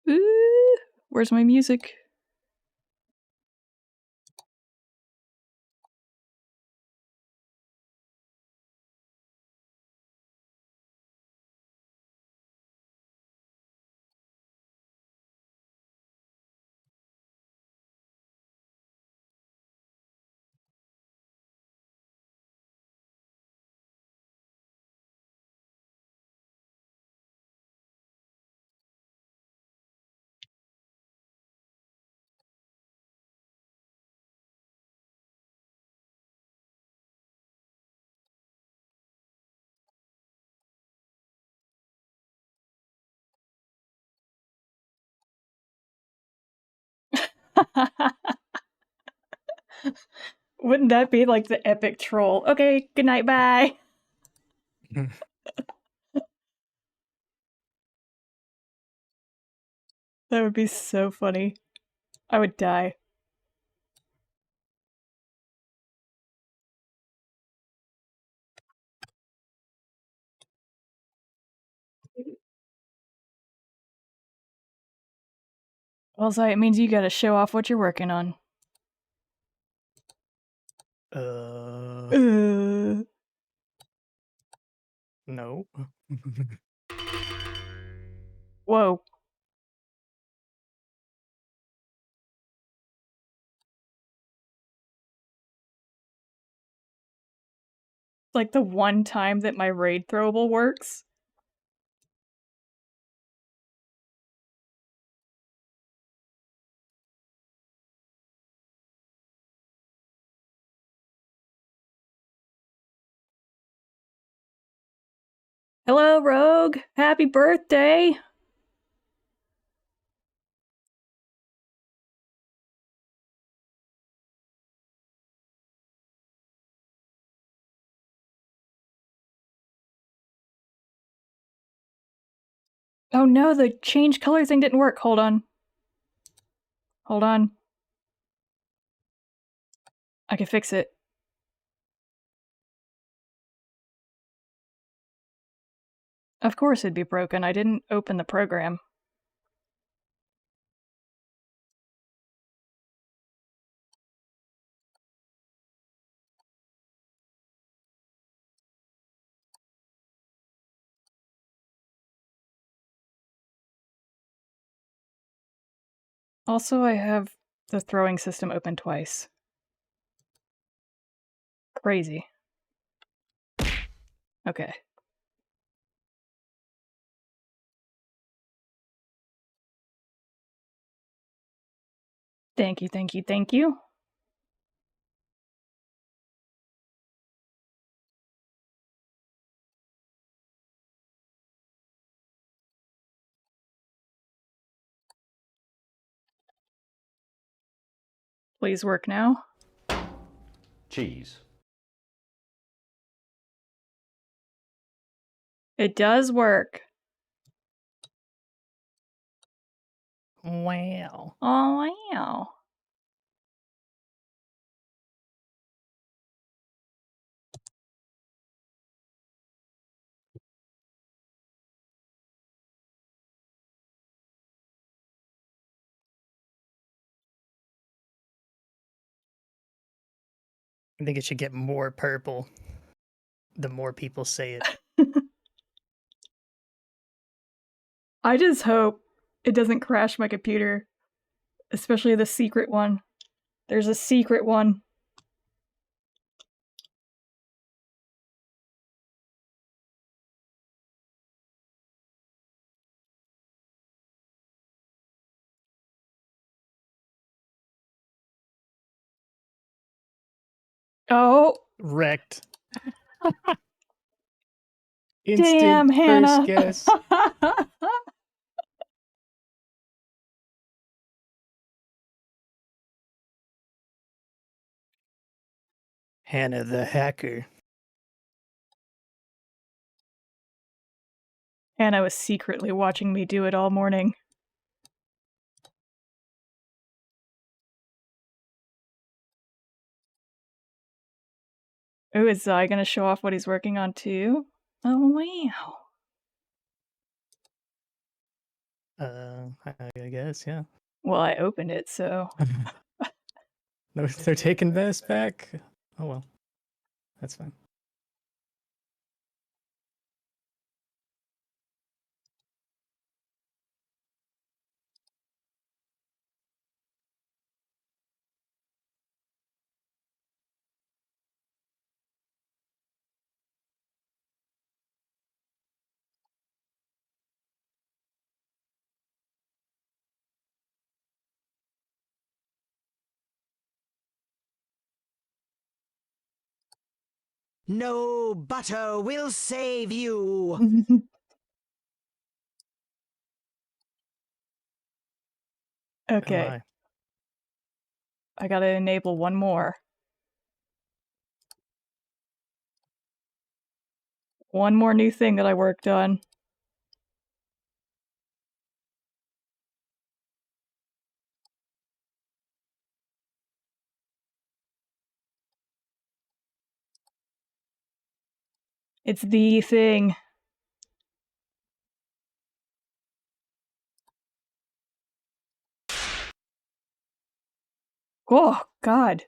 Ooh, where's my music? Wouldn't that be like the epic troll? Okay, good night, bye. That would be so funny. I would die. Also, it means you gotta show off what you're working on. No. Whoa. Like the one time that my raid throwable works. Hello, Rogue! Happy birthday! Oh no, the change color thing didn't work. Hold on. Hold on. I can fix it. Of course it'd be broken. I didn't open the program. Also, I have the throwing system open twice. Crazy. Okay. Thank you, thank you, thank you. Please work now. Cheese. It does work. Wow. Oh, wow. I think it should get more purple the more people say it. I just hope it doesn't crash my computer. Especially the secret one. There's a secret one. Oh. Wrecked. Damn, Instant Hannah. first guess. Hannah the hacker. Hannah was secretly watching me do it all morning. Oh, is Zai gonna show off what he's working on too? Oh, wow. I guess, yeah. Well, I opened it, so... No, they're taking this back? Oh well. That's fine. No butter will save you. Oh Okay, my. I gotta enable one more. One more new thing that I worked on. It's the thing. Oh, God.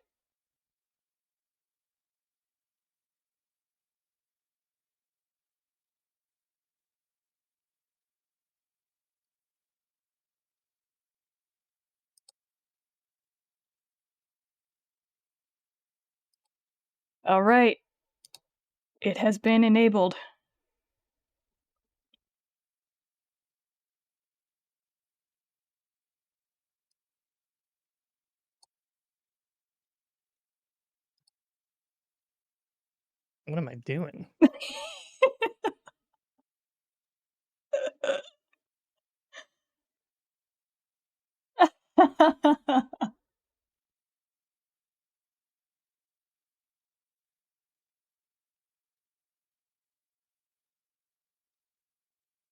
All right. It has been enabled. What am I doing?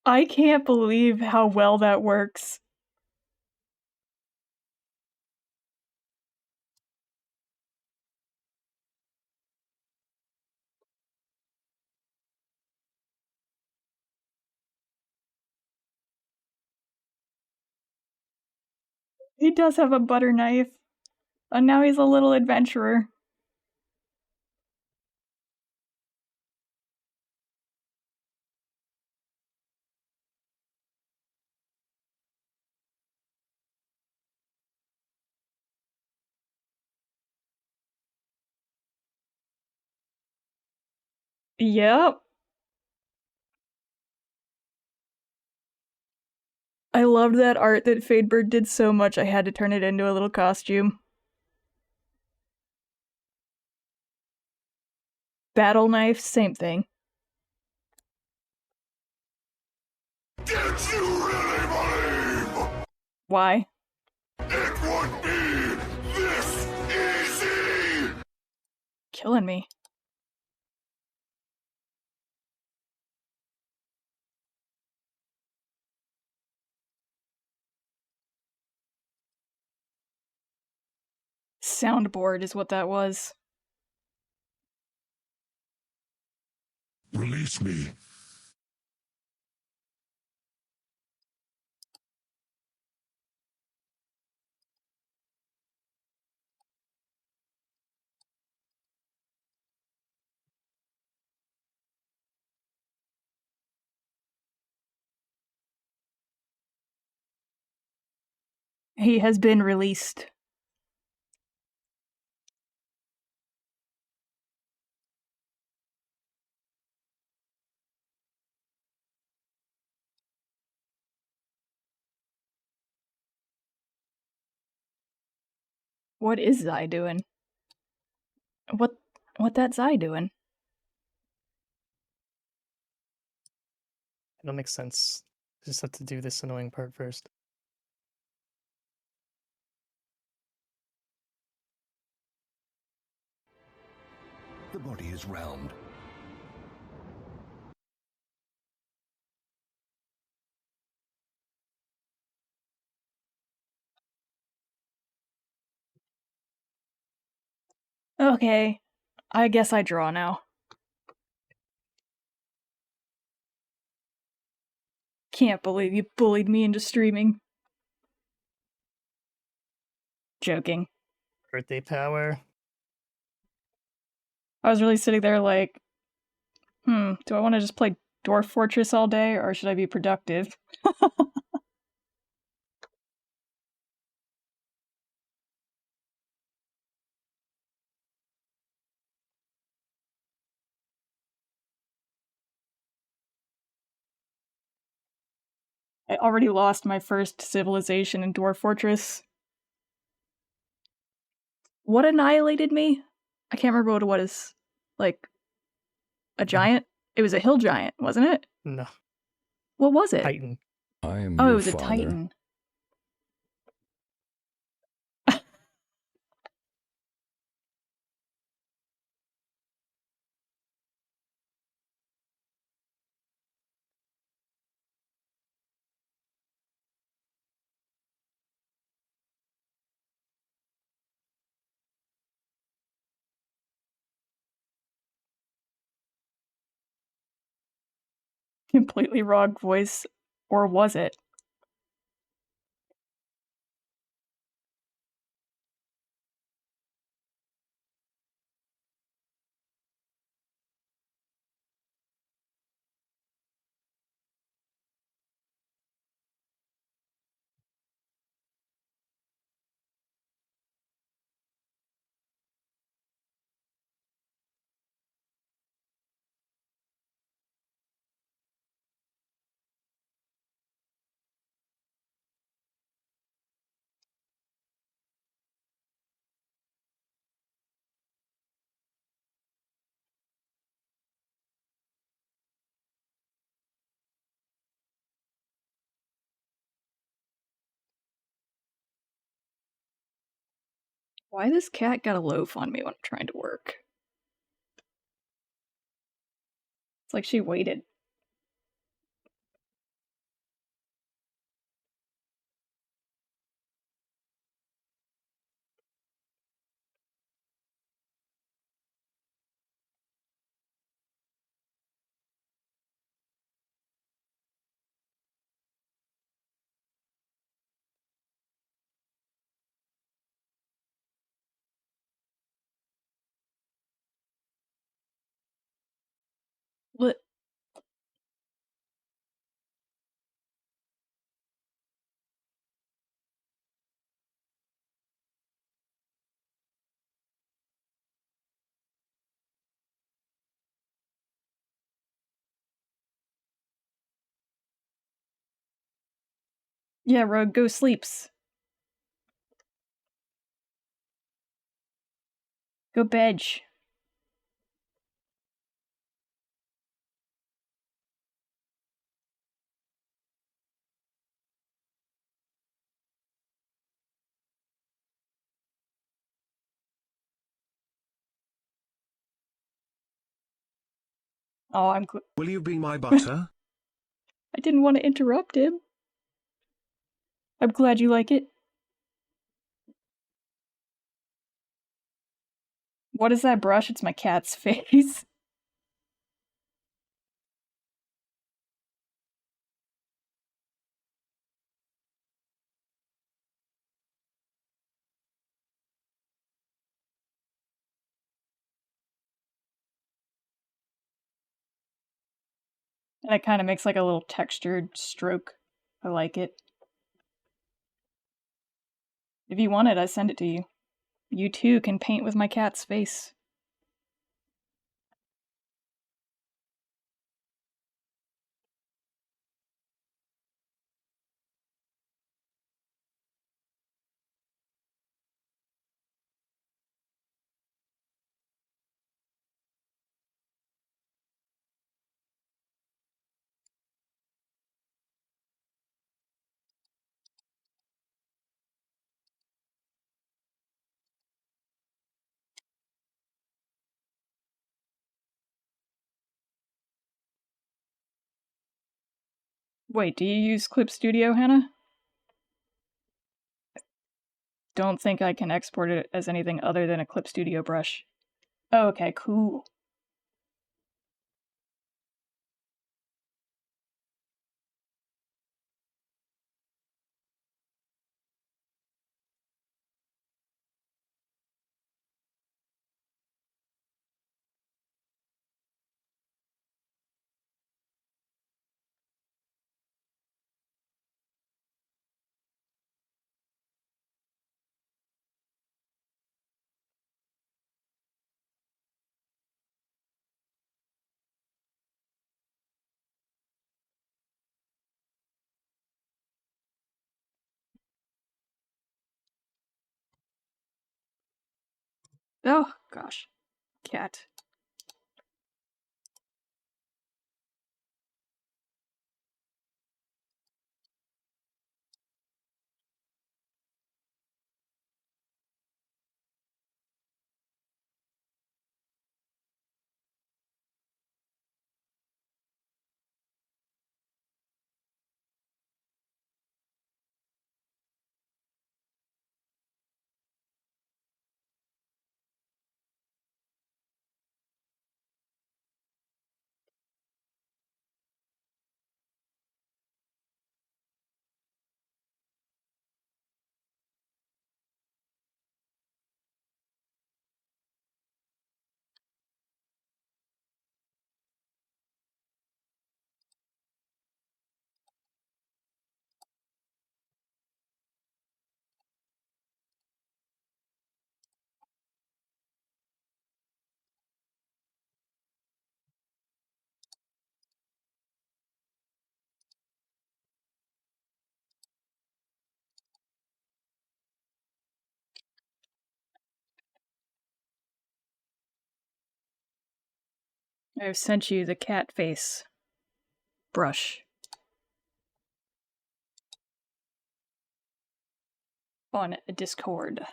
I can't believe how well that works. He does have a butter knife. And now he's a little adventurer. Yep. I loved that art that Fadebird did so much I had to turn it into a little costume. Battle knife, same thing. Did you really believe Why? it would be this easy? Killing me. Soundboard is what that was. Release me. He has been released. What is Zai doing? What that Zai doing? It'll make sense. Just have to do this annoying part first. The body is round. Okay, I guess I draw now. Can't believe you bullied me into streaming. Joking. Birthday power. I was really sitting there like, do I want to just play Dwarf Fortress all day, or should I be productive? I already lost my first civilization in Dwarf Fortress. What annihilated me? I can't remember what it was. Like, a giant? It was a hill giant, wasn't it? No. What was it? Titan. I am Oh, your it was father. a titan. Completely wrong voice. Or was it? Why this cat got a loaf on me when I'm trying to work? It's like she waited. What? Yeah, Rogue, go sleeps. Go bedge. Oh, Will you be my butter? I didn't want to interrupt him. I'm glad you like it. What is that brush? It's my cat's face. And it kind of makes like a little textured stroke. I like it. If you want it, I send it to you. You too can paint with my cat's face. Wait, do you use Clip Studio, Hannah? Don't think I can export it as anything other than a Clip Studio brush. Oh, okay, cool. Oh, gosh. Cat. I've sent you the cat face brush on Discord.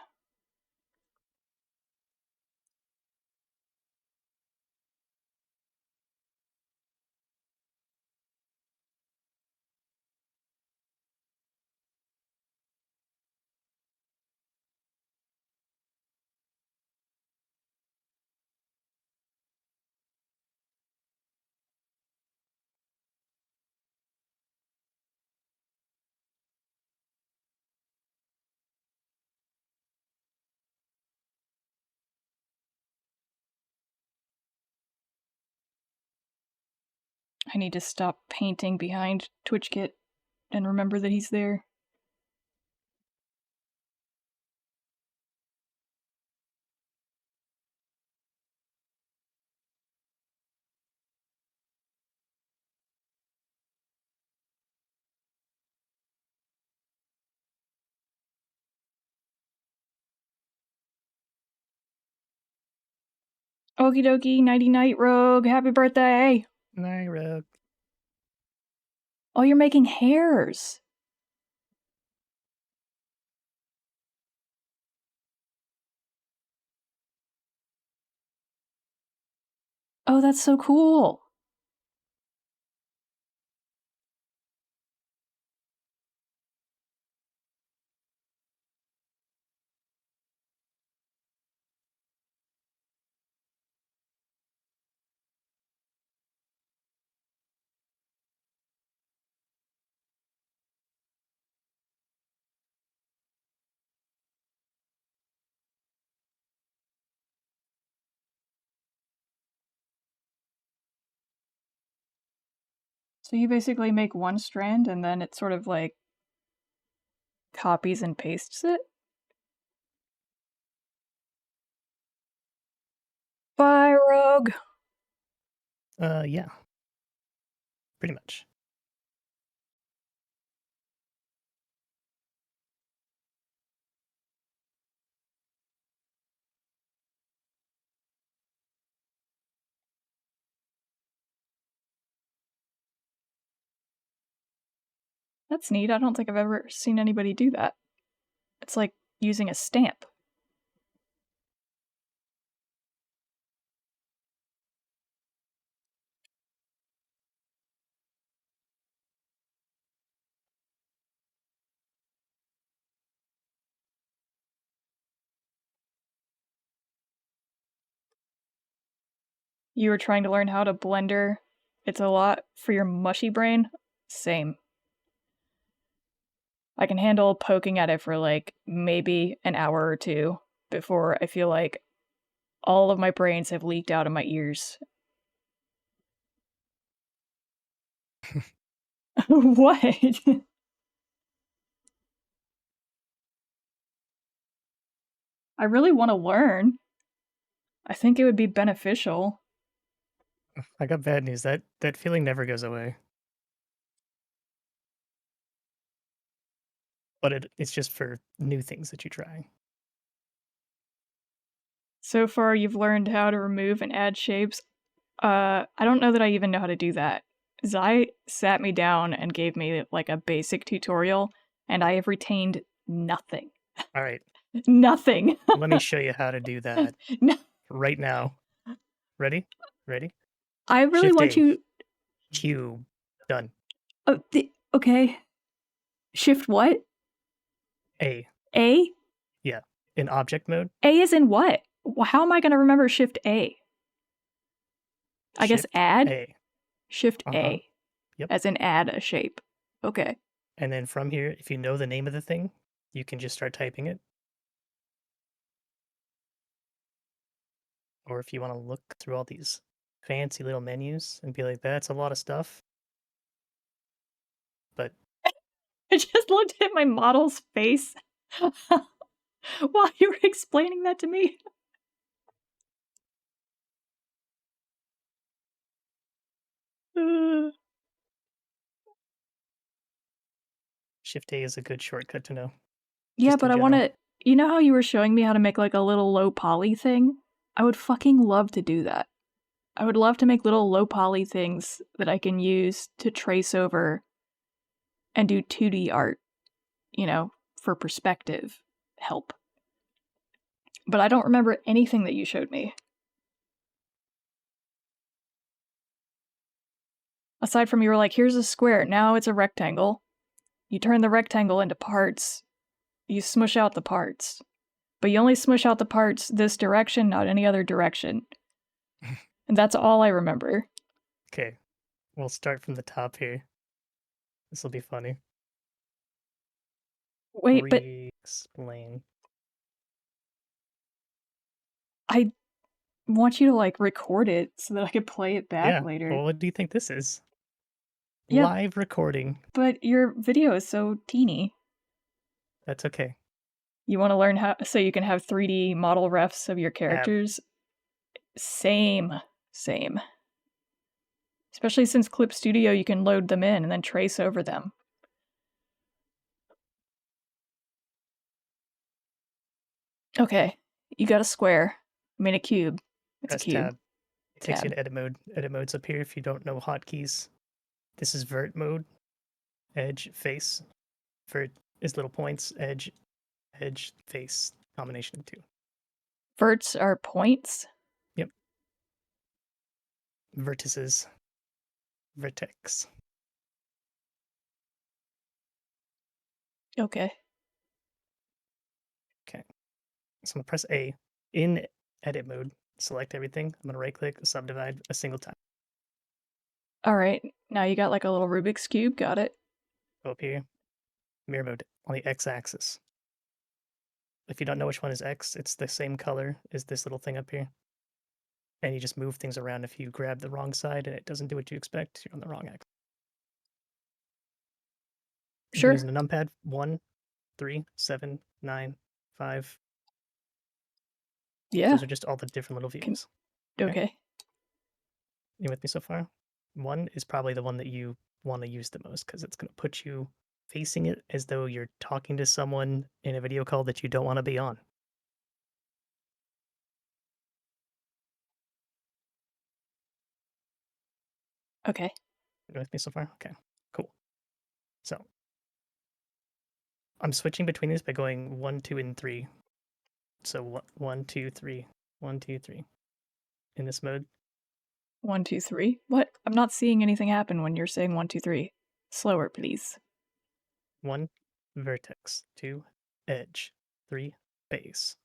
I need to stop painting behind TwitchKit and remember that he's there. Okie dokie, nighty night, Rogue. Happy birthday! Night, Rogue. Oh, you're making hairs. Oh, that's so cool. So you basically make one strand and then it sort of like copies and pastes it? Bye, Rogue. Yeah. Pretty much. That's neat. I don't think I've ever seen anybody do that. It's like using a stamp. You were trying to learn how to blender. It's a lot for your mushy brain. Same. I can handle poking at it for like maybe an hour or two before I feel like all of my brains have leaked out of my ears. What? I really want to learn. I think it would be beneficial. I got bad news. That feeling never goes away. But it's just for new things that you try. So far, you've learned how to remove and add shapes. I don't know that I even know how to do that. Zai sat me down and gave me like a basic tutorial, and I have retained nothing. All right, Nothing. let me show you how to do that No, right now. Ready? Ready? I really Shift want A. you. Cube. Done. Okay. Shift what? A. A? Yeah. In object mode. A is in what? How am I going to remember Shift A? I guess Shift add? A. Shift Uh-huh. A. Yep. As in add a shape. Okay. And then from here, if you know the name of the thing, you can just start typing it. Or if you want to look through all these fancy little menus and be like, that's a lot of stuff. But I just looked at my model's face while you were explaining that to me. Shift A is a good shortcut to know. Yeah, Just in but I want general. to. You know how you were showing me how to make like a little low poly thing? I would fucking love to do that. I would love to make little low poly things that I can use to trace over and do 2D art, you know, for perspective help. But I don't remember anything that you showed me. Aside from you were like, here's a square, now it's a rectangle. You turn the rectangle into parts. You smush out the parts. But you only smush out the parts this direction, not any other direction. And that's all I remember. Okay. We'll start from the top here. This will be funny. Wait, but Re-explain. I want you to like record it so that I could play it back Yeah. later. Well, what do you think this is? Yeah. Live recording. But your video is so teeny. That's okay. You want to learn how so you can have 3D model refs of your characters? Same. Especially since Clip Studio, you can load them in and then trace over them. Okay, you got a square. I mean a cube. It's Press a cube. tab. It takes you to edit mode. Edit mode's up here if you don't know hotkeys. This is vert mode. Edge, face. Vert is little points. Edge, face. Combination of two. Verts are points. Yep. Vertices. Vertex. Okay. Okay. So I'm gonna press A. In edit mode, select everything. I'm gonna right click, subdivide a single time. All right. Now you got like a little Rubik's Cube. Got it. Go up here. Mirror mode on the X axis. If you don't know which one is X, it's the same color as this little thing up here. And you just move things around if you grab the wrong side and it doesn't do what you expect, you're on the wrong axis. Sure. Using the numpad 1, 3, 7, 9, 5. Yeah. Those are just all the different little views. Okay. You with me so far? 1 is probably the one that you want to use the most because it's going to put you facing it as though you're talking to someone in a video call that you don't want to be on. Okay. You with me so far? Okay, cool. So I'm switching between these by going 1, 2, and 3. So 1, 2, 3, 1, 2, 3. In this mode. 1, 2, 3. What? I'm not seeing anything happen when you're saying 1, 2, 3. Slower, please. 1, vertex. 2, edge. 3, base.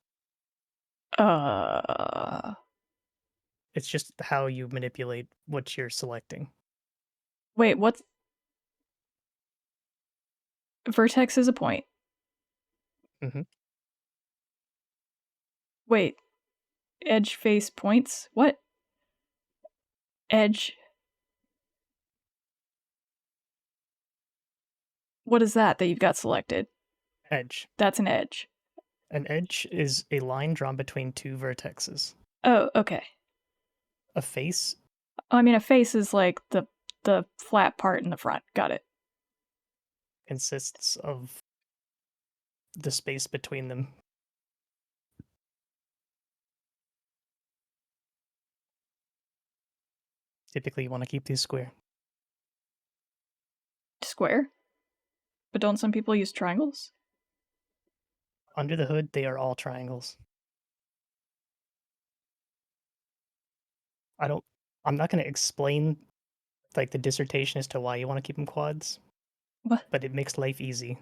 It's just how you manipulate what you're selecting. Wait, what's... Vertex is a point. Mm-hmm. Wait. Edge face points? What? Edge... What is that you've got selected? Edge. That's an edge. An edge is a line drawn between two vertexes. Oh, okay. A face? I mean, a face is like the flat part in the front. Got it. Consists of the space between them. Typically, you want to keep these square. Square? But don't some people use triangles? Under the hood, they are all triangles. I'm not going to explain like the dissertation as to why you want to keep them quads, What? but it makes life easier.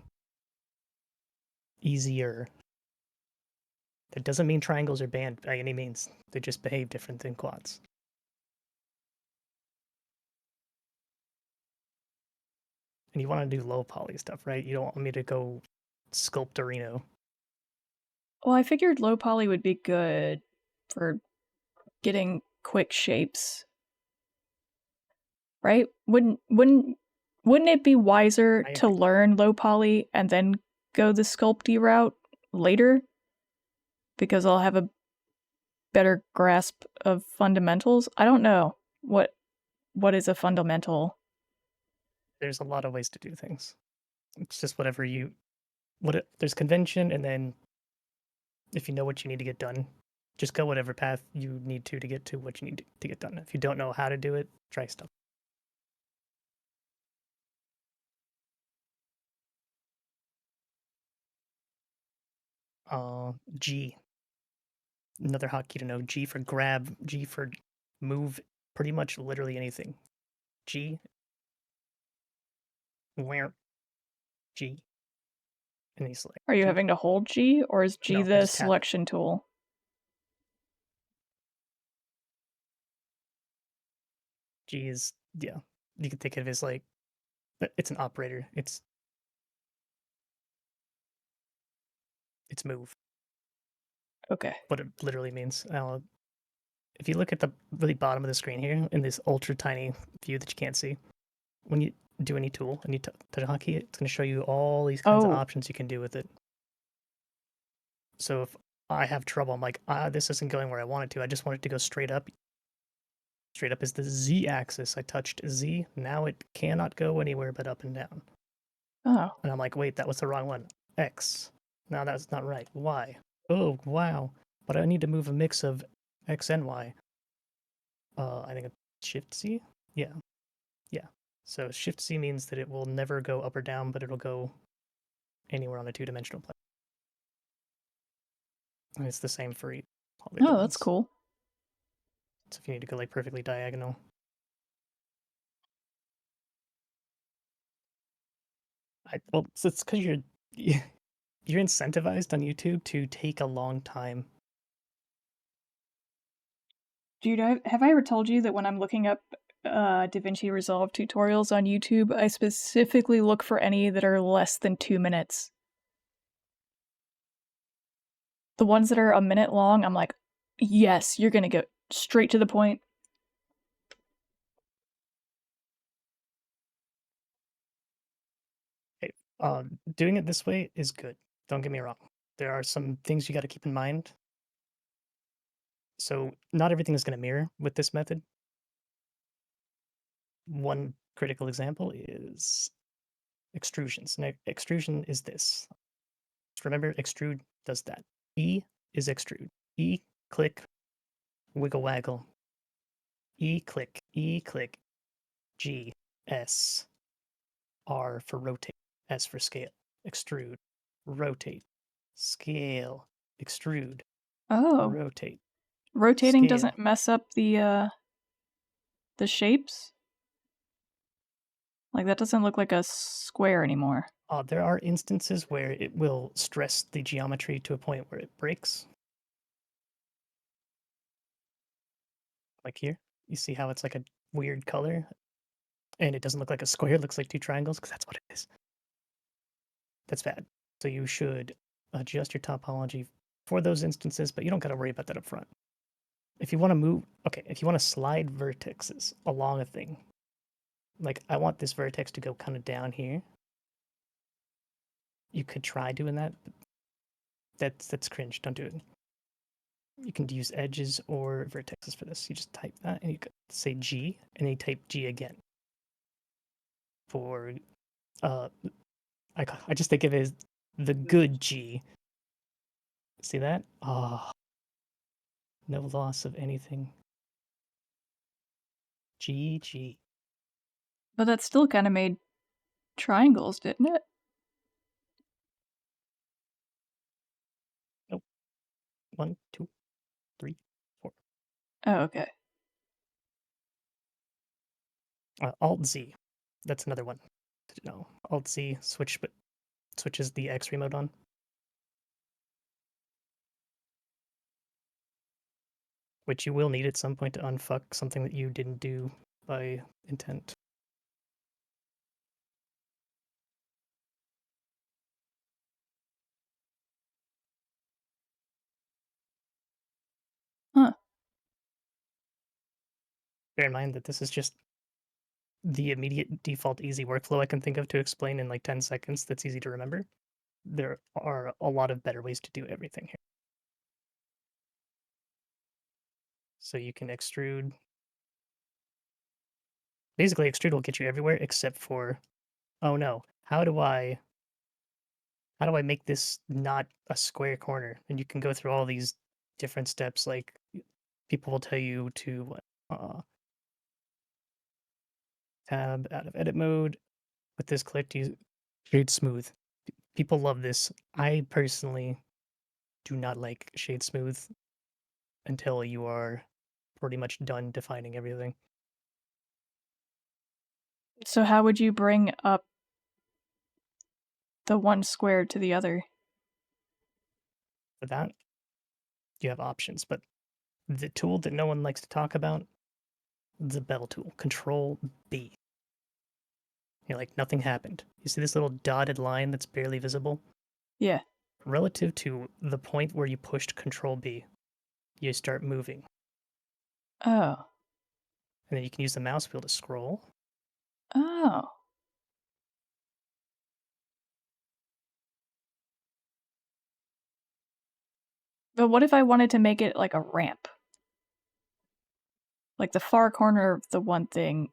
That doesn't mean triangles are banned by any means. They just behave different than quads. And you want to do low poly stuff, right? You don't want me to go Sculptorino. Well, I figured low poly would be good for getting quick shapes. Right? Wouldn't it be wiser to learn low poly and then go the sculpty route later? Because I'll have a better grasp of fundamentals. I don't know what is a fundamental. There's a lot of ways to do things. It's just whatever there's convention, and then if you know what you need to get done, just go whatever path you need to get to what you need to get done. If you don't know how to do it, try stuff. G. Another hotkey to know. G for grab, G for move, pretty much literally anything. G. Where? G. And you select. Are you G. having to hold G, or is G No, I the just tap it. selection tool? G is, yeah. You can think of it as like, it's an operator. It's move. Okay. What it literally means. If you look at the really bottom of the screen here in this ultra tiny view that you can't see, when you do any tool and you touch a hotkey, it's going to show you all these kinds of options you can do with it. So if I have trouble, I'm like, this isn't going where I want it to. I just want it to go straight up. Straight up is the Z axis. I touched Z. Now it cannot go anywhere but up and down. Oh. And I'm like, wait, that was the wrong one. X. No, that's not right. Y. Oh, wow. But I need to move a mix of X and Y. I think it's Shift C? Yeah. So Shift C means that it will never go up or down, but it'll go anywhere on a two-dimensional plane. And it's the same for all the other Oh, ones. that's cool. So if you need to go like perfectly diagonal. Well, so it's because you're incentivized on YouTube to take a long time. Dude, have I ever told you that when I'm looking up DaVinci Resolve tutorials on YouTube, I specifically look for any that are less than 2 minutes? The ones that are a minute long, I'm like, yes, you're gonna go straight to the point. Okay. Doing it this way is good. Don't get me wrong. There are some things you got to keep in mind. So not everything is going to mirror with this method. One critical example is extrusions. Now, extrusion is this. Just remember, extrude does that. E is extrude. E, click, wiggle waggle. E, click, G, S, R for rotate, S for scale. Extrude, rotate, scale, extrude, Oh. rotate. Rotating scale. doesn't mess up the shapes? Like, that doesn't look like a square anymore. There are instances where it will stress the geometry to a point where it breaks. Like here, you see how it's like a weird color? And it doesn't look like a square, it looks like two triangles, because that's what it is. That's bad. So you should adjust your topology for those instances, but you don't got to worry about that up front. If you want to move, if you want to slide vertexes along a thing, like I want this vertex to go kind of down here, you could try doing that, but that's cringe. Don't do it. You can use edges or vertexes for this. You just type that and you could say G and then you type G again. For I just think of it as the good G. See that? Oh, no loss of anything. GG. But that still kind of made triangles, didn't it? Nope. 1, 2, 3, 4. Oh, okay. Alt Z. That's another one. No, Alt Z switches the X-ray mode on. Which you will need at some point to unfuck something that you didn't do by intent. Huh. Bear in mind that this is just the immediate default easy workflow I can think of to explain in like 10 seconds that's easy to remember. There are a lot of better ways to do everything here. So you can extrude. Basically, extrude will get you everywhere except for, oh no, how do I make this not a square corner? And you can go through all these different steps. Like people will tell you to tab out of edit mode. With this clicked, you shade smooth. People love this. I personally do not like shade smooth until you are pretty much done defining everything. So how would you bring up the one square to the other? For that, you have options, but the tool that no one likes to talk about, the bevel tool, Control B. You're like, nothing happened. You see this little dotted line that's barely visible? Yeah. Relative to the point where you pushed Control B, you start moving. Oh. And then you can use the mouse wheel to scroll. Oh. But what if I wanted to make it like a ramp? Like the far corner of the one thing.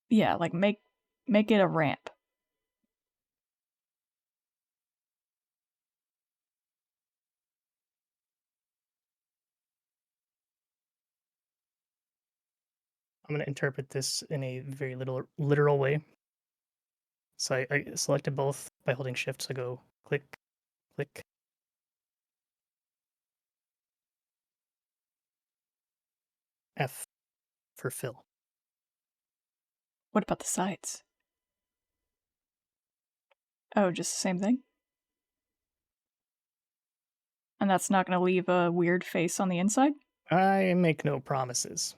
Yeah, like make it a ramp. I'm going to interpret this in a very literal way. So I selected both by holding shift. So go click, click. F for fill. What about the sides? Oh, just the same thing? And that's not going to leave a weird face on the inside? I make no promises.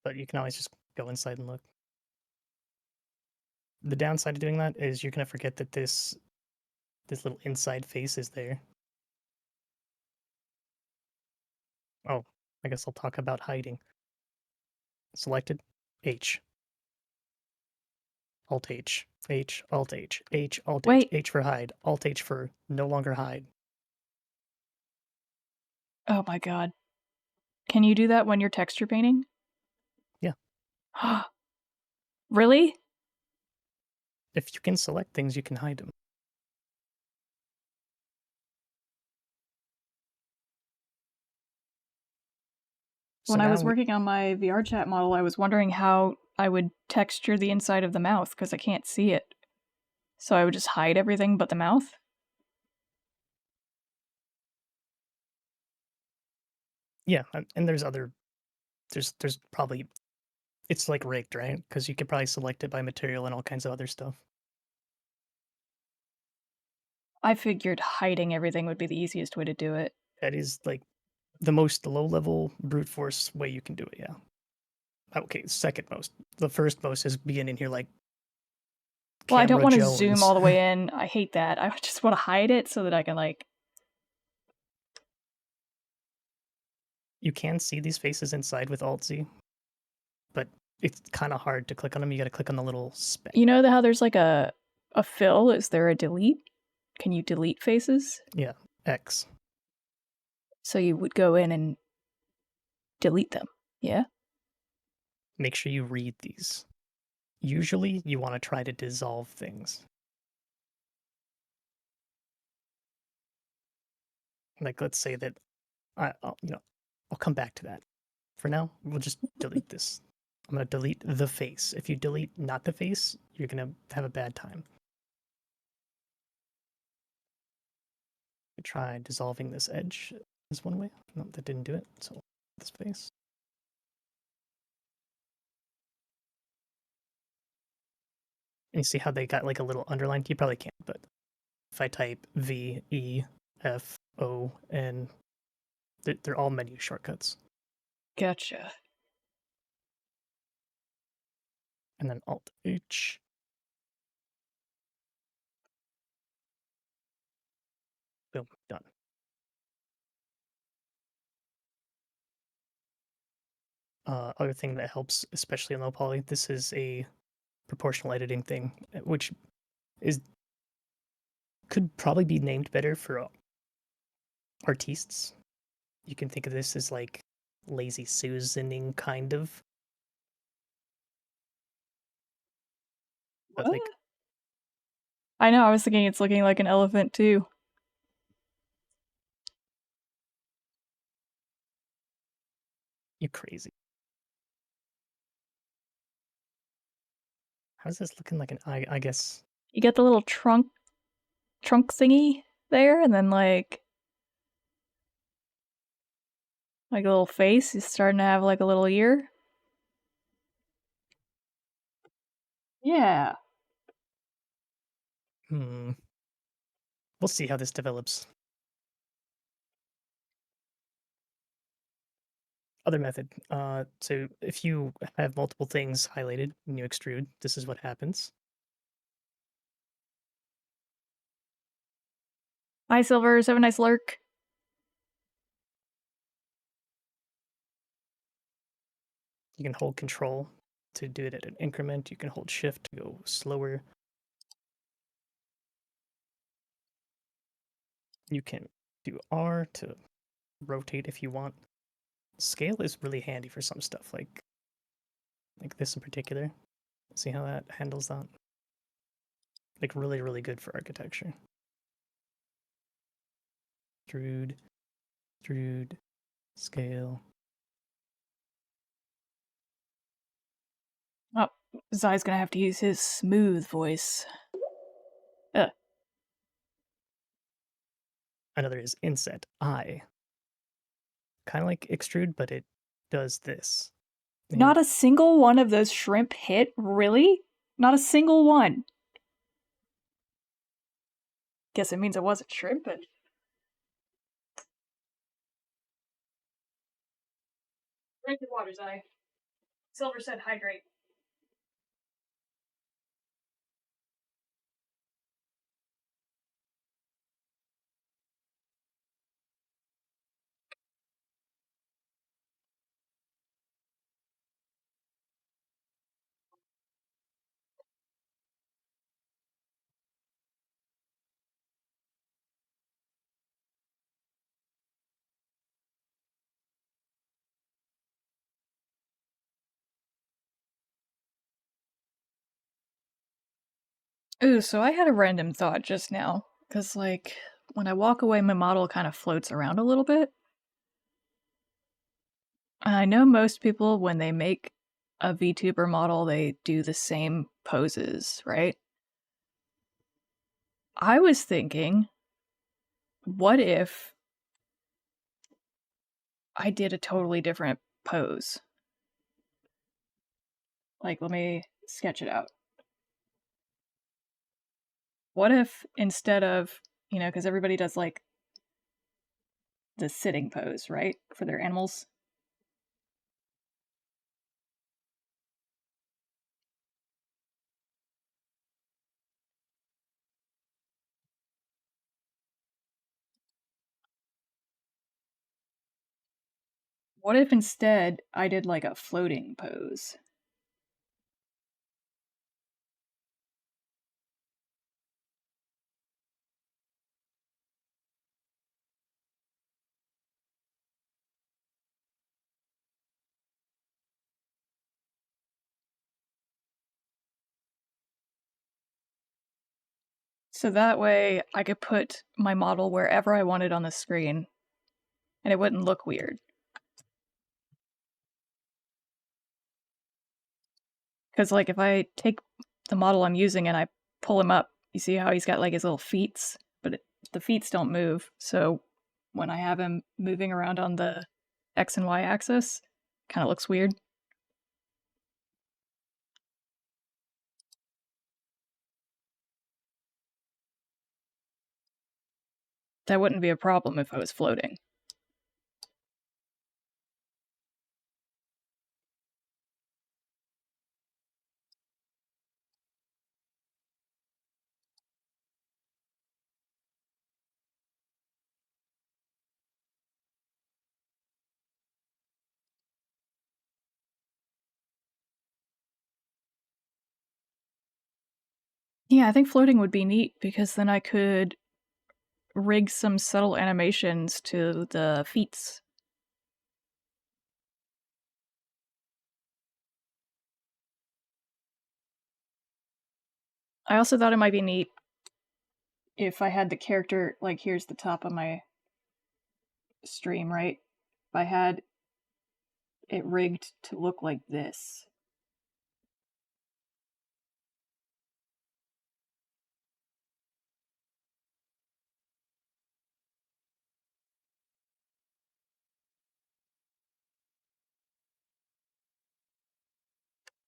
But you can always just go inside and look. The downside of doing that is you're going to forget that this little inside face is there. Oh, I guess I'll talk about hiding. Selected, H. Alt H, H, Alt H, H, Alt H, Wait. H for hide, Alt H for no longer hide. Oh my god. Can you do that when you're texture painting? Yeah. Really? If you can select things, you can hide them. So When I was now working on my VR chat model, I was wondering how I would texture the inside of the mouth because I can't see it. So I would just hide everything but the mouth? yeah, and there's other, there's probably, it's like rigged, right? Because you could probably select it by material and all kinds of other stuff. I figured hiding everything would be the easiest way to do it. That is like the most low-level brute force way you can do it, yeah. Okay, second most. The first most is being in here like Well, I don't Camera want to Jones. zoom all the way in. I hate that. I just want to hide it so that I can, like... You can see these faces inside with Alt-Z, but it's kind of hard to click on them. You got to click on the little speck. You know how there's like a fill? Is there a delete? Can you delete faces? Yeah, X. So you would go in and delete them, yeah? Make sure you read these. Usually, you want to try to dissolve things. Like, let's say that I'll come back to that. For now, we'll just delete this. I'm gonna delete the face. If you delete not the face, you're gonna have a bad time. Try dissolving this edge is one way. No, that didn't do it. So this face. And you see how they got like a little underline? You probably can't, but if I type V, E, F, O, N, they're all menu shortcuts. Gotcha. And then Alt H. Boom, done. Other thing that helps, especially in low poly, this is a proportional editing thing, which could probably be named better for artistes. You can think of this as like lazy Susaning kind of. But What? like, I know, I was thinking it's looking like an elephant too. you crazy. How's this looking like an I guess You get the little trunk thingy there, and then like a little face. He's starting to have like a little ear. Yeah. we'll see how this develops. Other method. So if you have multiple things highlighted and you extrude, this is what happens. Hi, Silvers. Have a nice lurk. You can hold Control to do it at an increment. You can hold Shift to go slower. You can do R to rotate if you want. Scale is really handy for some stuff, like this in particular. See how that handles that? Like really, really good for architecture. Extrude, scale. Oh, Zai's gonna have to use his smooth voice. Another is inset, I. Kind of like extrude, but it does this. Not a single one of those shrimp hit? Really? Not a single one. Guess it means it wasn't shrimp, but... Drink your water, Zai. Silver said hydrate. Ooh, so I had a random thought just now. Because, like, when I walk away, my model kind of floats around a little bit. I know most people, when they make a VTuber model, they do the same poses, right? I was thinking, what if I did a totally different pose? Like, let me sketch it out. What if instead of, because everybody does like the sitting pose, right? For their animals. What if instead I did like a floating pose? So that way I could put my model wherever I wanted on the screen, and it wouldn't look weird. Because, like, if I take the model I'm using and I pull him up, you see how he's got, like, his little feets? But the feets don't move, so when I have him moving around on the X and Y axis, kind of looks weird. That wouldn't be a problem if I was floating. Yeah, I think floating would be neat because then I could rig some subtle animations to the feats. I also thought it might be neat if I had the character, like, here's the top of my stream, right? If I had it rigged to look like this.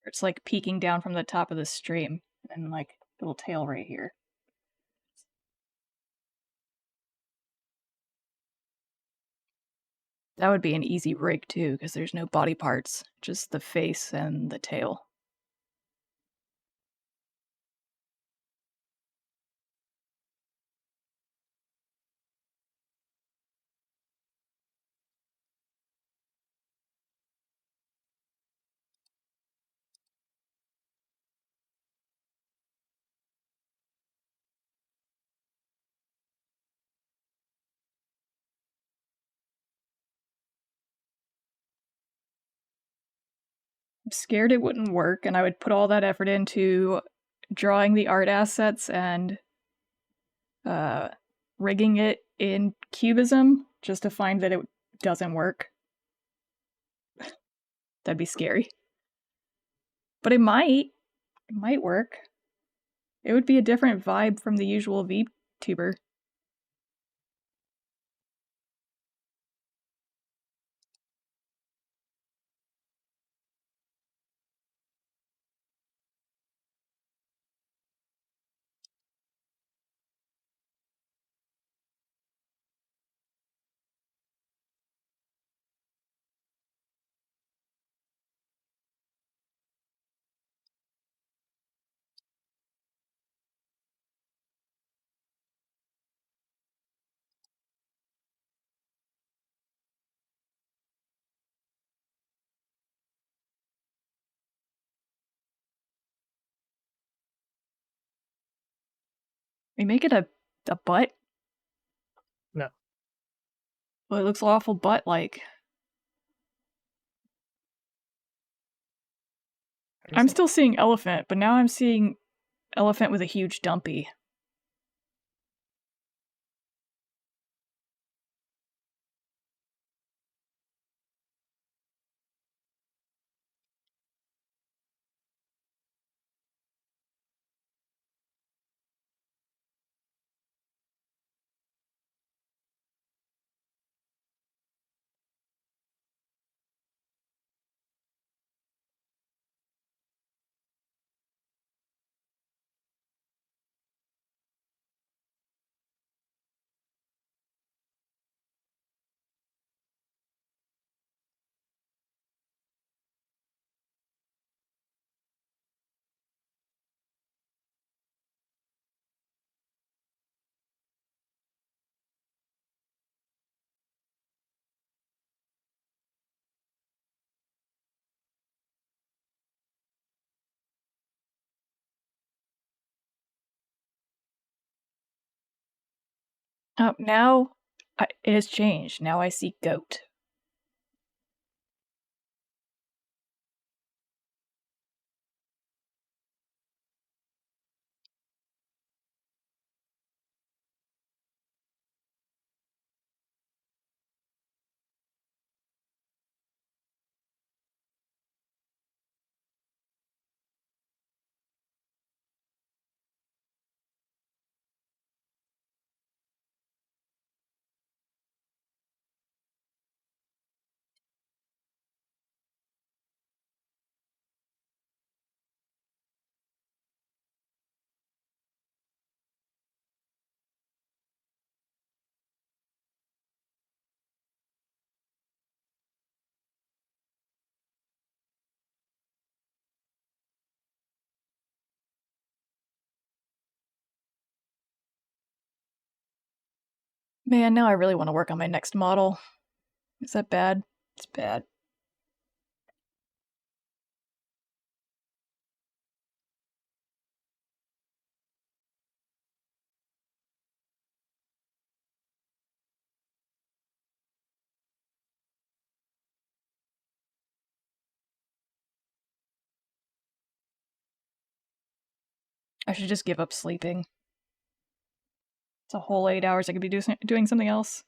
It's like peeking down from the top of the stream and like little tail right here. That would be an easy rig too, because there's no body parts, just the face and the tail. I'm scared it wouldn't work, and I would put all that effort into drawing the art assets and rigging it in Cubism just to find that it doesn't work. That'd be scary. But it might work. It would be a different vibe from the usual VTuber. We make it a butt? No. Well, it looks awful butt-like. I'm still seeing elephant, but now I'm seeing elephant with a huge dumpy. Now it has changed. Now I see goat. Man, now I really want to work on my next model. Is that bad? It's bad. I should just give up sleeping. It's a whole 8 hours I could be doing something else.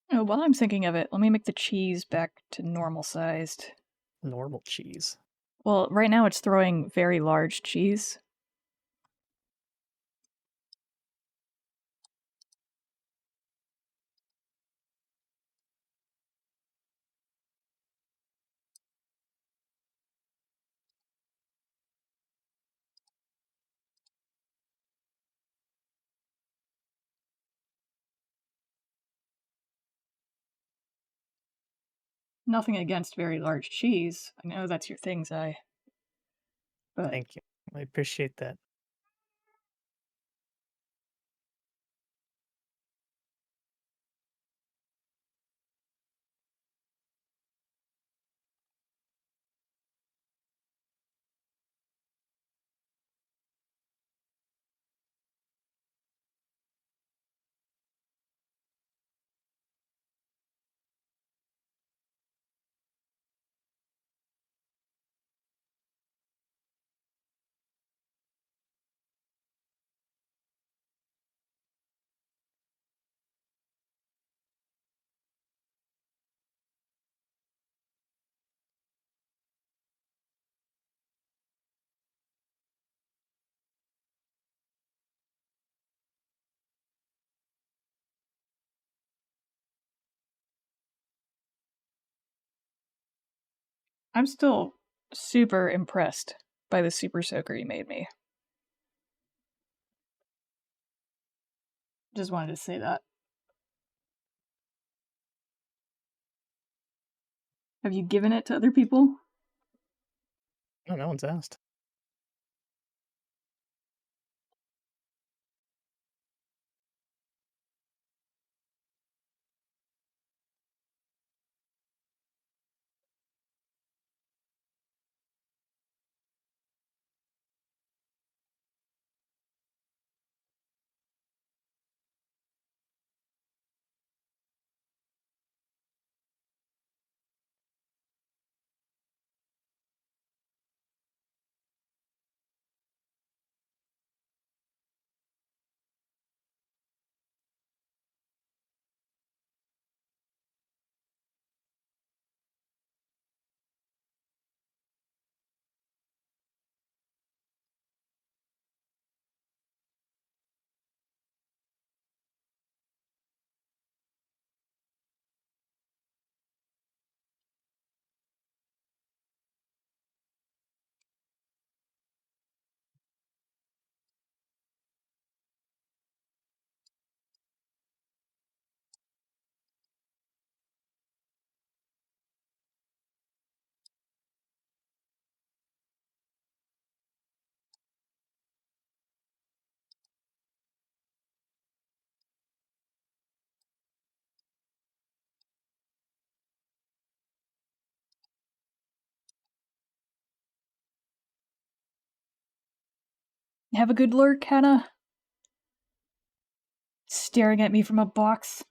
Oh, while I'm thinking of it, let me make the cheese back to normal sized. Normal cheese. Well, right now it's throwing very large cheese. Nothing against very large cheese. I know that's your thing, Zai. But Thank you. I appreciate that. I'm still super impressed by the super soaker you made me. Just wanted to say that. Have you given it to other people? Oh, no one's asked. Have a good lurk, Hannah. Staring at me from a box.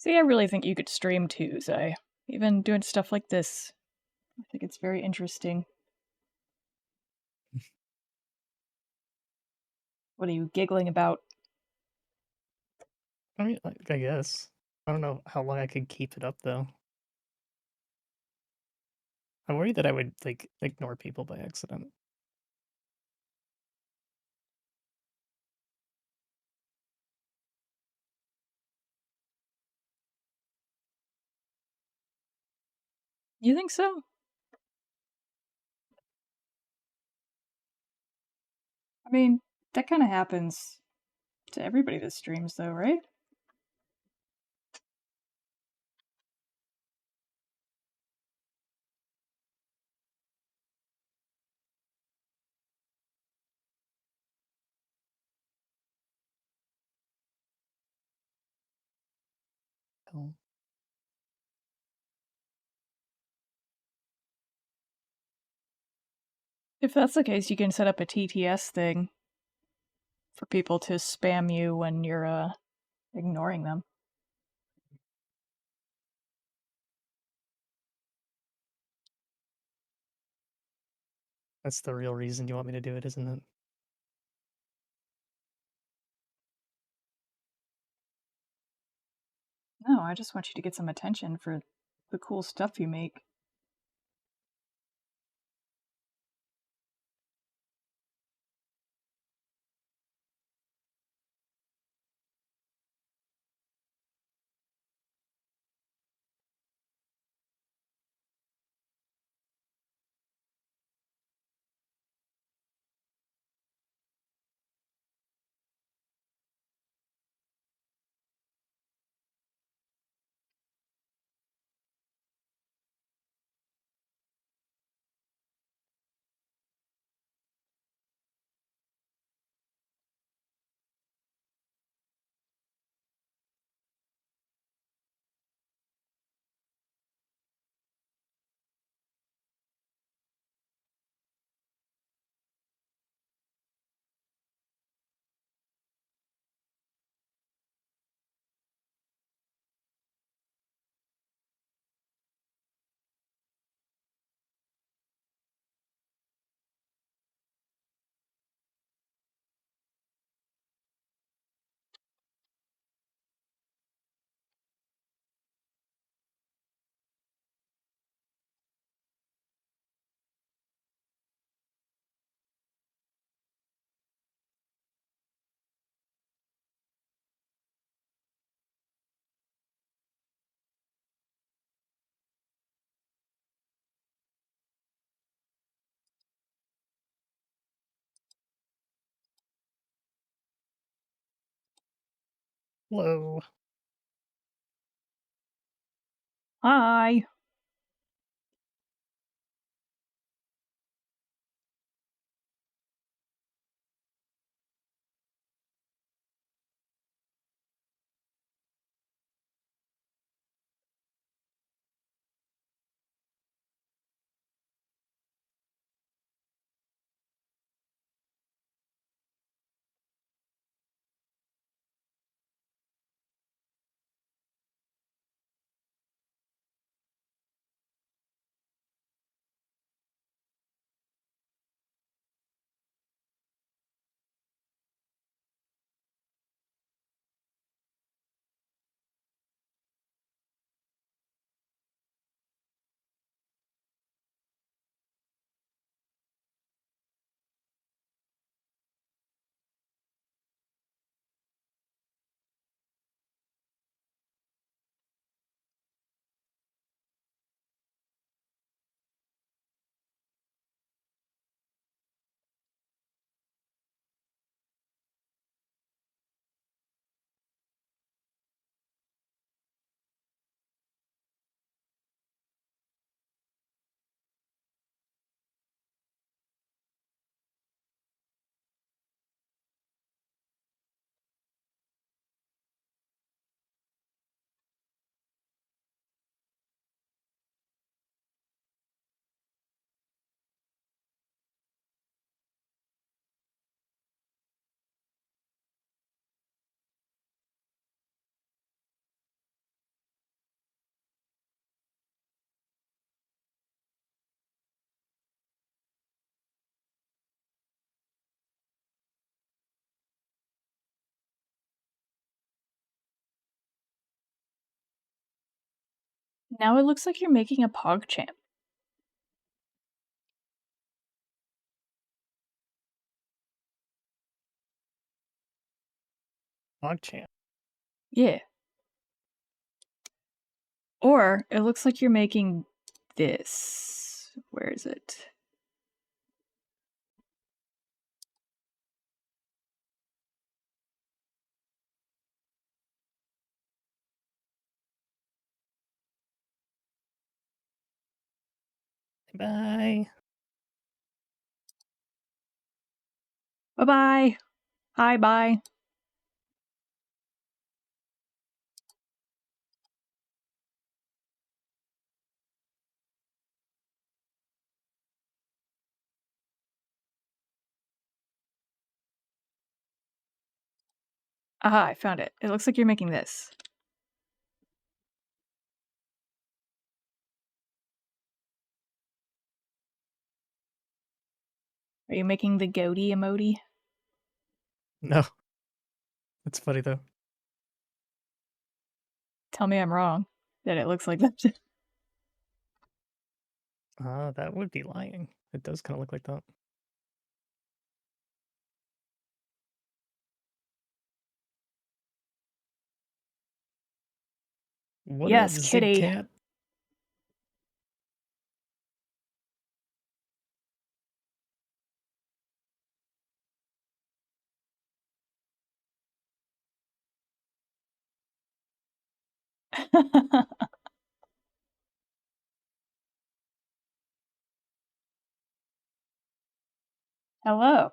See, I really think you could stream too, Zay. Even doing stuff like this. I think it's very interesting. What are you giggling about? I mean, I guess. I don't know how long I could keep it up though. I'm worried that I would like ignore people by accident. You think so? I mean, that kind of happens to everybody that streams, though, right? Hell. If that's the case, you can set up a TTS thing for people to spam you when you're ignoring them. That's the real reason you want me to do it, isn't it? No, I just want you to get some attention for the cool stuff you make. Hello. Hi! Now it looks like you're making a PogChamp. PogChamp. Yeah. Or it looks like you're making this. Where is it? Bye. Bye-bye. Hi, bye. Aha, I found it. It looks like you're making this. Are you making the goatee emoji? No. That's funny though. Tell me I'm wrong. That it looks like that. That would be lying. It does kind of look like that. What Yes, up, kitty. Zigcat? Hello.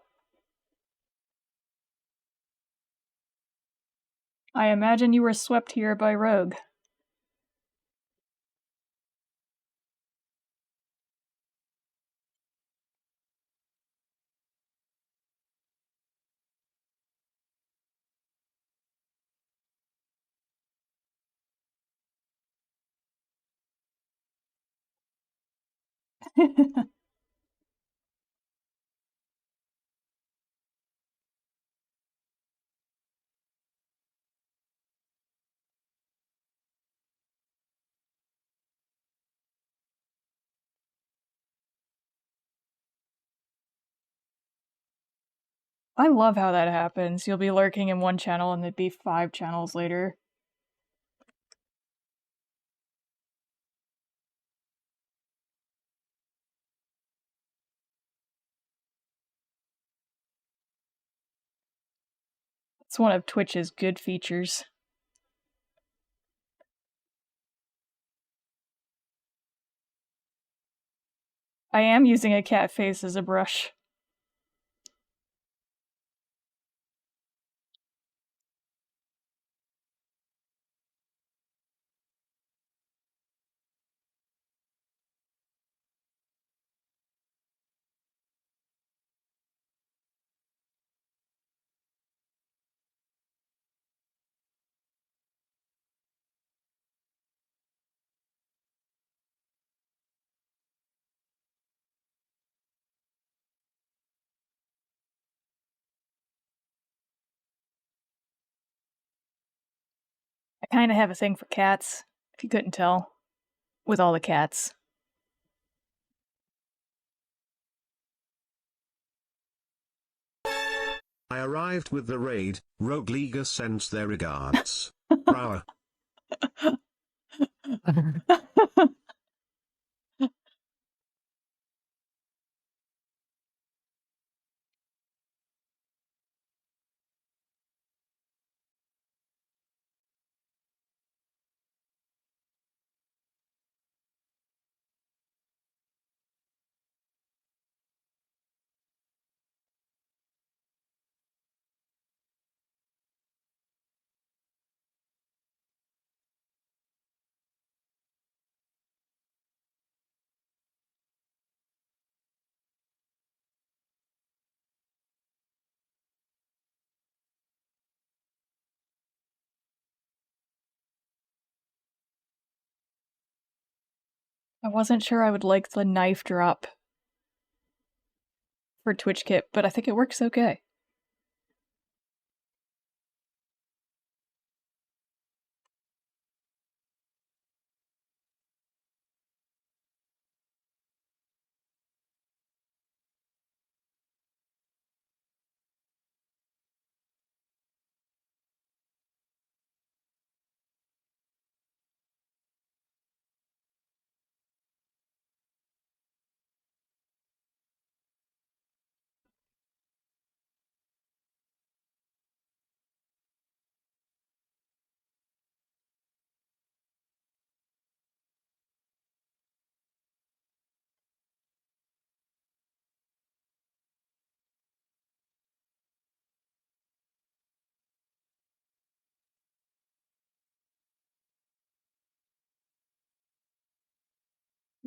I imagine you were swept here by Rogue. I love how that happens. You'll be lurking in one channel and there'd be 5 channels later. It's one of Twitch's good features. I am using a cat face as a brush. I kind of have a thing for cats, if you couldn't tell, with all the cats. I arrived with the raid. Rogue Liga sends their regards. Brower. I wasn't sure I would like the knife drop for TwitchKit, but I think it works okay.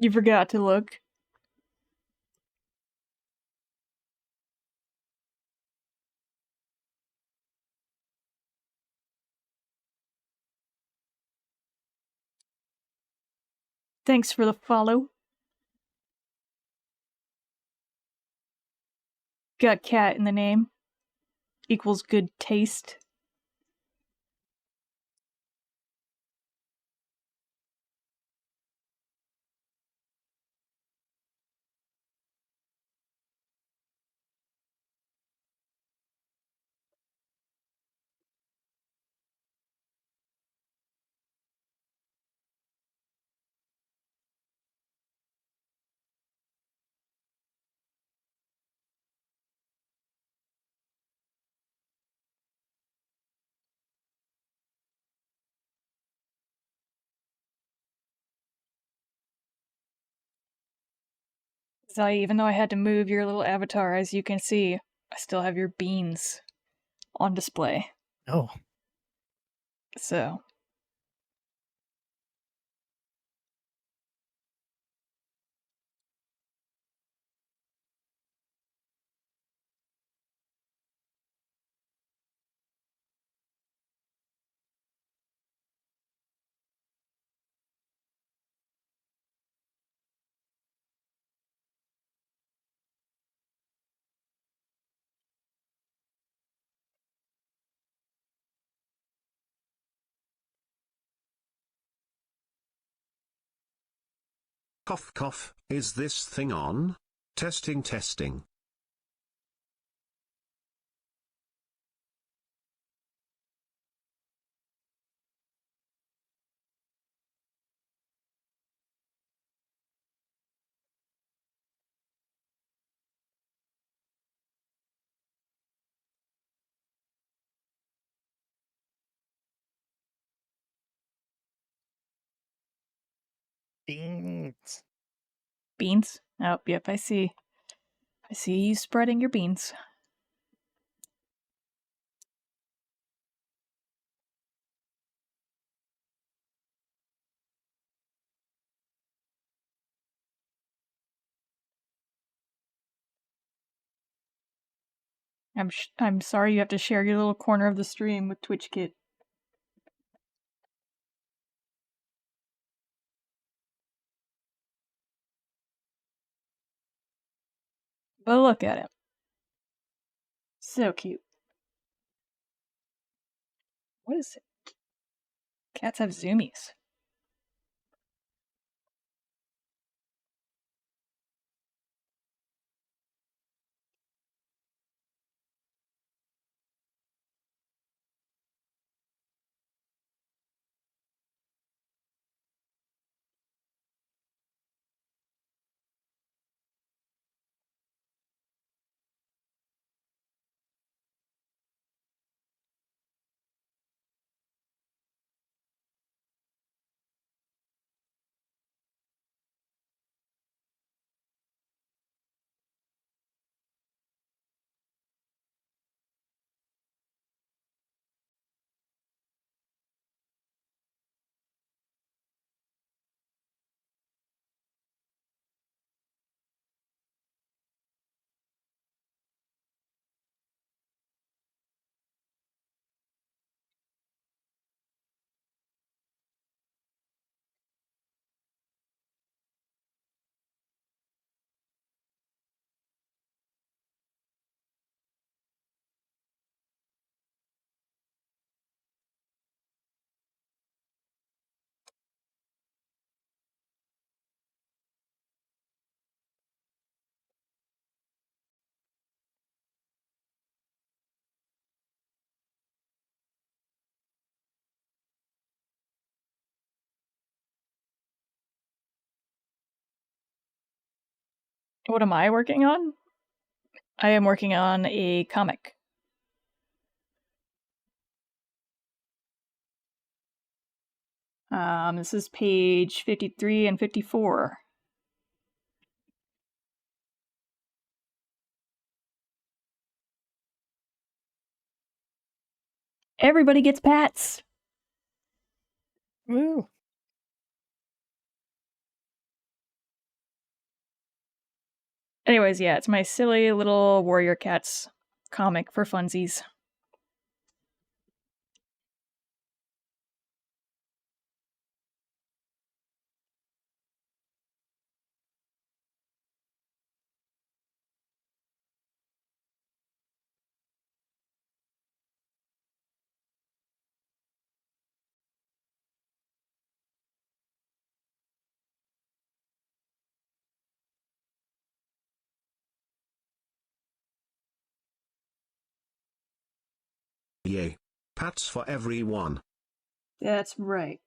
You forgot to look. Thanks for the follow. Got cat in the name. Equals good taste. Zai, even though I had to move your little avatar, as you can see, I still have your beans on display. Oh, So, Cough cough, is this thing on? Testing testing. beans. beans? Oh, yep, I see. I see you spreading your beans. I'm sorry you have to share your little corner of the stream with TwitchKit. But look at him. So cute. What is it? Cats have zoomies. What am I working on? I am working on a comic. This is page 53 and 54. Everybody gets pats. Woo. Anyways, yeah, it's my silly little Warrior Cats comic for funsies. Yay. Pats for everyone. That's right.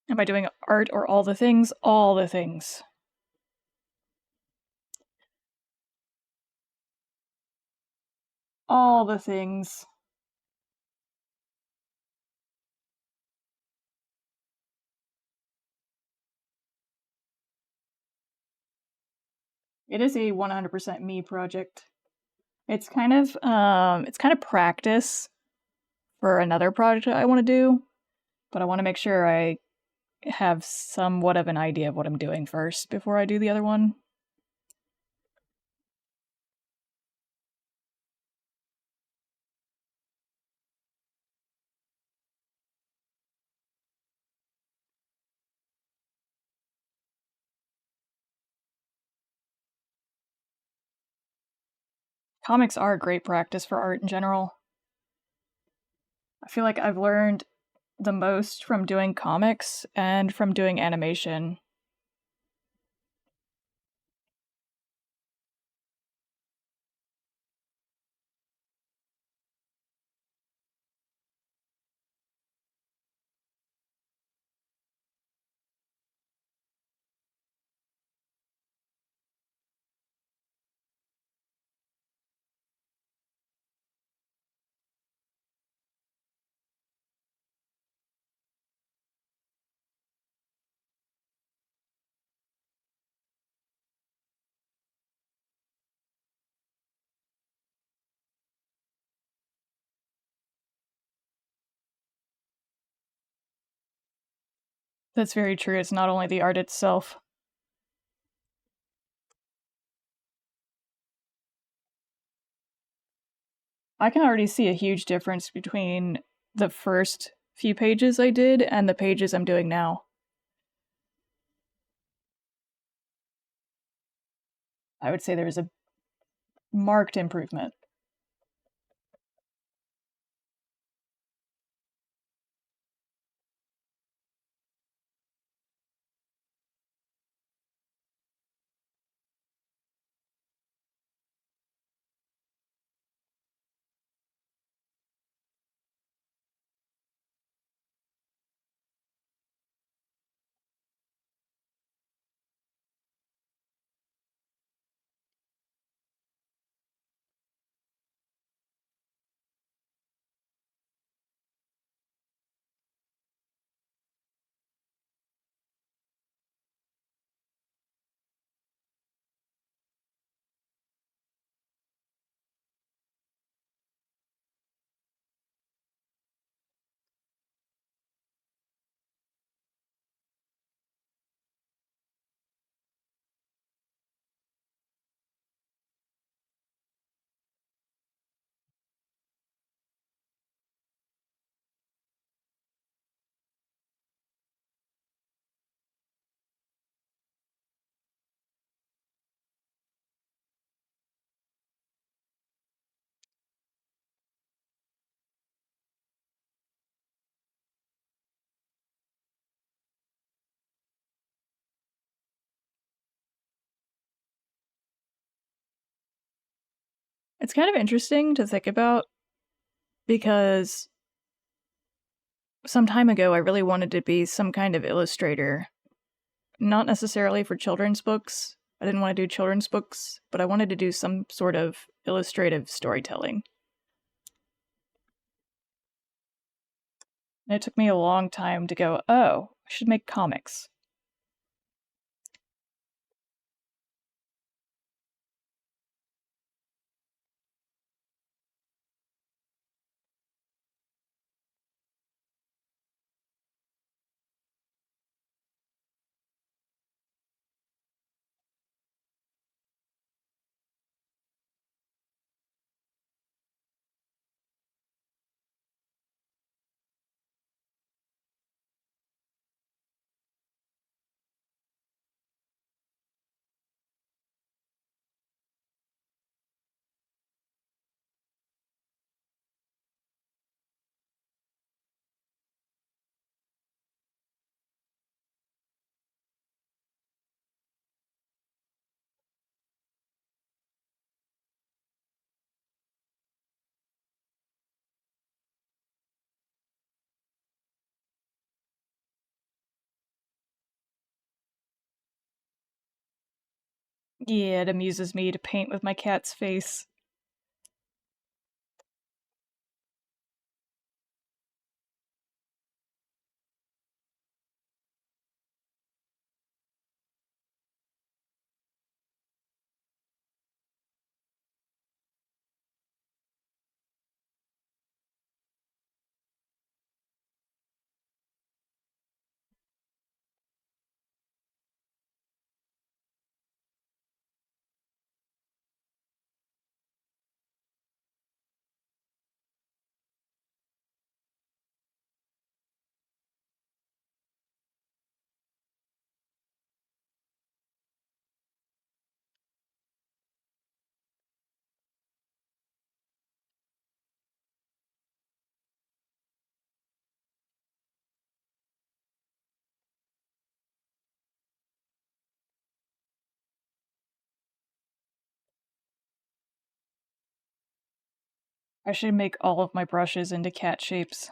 Am I doing art or all the things? All the things. All the things. It is a 100% me project. It's kind of practice for another project I want to do, but I want to make sure I have somewhat of an idea of what I'm doing first before I do the other one. Comics are great practice for art in general. I feel like I've learned the most from doing comics and from doing animation. That's very true. It's not only the art itself. I can already see a huge difference between the first few pages I did and the pages I'm doing now. I would say there's a marked improvement. It's kind of interesting to think about because some time ago I really wanted to be some kind of illustrator. Not necessarily for children's books. I didn't want to do children's books, but I wanted to do some sort of illustrative storytelling. And it took me a long time to go, oh, I should make comics. Yeah, it amuses me to paint with my cat's face. I should make all of my brushes into cat shapes.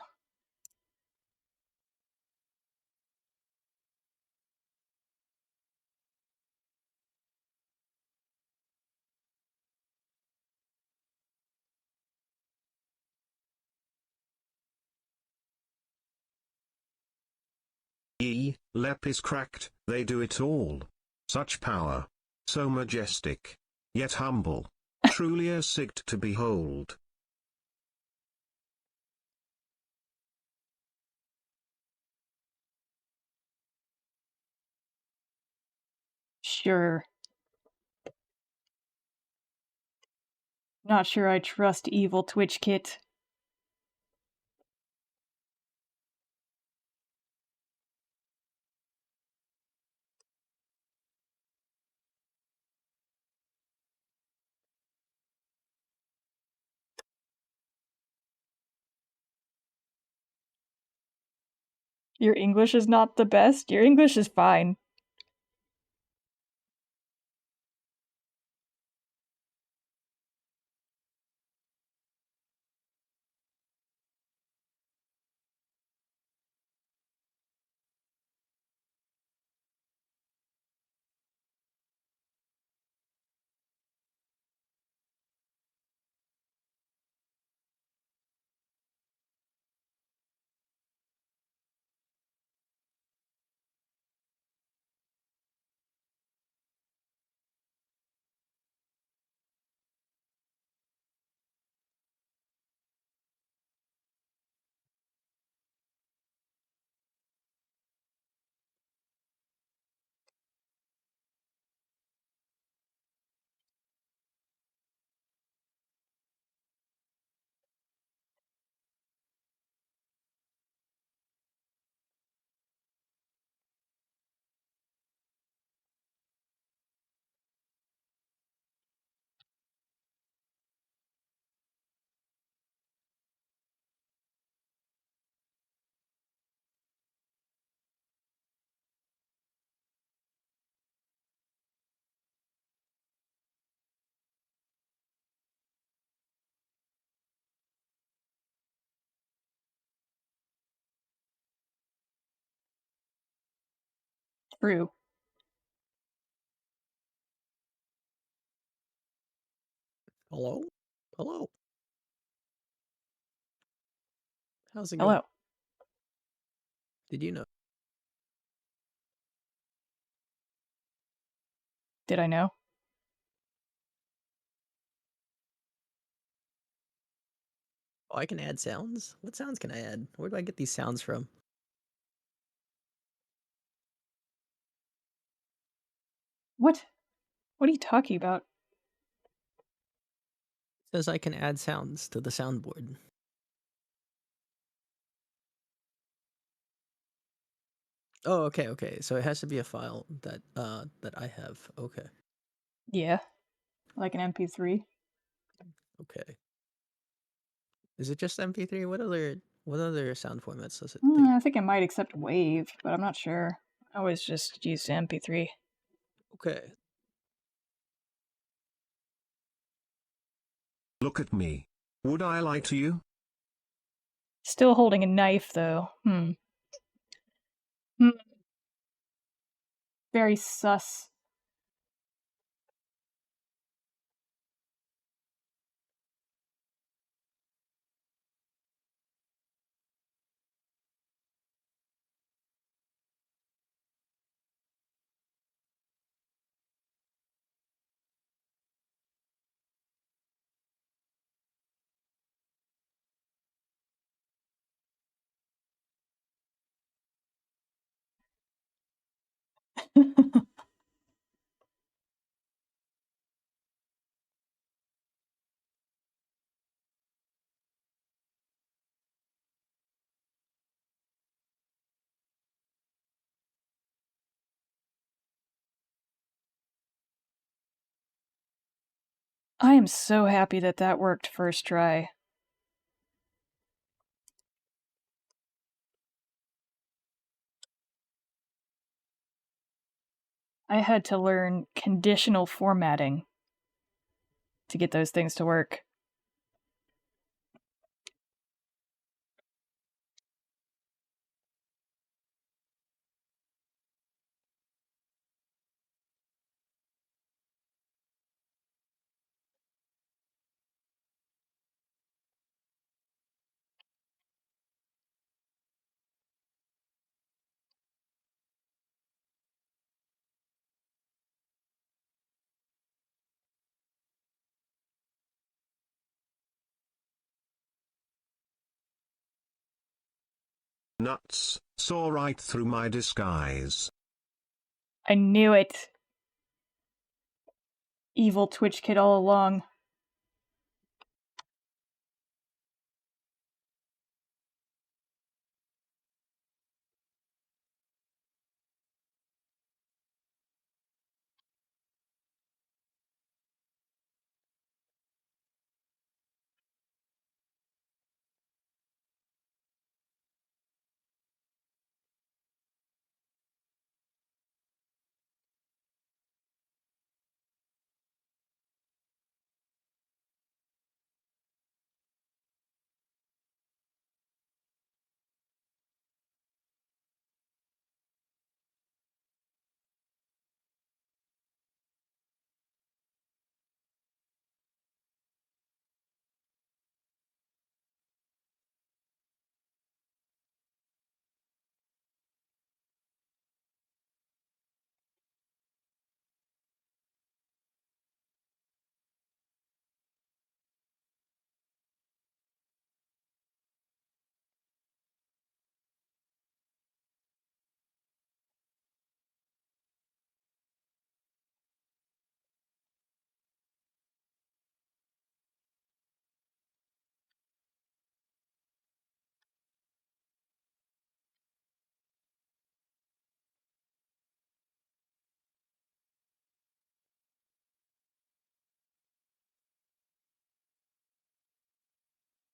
Ye, lep is cracked, they do it all. Such power. So majestic. Yet humble. Truly a sight to behold. Sure. Not sure I trust evil Twitch Kit. Your English is not the best? Your English is fine. True. Hello? Hello. How's it going? Hello. Did you know? Did I know? Oh, I can add sounds? What sounds can I add? Where do I get these sounds from? What? What are you talking about? It says I can add sounds to the soundboard. Oh, okay. So it has to be a file that I have. Okay. Yeah. Like an MP3. Okay. Is it just MP3? What other sound formats does it take? I think it might accept WAV, but I'm not sure. I always just used MP3. Okay. Look at me. Would I lie to you? Still holding a knife, though. Very sus. I am so happy that that worked first try. I had to learn conditional formatting to get those things to work. Nuts, saw right through my disguise. I knew it. Evil Twitch kid all along.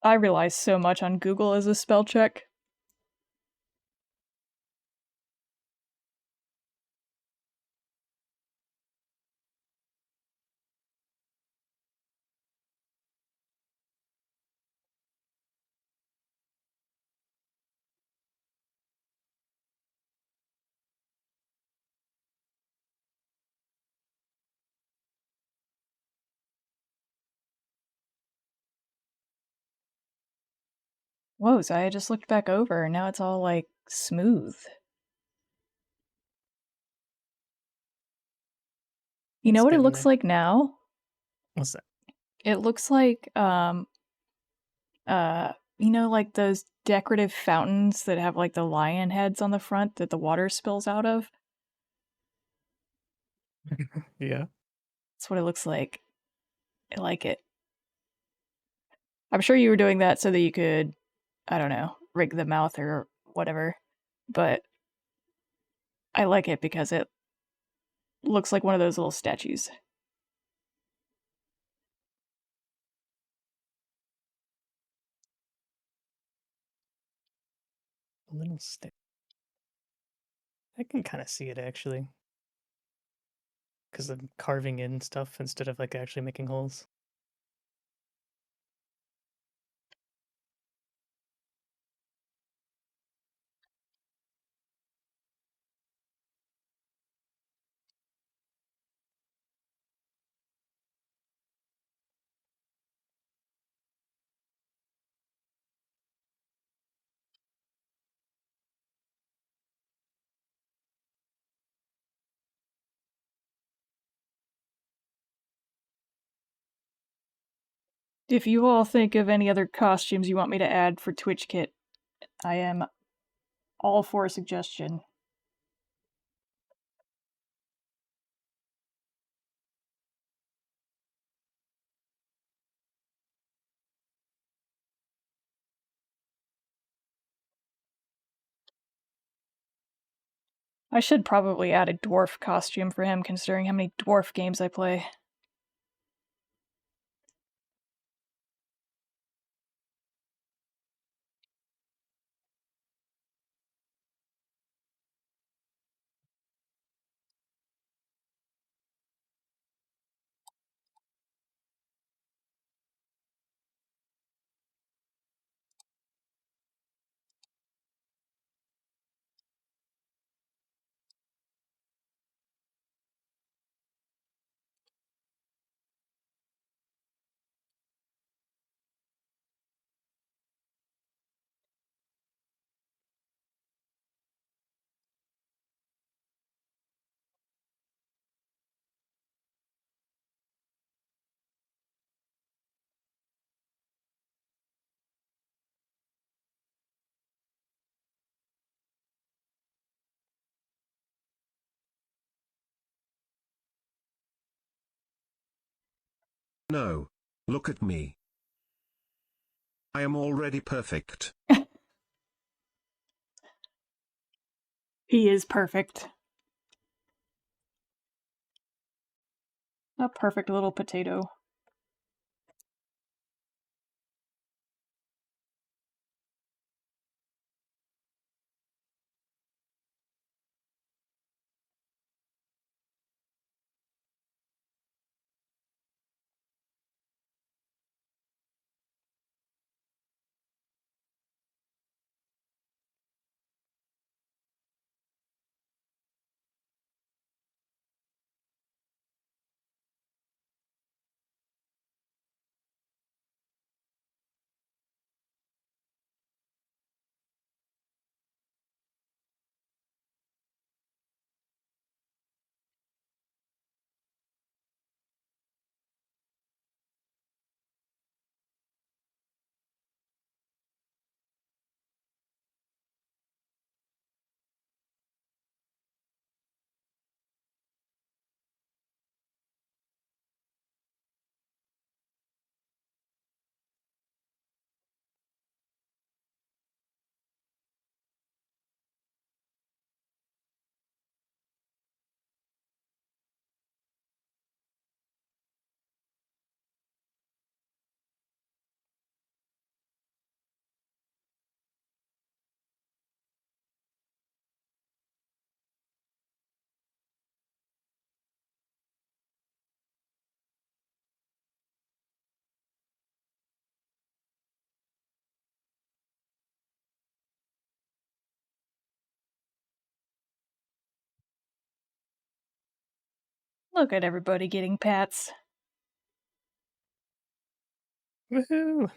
I rely so much on Google as a spell check. Whoa, so I just looked back over and now it's all like smooth. You know It's what it getting looks there. like now? What's that? It looks like you know, like those decorative fountains that have like the lion heads on the front that the water spills out of? Yeah. That's what it looks like. I like it. I'm sure you were doing that so that you could, I don't know, rig the mouth or whatever. But I like it because it looks like one of those little statues. A little stick. I can kind of see it actually. Because I'm carving in stuff instead of like actually making holes. If you all think of any other costumes you want me to add for Twitch Kit, I am all for a suggestion. I should probably add a dwarf costume for him, considering how many dwarf games I play. No. Look at me. I am already perfect. He is perfect. A perfect little potato. Look at everybody getting pats. Woohoo!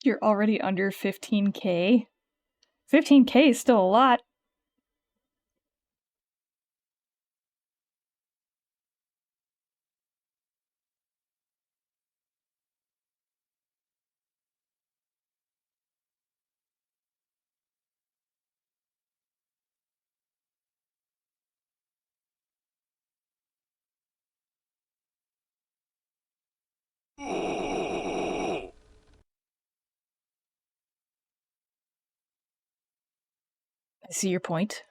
You're already under 15K. 15K is still a lot. I see your point.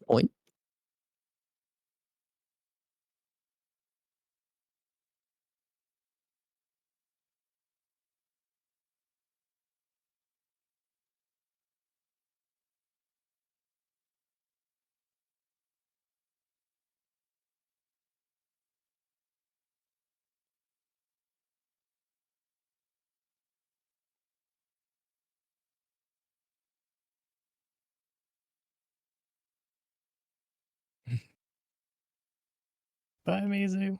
Point. Bye, Mizu.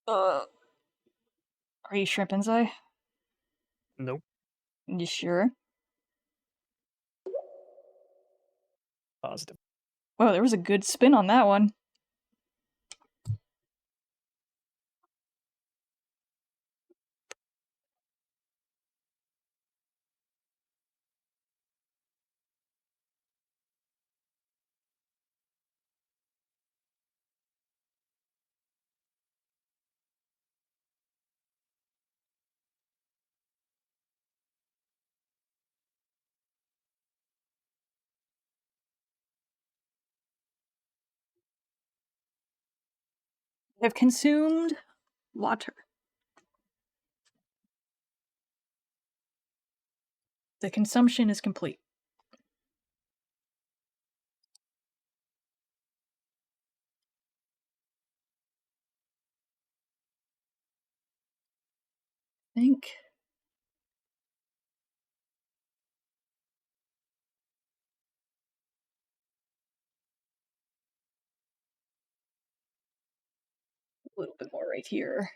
Are you Shrimpensai? Nope. You sure? Positive. Whoa, there was a good spin on that one. Have consumed water. The consumption is complete. I think. A little bit more right here.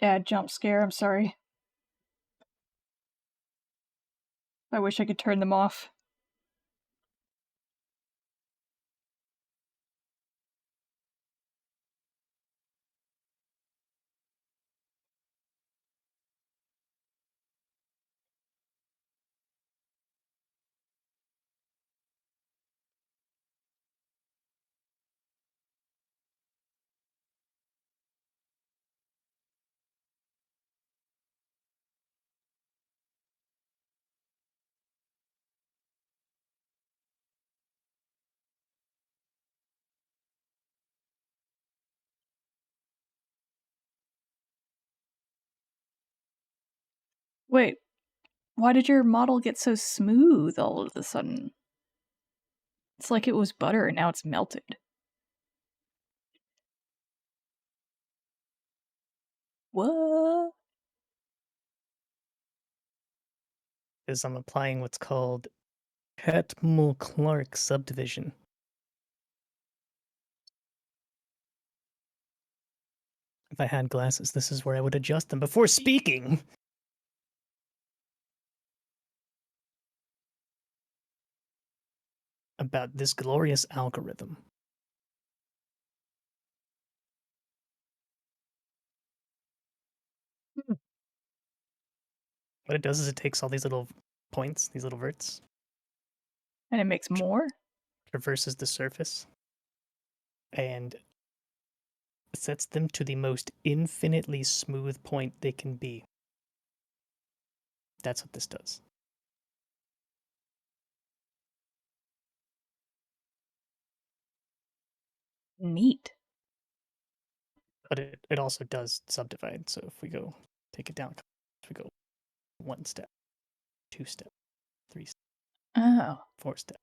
Yeah, jump scare, I'm sorry. I wish I could turn them off. Wait, why did your model get so smooth all of a sudden? It's like it was butter and now it's melted. What? Is I'm applying what's called Catmull-Clark subdivision. If I had glasses, this is where I would adjust them before speaking. about this glorious algorithm. What it does is it takes all these little points, these little verts, And it makes more? traverses the surface, and sets them to the most infinitely smooth point they can be. That's what this does. Neat. But it also does subdivide. So if we go take it down, if we go 1 step, 2 step, 3 step, Oh. 4 step.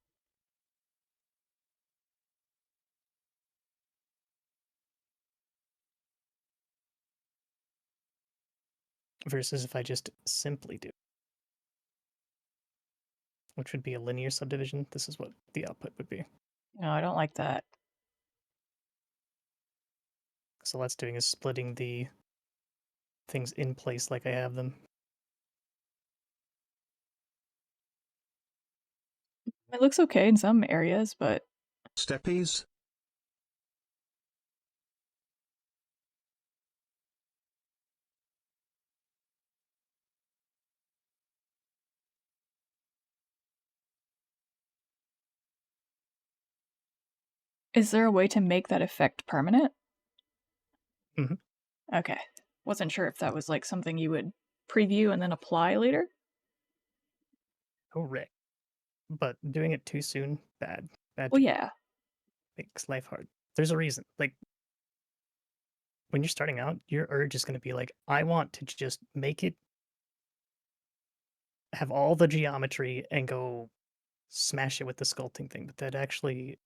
Versus if I just simply do, which would be a linear subdivision, this is what the output would be. No, I don't like that. So all that's doing is splitting the things in place like I have them. It looks okay in some areas, but Steppies? is there a way to make that effect permanent? Mhm. Okay. Wasn't sure if that was like something you would preview and then apply later. Correct. But doing it too soon, bad. Bad Well, job. yeah. Makes life hard. There's a reason. Like, when you're starting out, your urge is going to be like, I want to just make it have all the geometry and go smash it with the sculpting thing. But that actually,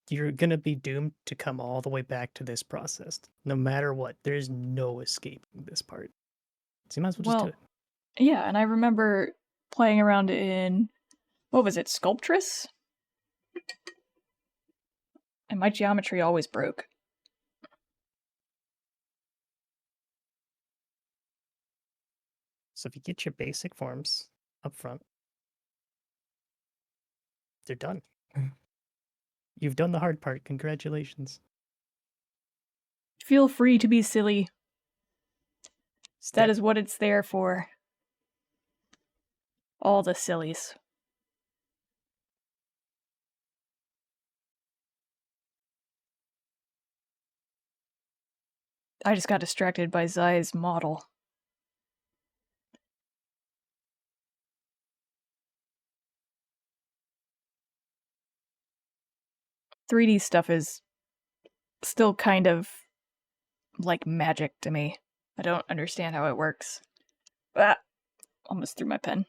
you're going to be doomed to come all the way back to this process. No matter what, there's no escaping this part. So you might as well just do Well, it. yeah, and I remember playing around in, what was it, Sculptress? And my geometry always broke. So if you get your basic forms up front, they're done. You've done the hard part. Congratulations. Feel free to be silly. Step That is what it's there for. All the sillies. I just got distracted by Zai's model. .3D stuff is still kind of like magic to me. I don't understand how it works. Ah, almost threw my pen.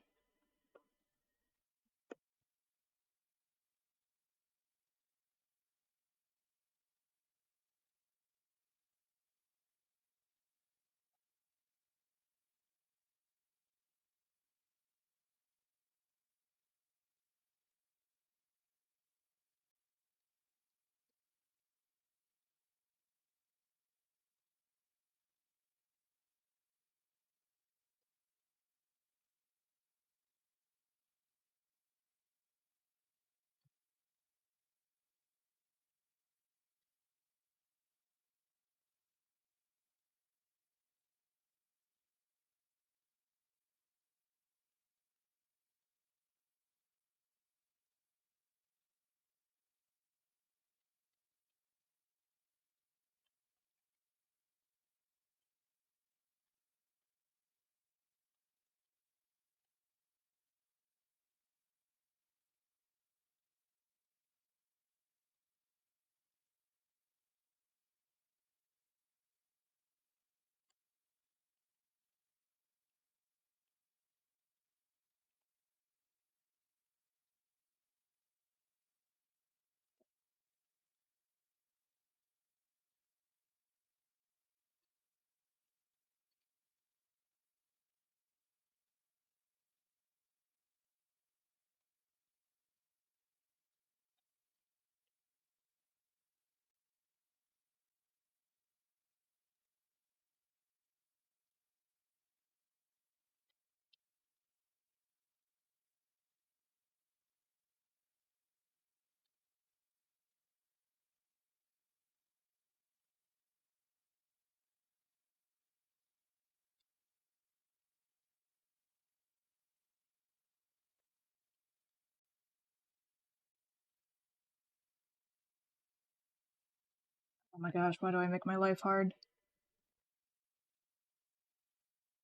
Oh my gosh, why do I make my life hard?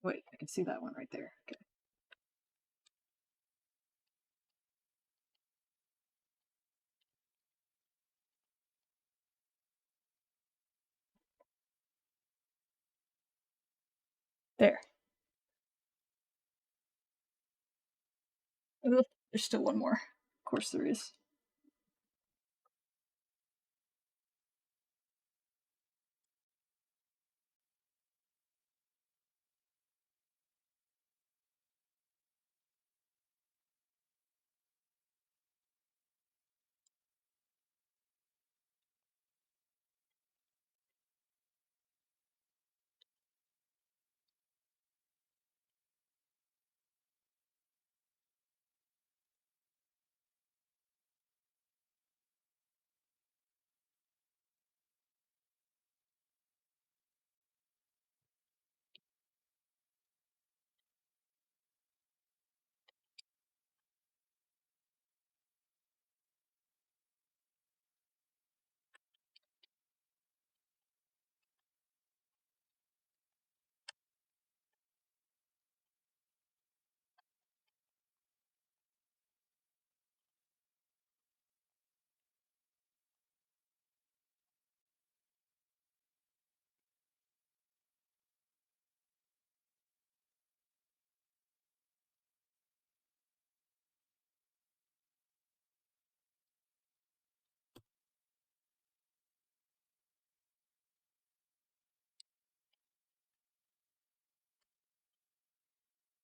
Wait, I can see that one right there. Okay. There. Ugh, there's still one more. Of course there is.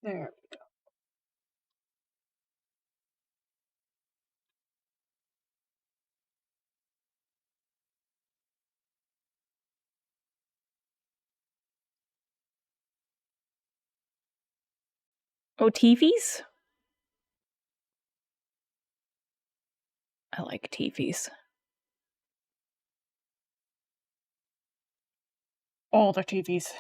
There we go. Oh, TVs? I like TVs. All the TVs.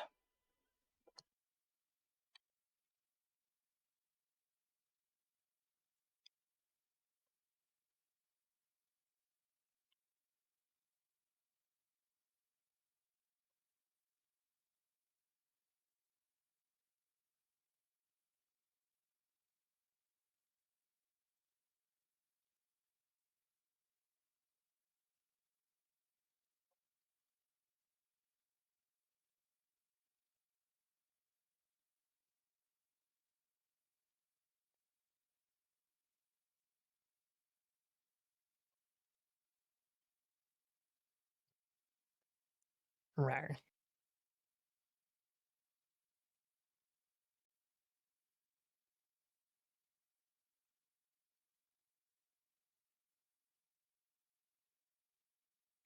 Rar.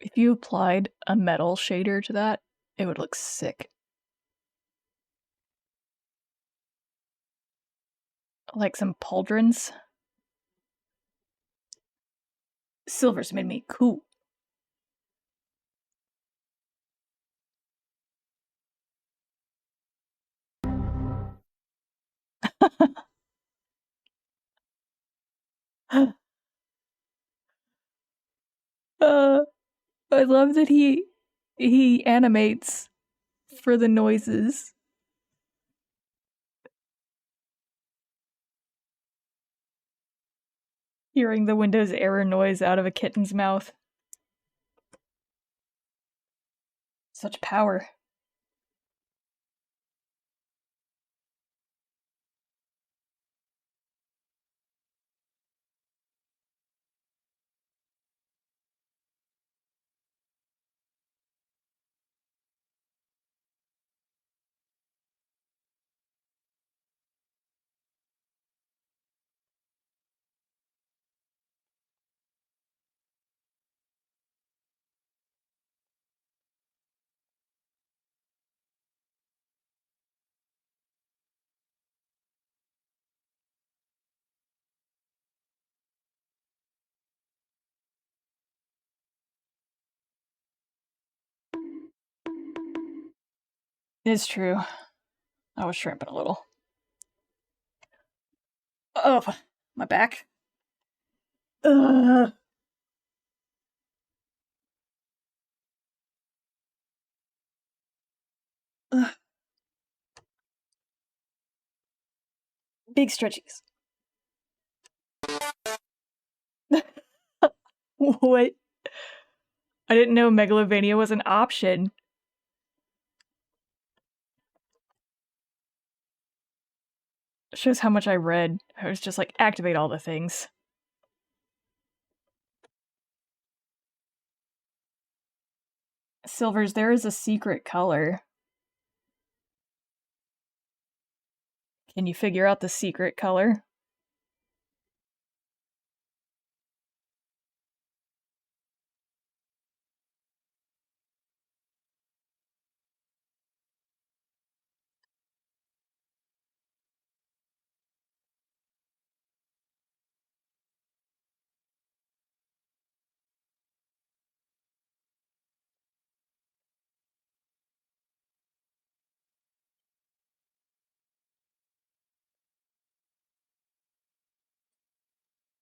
If you applied a metal shader to that, it would look sick. Like some pauldrons. Silver's made me cool. I love that he animates for the noises. Hearing the Windows error noise out of a kitten's mouth. Such power. It's true. I was shrimping a little. Oh, my back. Ugh. Ugh. Big stretchies. What? I didn't know megalovania was an option. Shows how much I read. I was just like, activate all the things. Silvers, there is a secret color. Can you figure out the secret color?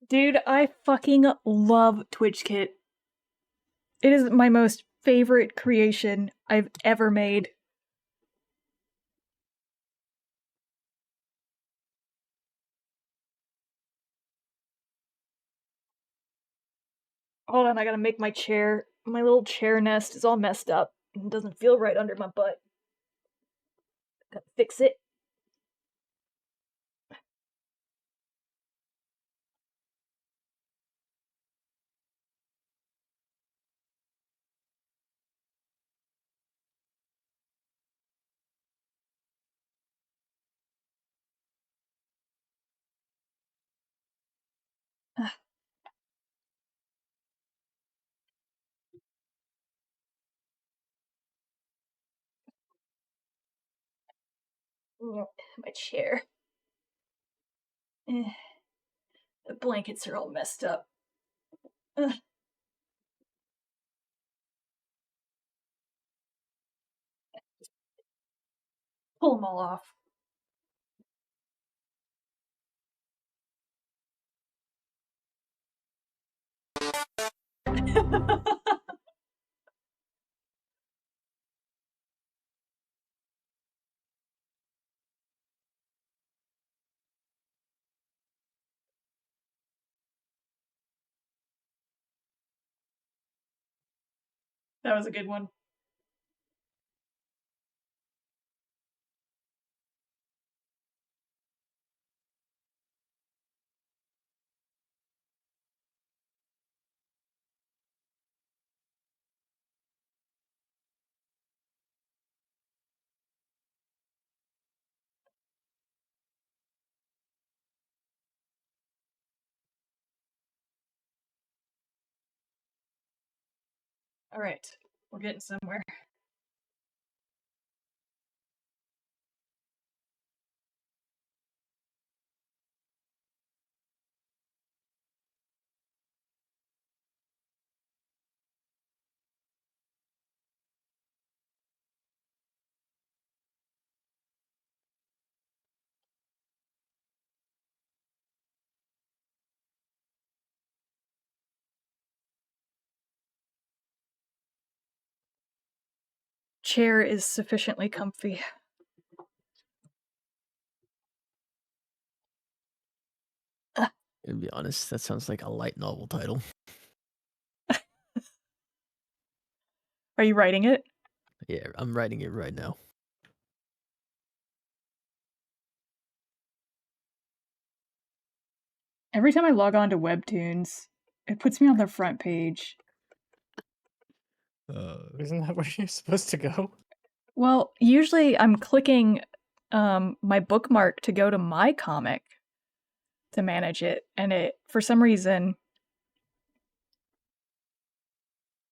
Dude, I fucking love TwitchKit. It is my most favorite creation I've ever made. Hold on, I gotta make my chair. My little chair nest is all messed up. It doesn't feel right under my butt. Gotta fix it. My chair. The blankets are all messed up. Pull them all off. That was a good one. Alright, we're getting somewhere. Chair is sufficiently comfy. To be honest, that sounds like a light novel title. Are you writing it? Yeah, I'm writing it right now. Every time I log on to Webtoons, it puts me on the front page. Isn't that where you're supposed to go? Well, usually I'm clicking my bookmark to go to my comic to manage it, and it, for some reason,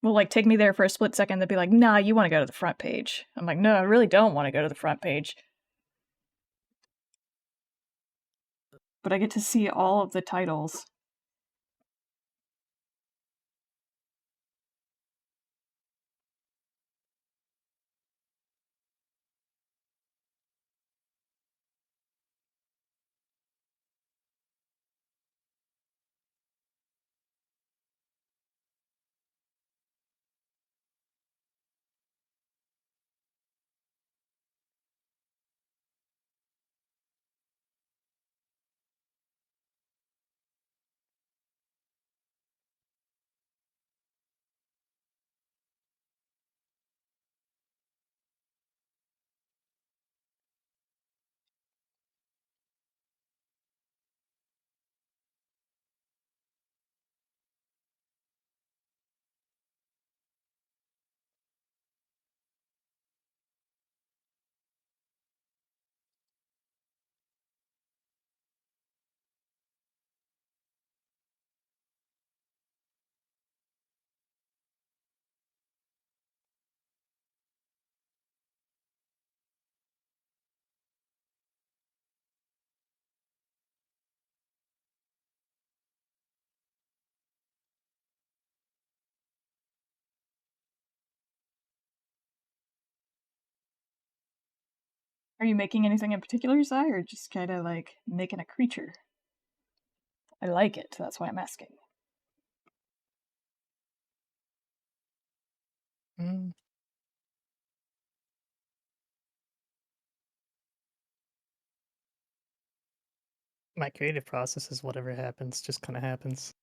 will like take me there for a split second to be like, nah, you want to go to the front page. I'm like, no, I really don't want to go to the front page. But I get to see all of the titles. Are you making anything in particular, Zai, or just kind of like making a creature? I like it, that's why I'm asking. Mm. My creative process is whatever happens, just kind of happens.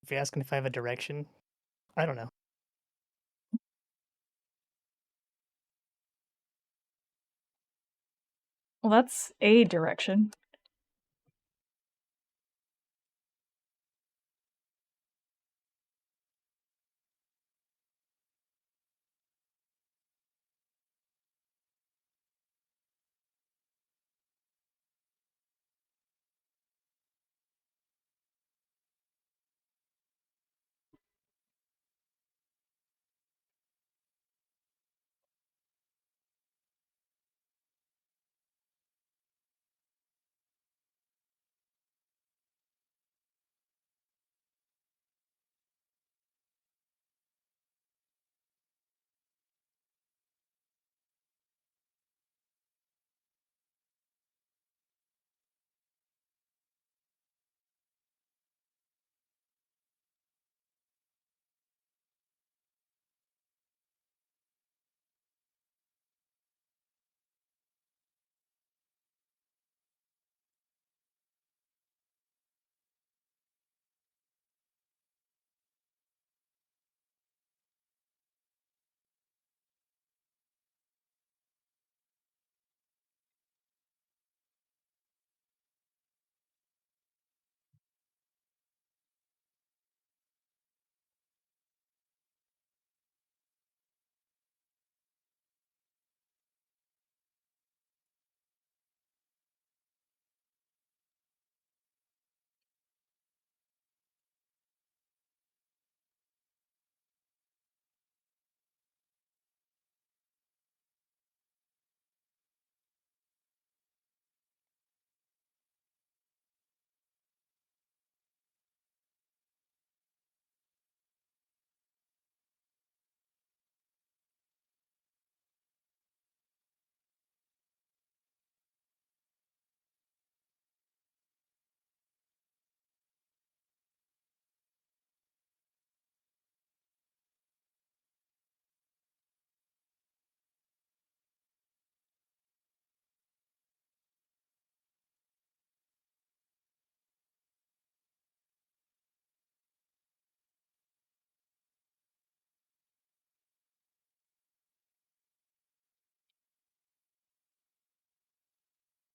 If you're asking if I have a direction, I don't know. Well, that's a direction.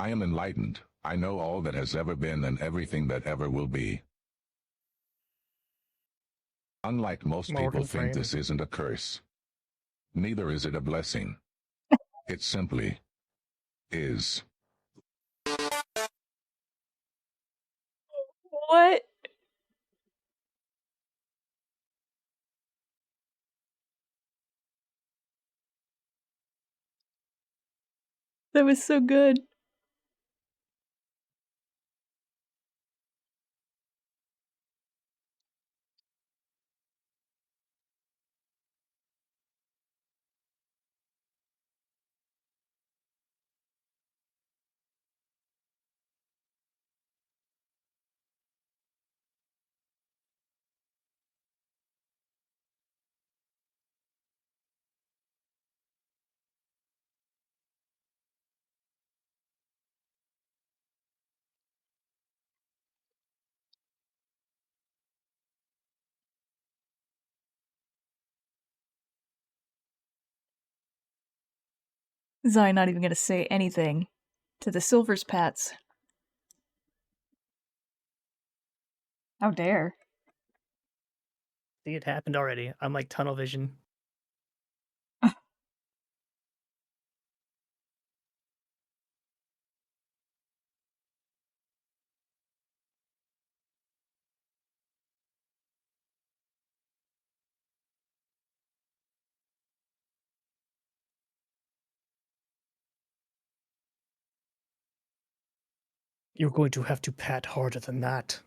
I am enlightened. I know all that has ever been and everything that ever will be. Unlike most people Morgan think Freeman. this isn't a curse. Neither is it a blessing. It simply is. What? That was so good. Zai not even gonna say anything to the Silver's Pats. How dare. See, it happened already. I'm like tunnel vision. You're going to have to pat harder than that.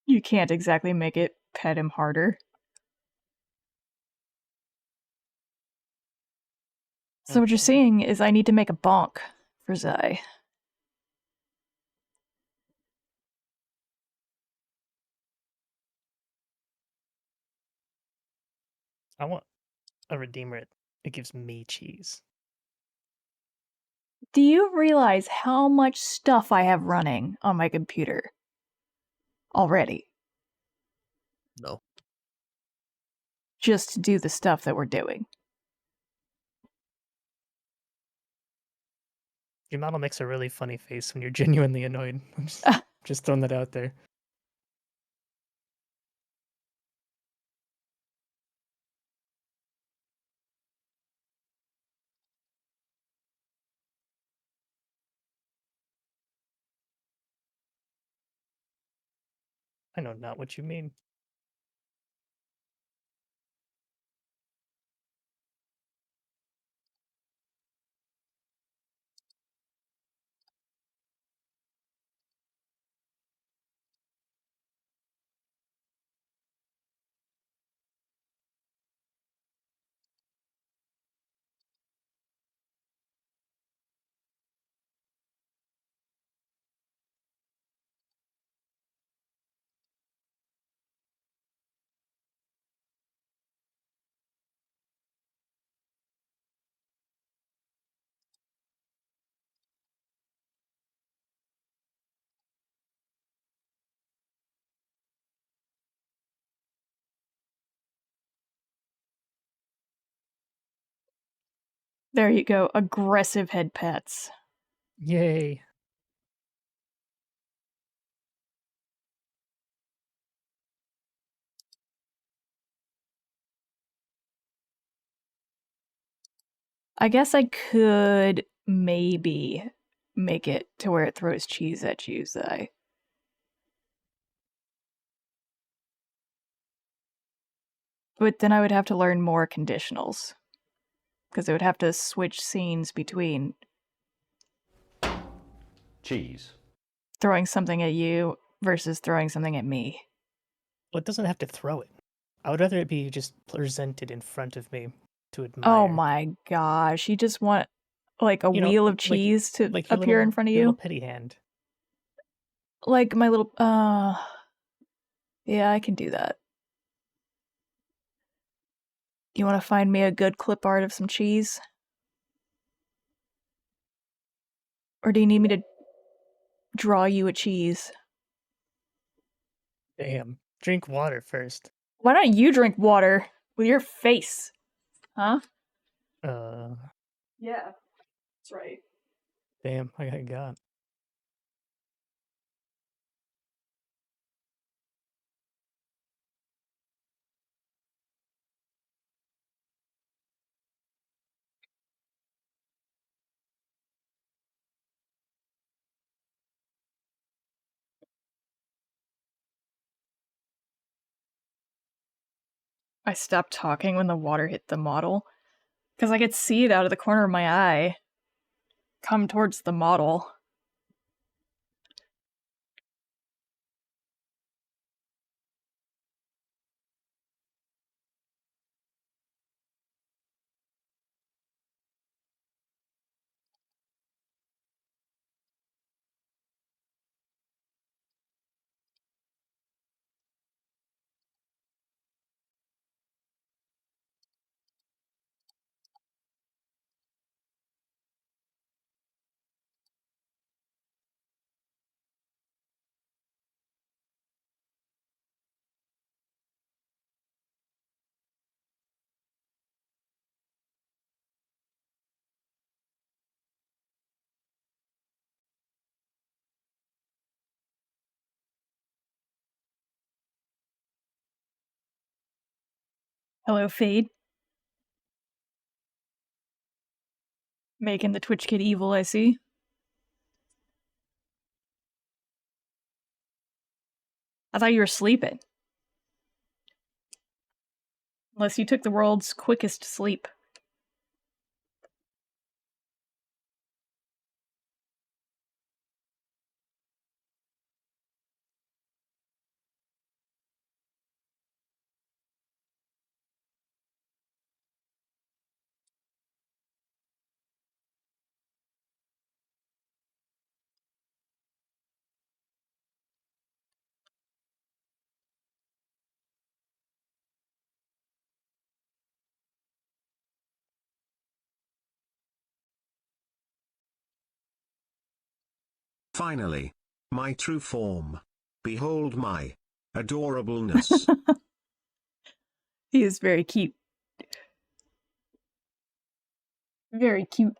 You can't exactly make it pet him harder. So what you're Okay. saying is I need to make a bonk for Zai. I want a redeemer. It gives me cheese. Do you realize how much stuff I have running on my computer already? No. Just to do the stuff that we're doing. Your model makes a really funny face when you're genuinely annoyed. I'm just throwing that out there. I know not what you mean. There you go, aggressive head pets. Yay. I guess I could maybe make it to where it throws cheese at you, Zai. But then I would have to learn more conditionals. Because I would have to switch scenes between Cheese. throwing something at you versus throwing something at me. Well, it doesn't have to throw it. I would rather it be just presented in front of me to admire. Oh my gosh, you just want like a You know, wheel of like- cheese to Like your appear little, in front of your you? little petty hand. Like my little yeah, I can do that. You want to find me a good clip art of some cheese? Or do you need me to draw you a cheese? Damn. Drink water first. Why don't you drink water with your face? Huh? Yeah, that's right. Damn, I got. I stopped talking when the water hit the model. Because I could see it out of the corner of my eye. Come towards the model. Hello, Fade. Making the Twitch kid evil, I see. I thought you were sleeping. Unless you took the world's quickest sleep. Finally, my true form. Behold my adorableness. He is very cute. Very cute.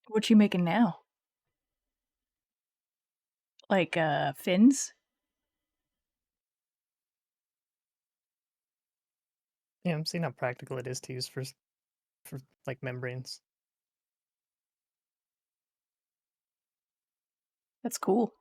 What you making now? Like, fins? Yeah, I'm seeing how practical it is to use for like membranes. That's cool.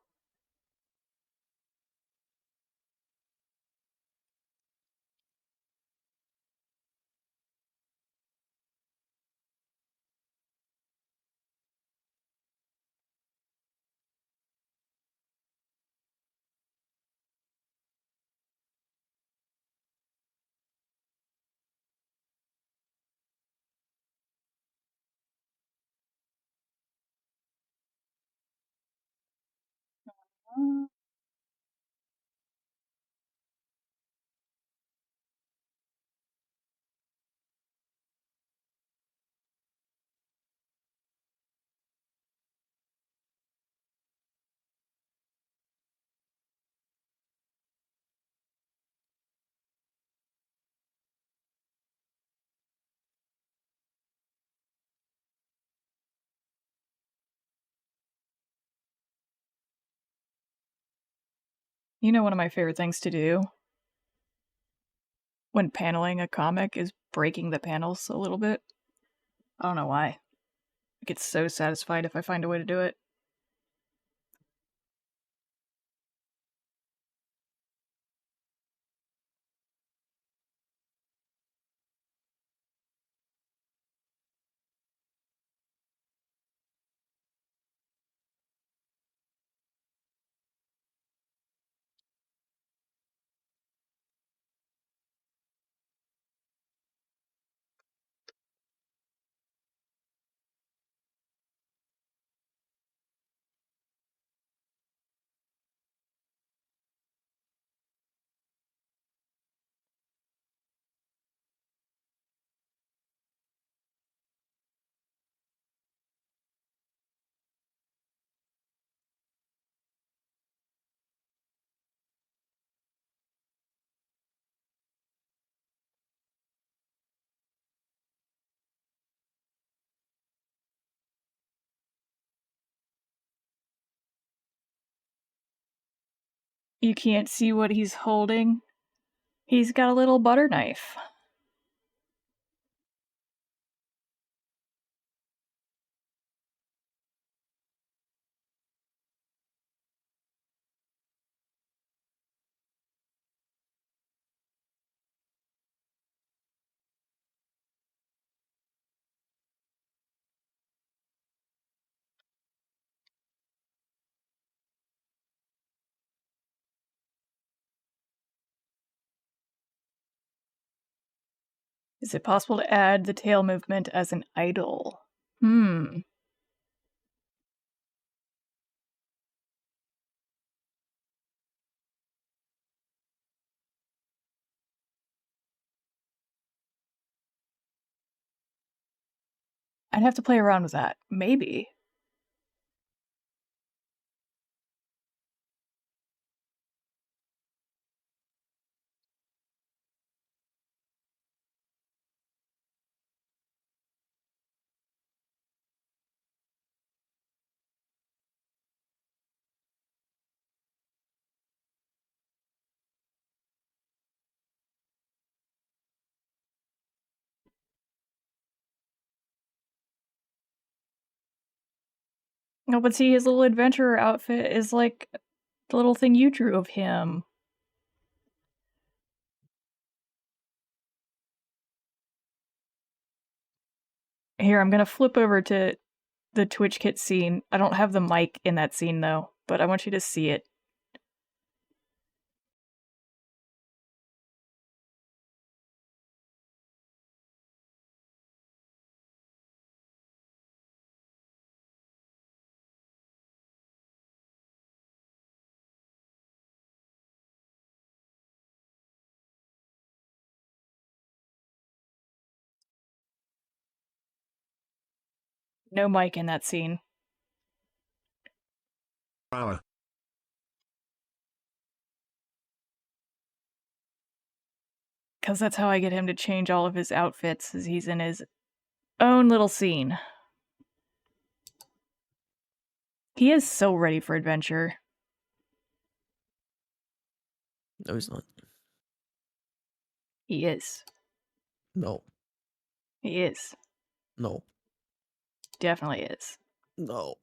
You know, one of my favorite things to do when paneling a comic is breaking the panels a little bit. I don't know why. I get so satisfied if I find a way to do it. You can't see what he's holding. He's got a little butter knife. Is it possible to add the tail movement as an idle? I'd have to play around with that. Maybe. No, but see, his little adventurer outfit is like the little thing you drew of him. Here, I'm gonna flip over to the Twitch Kit scene. I don't have the mic in that scene, though, but I want you to see it. No mic in that scene. Power. Because that's how I get him to change all of his outfits, is he's in his own little scene. He is so ready for adventure. No, he's not. He is. No. He is. No. Definitely is. No.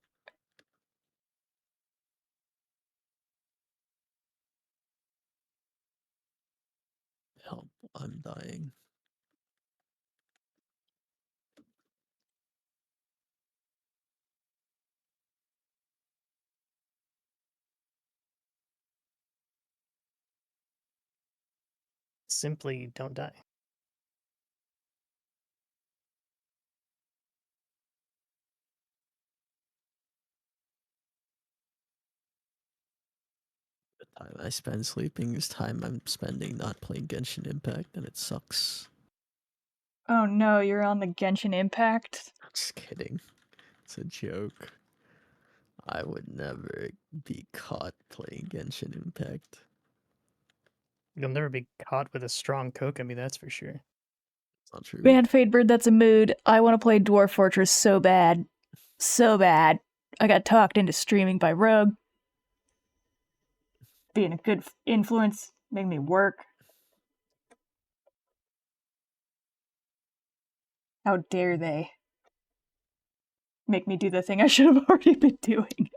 Help, I'm dying. Simply don't die. The time I spend sleeping is time I'm spending not playing Genshin Impact, and it sucks. Oh no, you're on the Genshin Impact? I'm just kidding. It's a joke. I would never be caught playing Genshin Impact. You'll never be caught with a strong Kokomi, that's for sure. It's not true. Man, Fadebird, that's a mood. I want to play Dwarf Fortress so bad. So bad. I got talked into streaming by Rogue. Being a good influence, made me work. How dare they make me do the thing I should have already been doing.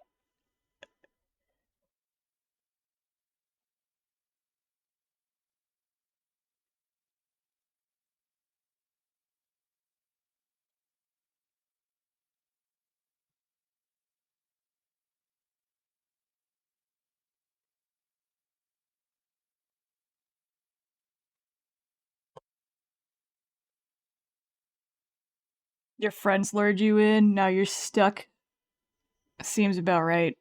Your friends lured you in, now you're stuck. Seems about right.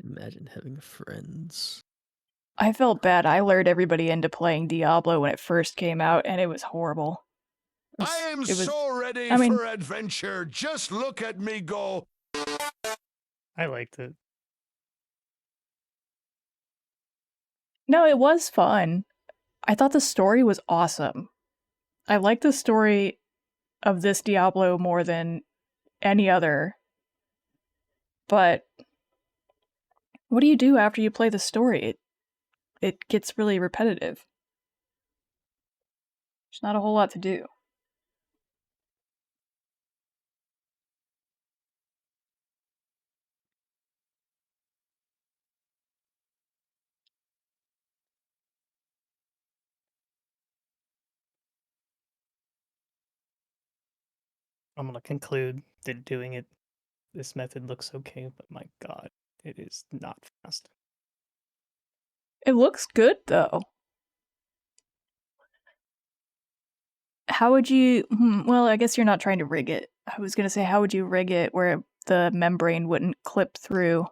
Imagine having friends. I felt bad. I lured everybody into playing Diablo when it first came out, and it was horrible. I am so ready for adventure. Just look at me go. I liked it. No, it was fun. I thought the story was awesome. I like the story of this Diablo more than any other, but what do you do after you play the story? It gets really repetitive. There's not a whole lot to do. I'm gonna conclude that this method looks okay, but my god, it is not fast. It looks good, though. How would you... well, I guess you're not trying to rig it. I was gonna say, how would you rig it where the membrane wouldn't clip through?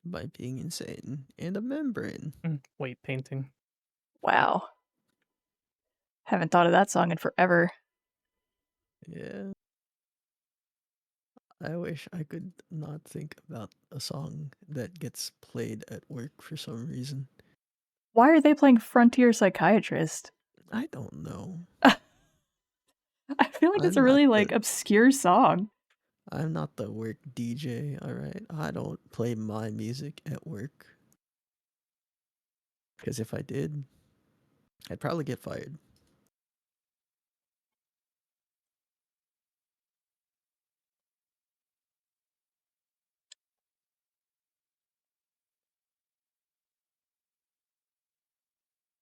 By being insane and a membrane. Weight painting. Wow. Haven't thought of that song in forever. Yeah. I wish I could not think about a song that gets played at work for some reason. Why are they playing Frontier Psychiatrist? I don't know. I feel like it's a I'm really, not the- obscure song. I'm not the work DJ, alright? I don't play my music at work. Because if I did, I'd probably get fired.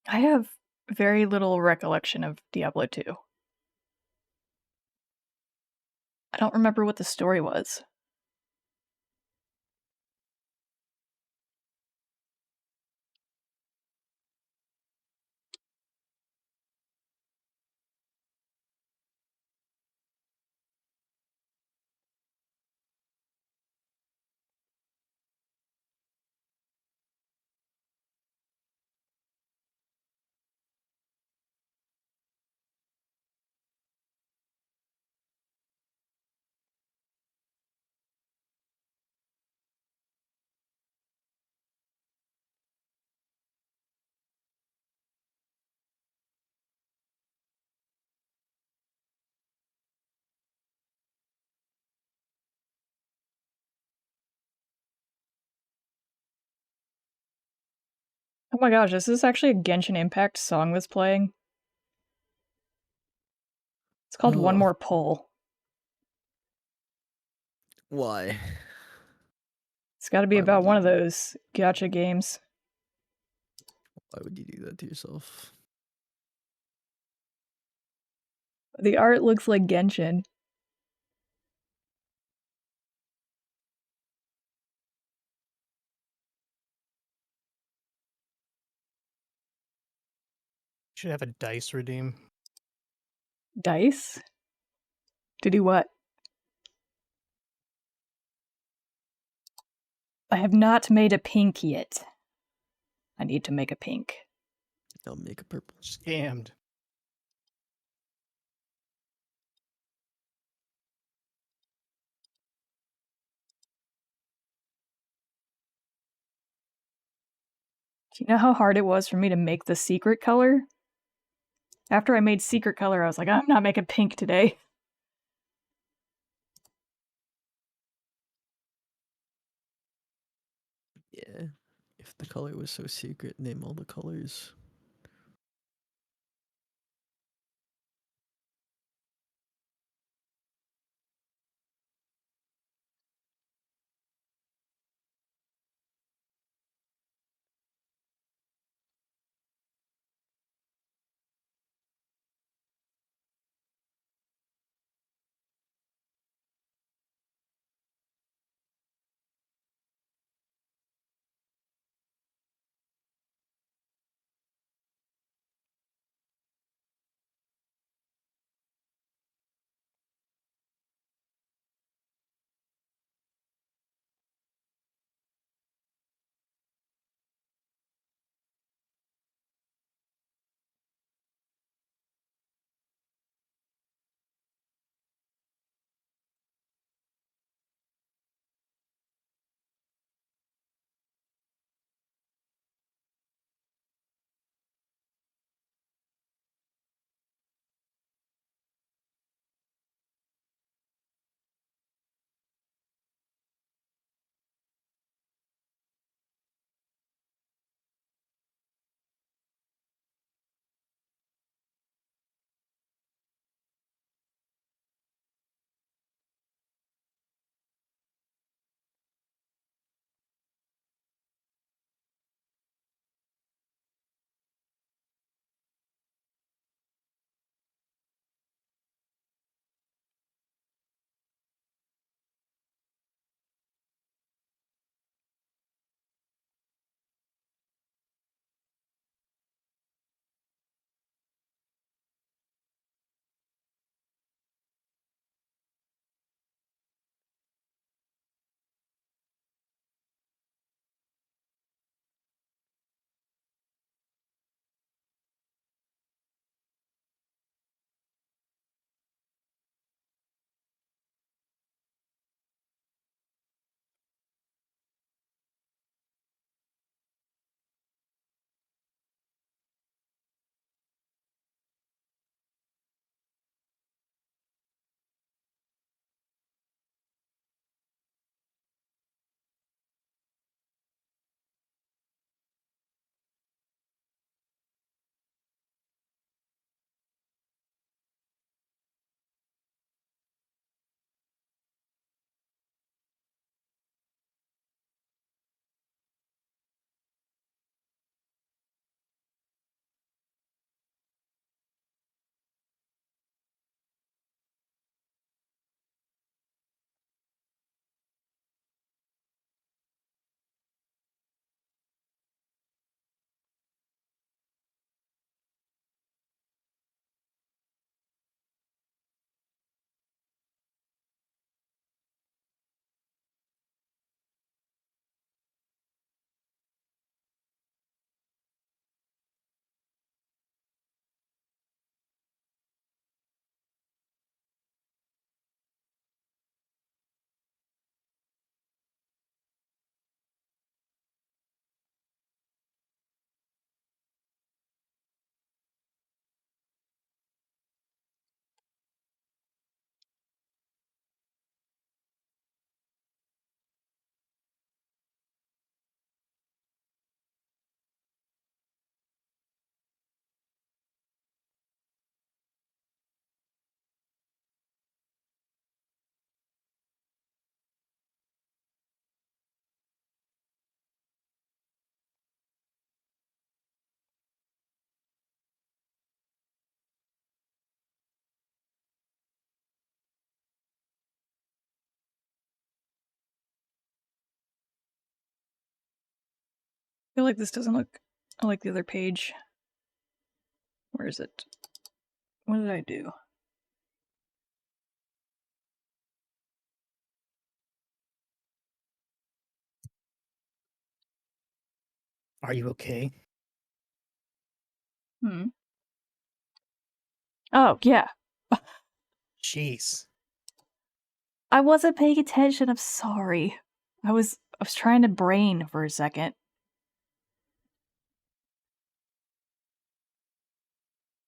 I have very little recollection of Diablo 2. I don't remember what the story was. Oh my gosh, is this actually a Genshin Impact song that's playing? It's called One More Pull. Why? It's gotta be Why about would one you of those gacha games. Why would you do that to yourself? The art looks like Genshin. Should have a dice redeem. Dice? To do what? I have not made a pink yet. I need to make a pink. I'll make a purple. Scammed. Do you know how hard it was for me to make the secret color? After I made secret color, I was like, I'm not making pink today. Yeah. If the color was so secret, name all the colors. feel like this doesn't look like the other page. Where is it? What did I do? Are you okay? Oh, yeah. Jeez. I wasn't paying attention, I'm sorry. I was trying to brain for a second.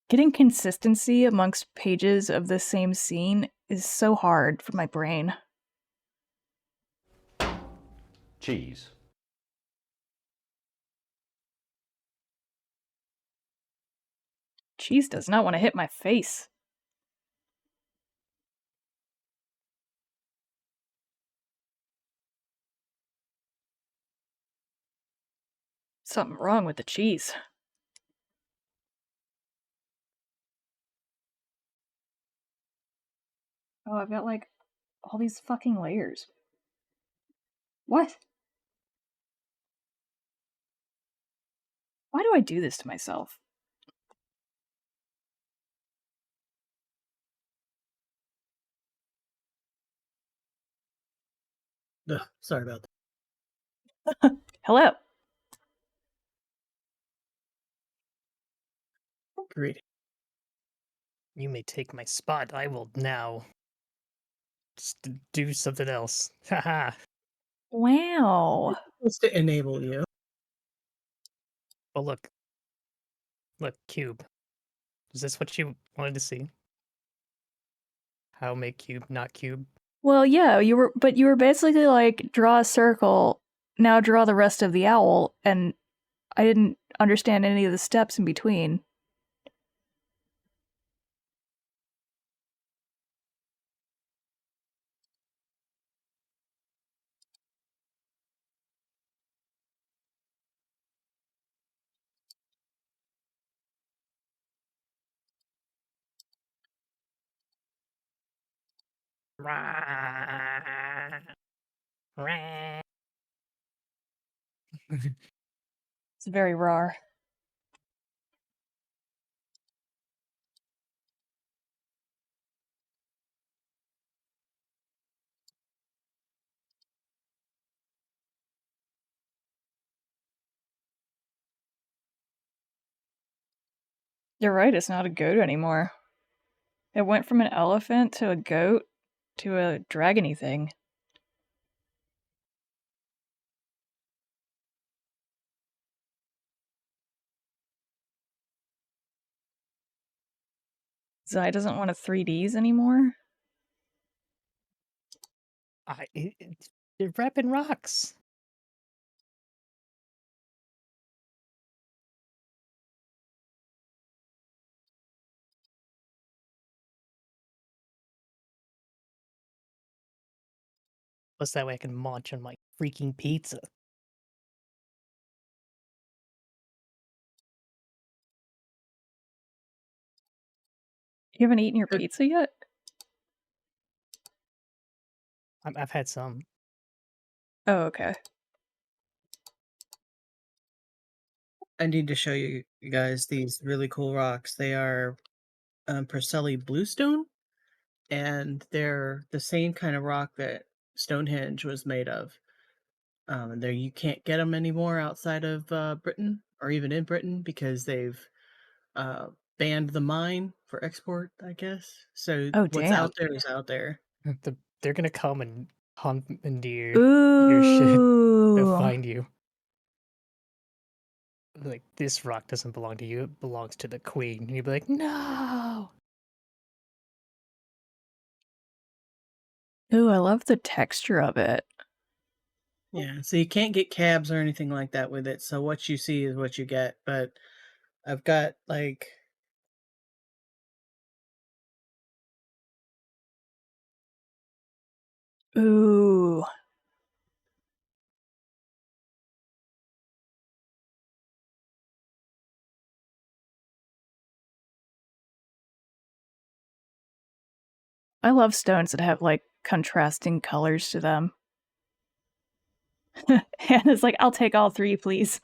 Getting consistency amongst pages of the same scene is so hard for my brain. Cheese. Cheese does not want to hit my face. Something wrong with the cheese. Oh, I've got like all these fucking layers. What? Why do I do this to myself? Ugh, sorry about that. Hello. Great. You may take my spot. I will now just do something else. Haha. Wow. Supposed to enable you. Well, look. Look, cube. Is this what you wanted to see? How make cube not cube? Well, yeah, you were basically like, draw a circle, now draw the rest of the owl, and I didn't understand any of the steps in between. It's very raw. You're right, it's not a goat anymore. It went from an elephant to a goat to a dragony thing. Zai doesn't want a 3Ds anymore? They're wrapping rocks. Plus, that way I can munch on my freaking pizza. You haven't eaten your pizza yet? I've had some. Oh, okay. I need to show you guys these really cool rocks. They are Perselli bluestone, and they're the same kind of rock that Stonehenge was made of. And there you can't get them anymore outside of Britain or even in Britain because they've banned the mine for export, I guess. So Oh, what's damn. out there is out there. They're gonna come and hunt into your shit to find you. Like, this rock doesn't belong to you, it belongs to the queen. And you'd be like, no! Ooh, I love the texture of it. Yeah, so you can't get cabs or anything like that with it. So what you see is what you get. But I've got like Ooh. I love stones that have like contrasting colors to them. Hannah's like, I'll take all three, please.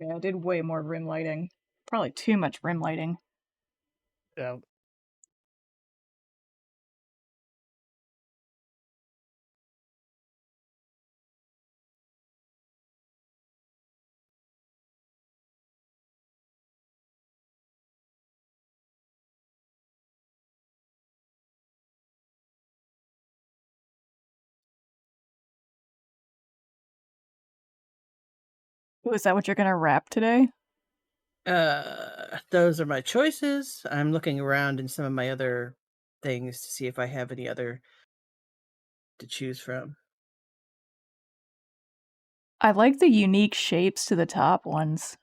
Okay, I did way more rim lighting. Probably too much rim lighting. Yeah. Ooh, is that what you're gonna wrap today? Those are my choices. I'm looking around in some of my other things to see if I have any other to choose from. I like the unique shapes to the top ones.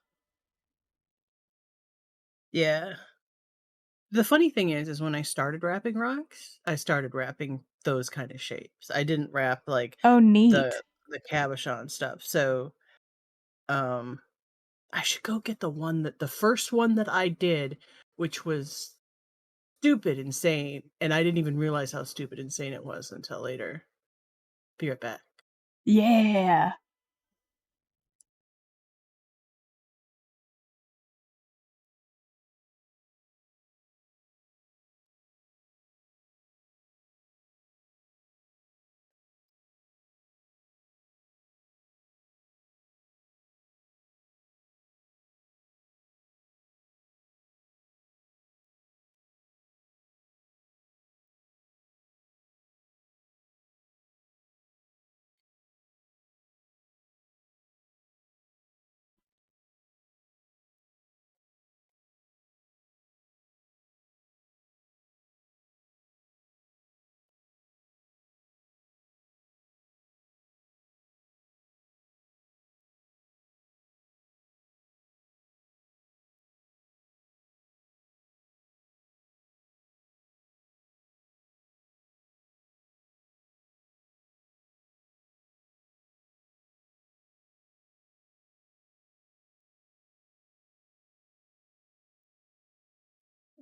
Yeah. The funny thing is when I started wrapping rocks, I started wrapping those kind of shapes. I didn't wrap like Oh, the neat. the cabochon stuff. So, um, I should go get the first one that I did, which was stupid insane, and I didn't even realize how stupid insane it was until later. Be right back. Yeah.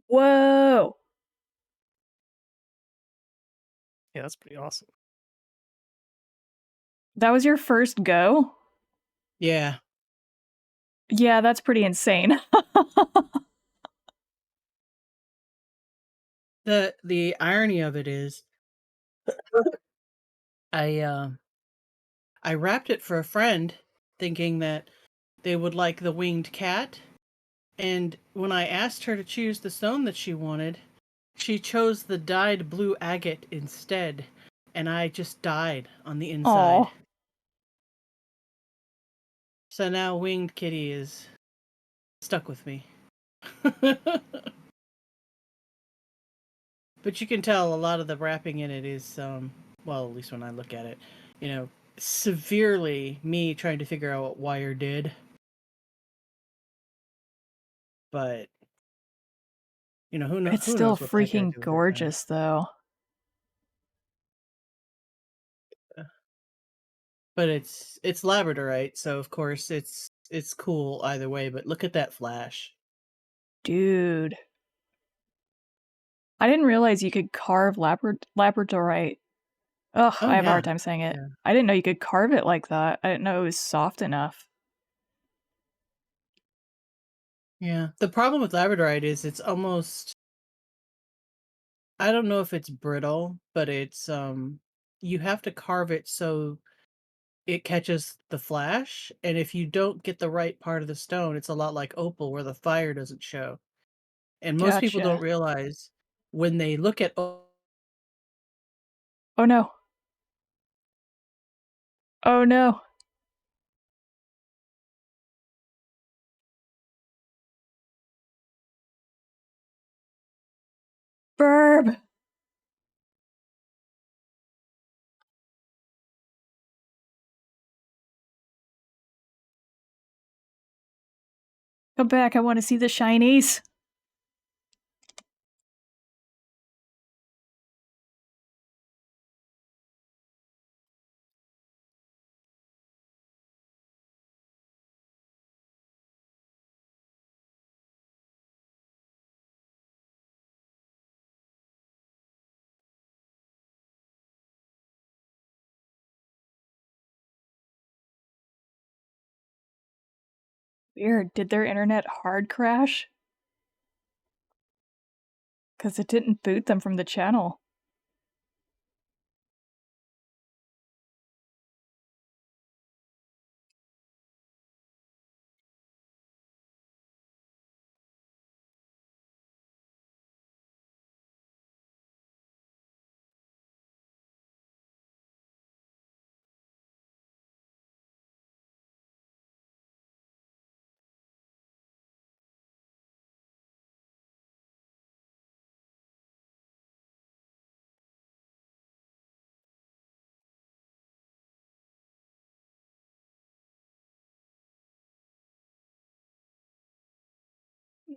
Whoa! Yeah, that's pretty awesome. That was your first go? Yeah. Yeah, that's pretty insane. The irony of it is I I wrapped it for a friend thinking that they would like the winged cat, and when I asked her to choose the stone that she wanted, she chose the dyed blue agate instead, and I just died on the inside. Aw. So now winged kitty is stuck with me. But you can tell a lot of the wrapping in it is well, at least when I look at it, you know, severely me trying to figure out what wire did. But you know, It's who still knows what that guy freaking did with it now. gorgeous, though. But it's labradorite, so of course it's cool either way, but look at that flash. Dude. I didn't realize you could carve labradorite. Ugh, Oh I have a yeah. hard time saying it. Yeah. I didn't know you could carve it like that. I didn't know it was soft enough. Yeah. The problem with labradorite is it's almost, I don't know if it's brittle, but it's you have to carve it so it catches the flash, and if you don't get the right part of the stone, it's a lot like opal where the fire doesn't show. And most people don't Gotcha. realize when they look at Oh no. Oh no. Burb! Come back, I want to see the shinies. Weird, did their internet hard crash? Because it didn't boot them from the channel.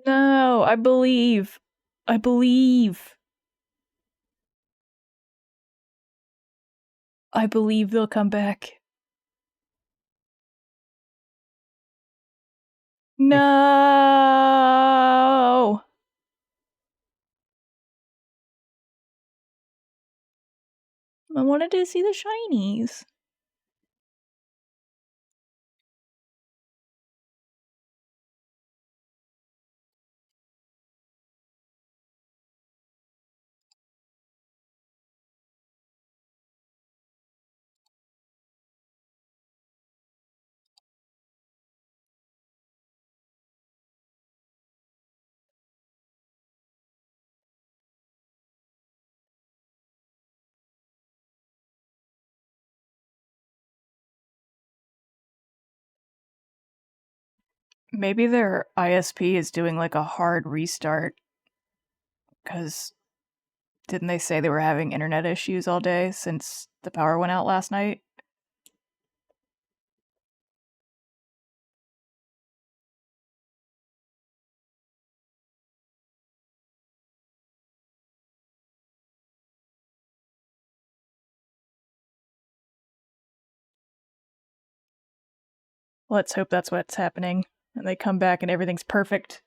No, I believe. I believe. I believe they'll come back. No! I wanted to see the shinies. Maybe their ISP is doing like a hard restart. Because didn't they say they were having internet issues all day since the power went out last night? Let's hope that's what's happening, and they come back and everything's perfect.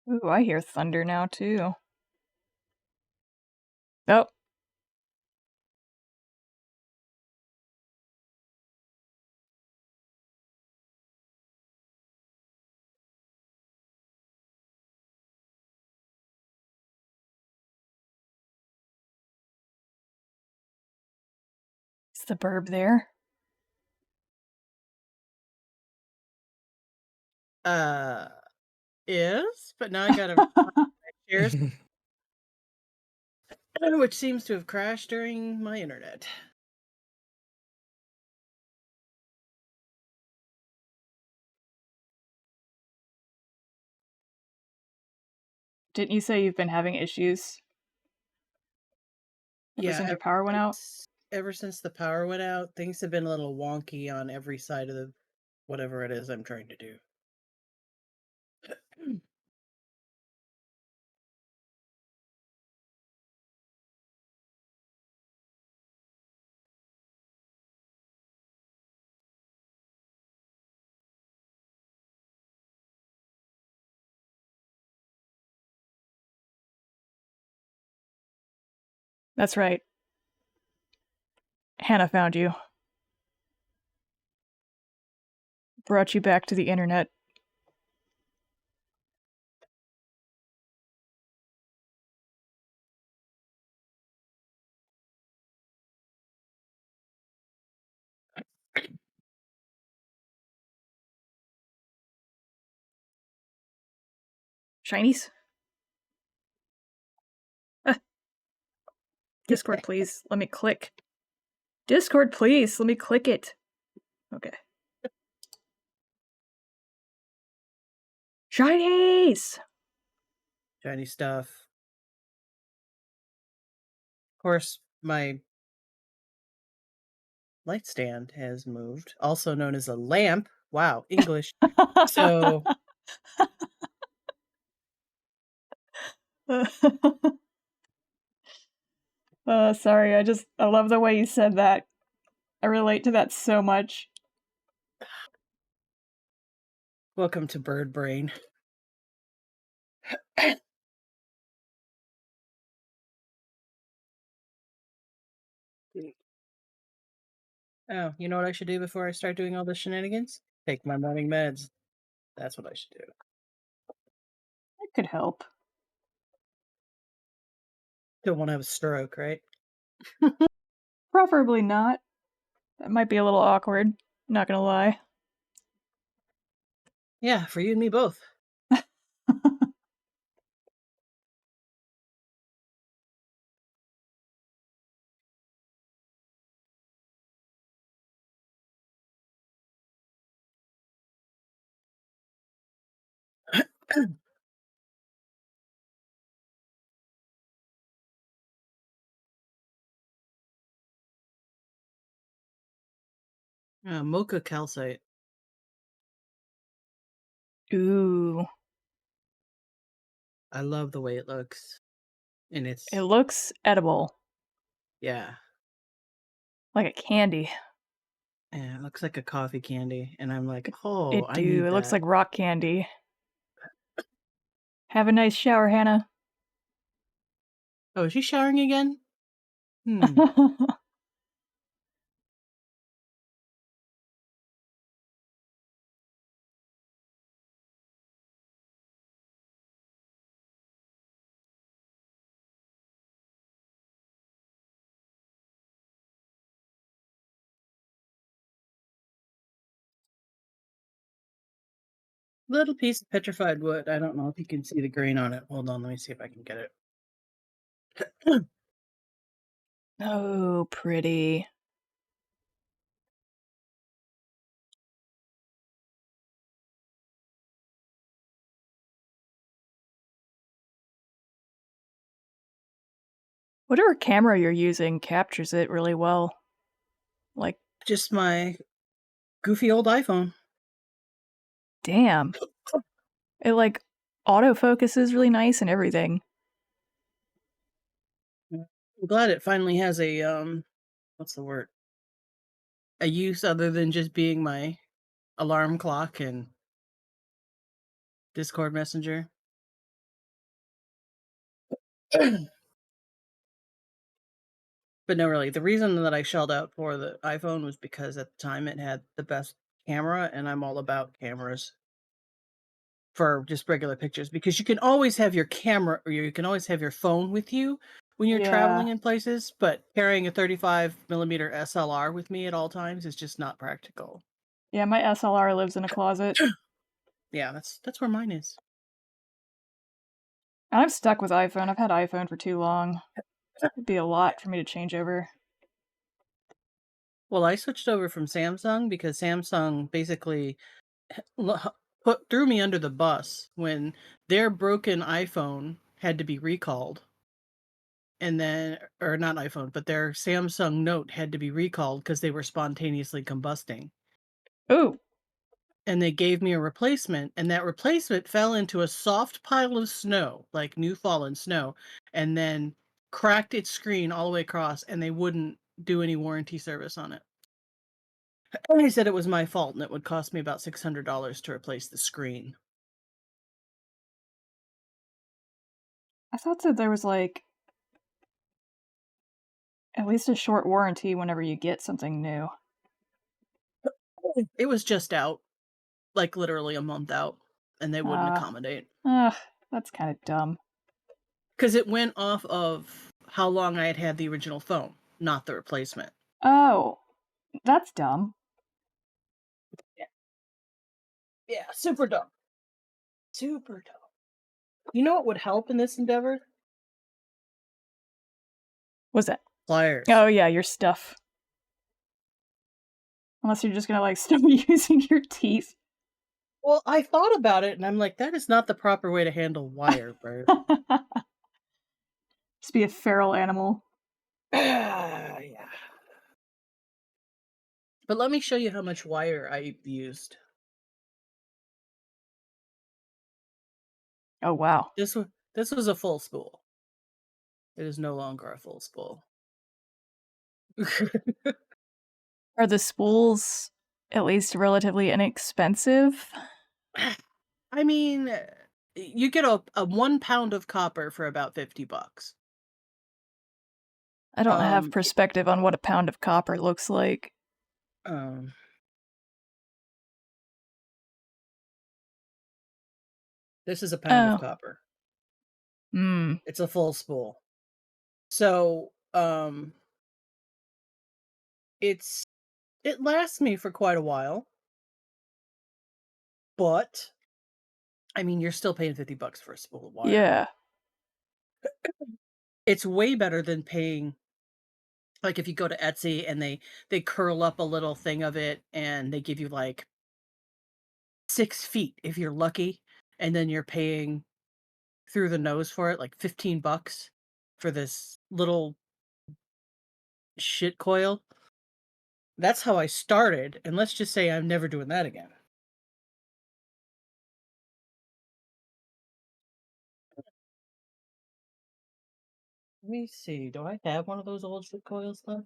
Ooh, I hear thunder now, too. Oh. Is the burb there? Is, but now I gotta cheers, which seems to have crashed during my internet. Didn't you say you've been having issues ever since your power went out? Ever since the power went out, things have been a little wonky on every side of the whatever it is I'm trying to do. That's right. Hannah found you. Brought you back to the internet. Shinies? Discord, please. Let me click. Discord, please. Let me click it. Okay. Shinies! Shiny stuff. Of course, my light stand has moved, also known as a lamp. Wow, English. So sorry, I love the way you said that. I relate to that so much. welcome to Bird Brain. Oh, you know what I should do before I start doing all the shenanigans? Take my morning meds. That's what I should do. It could help. Don't want to have a stroke, right? Preferably not. That might be a little awkward, not gonna lie. Yeah, for you and me both. Mocha calcite. Ooh. I love the way it looks. And it's... It looks edible. Yeah. Like a candy. Yeah, it looks like a coffee candy. And I'm like, oh, I need It that. looks like rock candy. Have a nice shower, Hannah. Oh, is she showering again? Hmm. Little piece of petrified wood. I don't know if you can see the grain on it. Hold on, let me see if I can get it. Oh, pretty. Whatever camera you're using captures it really well. Like, just my goofy old iPhone. Damn. It like autofocuses really nice and everything. I'm glad it finally has a what's the word? A use other than just being my alarm clock and Discord Messenger. But no, really, the reason that I shelled out for the iPhone was because at the time it had the best camera, and I'm all about cameras for just regular pictures, because you can always have your camera or you can always have your phone with you when you're traveling in places, but carrying a 35mm SLR with me at all times is just not practical. Yeah, my SLR lives in a closet. Yeah, that's where mine is. And I'm stuck with iPhone. I've had iPhone for too long. It'd be a lot for me to change over. Well, I switched over from Samsung because Samsung basically threw me under the bus when their broken iPhone had to be recalled. And then, or not iPhone, but their Samsung Note had to be recalled because they were spontaneously combusting. Ooh. And they gave me a replacement, and that replacement fell into a soft pile of snow, like new fallen snow, and then cracked its screen all the way across, and they wouldn't do any warranty service on it. And they said it was my fault, and it would cost me about $600 to replace the screen. I thought that there was like At least a short warranty whenever you get something new. It was just out, like literally a month out, and they wouldn't accommodate. Ugh, that's kind of dumb. Because it went off of how long I had had the original phone, not the replacement. Oh, that's dumb. Yeah, super dumb. Super dumb. You know what would help in this endeavor? What's that? Pliers. Oh yeah, your stuff. Unless you're just gonna like stop using your teeth. Well, I thought about it, and I'm like, that is not the proper way to handle wire, bro. Just be a feral animal. Yeah. But let me show you how much wire I used. Oh wow. This was a full spool. It is no longer a full spool. Are the spools at least relatively inexpensive? I mean, you get a 1 pound of copper for about $50. I don't have perspective on what a pound of copper looks like. This is a pound of copper. It's a full spool. So, it lasts me for quite a while. But I mean, you're still paying $50 for a spool of wire. Yeah. It's way better than paying, like, if you go to Etsy and they curl up a little thing of it and they give you like 6 feet if you're lucky, and then you're paying through the nose for it, like $15 for this little shit coil. That's how I started, and let's just say I'm never doing that again. Let me see. Do I have one of those old shit coils left?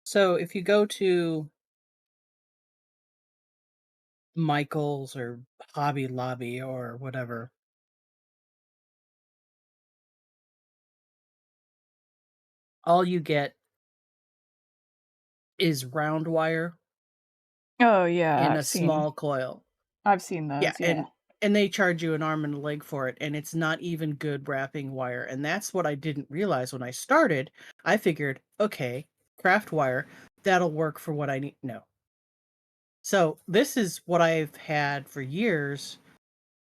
So if you go to Michael's or Hobby Lobby or whatever, all you get is round wire Oh yeah, in a small coil. I've seen those, yeah. And they charge you an arm and a leg for it, and it's not even good wrapping wire, and that's what I didn't realize when I started. I figured, okay, craft wire, that'll work for what I need. No. So this is what I've had for years,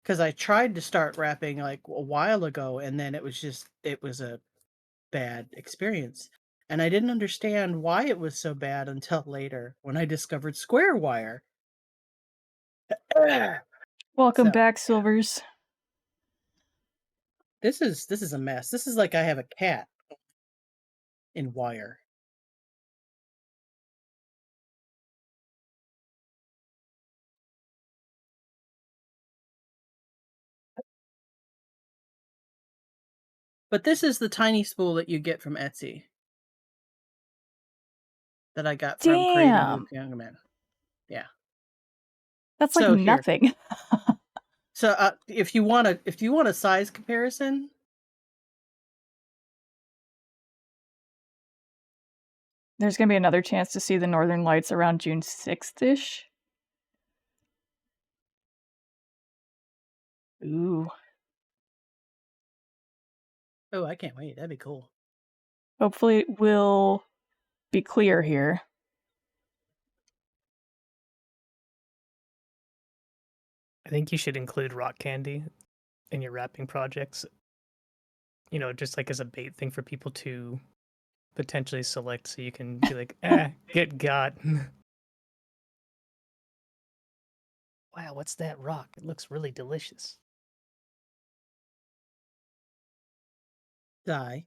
because I tried to start wrapping like a while ago, and then it was a bad experience. And I didn't understand why it was so bad until later when I discovered square wire. Welcome So, back, Silvers. This is a mess. This is like I have a cat in wire. But this is the tiny spool that you get from Etsy. That I got from Creating Luke Youngman. Yeah. That's like nothing. So if you want a size comparison, there's gonna be another chance to see the Northern Lights around June 6th-ish. Ooh. Oh, I can't wait. That'd be cool. Hopefully it will be clear here. I think you should include rock candy in your wrapping projects. You know, just like as a bait thing for people to potentially select, so you can be like, get got. Wow, what's that rock? It looks really delicious. Die.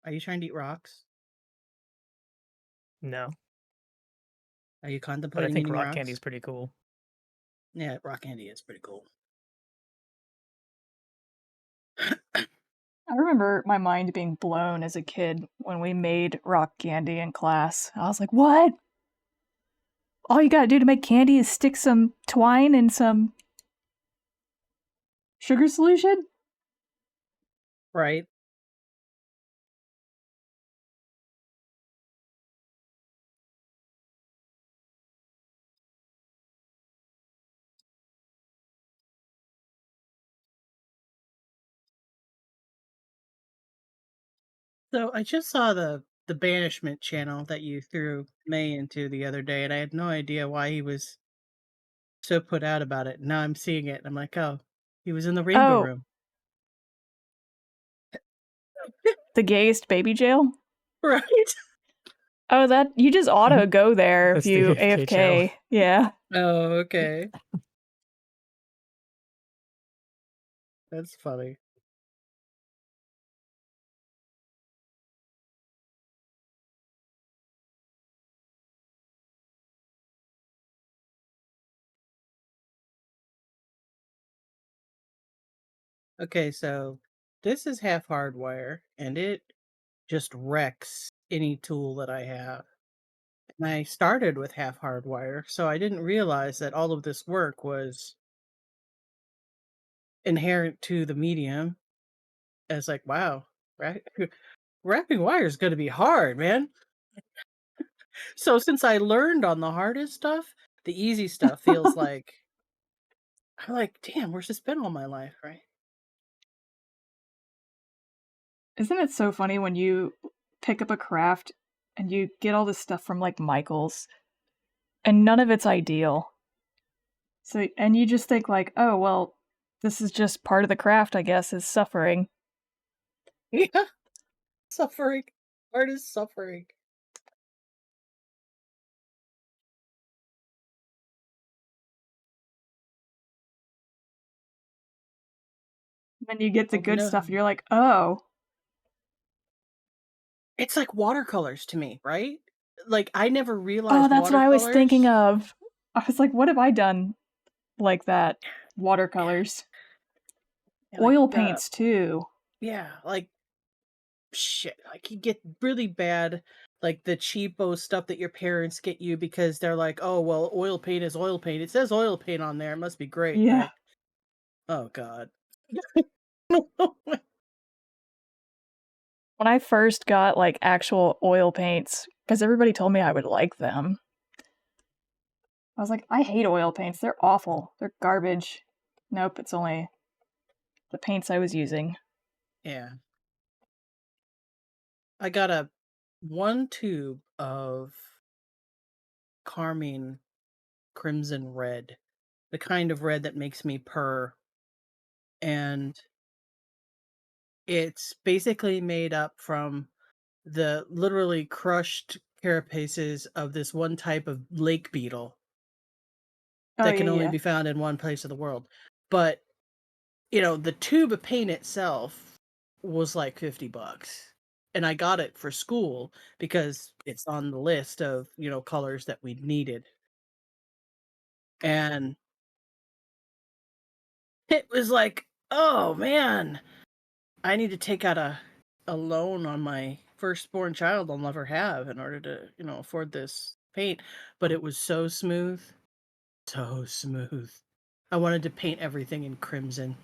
Are you trying to eat rocks? No. Are you But I contemplating think eating rock rocks? candy is pretty cool. Yeah, rock candy is pretty cool. I remember my mind being blown as a kid when we made rock candy in class. I was like, what? All you gotta do to make candy is stick some twine in some sugar solution? Right. So I just saw the banishment channel that you threw May into the other day, and I had no idea why he was so put out about it. Now I'm seeing it, and I'm like, oh, he was in the rainbow Oh, room. the gayest baby jail? Right. Oh, that you just auto go there if That's the you AFK channel. AFK. Yeah. Oh, okay. That's funny. Okay, so this is half hardwire, and it just wrecks any tool that I have. And I started with half hardwire, so I didn't realize that all of this work was inherent to the medium. And it's like, wow, right? Wrapping wire is going to be hard, man. So since I learned on the hardest stuff, the easy stuff feels like I'm like, damn, where's this been all my life, right? Isn't it so funny when you pick up a craft and you get all this stuff from like Michael's and none of it's ideal? So, and you just think like, oh, well, this is just part of the craft, I guess, is suffering. Yeah, suffering. Art is suffering. Then you get the Well, good stuff and you're like, oh. it's like watercolors to me, right? Like I never Oh, realized that's what I was thinking watercolors. of. I was like, what have I done like that? Watercolors. Yeah, like Oil paints, too. yeah, like shit. Like you get really bad, like the cheapo stuff that your parents get you because they're like, oh well, oil paint is oil paint. It says oil paint on there. It must be great, Yeah. right? Oh god. When I first got like actual oil paints, because everybody told me I would like them, I was like, I hate oil paints. They're awful. They're garbage. Nope, it's only the paints I was using. Yeah. I got a one tube of Carmine Crimson Red, the kind of red that makes me purr. And it's basically made up from the literally crushed carapaces of this one type of lake beetle Oh, that can yeah, only yeah. be found in one place of the world. But, you know, the tube of paint itself was like $50. And I got it for school because it's on the list of, you know, colors that we needed. And it was like, oh man, I need to take out a loan on my firstborn child I'll never have in order to, you know, afford this paint. But it was so smooth. So smooth. I wanted to paint everything in crimson.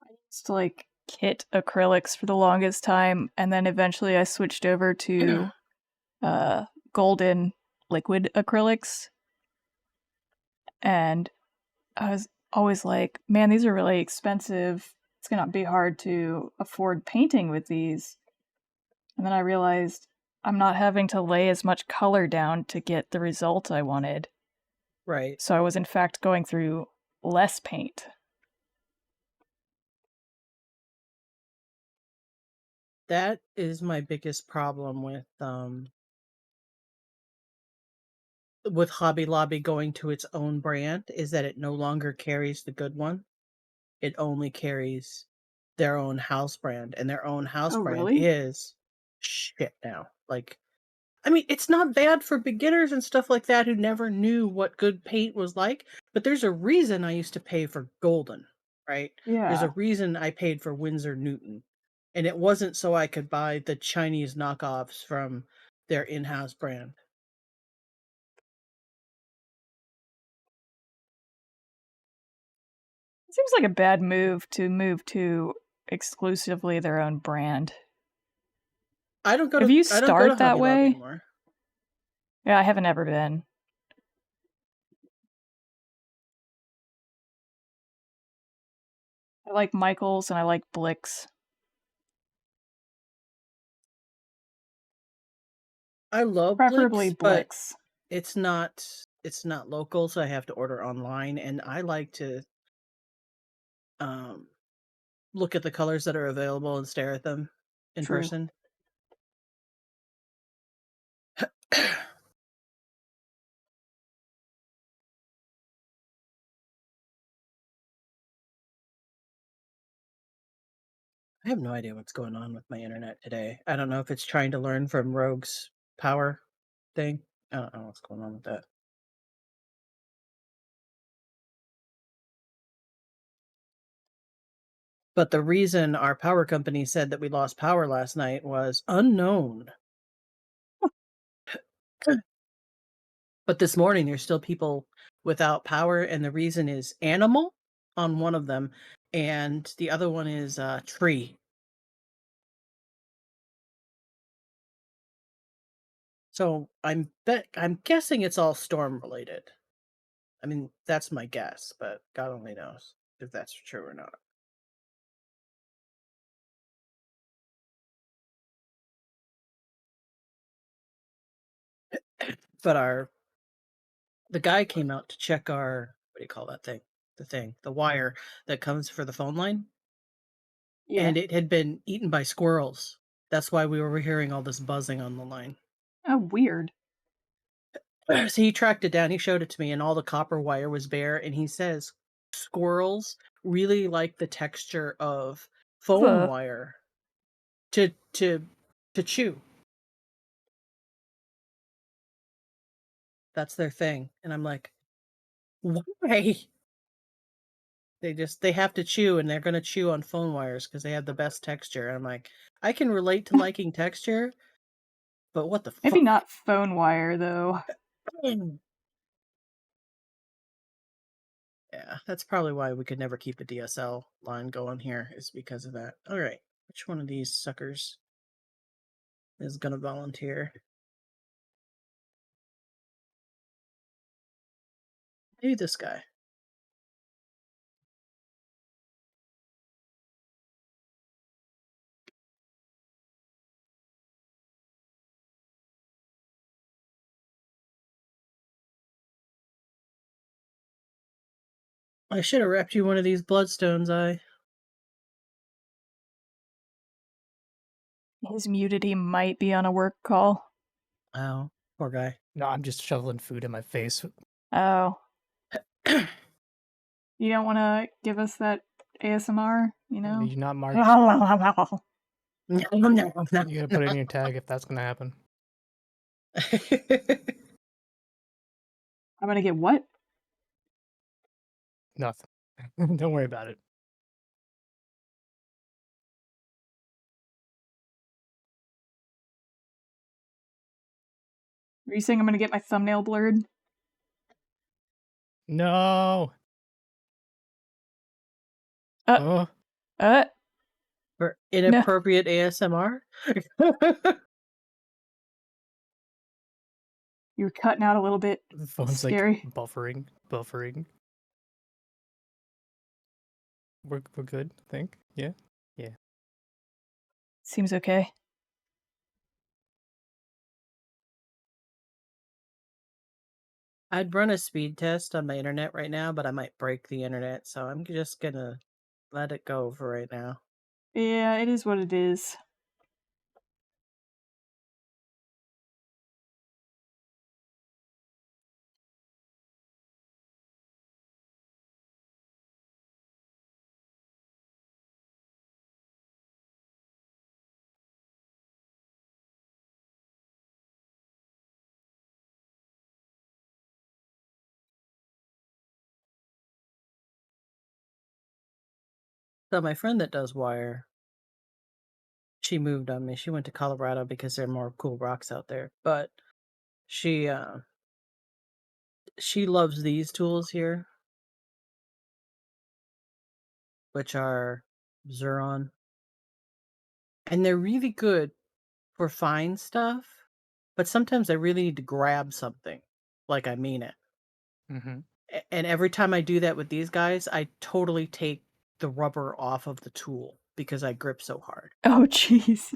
I used to like kit acrylics for the longest time, and then eventually I switched over to golden liquid acrylics. And I was always like, man, these are really expensive. It's gonna be hard to afford painting with these. And then I realized I'm not having to lay as much color down to get the result I wanted. Right. So I was in fact going through less paint. That is my biggest problem with Hobby Lobby going to its own brand is that it no longer carries the good one. It only carries their own house brand, and their own house Oh, brand really? is shit now. Like I mean, it's not bad for beginners and stuff like that who never knew what good paint was like, but there's a reason I used to pay for Golden, right? There's Yeah. a reason I paid for Winsor Newton. And it wasn't so I could buy the Chinese knockoffs from their in-house brand. It seems like a bad move to exclusively their own brand. I don't go If to you I don't go to start that Hobby Lobby way, anymore. yeah, I haven't ever been. I like Michaels and I like Blick's. I love Preferably Blick's, but Blick's. it's not local, so I have to order online, and I like to um look at the colors that are available and stare at them in True. person. I have no idea what's going on with my internet today. I don't know if it's trying to learn from Rogue's power thing. I don't know what's going on with that. But the reason our power company said that we lost power last night was unknown. But this morning, there's still people without power, and the reason is animal on one of them, and the other one is tree. So I'm guessing it's all storm related. I mean, that's my guess, but God only knows if that's true or not. But the guy came out to check our, what do you call that thing? The wire that comes for the phone line, Yeah. and it had been eaten by squirrels. That's why we were hearing all this buzzing on the line. Oh, weird. So he tracked it down. He showed it to me, and all the copper wire was bare. And he says squirrels really like the texture of phone Ugh. wire to chew. That's their thing. And I'm like, why? They have to chew, and they're gonna chew on phone wires because they have the best texture. And I'm like, I can relate to liking texture, but what the Maybe fuck? not phone wire, though. Yeah, that's probably why we could never keep a DSL line going here, is because of that. All right, which one of these suckers is gonna volunteer? Maybe this guy. I should have wrapped you one of these bloodstones, His mutity might be on a work call. Oh, poor guy. No, I'm just shoveling food in my face. Oh. You don't want to give us that ASMR, you know? You not mark. No. You gotta put it in your tag if that's gonna happen. I'm gonna get what? Nothing. Don't worry about it. Are you saying I'm gonna get my thumbnail blurred? No. Uh, For no. inappropriate ASMR? You're cutting out a little bit. The phone's Scary. like buffering. We're good, I think. Yeah. Seems okay. I'd run a speed test on my internet right now, but I might break the internet, so I'm just gonna let it go for right now. Yeah, it is what it is. So my friend that does wire, she moved on me. She went to Colorado because there are more cool rocks out there. But she she loves these tools here, which are Zuron, and they're really good for fine stuff. But sometimes I really need to grab something, like I mean it. Mm-hmm. And every time I do that with these guys, I totally take the rubber off of the tool because I grip so hard. Oh, jeez.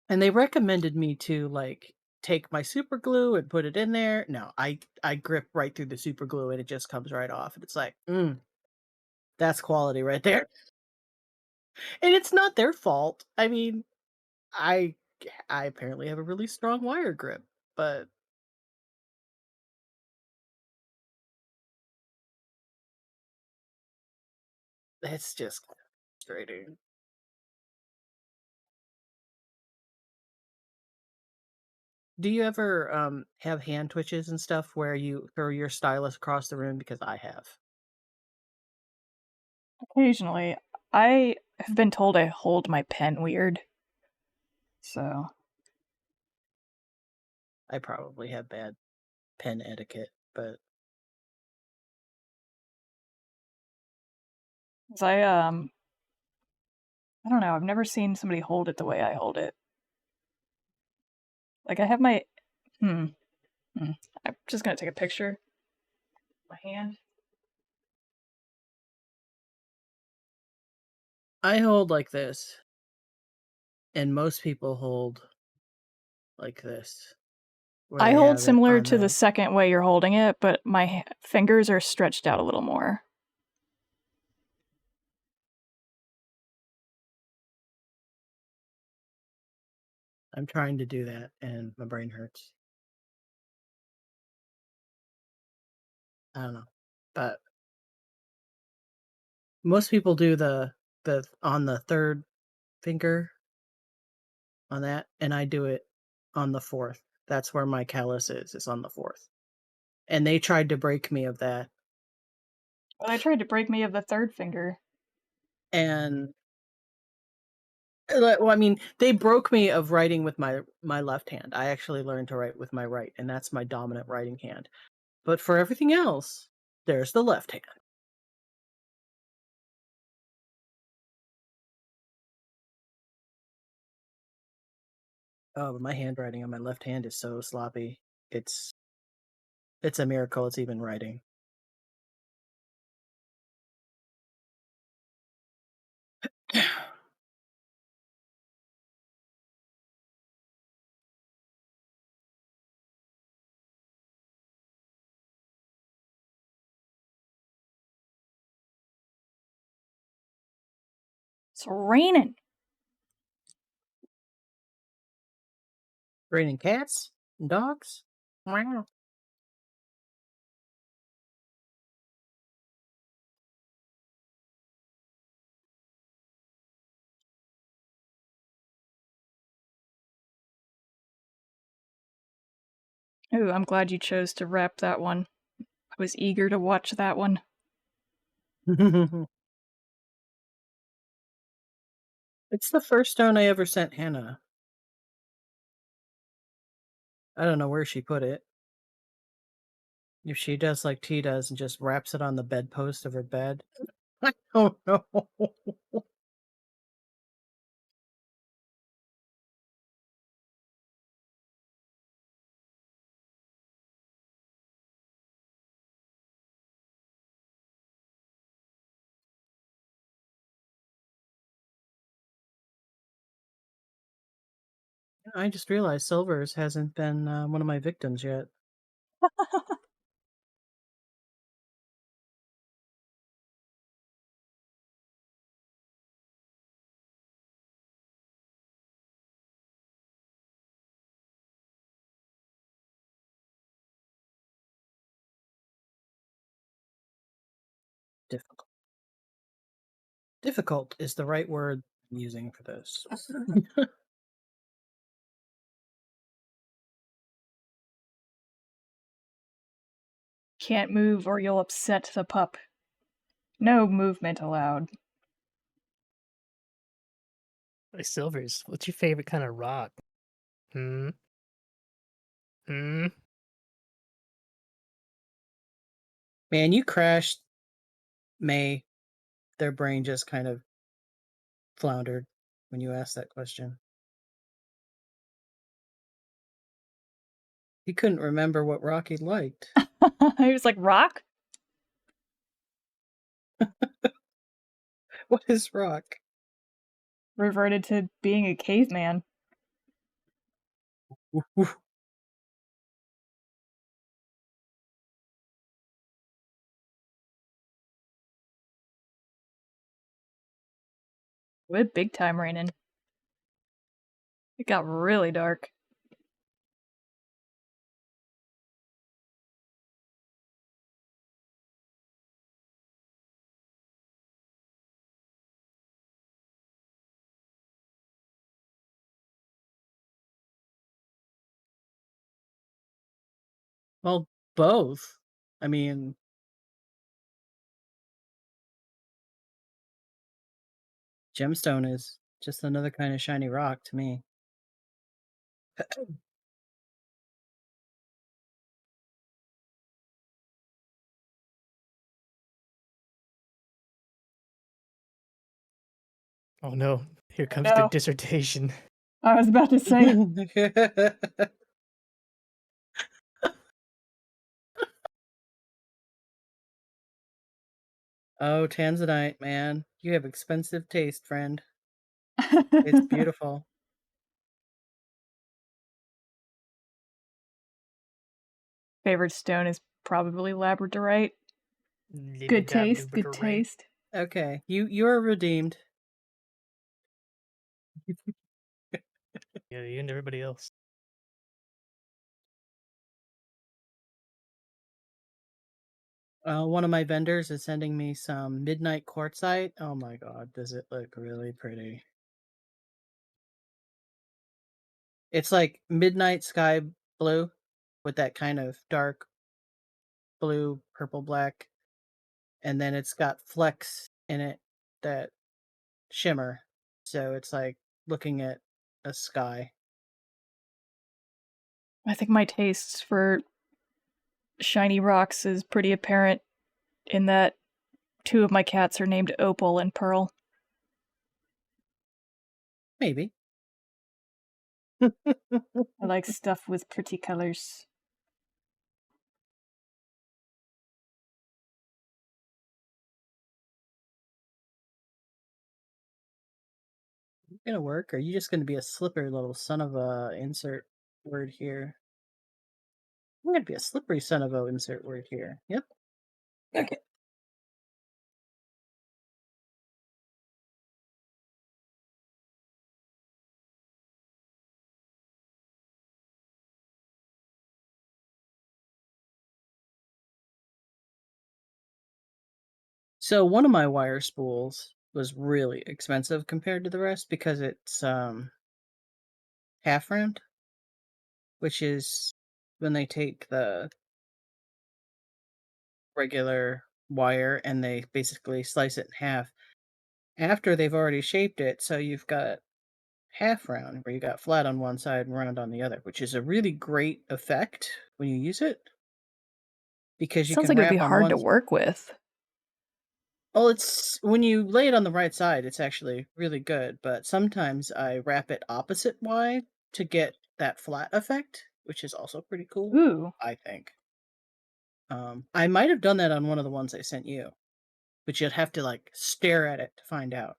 And they recommended me to like take my super glue and put it in there. No, I grip right through the super glue and it just comes right off. And it's like, that's quality right there. And it's not their fault. I mean, I I apparently have a really strong wire grip, but it's just frustrating. Do you ever have hand twitches and stuff where you throw your stylus across the room? Because I have. Occasionally. I have been told I hold my pen weird. So. I probably have bad pen etiquette, but 'Cause I don't know, I've never seen somebody hold it the way I hold it. Like I have my I'm just gonna take a picture. My hand. I hold like this, and most people hold like this, where I they hold have it similar on to the the. second way you're holding it, but my fingers are stretched out a little more. I'm trying to do that, and my brain hurts. I don't know, but most people do the on the third finger on that, and I do it on the fourth. That's where my callus is on the fourth. And they tried to break me of that. Well, they tried to break me of the third finger. And well, I mean, they broke me of writing with my left hand. I actually learned to write with my right, and that's my dominant writing hand. But for everything else, there's the left hand. Oh, but my handwriting on my left hand is so sloppy. It's a miracle it's even writing. It's raining. Raining cats and dogs. Wow. Ooh, I'm glad you chose to wrap that one. I was eager to watch that one. It's the first stone I ever sent Hannah. I don't know where she put it. If she does like T does and just wraps it on the bedpost of her bed. I don't know. I just realized Silvers hasn't been one of my victims yet. Difficult. Difficult is the right word I'm using for this. Can't move or you'll upset the pup. No movement allowed. Hey, Silvers, what's your favorite kind of rock? Hmm? Man, you crashed May. Their brain just kind of floundered when you asked that question. He couldn't remember what rock he liked. He was like, rock? What is rock? Reverted to being a caveman. With big time raining. It got really dark. Well, both. I mean, gemstone is just another kind of shiny rock to me. Oh no, here comes the dissertation. I was about to say. Oh, tanzanite, man. You have expensive taste, friend. It's beautiful. Favorite stone is probably labradorite. Good taste, good taste. Okay, you're redeemed. Yeah, you and everybody else. One of my vendors is sending me some midnight quartzite. Oh my god, does it look really pretty? It's like midnight sky blue with that kind of dark blue, purple, black, and then it's got flecks in it that shimmer. So it's like looking at a sky. I think my tastes for shiny rocks is pretty apparent in that 2 of my cats are named Opal and Pearl. Maybe. I like stuff with pretty colors. Gonna work, or are you just gonna be a slippery little son of a insert word here? I'm gonna be a slippery son of a insert word here. Yep. Okay. So one of my wire spools was really expensive compared to the rest because it's half round, which is when they take the regular wire and they basically slice it in half after they've already shaped it. So you've got half round where you got flat on one side and round on the other, which is a really great effect when you use it because you Sounds can like it would be wrap on hard to one. work with. Well, it's when you lay it on the right side, it's actually really good, but sometimes I wrap it opposite wide to get that flat effect, which is also pretty cool, Ooh. I think. I might have done that on one of the ones I sent you, but you'd have to like stare at it to find out.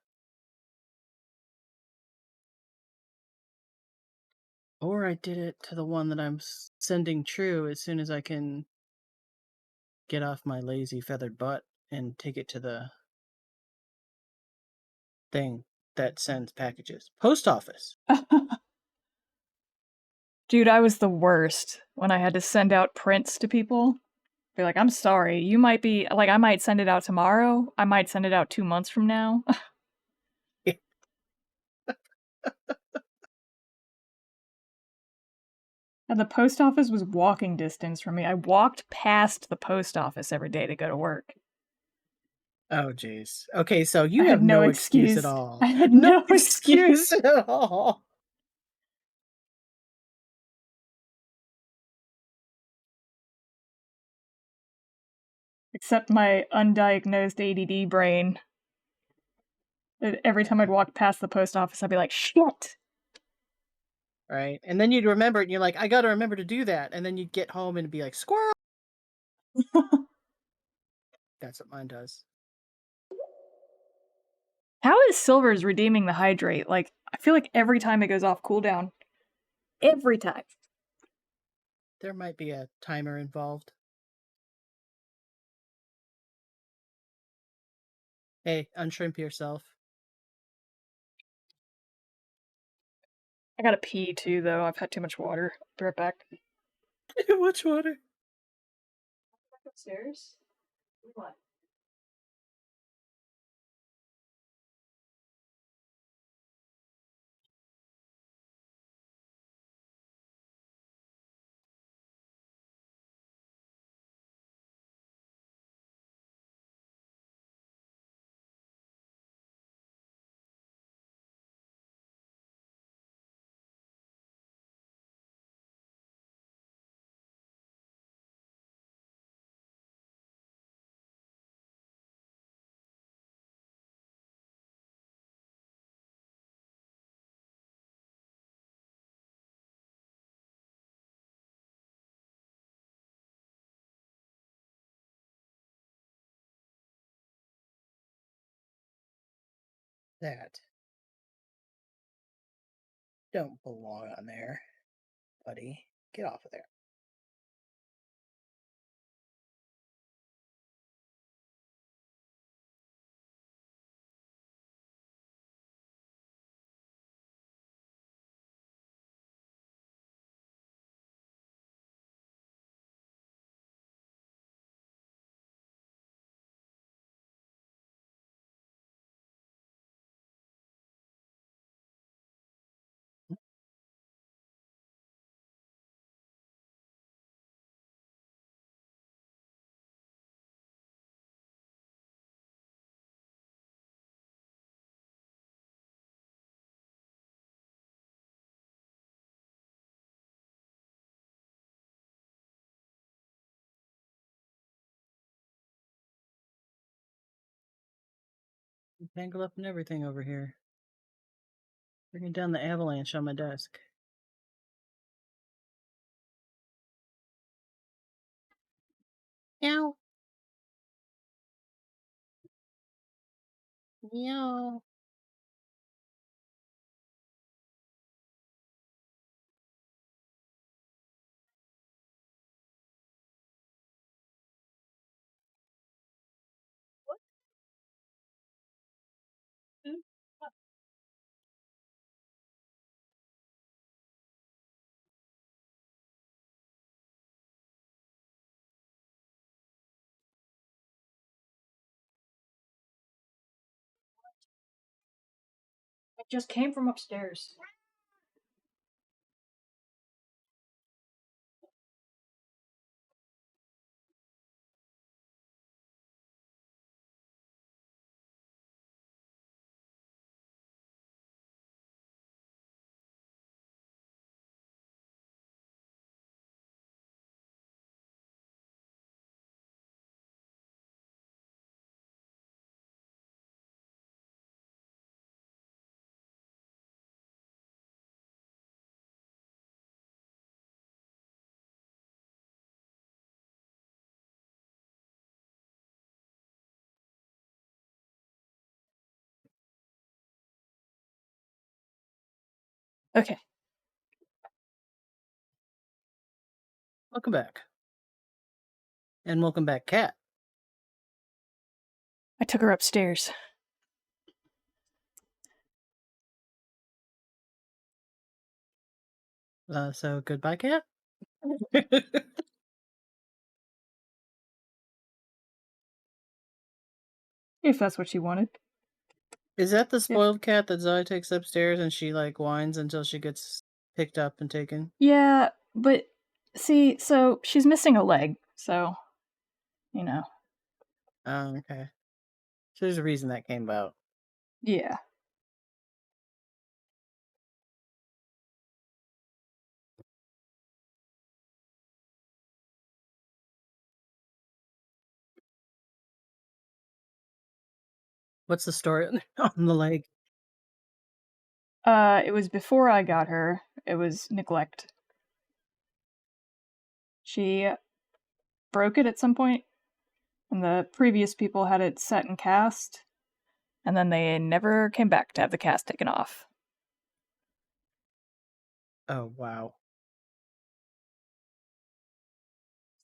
Or I did it to the one that I'm sending true as soon as I can get off my lazy feathered butt and take it to the thing that sends packages. Post office. Dude, I was the worst when I had to send out prints to people. Be like, I'm sorry, you might be, like, I might send it out tomorrow. I might send it out 2 months from now. And the post office was walking distance from me. I walked past the post office every day to go to work. Oh, jeez. Okay, so you I have had no excuse at excuse. all. I had No no excuse. at all. Except my undiagnosed ADD brain. Every time I'd walk past the post office, I'd be like, shit! Right? And then you'd remember it, and you're like, I gotta remember to do that. And then you'd get home and be like, squirrel! That's what mine does. How is Silver's redeeming the hydrate? Like, I feel like every time it goes off cooldown. Every time. There might be a timer involved. Hey, unshrimp yourself. I gotta pee too, though. I've had too much water. Be right back. Too much water. Back upstairs? What? That don't belong on there, buddy. Get off of there. I'm tangled up in everything over here. Bringing down the avalanche on my desk. Meow. Meow. I just came from upstairs. Okay. Welcome back. And welcome back, Cat. I took her upstairs. So goodbye, Cat. If that's what she wanted. Is that the spoiled cat that Zoe takes upstairs and she like whines until she gets picked up and taken? Yeah, But, see, so she's missing a leg, so, you know. Oh, okay. So there's a reason that came about. Yeah. What's the story on the leg? It was before I got her. It was neglect. She broke it at some point, and the previous people had it set and cast, and then they never came back to have the cast taken off. Oh, wow.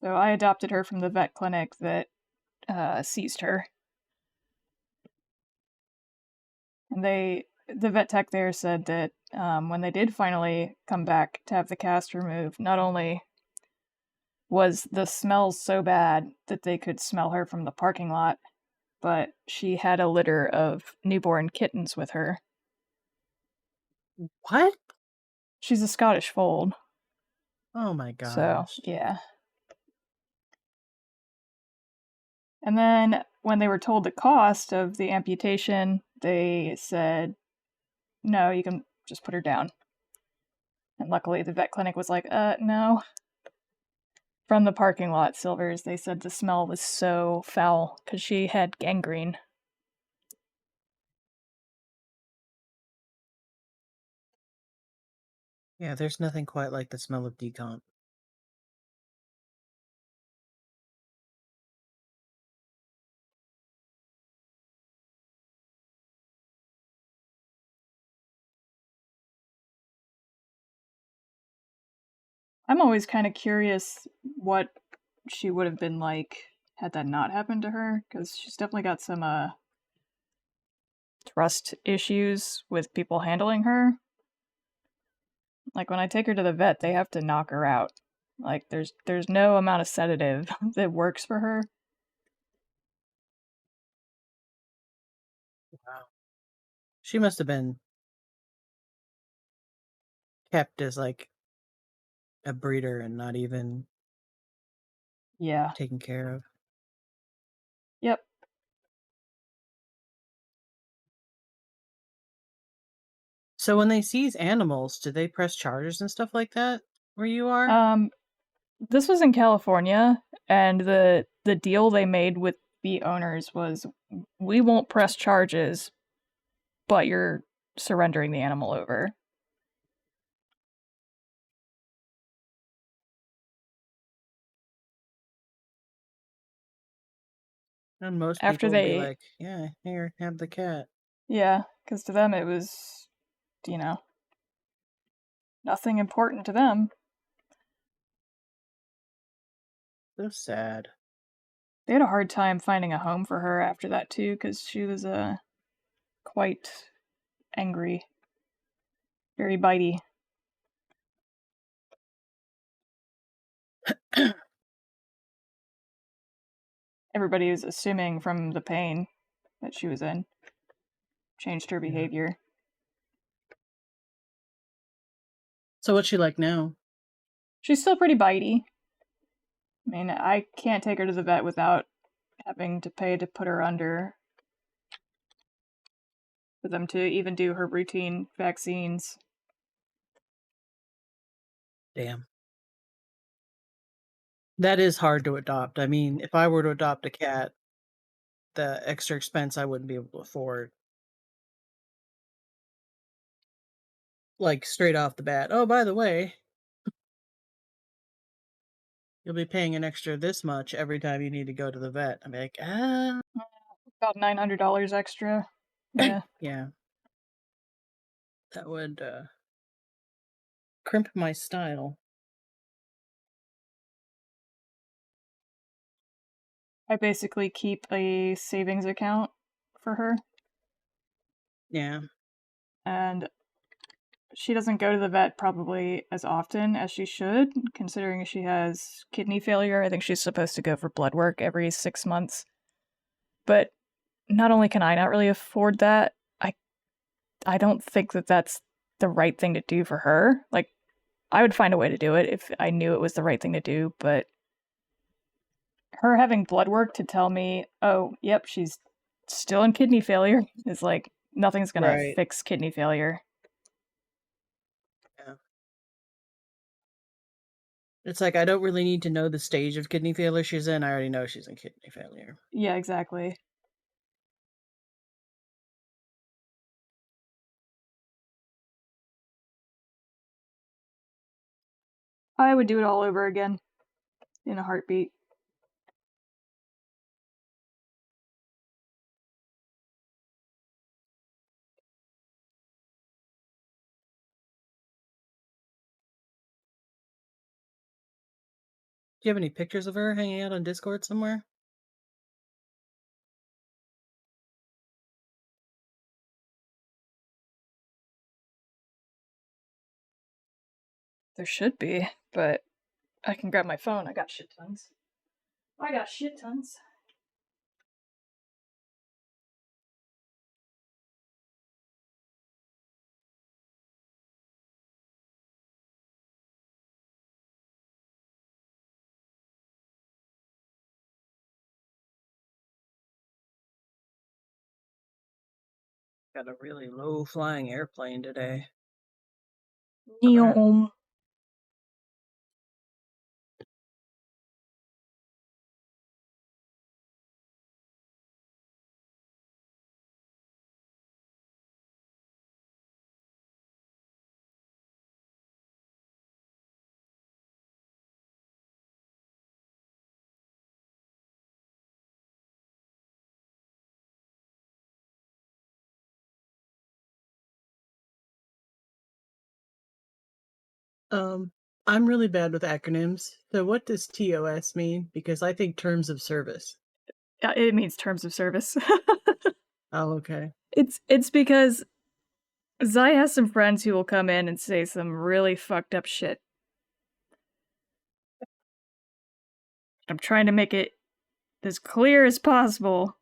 So I adopted her from the vet clinic that seized her. And the vet tech there said that when they did finally come back to have the cast removed, not only was the smell so bad that they could smell her from the parking lot, but she had a litter of newborn kittens with her. What? She's a Scottish fold. Oh my So, gosh. yeah. And then when they were told the cost of the amputation, they said, no, you can just put her down. And luckily the vet clinic was like, no. From the parking lot, Silvers, they said the smell was so foul because she had gangrene. Yeah, there's nothing quite like the smell of decomp. I'm always kind of curious what she would have been like had that not happened to her, because she's definitely got some trust issues with people handling her. Like when I take her to the vet, they have to knock her out. Like there's no amount of sedative that works for her. Wow. She must have been kept as like a breeder and not even Yeah. taken care of. Yep. So when they seize animals, do they press charges and stuff like that where you are? This was in California, and the deal they made with the owners was, we won't press charges, but you're surrendering the animal over. And most After people would be they, like, yeah, here, have the cat. yeah, because to them it was, nothing important to them. So sad. They had a hard time finding a home for her after that too, because she was quite angry, very bitey. Everybody was assuming from the pain that she was in changed her behavior. So what's she like now? She's still pretty bitey. I mean, I can't take her to the vet without having to pay to put her under for them to even do her routine vaccines. Damn. That is hard to adopt. I mean, if I were to adopt a cat, the extra expense I wouldn't be able to afford. Like straight off the bat. Oh, by the way, you'll be paying an extra this much every time you need to go to the vet. I'm like, About $900 extra. Yeah. yeah. That would crimp my style. I basically keep a savings account for her. Yeah. And she doesn't go to the vet probably as often as she should, considering she has kidney failure. I think she's supposed to go for blood work every 6 months. But not only can I not really afford that, I don't think that that's the right thing to do for her. Like, I would find a way to do it if I knew it was the right thing to do, but her having blood work to tell me, oh, yep, she's still in kidney failure is like, nothing's gonna fix kidney failure. Yeah. It's like, I don't really need to know the stage of kidney failure she's in. I already know she's in kidney failure. Yeah, exactly. I would do it all over again in a heartbeat. Do you have any pictures of her hanging out on Discord somewhere? There should be, but I can grab my phone. I got shit tons. I got shit tons. Got a really low flying airplane today. Neom. I'm really bad with acronyms. So what does TOS mean? Because I think terms of service. It means terms of service. Oh, okay. It's because Zai has some friends who will come in and say some really fucked up shit. I'm trying to make it as clear as possible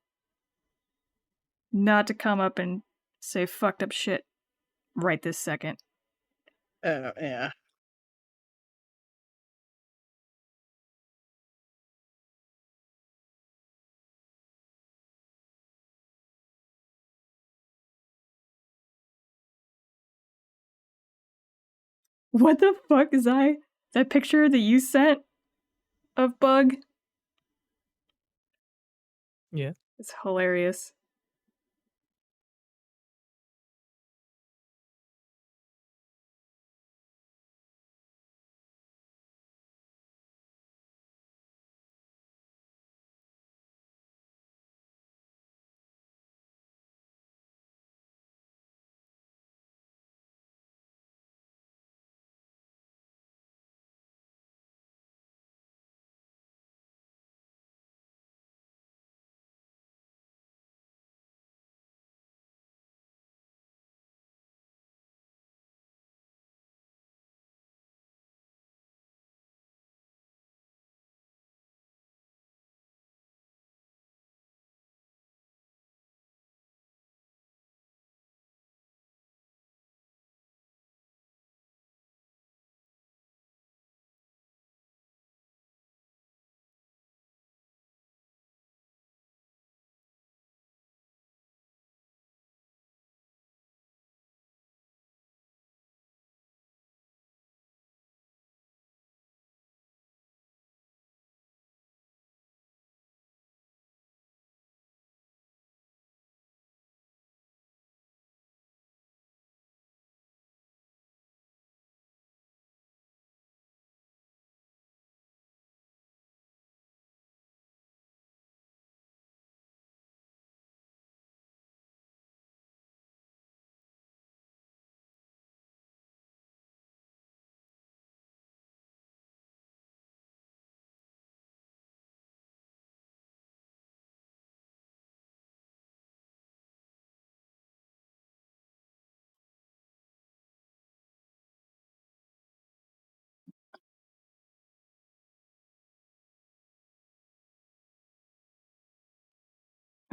not to come up and say fucked up shit right this second. Oh, yeah. What the fuck, Zai? That picture that you sent of Bug? Yeah. It's hilarious.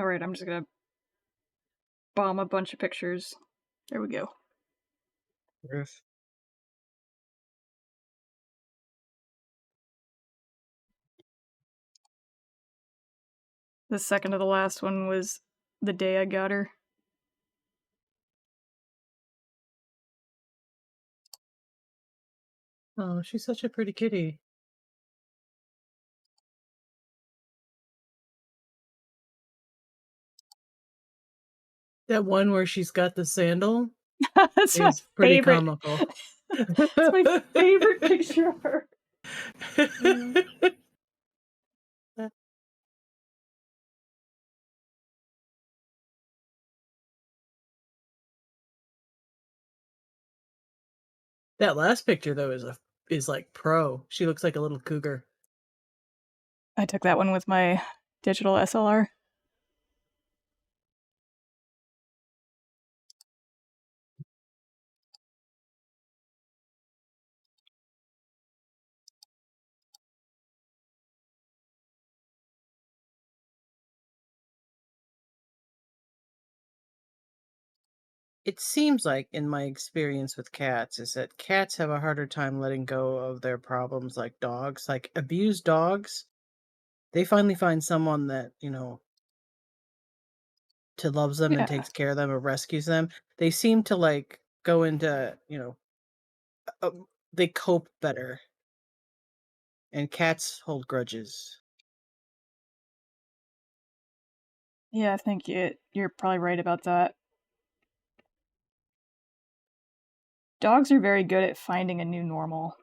Alright, I'm just gonna bomb a bunch of pictures. There we go. Roof. The second to the last one was the day I got her. Oh, she's such a pretty kitty. That one where she's got the sandal That's my is pretty favorite. comical. That's my favorite picture of her. That last picture though is like pro. She looks like a little cougar. I took that one with my digital SLR. It seems like, in my experience with cats, is that cats have a harder time letting go of their problems like dogs. Like abused dogs, they finally find someone that, to loves them and Yeah. takes care of them or rescues them. They seem to like go into, they cope better. And cats hold grudges. Yeah, I think you're probably right about that. Dogs are very good at finding a new normal.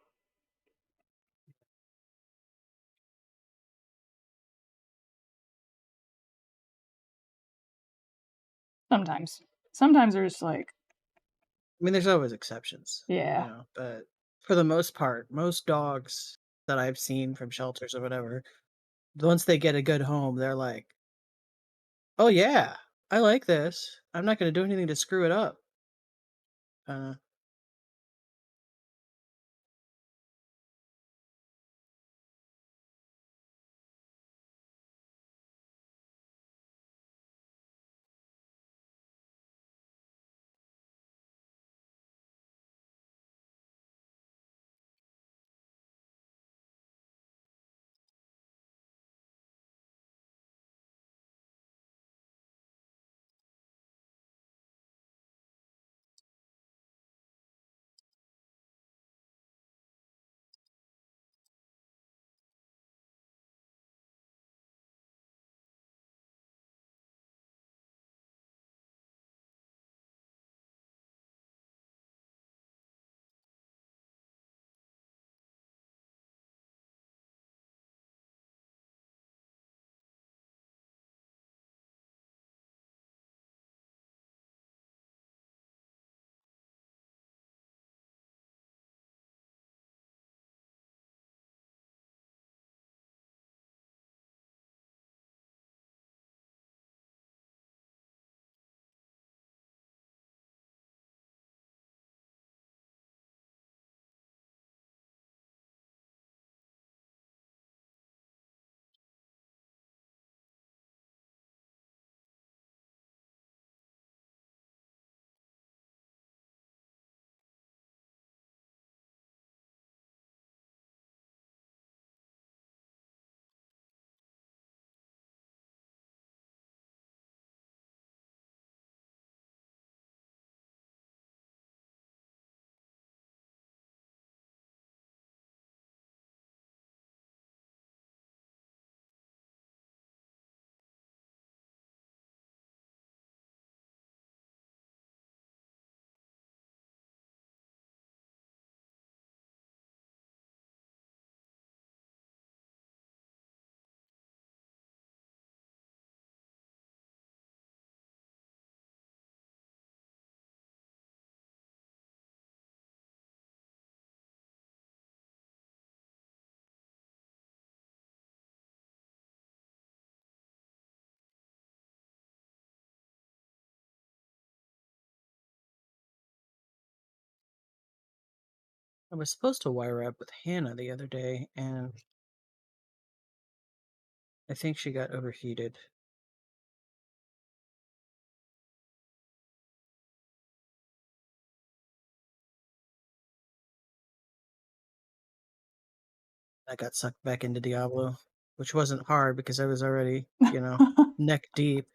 Sometimes. Sometimes there's like, I mean, there's always exceptions. yeah. But for the most part, most dogs that I've seen from shelters or whatever, once they get a good home, they're like, "Oh yeah, I like this. I'm not going to do anything to screw it up." Uh, I was supposed to wire up with Hannah the other day, and I think she got overheated. I got sucked back into Diablo. which wasn't hard because I was already, neck deep.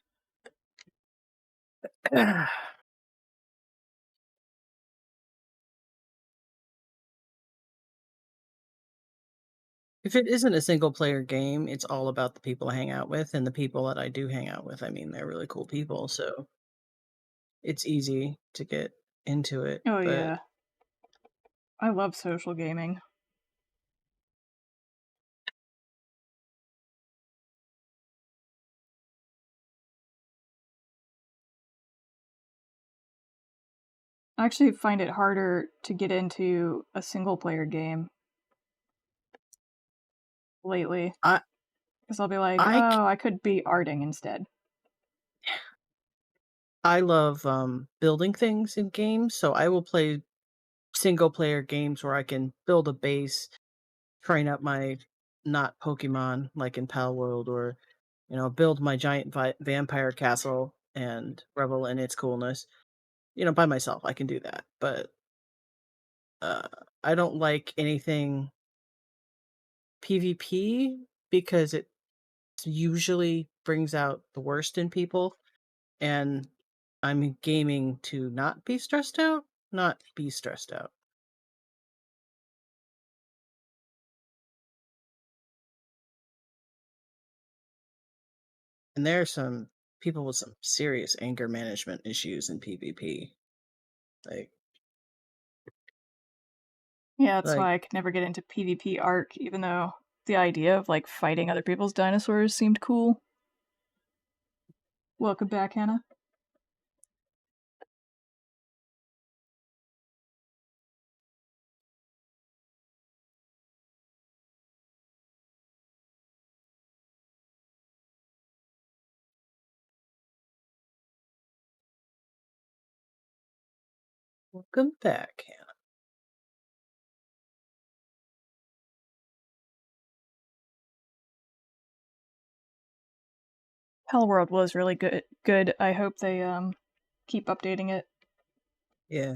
If it isn't a single player game, it's all about the people I hang out with, and the people that I do hang out with, I mean, they're really cool people, so it's easy to get into it. Oh, but yeah. I love social gaming. I actually find it harder to get into a single player game lately. Because I'll be like, oh, I could be arting instead. I love building things in games, so I will play single player games where I can build a base, train up my not Pokemon like in Pal World, or build my giant vampire castle and revel in its coolness. By myself, I can do that, but I don't like anything PvP because it usually brings out the worst in people, and I'm gaming to not be stressed out, not be stressed out. And there are some people with some serious anger management issues in PvP. Yeah, that's why I could never get into PvP Arc, even though the idea of, like, fighting other people's dinosaurs seemed cool. Welcome back, Hannah. Welcome back, Hannah. Hellworld was really good. I hope they keep updating it. Yeah.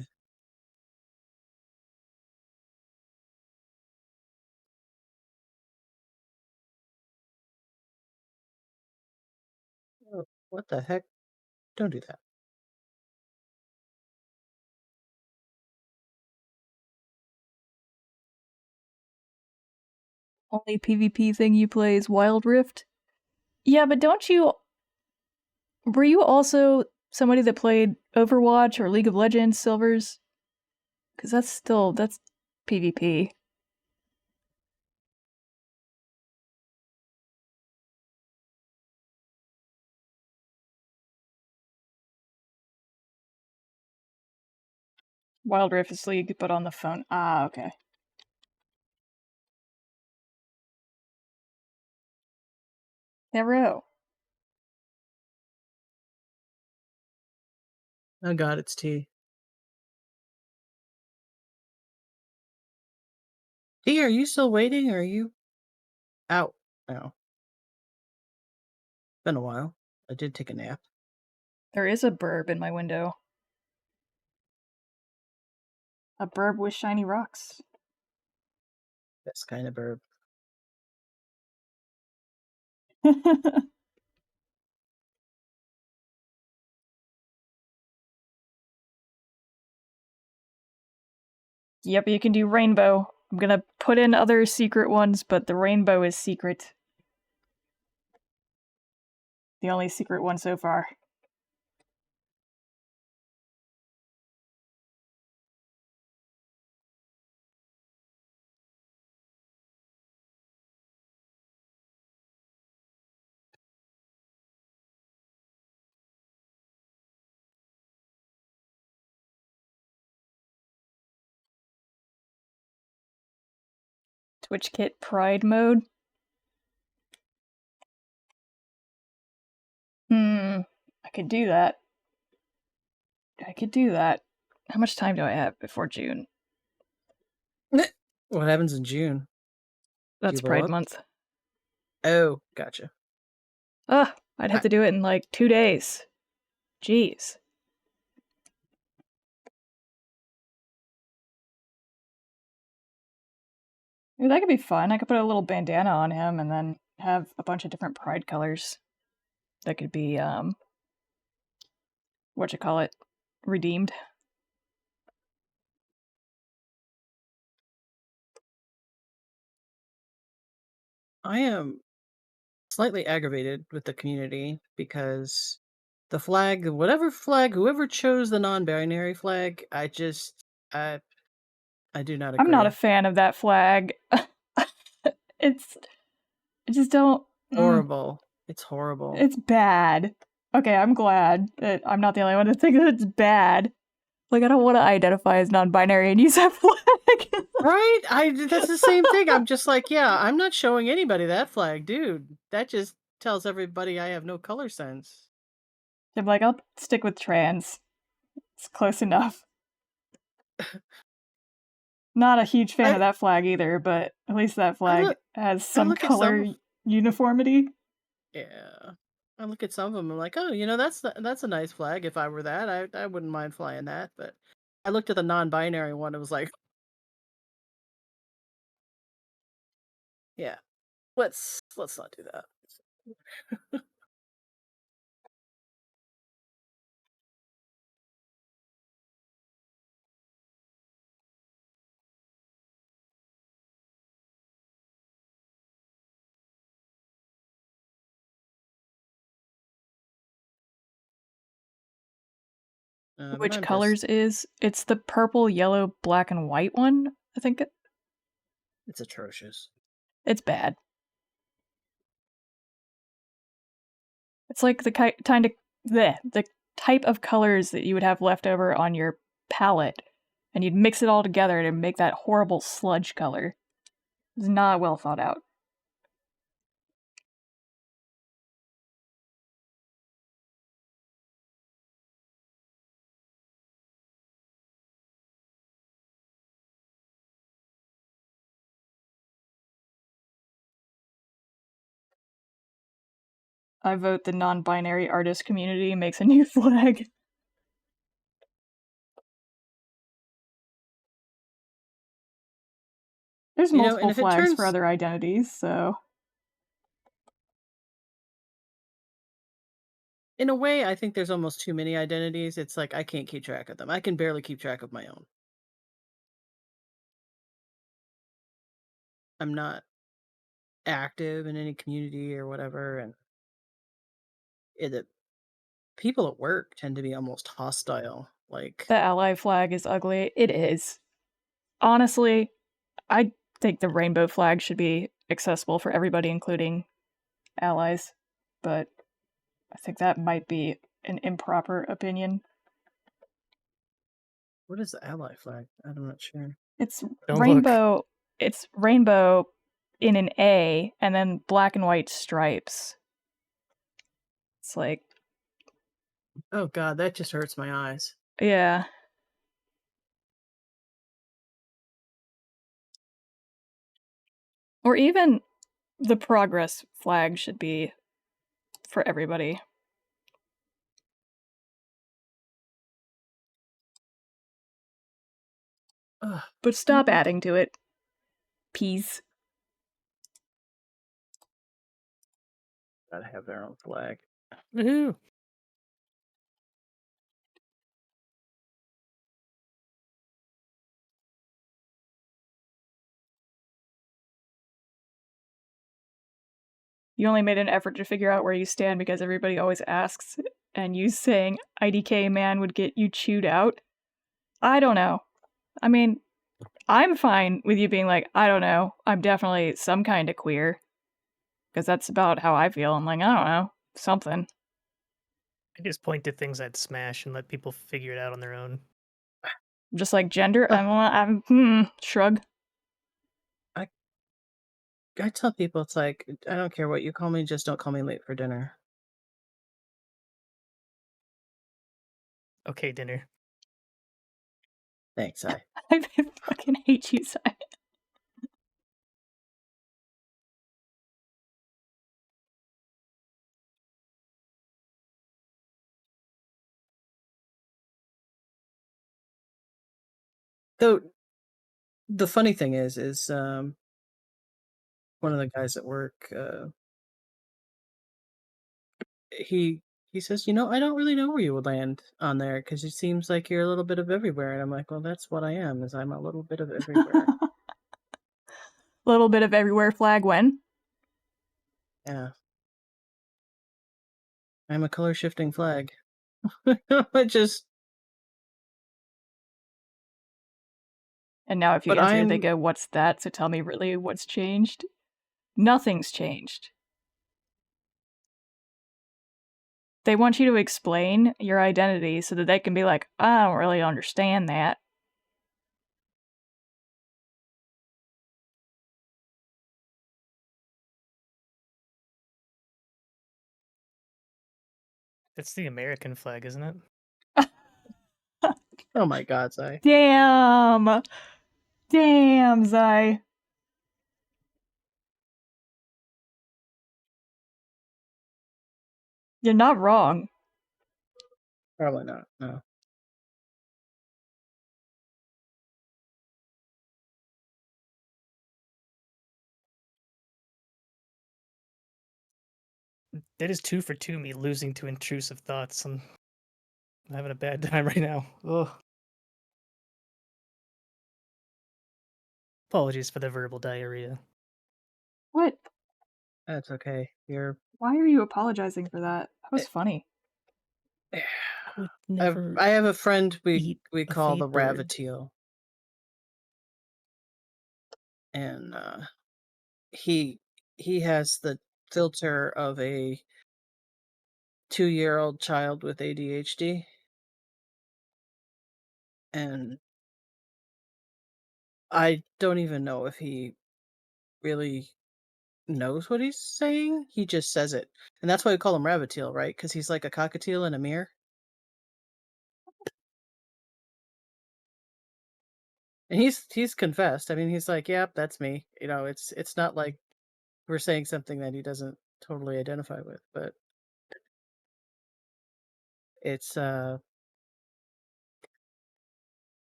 Oh, what the heck? Don't do that. Only PvP thing you play is Wild Rift? Yeah, but were you also somebody that played Overwatch or League of Legends Silvers? Because that's PvP. Wild Rift is League, but on the phone. Ah, okay. Hero. Oh god, it's tea. T, are you still waiting, or are you out now? Been a while. I did take a nap. There is a burb in my window. A burb with shiny rocks. That's kind of burb. Yep, you can do rainbow. I'm gonna put in other secret ones, but the rainbow is secret. The only secret one so far. Twitch Kit Pride mode. I could do that. How much time do I have before June? What happens in June? That's Pride Month. Oh, gotcha. Ugh, I'd have to do it in like 2 days. Jeez. That could be fun. I could put a little bandana on him and then have a bunch of different pride colors that could be, redeemed. I am slightly aggravated with the community because the flag, whatever flag, whoever chose the non-binary flag, I do not agree. I'm not a fan of that flag. I just don't. Horrible. It's horrible. It's bad. Okay, I'm glad that I'm not the only one to think that it's bad. Like, I don't want to identify as non-binary and use that flag. Right? That's the same thing. I'm just like, yeah, I'm not showing anybody that flag, dude. That just tells everybody I have no color sense. I'm like, I'll stick with trans. It's close enough. Not a huge fan of that flag either, but at least that flag has some color uniformity. Yeah. I look at some of them, I'm like, oh, that's a nice flag. If I were that, I wouldn't mind flying that. But I looked at the non-binary one, it was like, yeah, let's not do that. Which colors is? It's the purple, yellow, black, and white one, I think. It's atrocious. It's bad. It's like the type of colors that you would have left over on your palette, and you'd mix it all together to make that horrible sludge color. It's not well thought out. I vote the non-binary artist community makes a new flag. There's multiple flags for other identities, so... In a way, I think there's almost too many identities. It's like, I can't keep track of them. I can barely keep track of my own. I'm not active in any community or whatever, and the people at work tend to be almost hostile. Like, the ally flag is ugly. It is. Honestly, I think the rainbow flag should be accessible for everybody, including allies, but I think that might be an improper opinion. what is the ally flag? I'm not sure. It's rainbow. It's rainbow in an A, and then black and white stripes. It's like... Oh god, that just hurts my eyes. Yeah. Or even the progress flag should be for everybody. Ugh. But stop adding to it. Peas. Gotta have their own flag. Woohoo! You only made an effort to figure out where you stand because everybody always asks, and you saying IDK man would get you chewed out? I don't know. I mean, I'm fine with you being like, I don't know, I'm definitely some kind of queer. Because that's about how I feel. I'm like, I don't know, something. I just point to things I'd smash and let people figure it out on their own. Just like gender, shrug. I tell people, it's like, I don't care what you call me, just don't call me late for dinner. Okay, dinner. Thanks, I fucking hate you, Sai. Though, the funny thing is one of the guys at work, he says, I don't really know where you would land on there because it seems like you're a little bit of everywhere. And I'm like, well, that's what I am, is I'm a little bit of everywhere. Little bit of everywhere flag when? Yeah. I'm a color shifting flag. I just. And now if you But answer, I'm. they go, what's that? So tell me really what's changed. Nothing's changed. They want you to explain your identity so that they can be like, I don't really understand that. It's the American flag, isn't it? Oh my God, Zai. Damn! Damn, Zai. You're not wrong. Probably not. No. That is 2 for 2 me losing to intrusive thoughts. I'm having a bad time right now. Ugh. Apologies for the verbal diarrhea. What? That's okay. You're. Why are you apologizing for that? That was funny. I would never I have a friend eat we a call the fate bird. Ravatiel. And he has the filter of a 2-year-old child with ADHD. And I don't even know if he really knows what he's saying. He just says it. And that's why we call him Ravatiel, right? Because he's like a cockatiel in a mirror. And he's confessed. I mean, he's like, "Yep, that's me." It's not like we're saying something that he doesn't totally identify with, but it's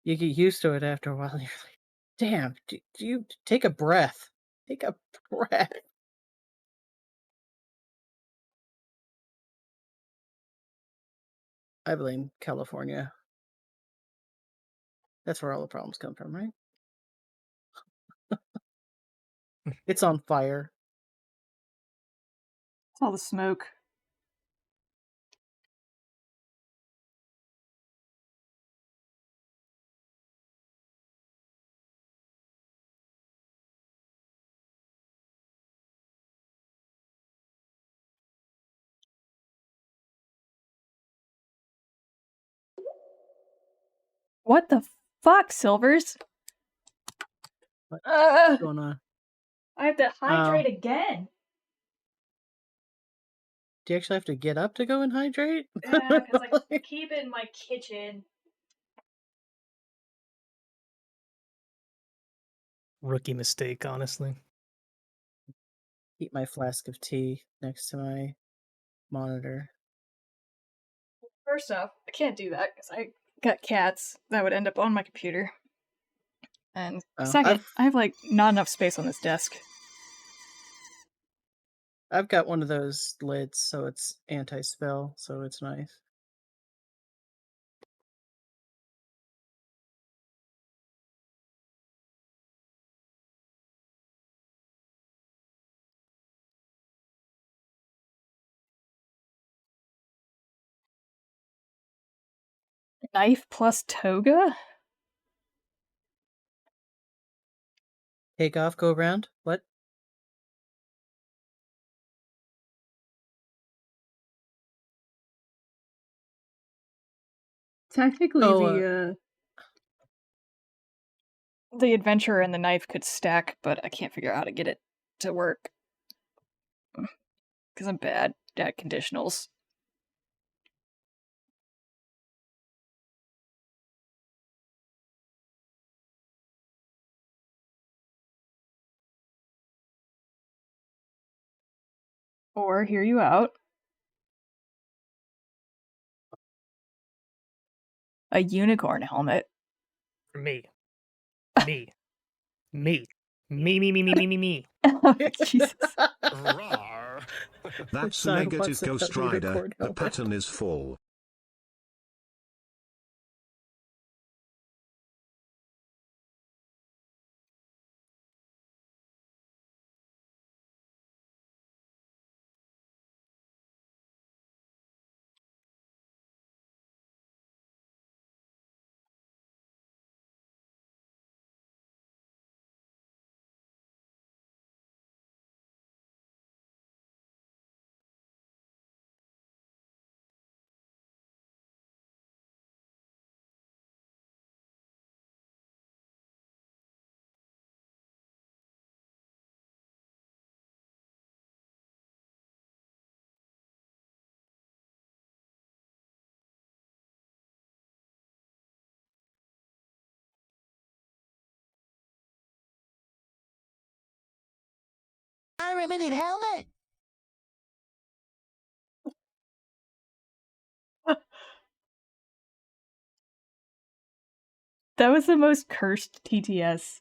you get used to it after a while. And you're like, "Damn, do you take a breath? Take a breath." I blame California. That's where all the problems come from, right? It's on fire. It's all the smoke. What the fuck, Silvers? What's Uh, going on? I have to hydrate again. Do you actually have to get up to go and hydrate? Yeah, because I keep it in my kitchen. Rookie mistake, honestly. Keep my flask of tea next to my monitor. First off, I can't do that because I got cats that would end up on my computer. And second, I have like not enough space on this desk. I've got one of those lids, so it's anti-spill, so it's nice. Knife plus toga? Take off, go around? What? Technically, the adventurer and the knife could stack, but I can't figure out how to get it to work. Because I'm bad at conditionals. Or hear you out. A unicorn helmet. For me. Me. Me. Me. Oh, Jesus. Rawr. That's a Sign negative wants a Ghost leader Rider, cord the helmet. pattern is full. Unlimited helmet. That was the most cursed TTS.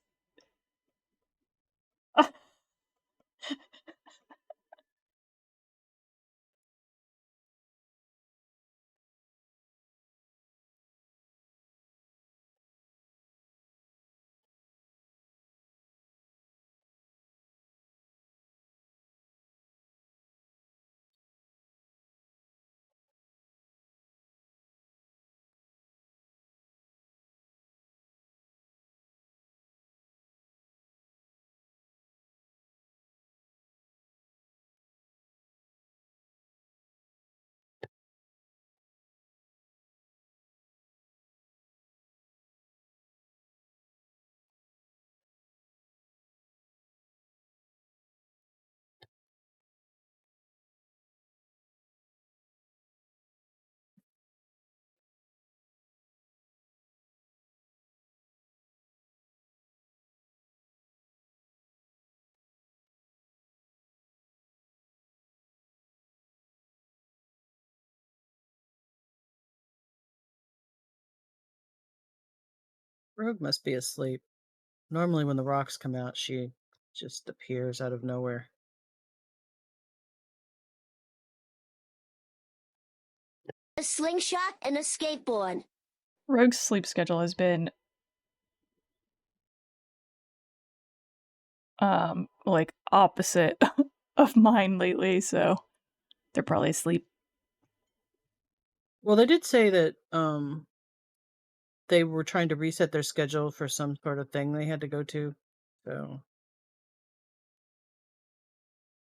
Rogue must be asleep. Normally, when the rocks come out, she just appears out of nowhere. A slingshot and a skateboard. Rogue's sleep schedule has been like opposite of mine lately, so they're probably asleep. Well, they did say that they were trying to reset their schedule for some sort of thing they had to go to, so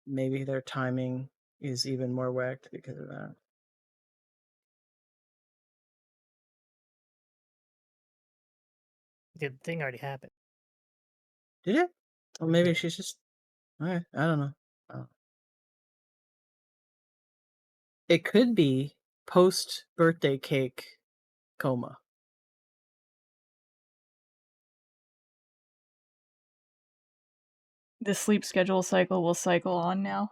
maybe their timing is even more whacked because of that. The thing already happened. Did it? Well, maybe she's just. Alright, I don't know. It could be post birthday cake coma. The sleep schedule cycle will cycle on now.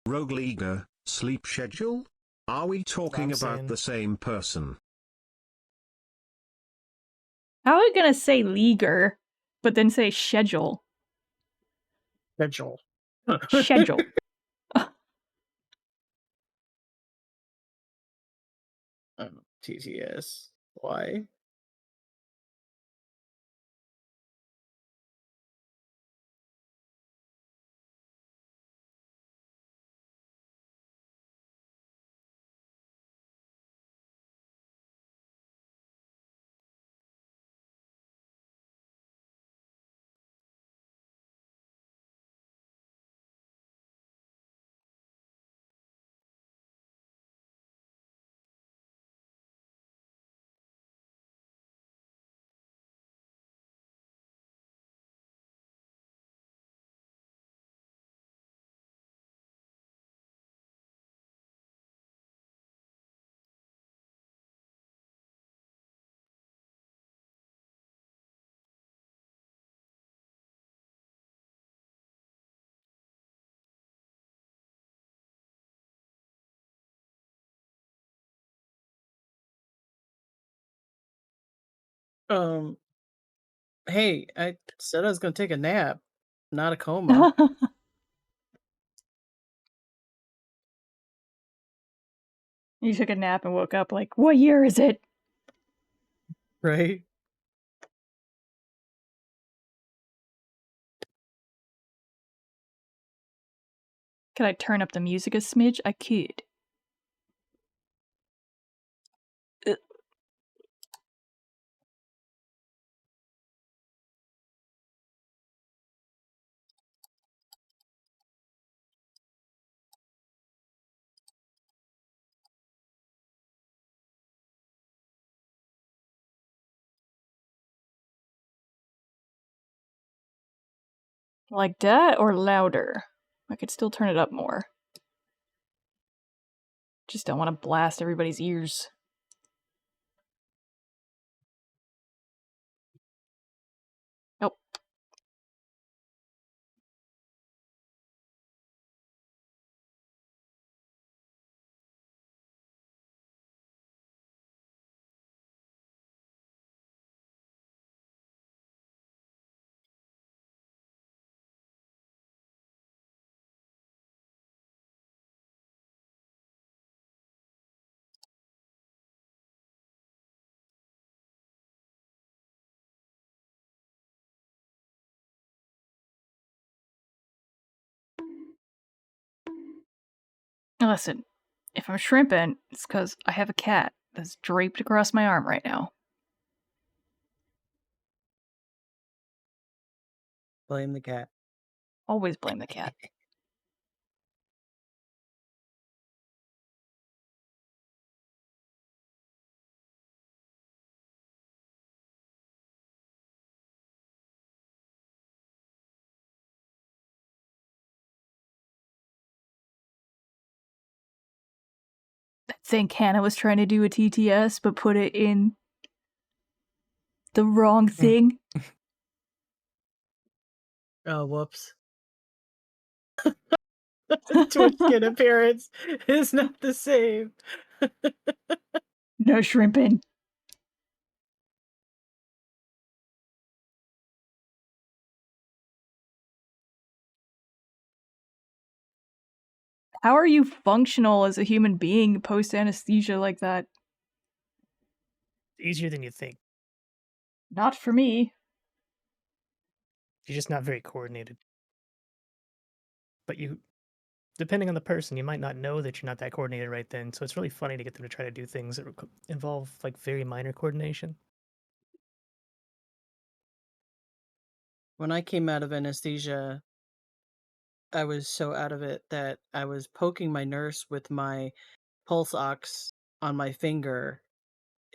Rogue Leaguer, sleep schedule? Are we talking I'm about saying. the same person? How are we gonna say leaguer, but then say schedule? Schedule. Schedule. TTS. Why? Hey, I said I was gonna take a nap, not a coma. You took a nap and woke up like, what year is it? Right? Could I turn up the music a smidge? I could. Like that or louder? I could still turn it up more. Just don't want to blast everybody's ears. Nope. Listen, if I'm shrimping, it's because I have a cat that's draped across my arm right now. Blame the cat. Always blame the cat. I think Hannah was trying to do a TTS, but put it in the wrong thing. Oh, whoops. Twitch skin appearance is not the same. No shrimping. How are you functional as a human being post anesthesia like that? Easier than you think. Not for me. You're just not very coordinated. But you, depending on the person, you might not know that you're not that coordinated right then. So it's really funny to get them to try to do things that involve like very minor coordination. When I came out of anesthesia, I was so out of it that I was poking my nurse with my pulse ox on my finger,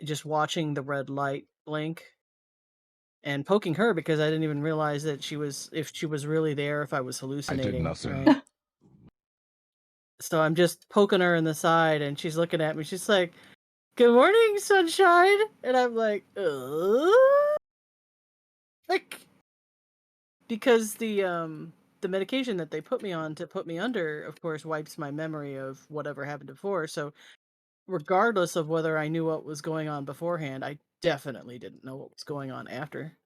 just watching the red light blink, and poking her because I didn't even realize that if she was really there, if I was hallucinating. I did nothing. Right? So I'm just poking her in the side, and she's looking at me. She's like, "Good morning, sunshine," and I'm like, like, because the medication that they put me on to put me under, of course, wipes my memory of whatever happened before. So regardless of whether I knew what was going on beforehand, I definitely didn't know what was going on after.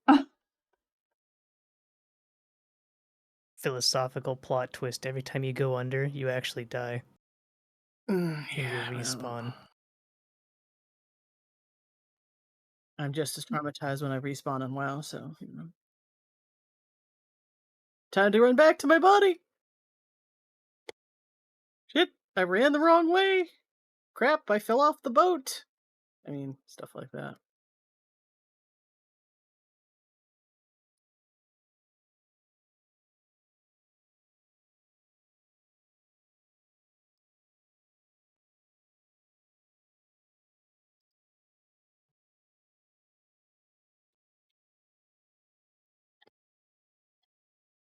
Philosophical plot twist: every time you go under, you actually die. Yeah, You respawn. I'm just as traumatized when I respawn in WoW, so time to run back to my body. Shit, I ran the wrong way. Crap, I fell off the boat. I mean, stuff like that.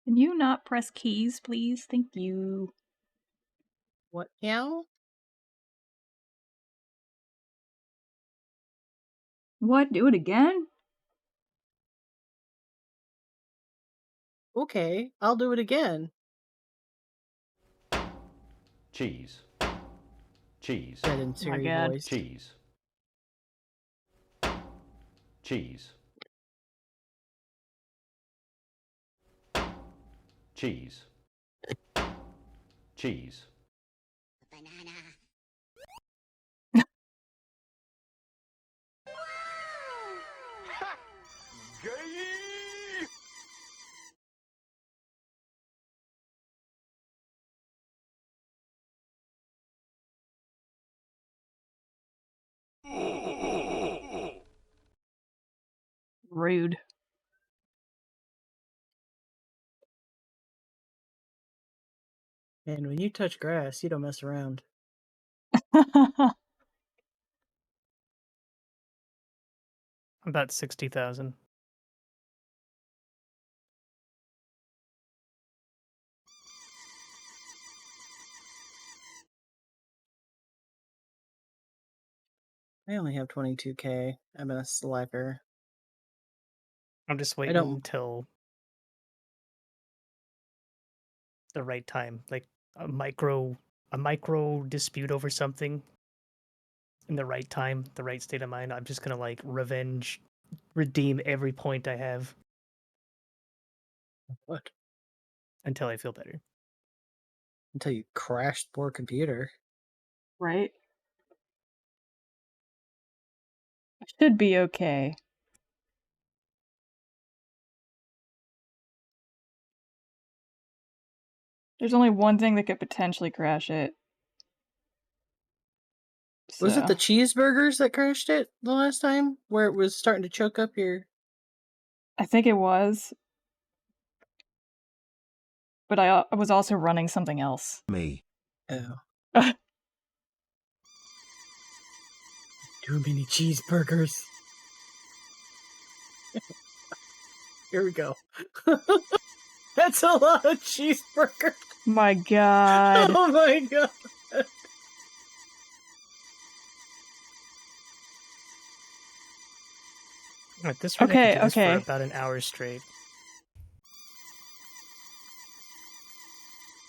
Can you not press keys, please? Thank you. What now? What? Do it again? Okay, I'll do it again. Cheese. Cheese. Said in Oh my Siri God. voice. Cheese. Cheese. Cheese. Cheese. Banana. Rude. And when you touch grass, you don't mess around. I'm about 60,000. I only have 22K. I'm a slacker. I'm just waiting until the right time, like a micro dispute over something in the right time, the right state of mind. I'm just gonna like redeem every point I have. What? Until I feel better. Until you crash poor computer. Right? I should be okay. There's only one thing that could potentially crash it. So. Was it the cheeseburgers that crashed it the last time? Where it was starting to choke up your... I think it was. But I was also running something else. Me. Oh. Too many cheeseburgers. Here we go. That's a lot of cheeseburgers. My god. Oh my god. At this rate, I could do this for about an hour straight.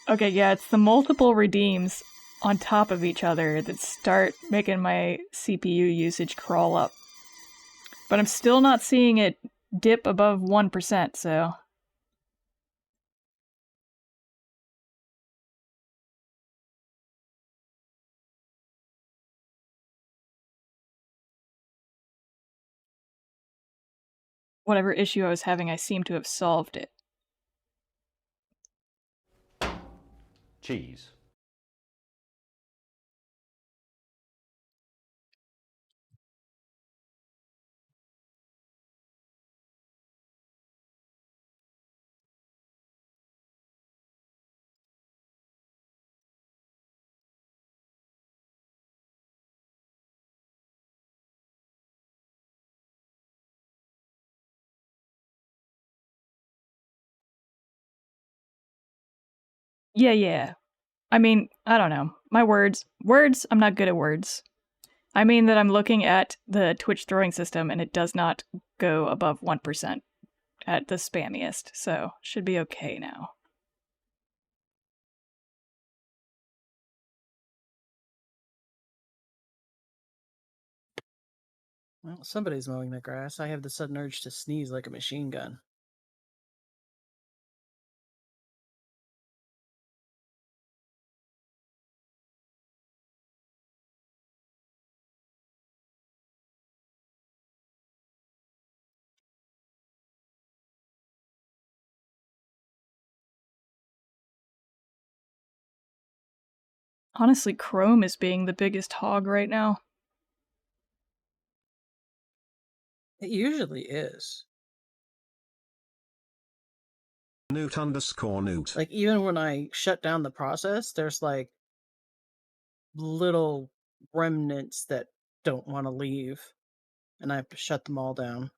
Okay, yeah, it's the multiple redeems on top of each other that start making my CPU usage crawl up. But I'm still not seeing it dip above 1%, so... Whatever issue I was having, I seem to have solved it. Cheese. Yeah. I mean, I don't know. My words, I'm not good at words. I mean that I'm looking at the Twitch throwing system and it does not go above 1% at the spammiest, so should be okay now. Well, somebody's mowing the grass. I have the sudden urge to sneeze like a machine gun. Honestly, Chrome is being the biggest hog right now. It usually is. Newt_Newt. Like, even when I shut down the process, there's like little remnants that don't want to leave, and I have to shut them all down.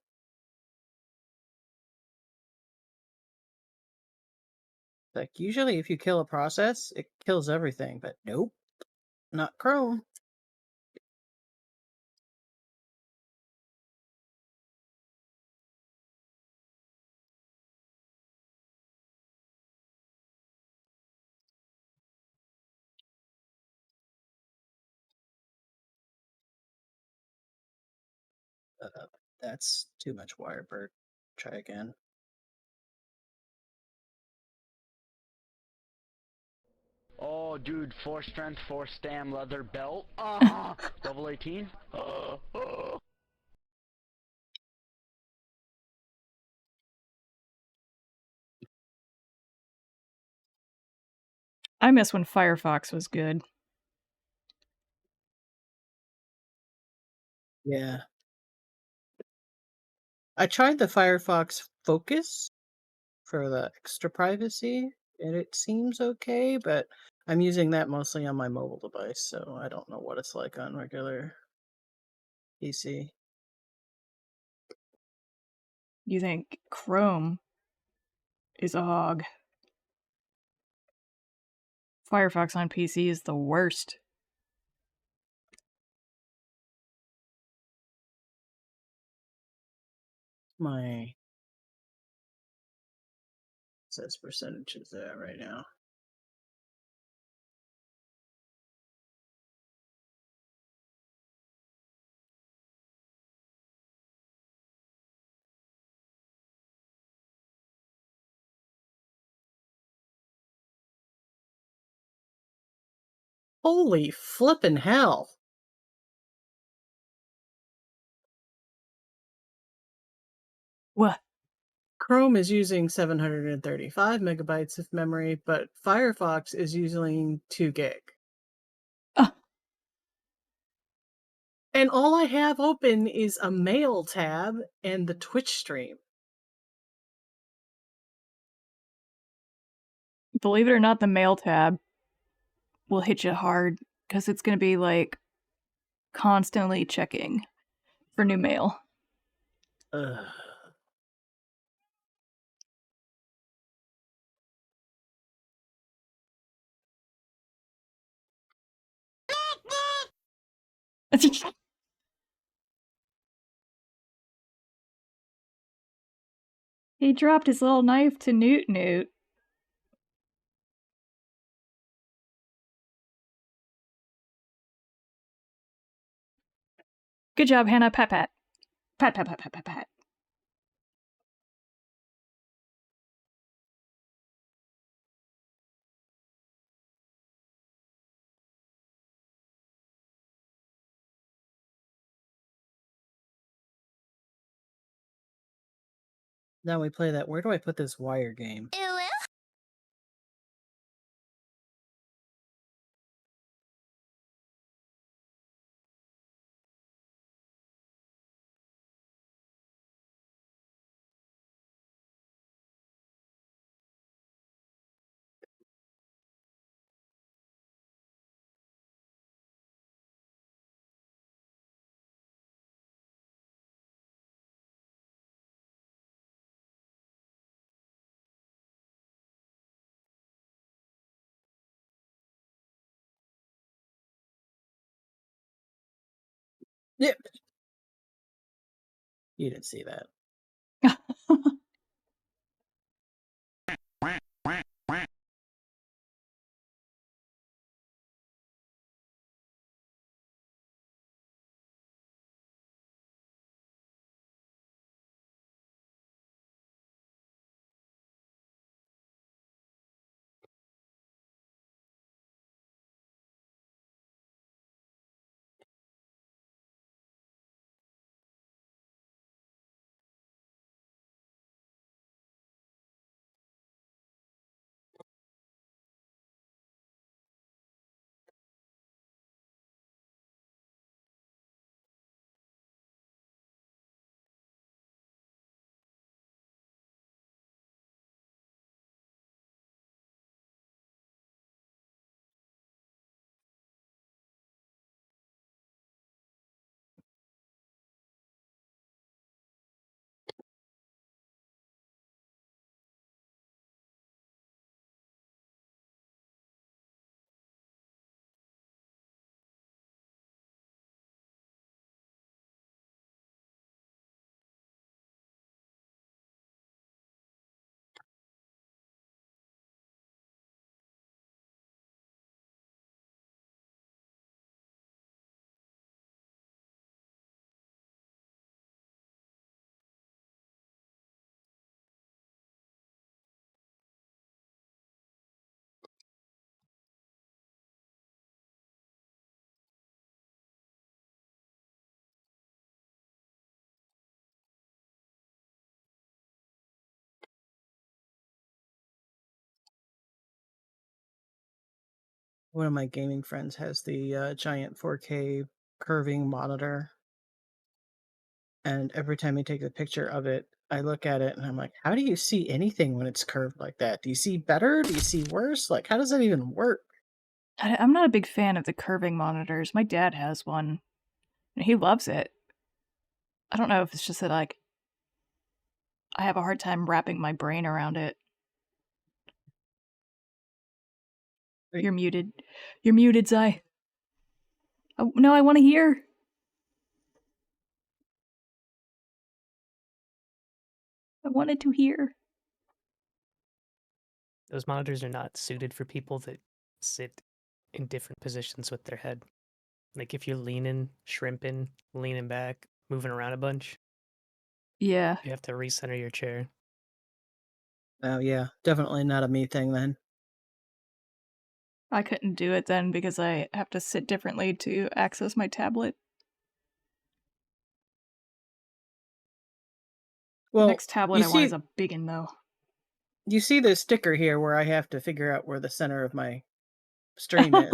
Like, usually if you kill a process, it kills everything, but nope, not Chrome. That's too much Wirebird. Try again. Oh, dude, 4 strength, 4 stam, leather belt. Level 18. I miss when Firefox was good. Yeah. I tried the Firefox Focus for the extra privacy, and it seems okay, but I'm using that mostly on my mobile device, so I don't know what it's like on regular PC. You think Chrome is a hog? Firefox on PC is the worst. My says percentages there right now. Holy flippin' hell! What? Chrome is using 735 megabytes of memory, but Firefox is using 2 gig. And all I have open is a mail tab and the Twitch stream. Believe it or not, the mail tab will hit you hard because it's going to be like constantly checking for new mail. Ugh. He dropped his little knife to Newt Newt. Good job, Hannah. Pat pat. Pat pat pat pat pat pat. Now we play that. Where do I put this wire game? Yep. You didn't see that. One of my gaming friends has the giant 4K curving monitor. And every time I take a picture of it, I look at it and I'm like, how do you see anything when it's curved like that? Do you see better? Do you see worse? Like, how does that even work? I'm not a big fan of the curving monitors. My dad has one, and he loves it. I don't know if it's just that, like, I have a hard time wrapping my brain around it. You're muted. You're muted, Zai. Oh, no, I want to hear. I wanted to hear. Those monitors are not suited for people that sit in different positions with their head. Like if you're leaning, shrimping, leaning back, moving around a bunch, Yeah. you have to recenter your chair. Oh, yeah. Definitely not a me thing then. I couldn't do it then because I have to sit differently to access my tablet. Well, the next tablet I want is a big one, though. You see this sticker here where I have to figure out where the center of my stream is.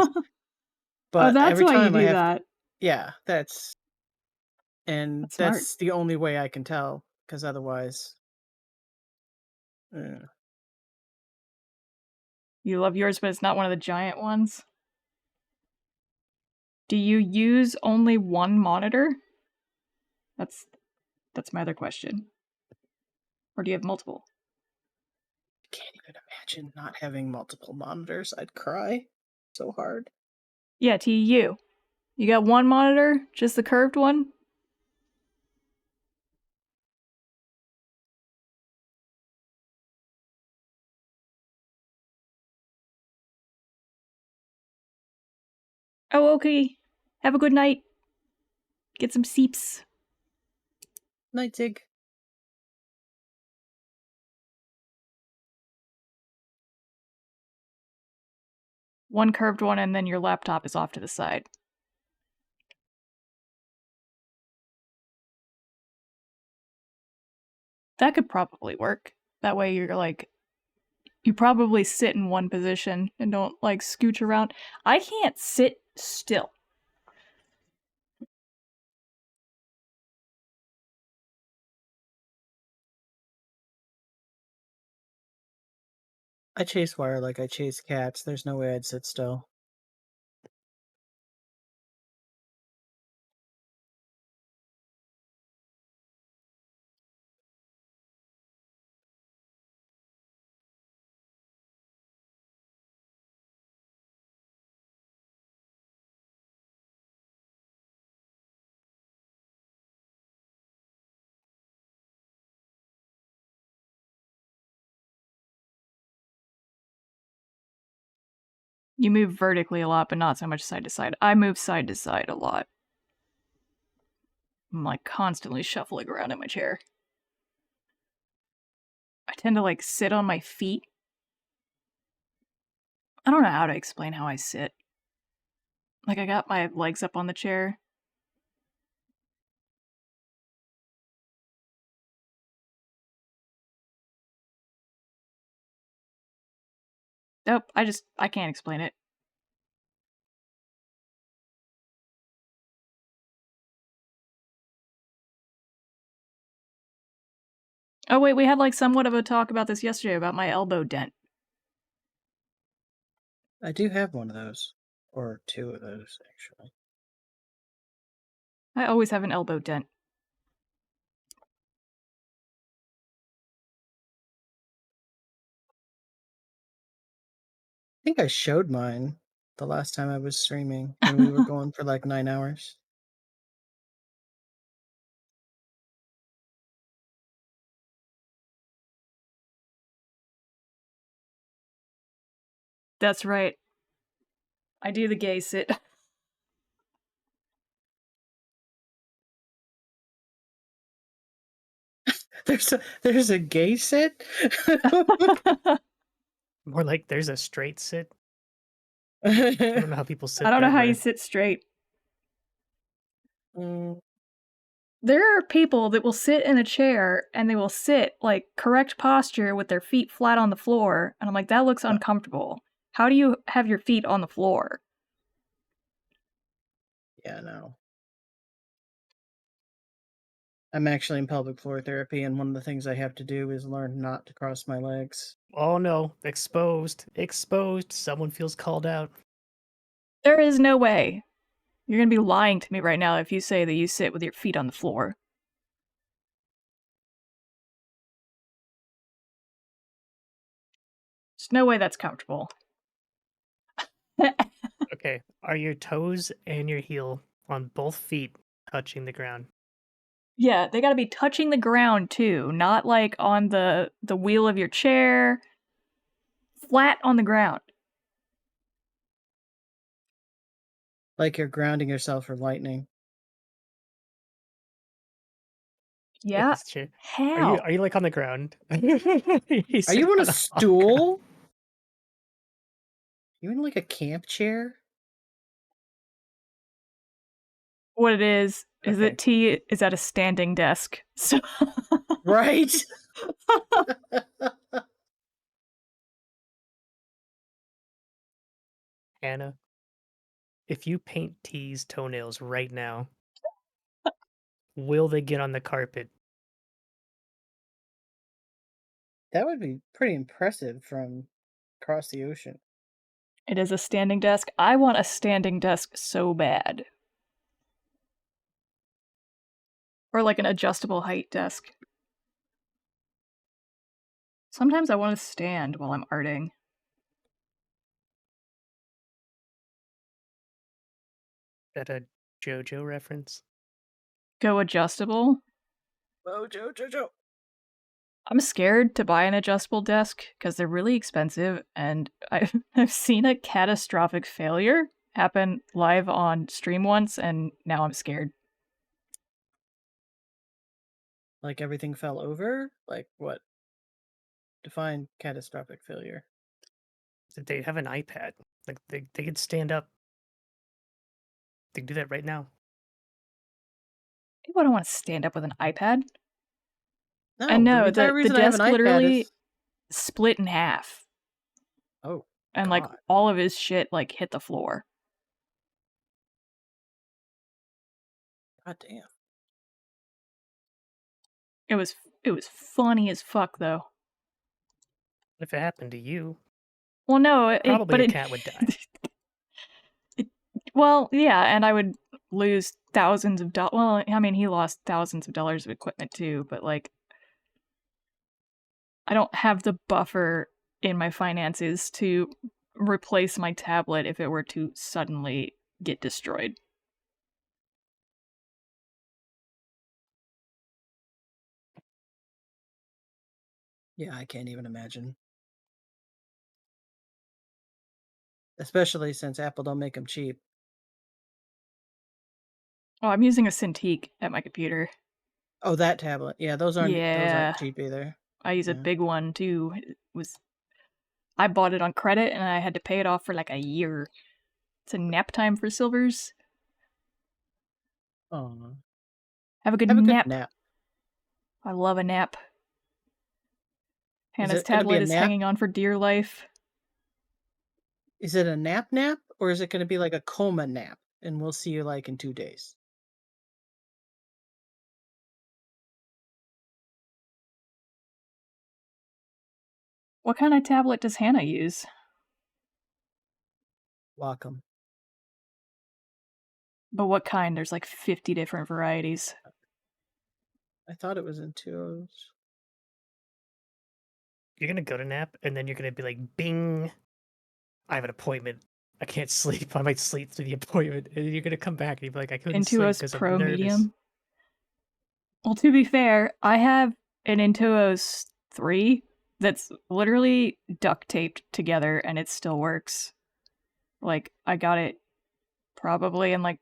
But Oh, that's every why you time I do have that. yeah, that's smart. the only way I can tell, because otherwise You love yours, but it's not one of the giant ones? Do you use only one monitor? That's my other question. Or do you have multiple? I can't even imagine not having multiple monitors. I'd cry so hard. Yeah, TU. You got one monitor? Just the curved one? Oh, okay. Have a good night. Get some seeps. Night, Zig. One curved one, and then your laptop is off to the side. That could probably work. That way you're like, you probably sit in one position and don't like scooch around. I can't sit still. I chase wire like I chase cats. There's no way I'd sit still. You move vertically a lot, but not so much side to side. I move side to side a lot. I'm like constantly shuffling around in my chair. I tend to like sit on my feet. I don't know how to explain how I sit. Like I got my legs up on the chair. Nope, I can't explain it. Oh wait, we had like somewhat of a talk about this yesterday about my elbow dent. I do have one of those. Or two of those, actually. I always have an elbow dent. I think I showed mine the last time I was streaming when we were going for like 9 hours. That's right. I do the gay sit. There's a gay sit? More like there's a straight sit. I don't know how people sit. I don't know how way. you sit straight. Mm. There are people that will sit in a chair and they will sit like correct posture with their feet flat on the floor. And I'm like, that looks uncomfortable. How do you have your feet on the floor? Yeah, no. I'm actually in pelvic floor therapy, and one of the things I have to do is learn not to cross my legs. Oh no, exposed. Exposed. Someone feels called out. There is no way. You're gonna be lying to me right now if you say that you sit with your feet on the floor. There's no way that's comfortable. Okay, are your toes and your heel on both feet touching the ground? Yeah, they gotta be touching the ground too, not like on the wheel of your chair. Flat on the ground. Like you're grounding yourself from lightning. With Yeah. this chair. How? Are you like on the ground? Are you on a stool? You in like a camp chair? What it is Okay. that T is at a standing desk. So Right? Hannah, if you paint T's toenails right now, will they get on the carpet? That would be pretty impressive from across the ocean. It is a standing desk. I want a standing desk so bad. Or like an adjustable height desk. Sometimes I want to stand while I'm arting. Is that a JoJo reference? Go adjustable? Oh, Joe. I'm scared to buy an adjustable desk because they're really expensive, and I've seen a catastrophic failure happen live on stream once, and now I'm scared. Like everything fell over? Like what? Define catastrophic failure. That they have an iPad. Like they could stand up. They can do that right now. People don't want to stand up with an iPad. No, And no, the entire the reason I have an desk iPad literally is split in half. Oh, and like God. all of his shit like hit the floor. God damn. It was funny as fuck though. If it happened to you, Well, no, probably a cat would die. Well, yeah, and I would lose thousands of dollars. Well, I mean, he lost thousands of dollars of equipment too, but like, I don't have the buffer in my finances to replace my tablet if it were to suddenly get destroyed. Yeah, I can't even imagine. Especially since Apple don't make them cheap. Oh, I'm using a Cintiq at my computer. Oh, that tablet. Yeah, those aren't cheap either. I use a big one too. I bought it on credit and I had to pay it off for like a year. It's a nap time for silvers. Oh. Have a good nap. I love a nap. Hannah's tablet is hanging on for dear life. Is it a nap, or is it going to be like a coma nap? And we'll see you like in 2 days. What kind of tablet does Hannah use? Wacom. But what kind? There's like 50 different varieties. I thought it was Intuos. You're gonna go to nap, and then you're gonna be like, "Bing! I have an appointment. I can't sleep. I might sleep through the appointment." And you're gonna come back, and you'll be like, "I couldn't sleep Intuos because Pro I'm nervous." Medium. Well, to be fair, I have an Intuos 3 that's literally duct taped together and it still works. Like, I got it probably in like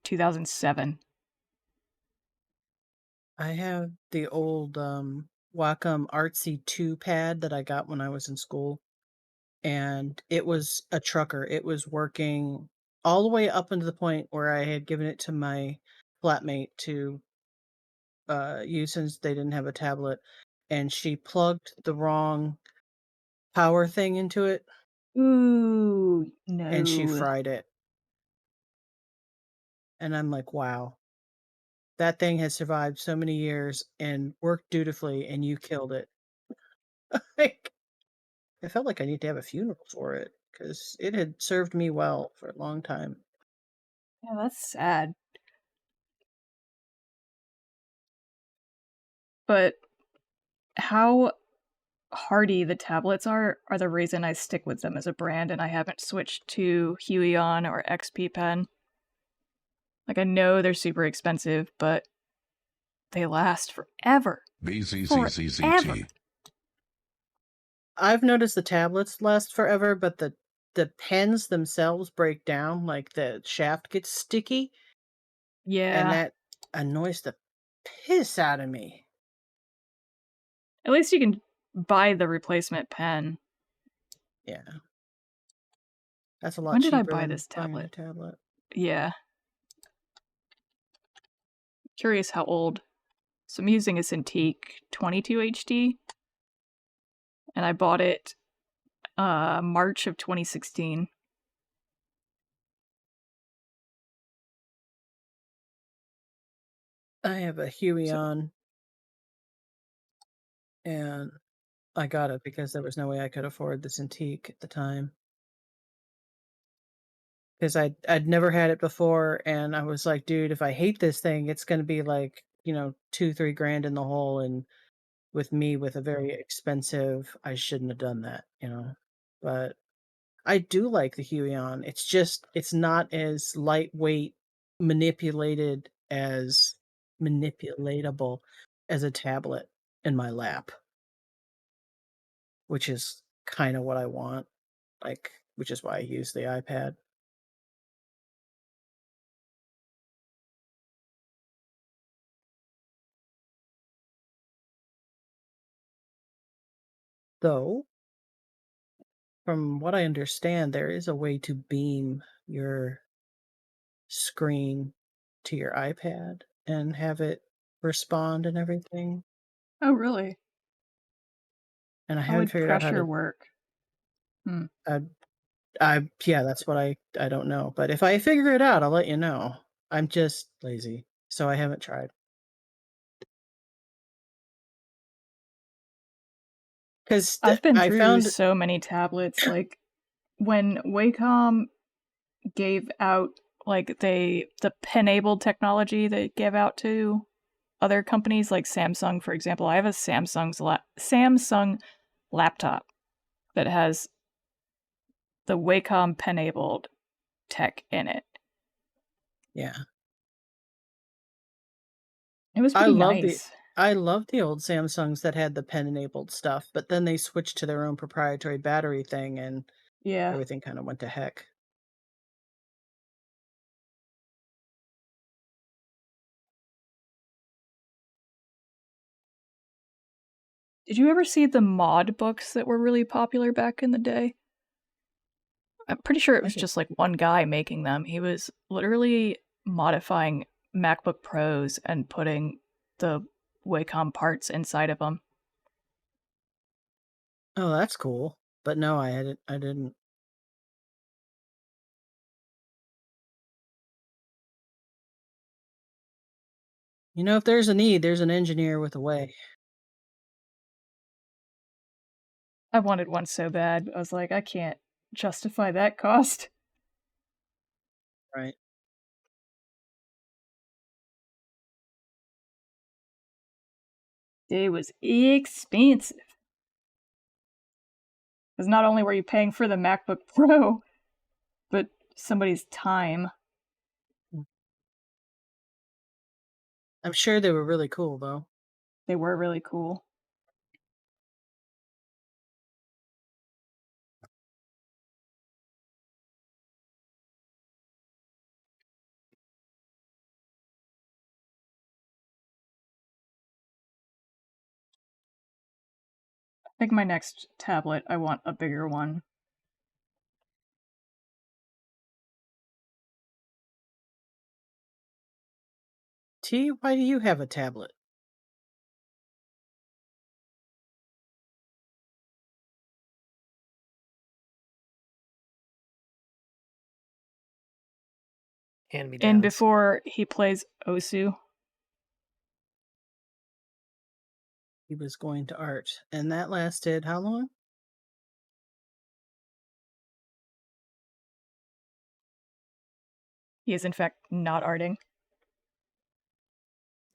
2007. I have the old Wacom Artsy 2 pad that I got when I was in school. And it was a trucker. It was working all the way up into the point where I had given it to my flatmate to use since they didn't have a tablet. And she plugged the wrong power thing into it. Ooh, no. And she fried it. And I'm like, wow. that thing has survived so many years and worked dutifully, and you killed it. Like, I felt like I need to have a funeral for it because it had served me well for a long time. Yeah, that's sad. But how hardy the tablets are the reason I stick with them as a brand, and I haven't switched to Huion or XP Pen. Like, I know they're super expensive, but they last forever. Forever. BZZZZT. I've noticed the tablets last forever, but the pens themselves break down, like the shaft gets sticky, and Yeah. that annoys the piss out of me. At least you can buy the replacement pen. Yeah. That's a lot When did I cheaper buy than this buying a new tablet? tablet. Yeah. Curious how old. So I'm using a Cintiq 22 HD, and I bought it March of 2016. I have a Huion, and I got it because there was no way I could afford the Cintiq at the time. Because I'd never had it before, and I was like, dude, if I hate this thing, it's going to be like, you know, 2-3 grand in the hole, and with me with a very expensive, I shouldn't have done that, you know. But I do like the Huion. It's just it's not as lightweight, manipulatable as a tablet in my lap, which is kind of what I want. Like, which is why I use the iPad. Though, from what I understand, there is a way to beam your screen to your iPad and have it respond and everything. Oh, really? And I How haven't would figured out how pressure to. work? I, yeah, that's what I don't know. But if I figure it out, I'll let you know. I'm just lazy, so I haven't tried. Because I've been I through found. so many tablets. Like, when Wacom gave out, like, the pen-enabled technology they gave out to other companies, like Samsung, for example. I have a Samsung laptop that has the Wacom pen-enabled tech in it. Yeah, It was I pretty love nice. the old Samsungs that had the pen enabled stuff, but then they switched to their own proprietary battery thing, and Yeah. everything kind of went to heck. Did you ever see the mod books that were really popular back in the day? I'm pretty sure it was just like one guy making them. He was literally modifying MacBook Pros and putting the Wacom parts inside of them. Oh, that's cool. But no, I didn't. You know, if there's a need, there's an engineer with a way. I wanted one so bad, but I was like, I can't justify that cost. Right. It was expensive. Because not only were you paying for the MacBook Pro, but somebody's time. I'm sure they were really cool, though. They were really cool. I think my next tablet, I want a bigger one. T, why do you have a tablet? Hand me And downs. before he plays Osu, he was going to art. And that lasted how long? He is, in fact, not arting.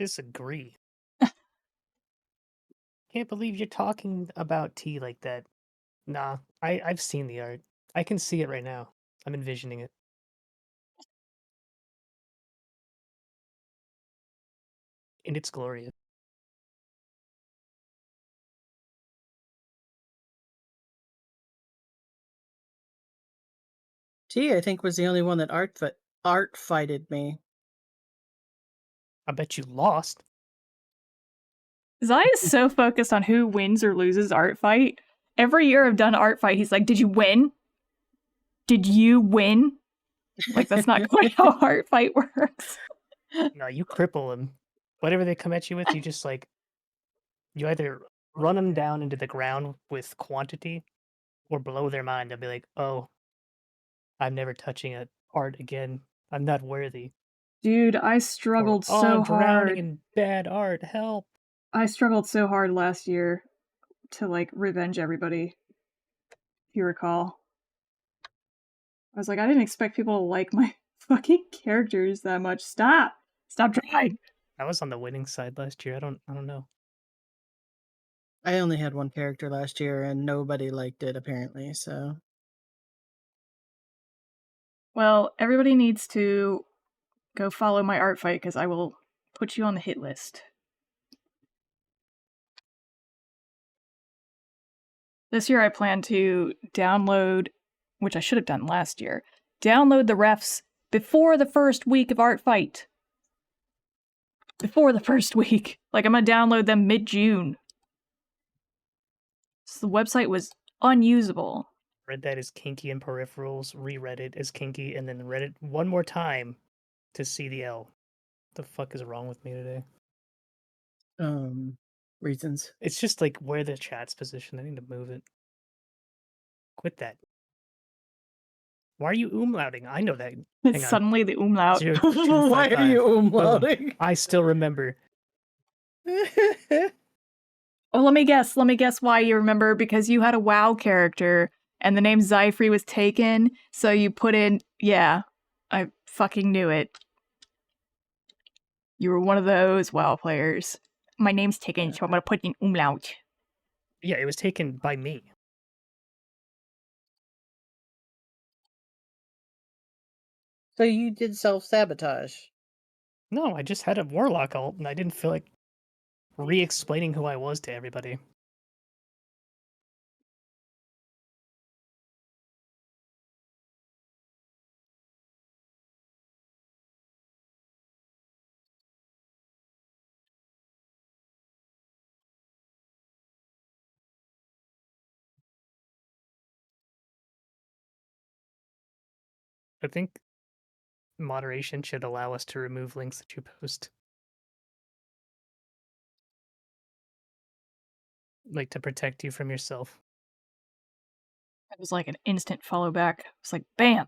Disagree. Can't believe you're talking about tea like that. Nah, I've seen the art. I can see it right now. I'm envisioning it. And it's glorious. T, I think, was the only one that art fighted me. I bet you lost. Zai is so focused on who wins or loses art fight. Every year I've done art fight, he's like, "Did you win? Did you win?" Like, that's not quite how art fight works. No, you cripple them. Whatever they come at you with, you just like, you either run them down into the ground with quantity or blow their mind. They'll be like, oh, I'm never touching an art again. I'm not worthy. Dude, I Or, struggled oh, so I'm drowning hard. in bad art. Help. I struggled so hard last year to, like, revenge everybody, if you recall. I was like, I didn't expect people to like my fucking characters that much. Stop! Stop trying! I was on the winning side last year. I don't know. I only had one character last year, and nobody liked it, apparently, so... Well, everybody needs to go follow my art fight, because I will put you on the hit list. This year I plan to download, which I should have done last year, download the refs before the first week of art fight. Before the first week. Like, I'm gonna download them mid-June. So the website was unusable. Read that as kinky in peripherals, reread it as kinky, and then read it one more time to see the L. What the fuck is wrong with me today? Reasons. It's just like where the chat's positioned. I need to move it. Quit that. Why are you umlauting? I know that. Hang on. Suddenly the umlaut. 0255. Why are you umlauting? Boom. I still remember. Oh, let me guess why you remember. Because you had a WoW character, and the name Zyfree was taken, so you put in... Yeah, I fucking knew it. You were one of those WoW players. My name's taken, so I'm gonna put in umlaut. Yeah, it was taken by me. So you did self-sabotage? No, I just had a warlock ult, and I didn't feel like re-explaining who I was to everybody. I think moderation should allow us to remove links that you post. Like, to protect you from yourself. It was like an instant follow back. It was like, bam!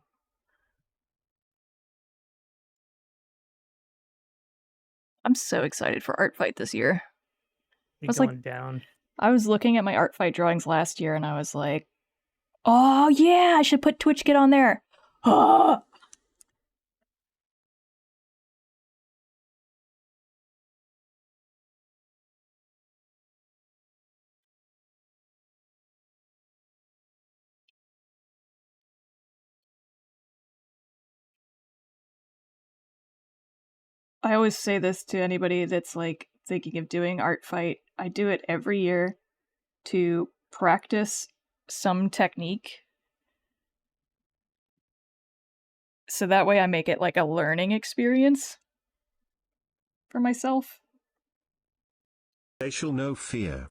I'm so excited for art fight this year. You're going down. I was looking at my art fight drawings last year, and I was like, oh yeah, I should put TwitchKit on there. Oh! I always say this to anybody that's like thinking of doing art fight. I do it every year to practice some technique. So that way I make it like a learning experience for myself. They shall know fear.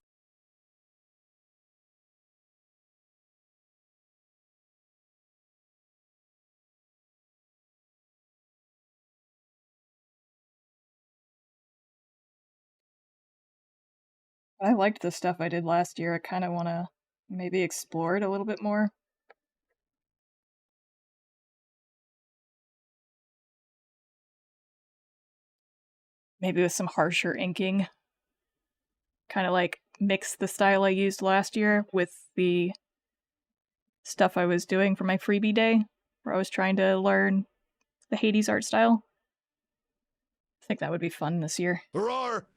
I liked the stuff I did last year. I kind of want to maybe explore it a little bit more. Maybe with some harsher inking. Kind of like mix the style I used last year with the stuff I was doing for my freebie day, where I was trying to learn the Hades art style. I think that would be fun this year. Roar!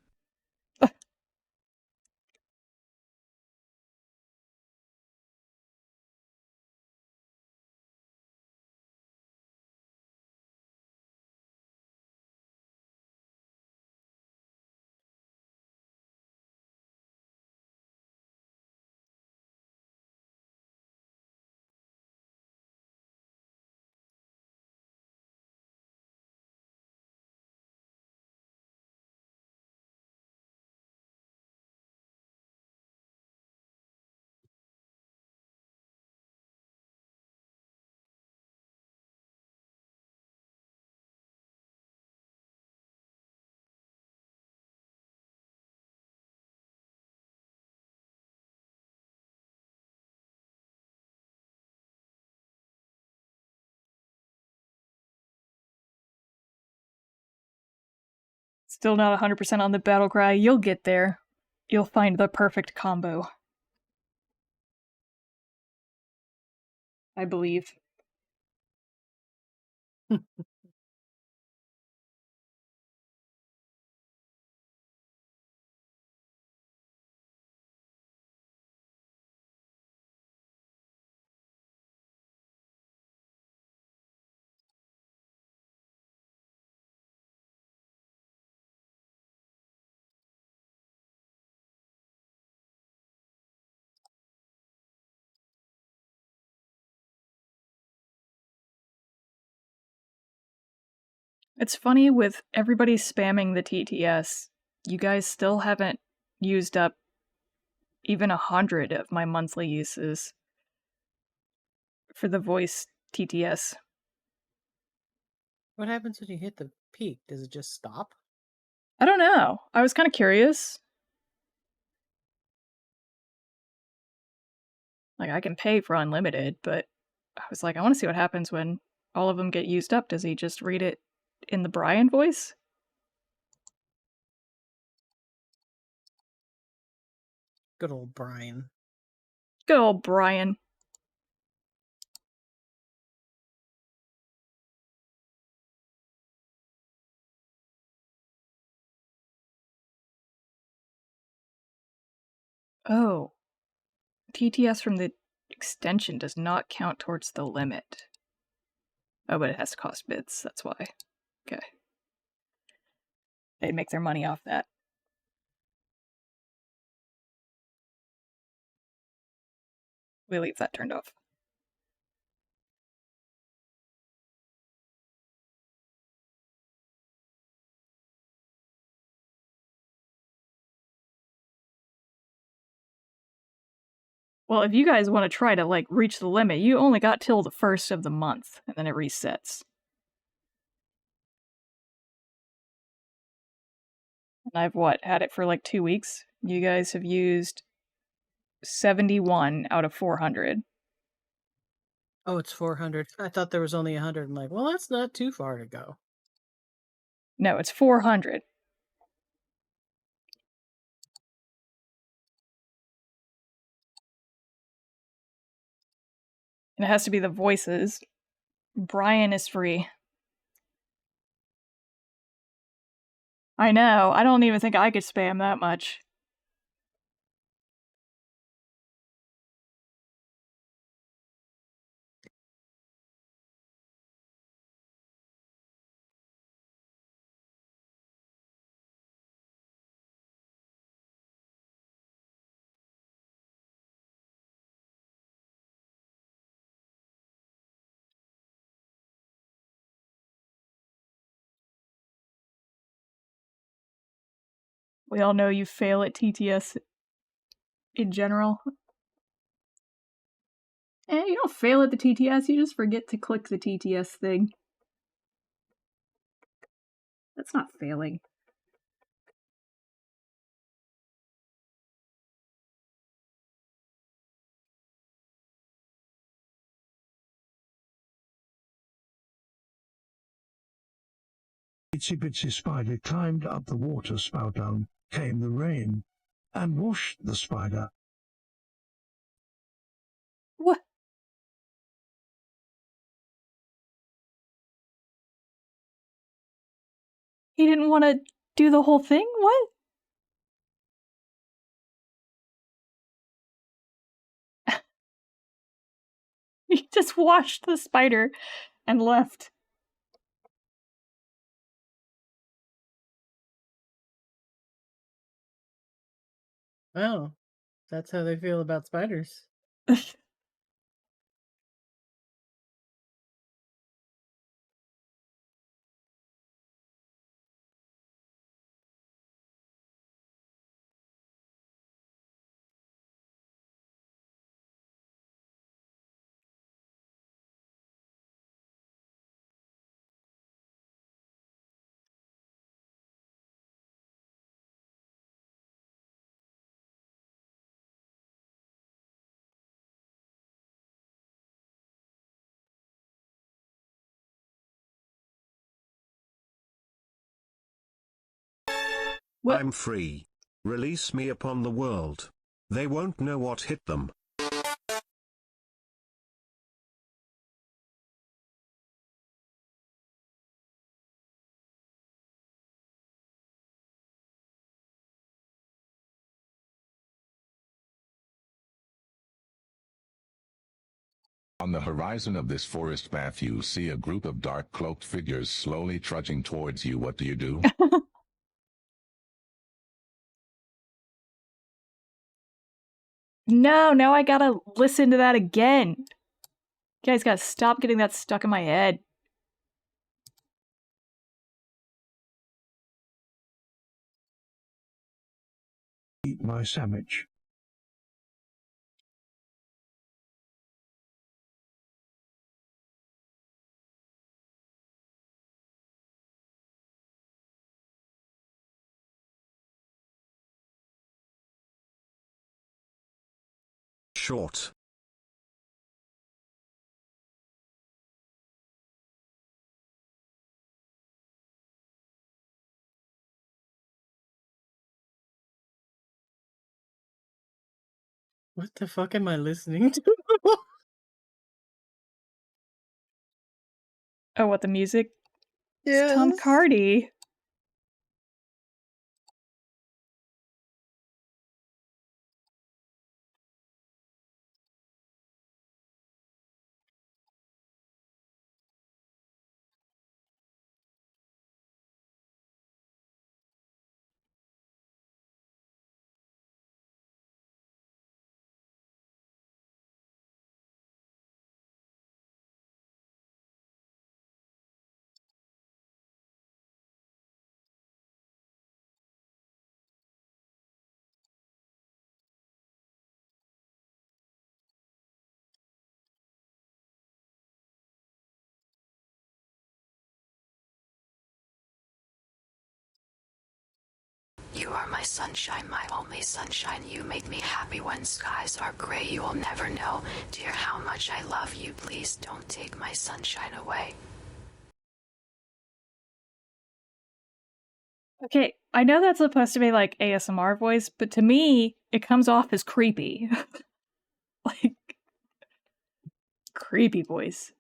Still not 100% on the battle cry. You'll get there. You'll find the perfect combo. I believe. It's funny, with everybody spamming the TTS, you guys still haven't used up even 100 of my monthly uses for the voice TTS. What happens when you hit the peak? Does it just stop? I don't know. I was kind of curious. Like, I can pay for unlimited, but I was like, I want to see what happens when all of them get used up. Does he just read it in the Brian voice? Good old Brian. Good old Brian. Oh. TTS from the extension does not count towards the limit. Oh, but it has to cost bits, that's why. Okay. They make their money off that. We leave that turned off. Well, if you guys want to try to, like, reach the limit, you only got till the 1st of the month, and then it resets. And I've, had it for like 2 weeks? You guys have used 71 out of 400. Oh, it's 400. I thought there was only 100. I'm like, well, that's not too far to go. No, it's 400. And it has to be the voices. Brian is free. I know, I don't even think I could spam that much. We all know you fail at TTS in general. You don't fail at the TTS, you just forget to click the TTS thing. That's not failing. Itsy bitsy spider climbed up the water spout, down came the rain. and wash the spider. What? He didn't want to do the whole thing? What? He just washed the spider and left. Oh, that's how they feel about spiders. What? I'm free. Release me upon the world. They won't know what hit them. On the horizon of this forest path you see a group of dark cloaked figures slowly trudging towards you. What do you do? No, now I gotta listen to that again. You guys gotta stop getting that stuck in my head. Eat my sandwich. Short. What the fuck am I listening to? Oh, what, the music? Yes. It's Tom Cardy. You are my sunshine, my only sunshine. You make me happy when skies are gray. You will never know, dear, how much I love you. Please don't take my sunshine away. Okay, I know that's supposed to be like ASMR voice, but to me, it comes off as creepy. Like, creepy voice.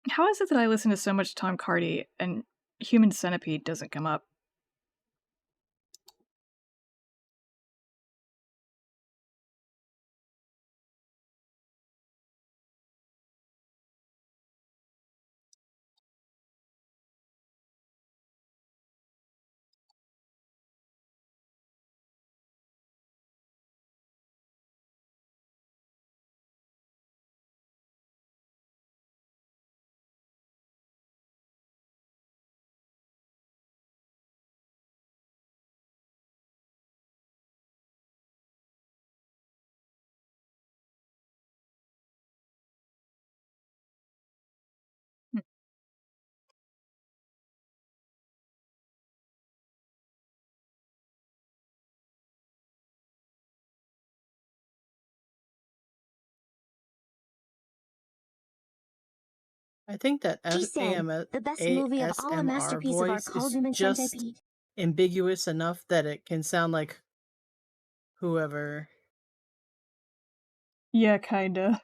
How is it that I listen to so much Tom Cardy and Human Centipede doesn't come up? I think that She said, the best movie of all, a ASMR masterpiece of our voice is human just centipede. ambiguous enough that it can sound like whoever. Yeah, kinda.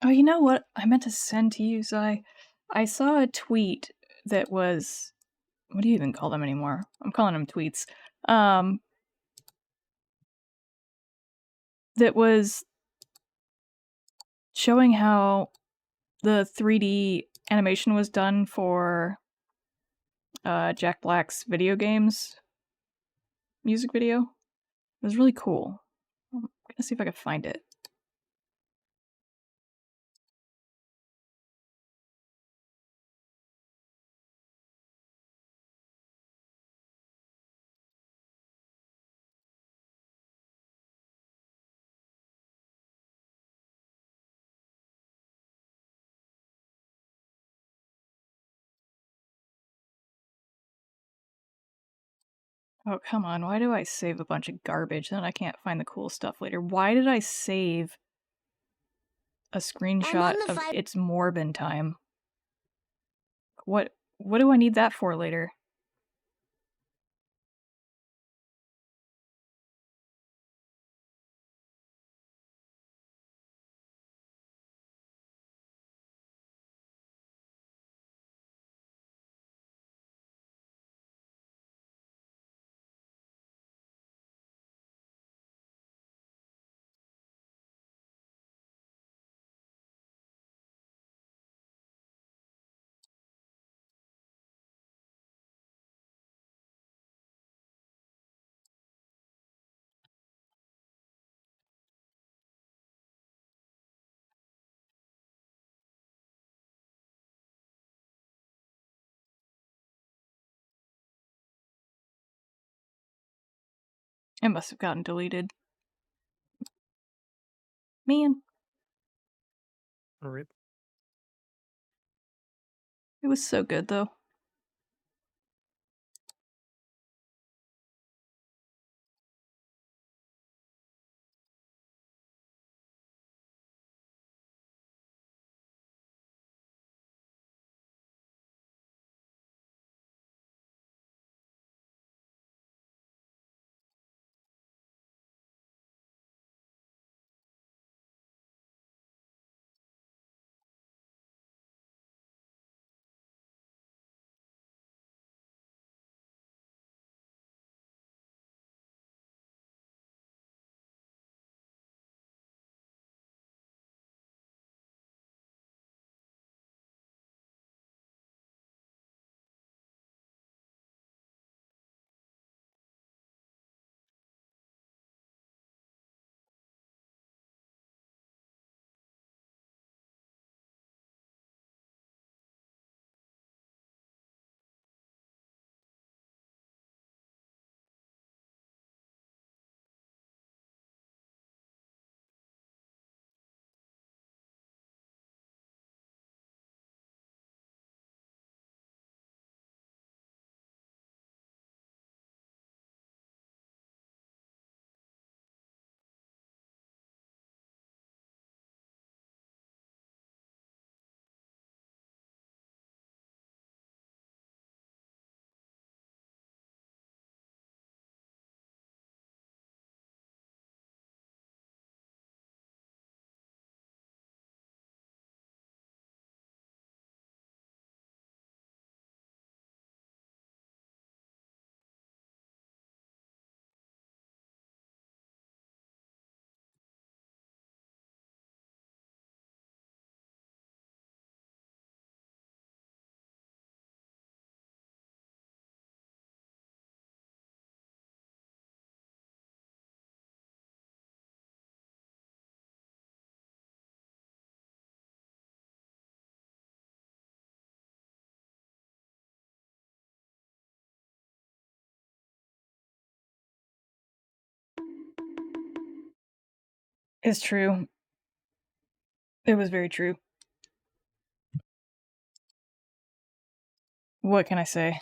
Oh, you know what I meant to send to you, Zai? I saw a tweet that was... What do you even call them anymore? I'm calling them tweets. That was showing how the 3D animation was done for Jack Black's video games music video. It was really cool. I'm gonna see if I can find it. Oh, come on. Why do I save a bunch of garbage? Then I can't find the cool stuff later. Why did I save a screenshot of It's Morbin time? What do I need that for later? It must have gotten deleted. Man. Rip. It was so good, though. It's true. It was very true. What can I say?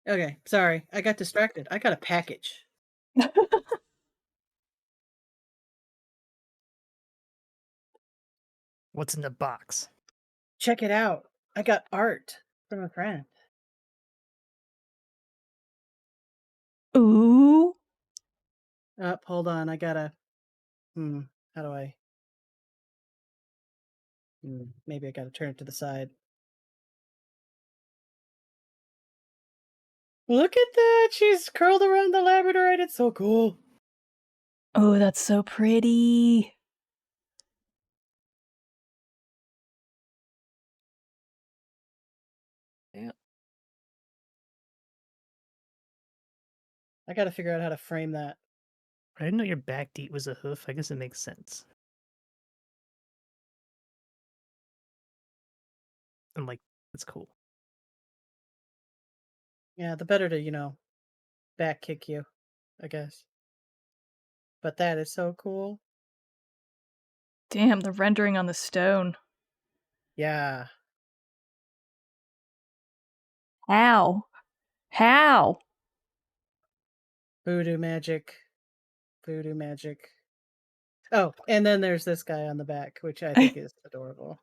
Okay, sorry. I got distracted. I got a package. What's in the box? Check it out. I got art from a friend. Ooh. Hold on. I gotta. How do I? Maybe I gotta turn it to the side. Look at that! She's curled around the labradorite. It's so cool. Oh, that's so pretty. Yeah. I gotta figure out how to frame that. I didn't know your back deet was a hoof. I guess it makes sense. And like, it's cool. Yeah, the better to, back kick you, I guess. But that is so cool. Damn, the rendering on the stone. Yeah. How? How? Voodoo magic. Voodoo magic. Oh, and then there's this guy on the back, which I think is adorable.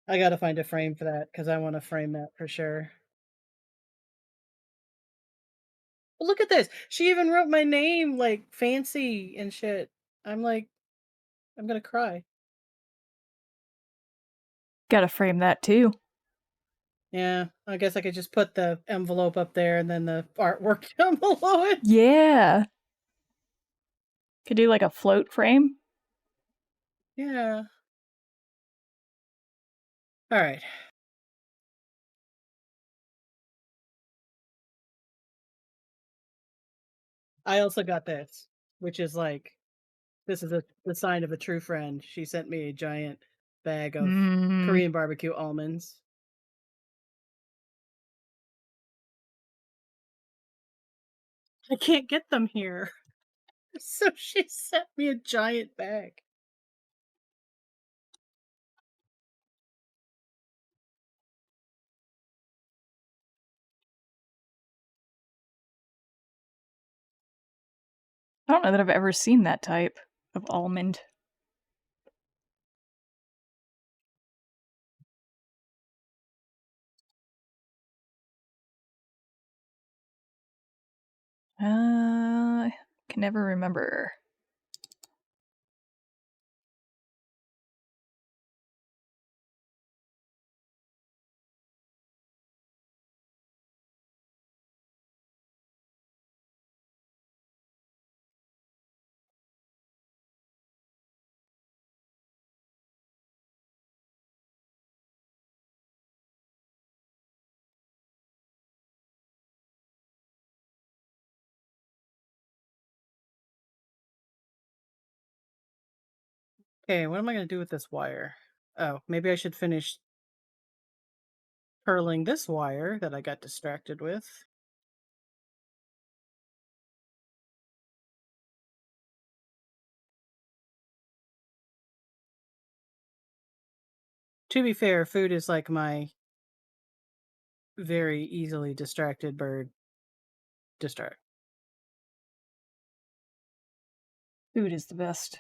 I gotta find a frame for that because I want to frame that for sure. But look at this. She even wrote my name like fancy and shit. I'm gonna cry. Gotta frame that too. Yeah, I guess I could just put the envelope up there and then the artwork down below it. Yeah. Could do like a float frame. Yeah. All right. I also got this, which is like, this is the sign of a true friend. She sent me a giant bag of Korean barbecue almonds. I can't get them here. So she sent me a giant bag. I don't know that I've ever seen that type of almond. Can never remember. Okay, what am I going to do with this wire? Oh, maybe I should finish purling this wire that I got distracted with. To be fair, food is like my very easily distracted bird. Food is the best.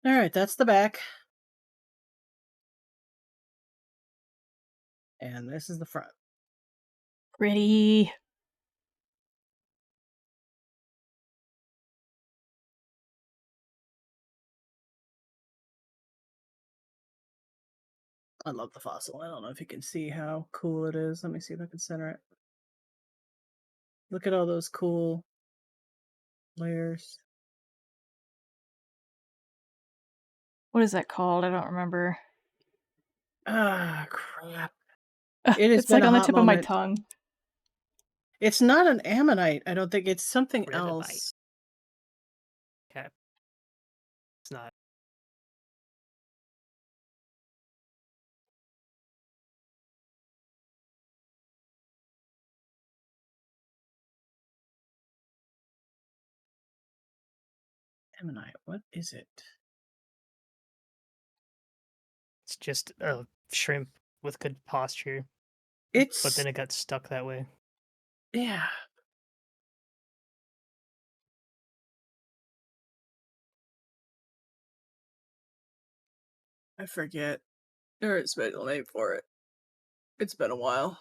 All right, that's the back. And this is the front. Pretty. I love the fossil. I don't know if you can see how cool it is. Let me see if I can center it. Look at all those cool layers. What is that called? I don't remember. Ah, crap. It has It's been like a on the hot tip of my moment. tongue. It's not an ammonite. I don't think it's something Revivite. else. Okay. It's not. Ammonite, what is it? It's just a shrimp with good posture. It's. But then it got stuck that way. Yeah. I forget. There is a special name for it. It's been a while.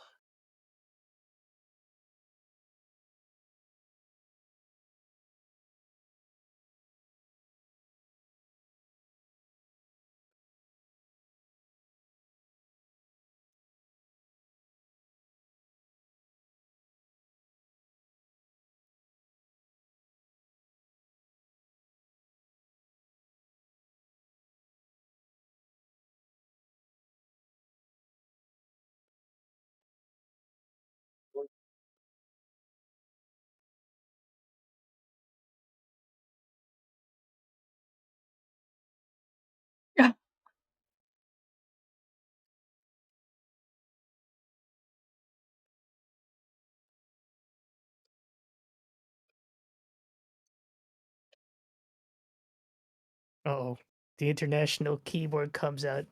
Uh-oh. The international keyboard comes out.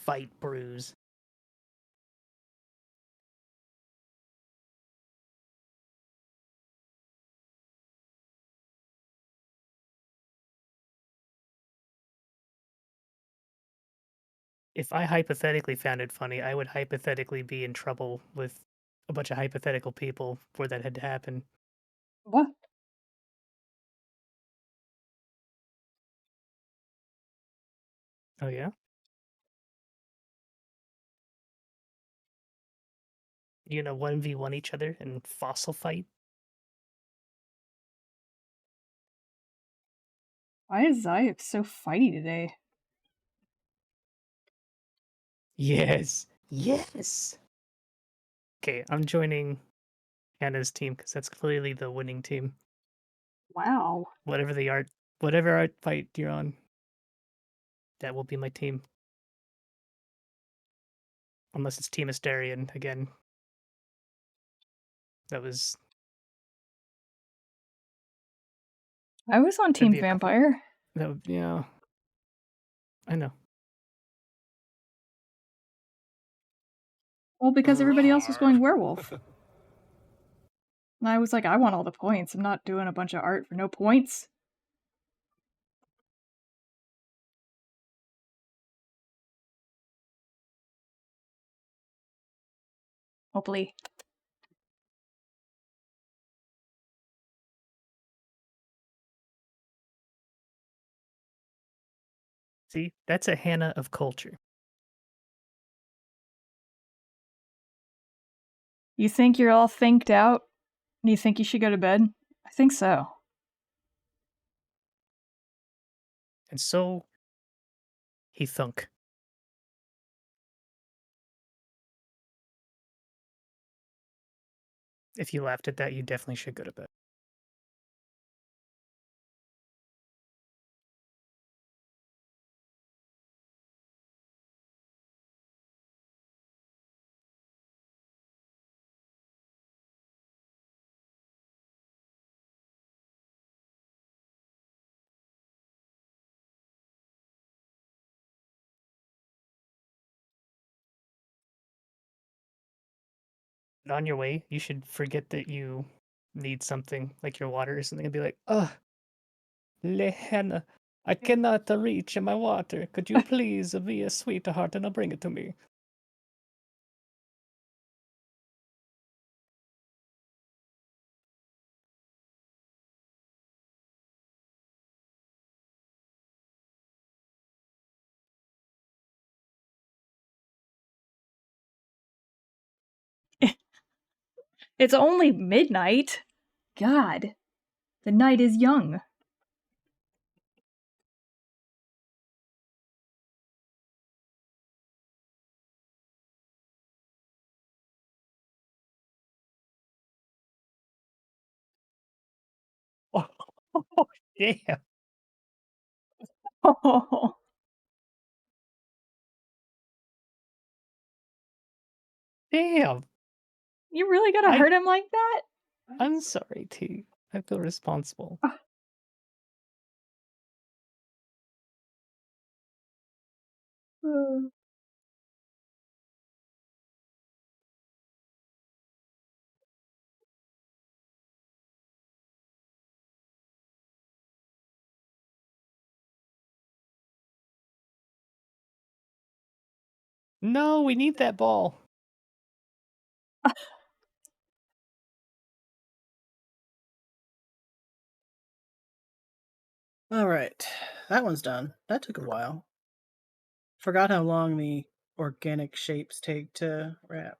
Fight bruise. If I hypothetically found it funny, I would hypothetically be in trouble with a bunch of hypothetical people for that had to happen. What? Oh, yeah? You know, 1v1 each other and fossil fight? Why is Zayak so fighty today? Yes. Yes. Okay, I'm joining Hannah's team because that's clearly the winning team. Wow. Whatever art fight you're on, that will be my team. Unless it's Team Asterion again. That was. I was on Team Vampire. Yeah. I know. Well, because everybody else was going werewolf. And I was like, I want all the points. I'm not doing a bunch of art for no points. Hopefully. See, that's a Hannah of culture. You think you're all thinked out? And you think you should go to bed? I think so. And so he thunk. If you laughed at that, you definitely should go to bed. On your way, you should forget that you need something like your water or something and be like, ugh, Hannah, I cannot reach my water. Could you please be a sweetheart and bring it to me? It's only midnight. God, the night is young. Oh, damn. Oh. Damn. You really gotta hurt him like that? I'm sorry, T. I feel responsible. No, we need that ball. Alright, that one's done. That took a while. Forgot how long the organic shapes take to wrap.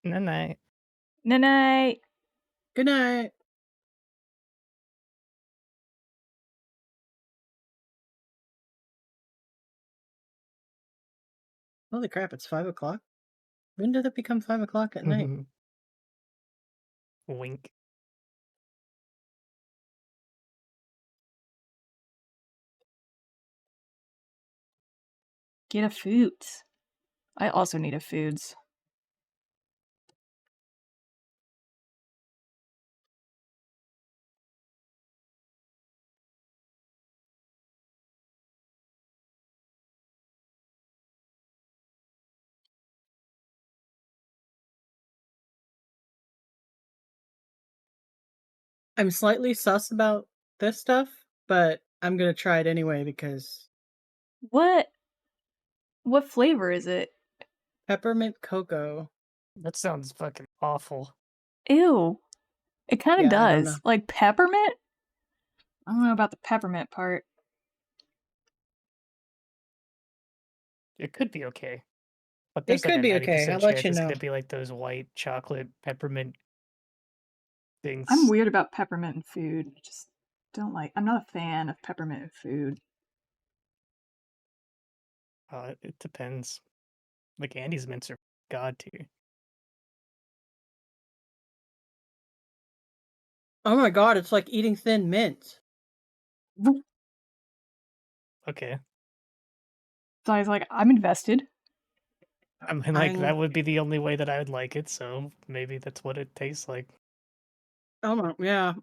Night-night. Night-night. Good night. Holy crap, it's 5 o'clock? When did it become 5 o'clock at night? Wink. Get a foods. I also need a foods. I'm slightly sus about this stuff, but I'm gonna try it anyway because... What flavor is it? Peppermint cocoa. That sounds fucking awful. Ew. It kind of Yeah, I don't know. does. Like peppermint? I don't know about the peppermint part. It could be okay. But It there's like could a be 90% okay, I'll chance let you it's know. gonna be like those white chocolate peppermint things. I'm weird about peppermint in food. I'm not a fan of peppermint in food. It depends. Like Andy's mints are god tier. Oh my god, it's like eating thin mint. Okay. So I was like, I'm invested. I mean, like, that would be the only way that I would like it, so maybe that's what it tastes like. Oh my, yeah.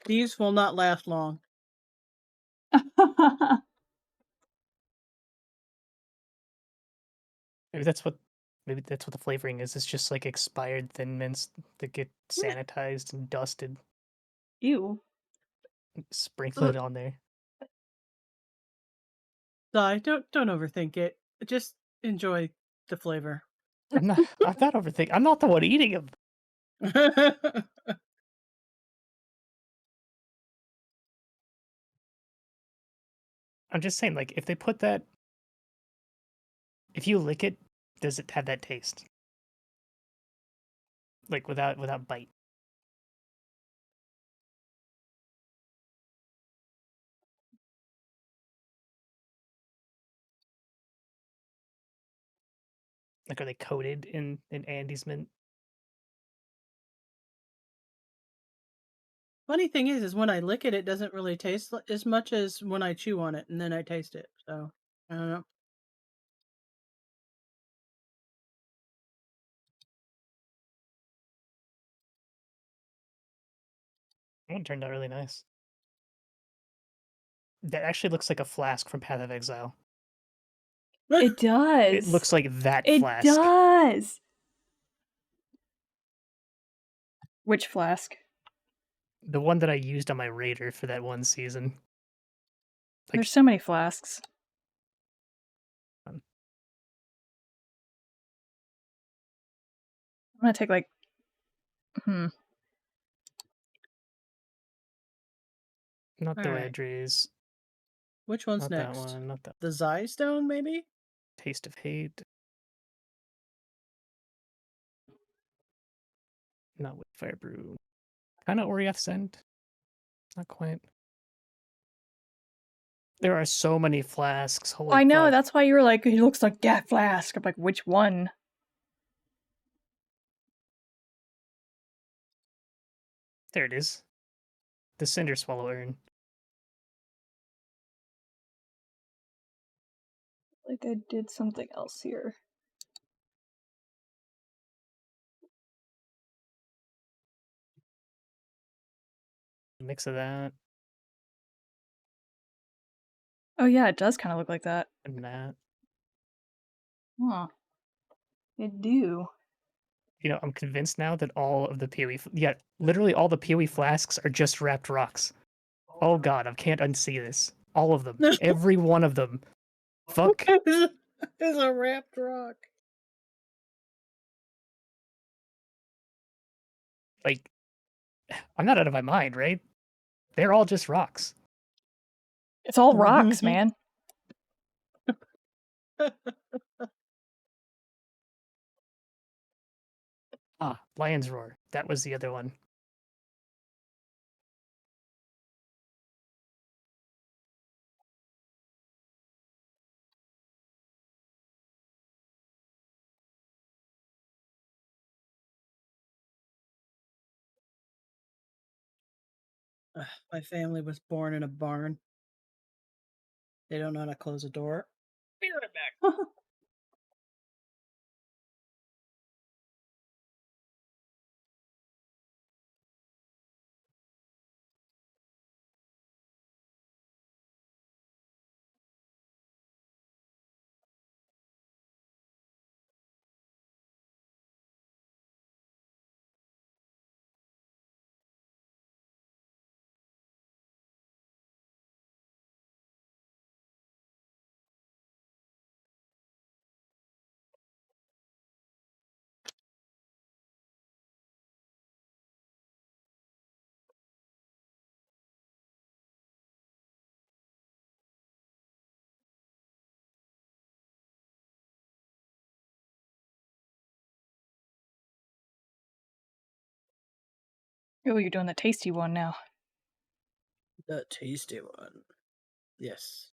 These will not last long. Maybe that's what the flavoring is. It's just like expired thin mints that get sanitized and dusted, Ew. sprinkled on there. Sorry, don't overthink it. Just enjoy the flavor. I'm not overthinking. I'm not the one eating them. I'm just saying, like, if they put that, if you lick it, does it have that taste? Like without bite. Like, are they coated in Andy's mint? Funny thing is when I lick it, it doesn't really taste as much as when I chew on it and then I taste it. So I don't know. That one turned out really nice. That actually looks like a flask from Path of Exile. It does. It looks like that it flask. It does. Which flask? The one that I used on my raider for that one season. Like, there's so many flasks. I'm gonna take like Not the right. Edries. Which one's not next? That one, not that. The Zystone, maybe? Taste of Hate. Not with Fire Brew. Kind of Oriath Send. Not quite. There are so many flasks. Holy I know, fuck. that's why you were like, it looks like that flask. I'm like, which one? There it is. The Cinder Swallow Urn. Like I did something else here. A mix of that. Oh yeah, it does kind of look like that. And that. Huh. It do. You know, I'm convinced now that all of the PoE... Yeah, literally all the PoE flasks are just wrapped rocks. Oh god, I can't unsee this. All of them. Every one of them. Fuck. There's a wrapped rock. Like, I'm not out of my mind, right? They're all just rocks. It's all rocks, man. Lion's Roar. That was the other one. My family was born in a barn. They don't know how to close a door. Be right back. Oh, you're doing the tasty one now. The tasty one. Yes.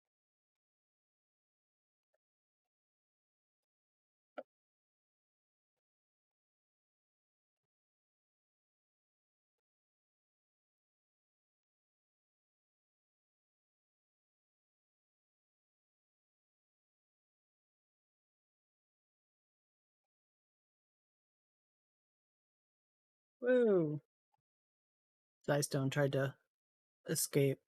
Woo! Zystone tried to escape.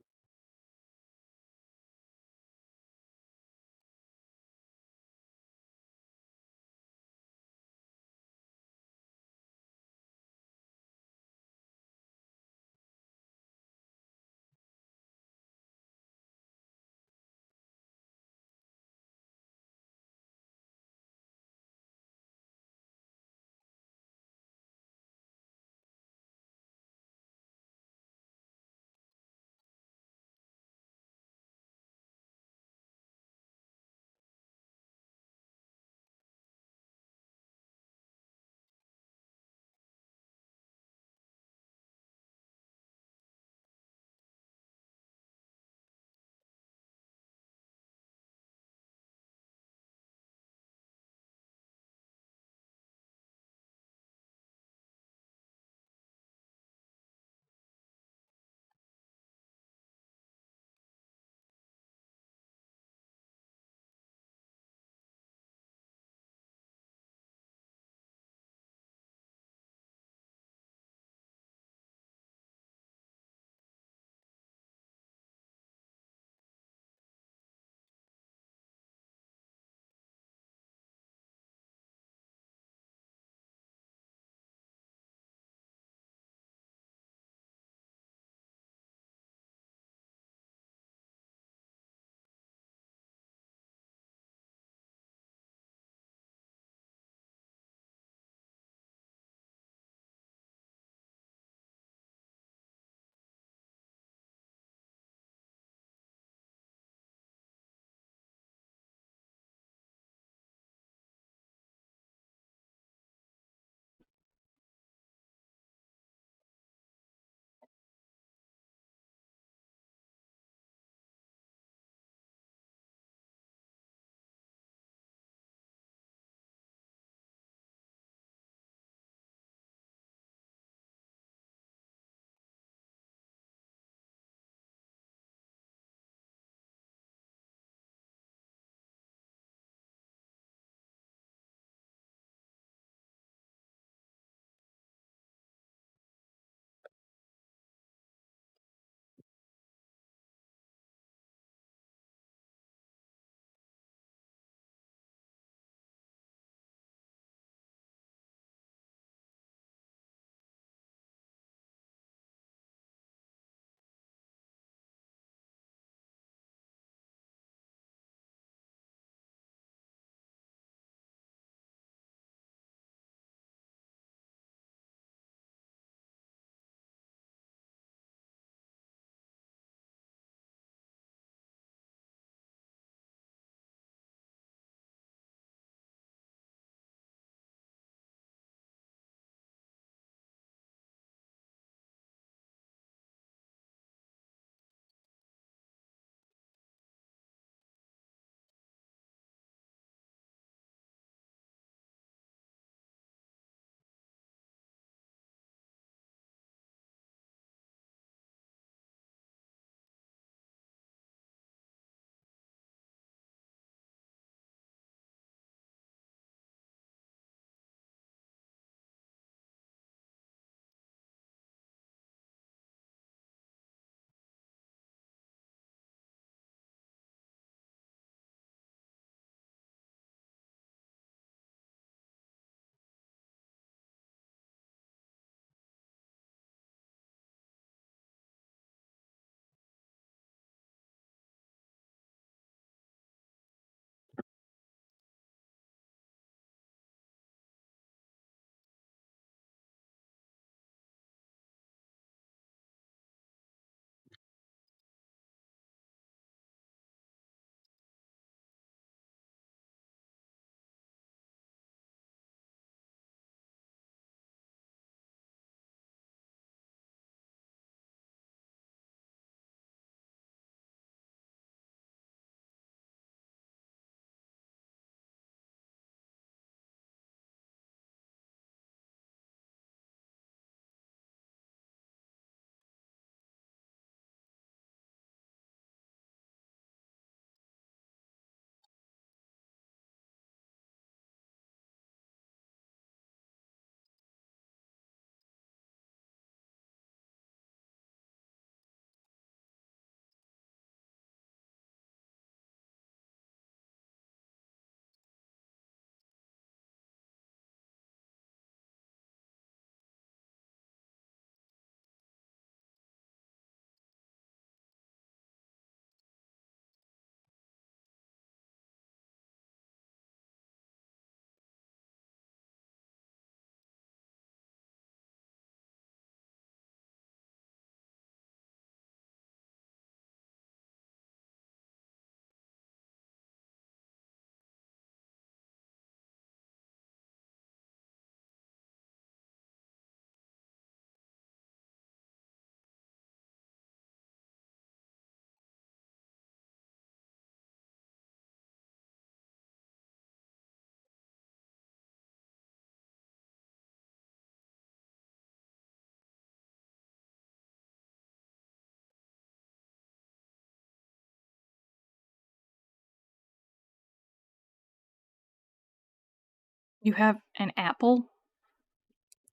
You have an apple?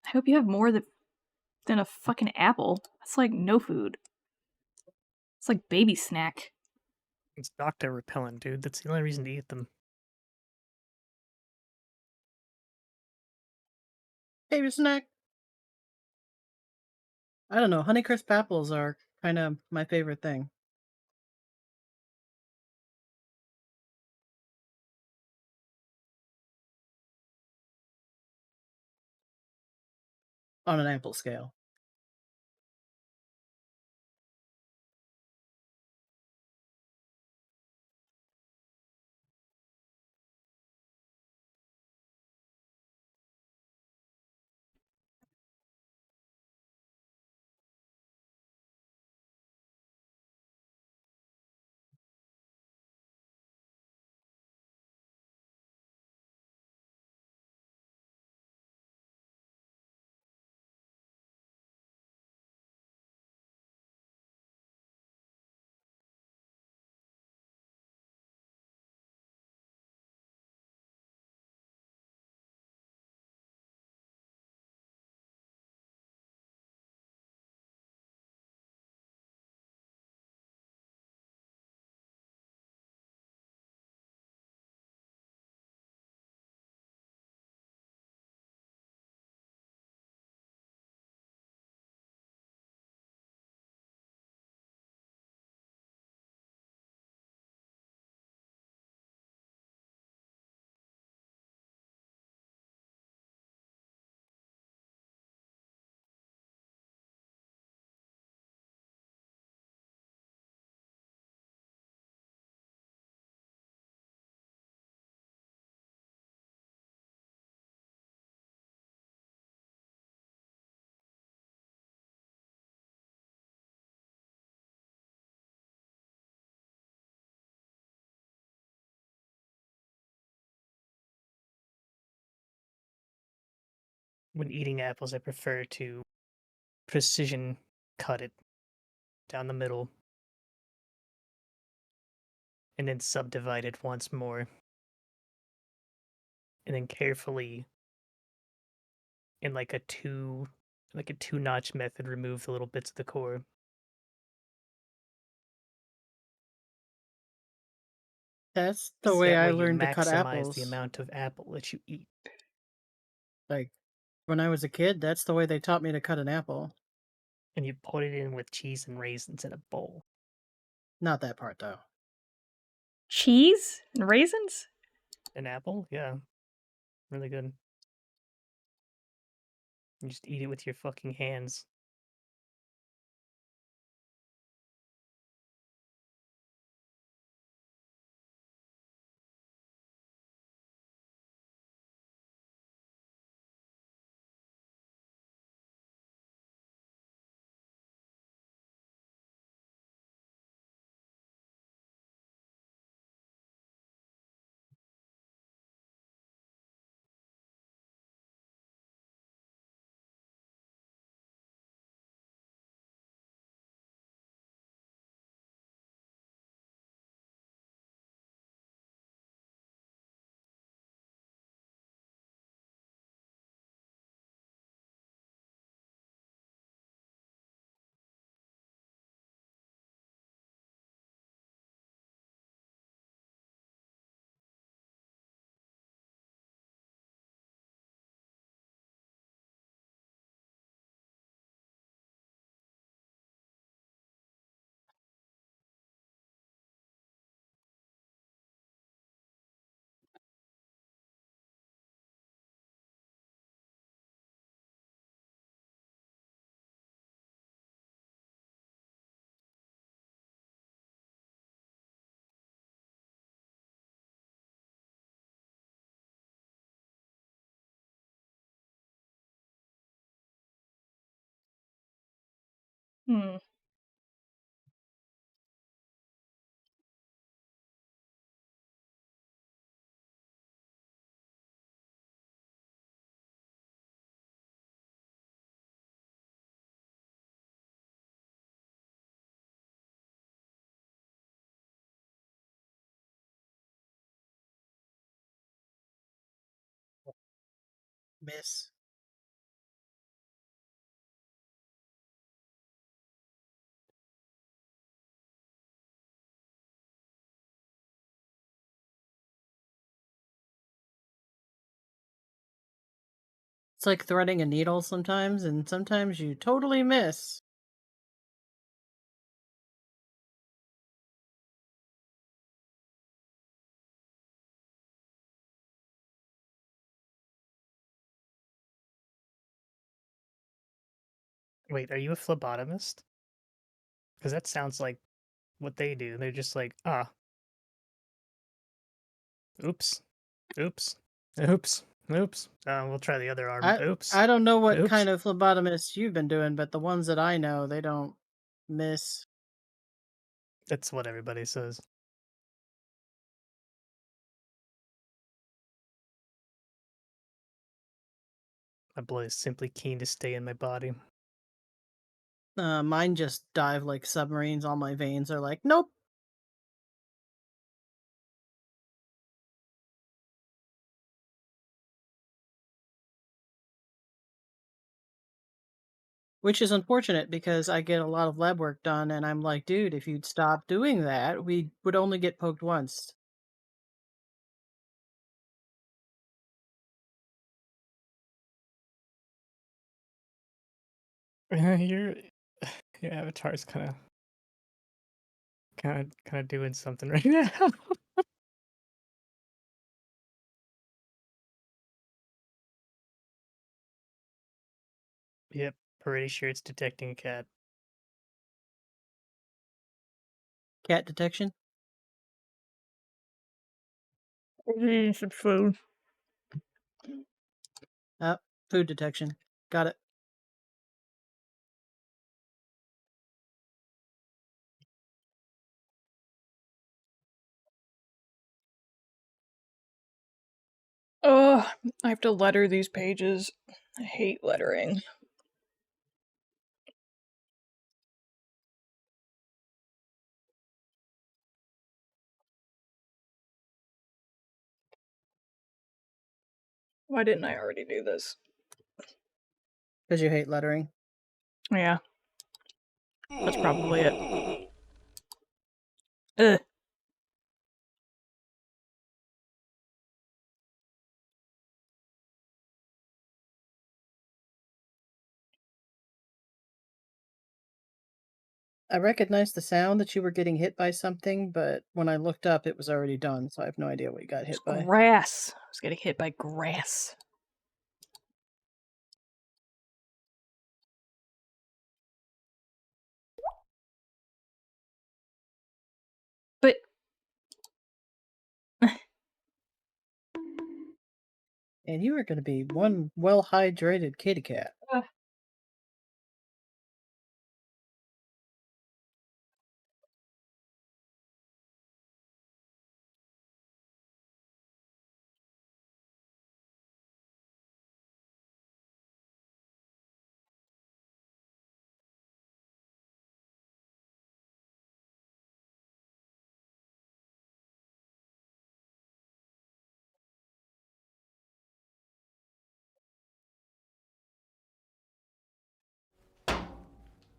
I hope you have more than a fucking apple. That's like no food. It's like baby snack. It's doctor repellent, dude. That's the only reason to eat them. Baby snack. I don't know. Honeycrisp apples are kind of my favorite thing. On an apple scale. When eating apples, I prefer to precision cut it down the middle and then subdivide it once more. And then carefully, in like a two-notch method, remove the little bits of the core. That's the So way that I way you learned to cut maximize the apples. amount of apple that you eat. Like, when I was a kid, that's the way they taught me to cut an apple. And you put it in with cheese and raisins in a bowl. Not that part, though. Cheese and raisins? An apple? Yeah. Really good. You just eat it with your fucking hands. Hmm. Miss. It's like threading a needle sometimes, and sometimes you totally miss. Wait, are you a phlebotomist? Because that sounds like what they do. They're just like, oops, oops, oops, oops. We'll try the other arm. Oops. I don't know what Oops. kind of phlebotomist you've been doing, but the ones that I know, they don't miss. That's what everybody says. My blood is simply keen to stay in my body. Mine just dive like submarines. All my veins are like, nope. Which is unfortunate because I get a lot of lab work done, and I'm like, dude, if you'd stop doing that, we would only get poked once. Your avatar's kind of doing something right now. Yep, pretty sure it's detecting a cat. Cat detection? Eating some food. Food detection. Got it. Oh, I have to letter these pages. I hate lettering. Why didn't I already do this? Because you hate lettering. Yeah. That's probably it. Ugh. I recognized the sound that you were getting hit by something, but when I looked up, it was already done, so I have no idea what you got hit by. Grass. I was getting hit by grass. But And you are going to be one well-hydrated kitty cat.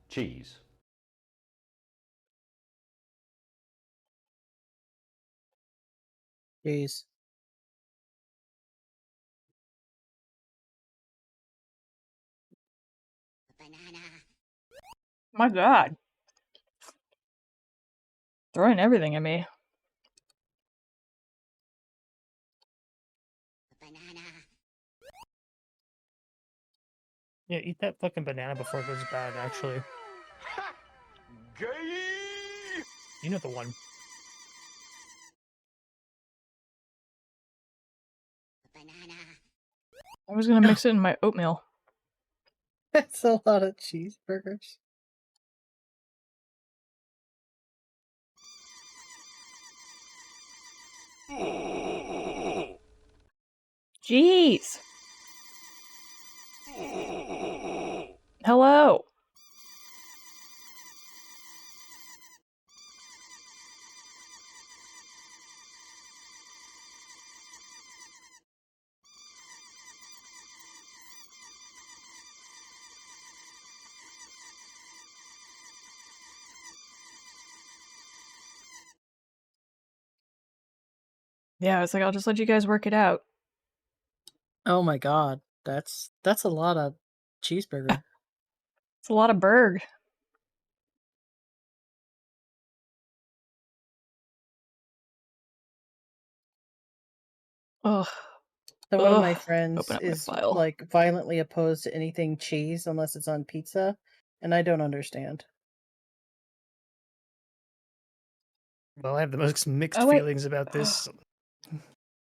Cheese. Jeez. my god. Throwing everything at me. Yeah, eat that fucking banana before it goes bad, actually. Gay! You know the one. I was gonna mix it in my oatmeal. That's a lot of cheeseburgers. Jeez. Hello. Yeah, I was like, I'll just let you guys work it out. Oh my god, that's a lot of cheeseburger. It's a lot of burg. Ugh. So one of my Ugh. friends Open up my is file. like violently opposed to anything cheese unless it's on pizza, and I don't understand. Well, I have the most mixed Oh, wait. feelings about this.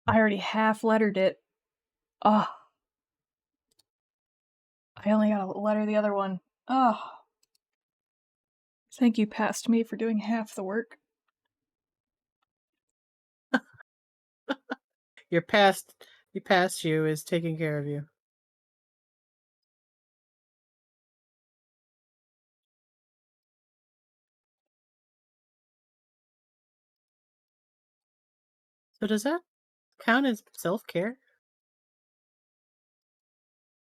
I already half-lettered it. Ugh. I only gotta letter the other one. Ugh. Thank you, past me, for doing half the work. Your past you is taking care of you. So does that count as self-care?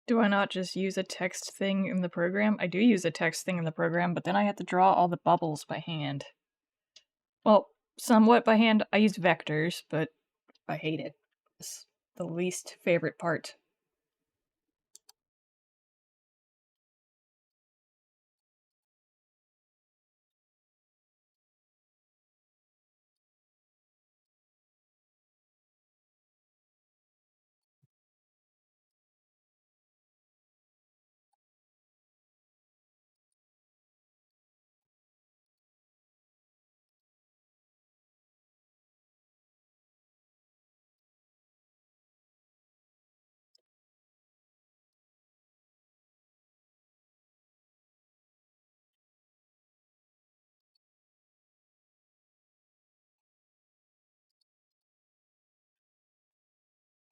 Do I not just use a text thing in the program? I do use a text thing in the program, but then I have to draw all the bubbles by hand. Well, somewhat by hand. I use vectors, but I hate it. It's the least favorite part.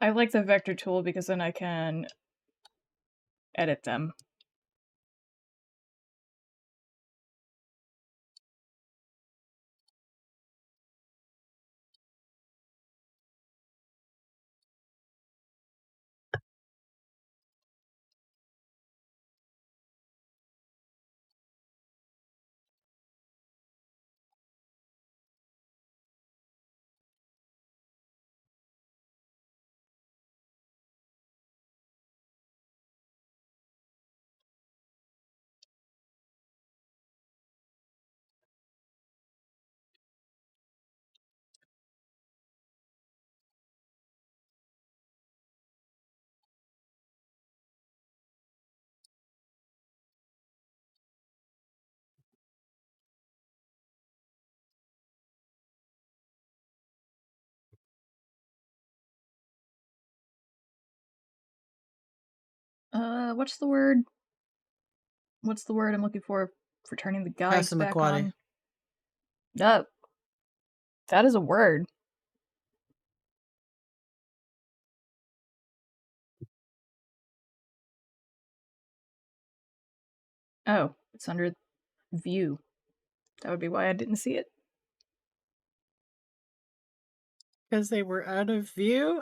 I like the vector tool because then I can edit them. What's the word? What's the word I'm looking for turning the guides back Passamaquoddy. on? No. That is a word. Oh, it's under view. That would be why I didn't see it. Because they were out of view?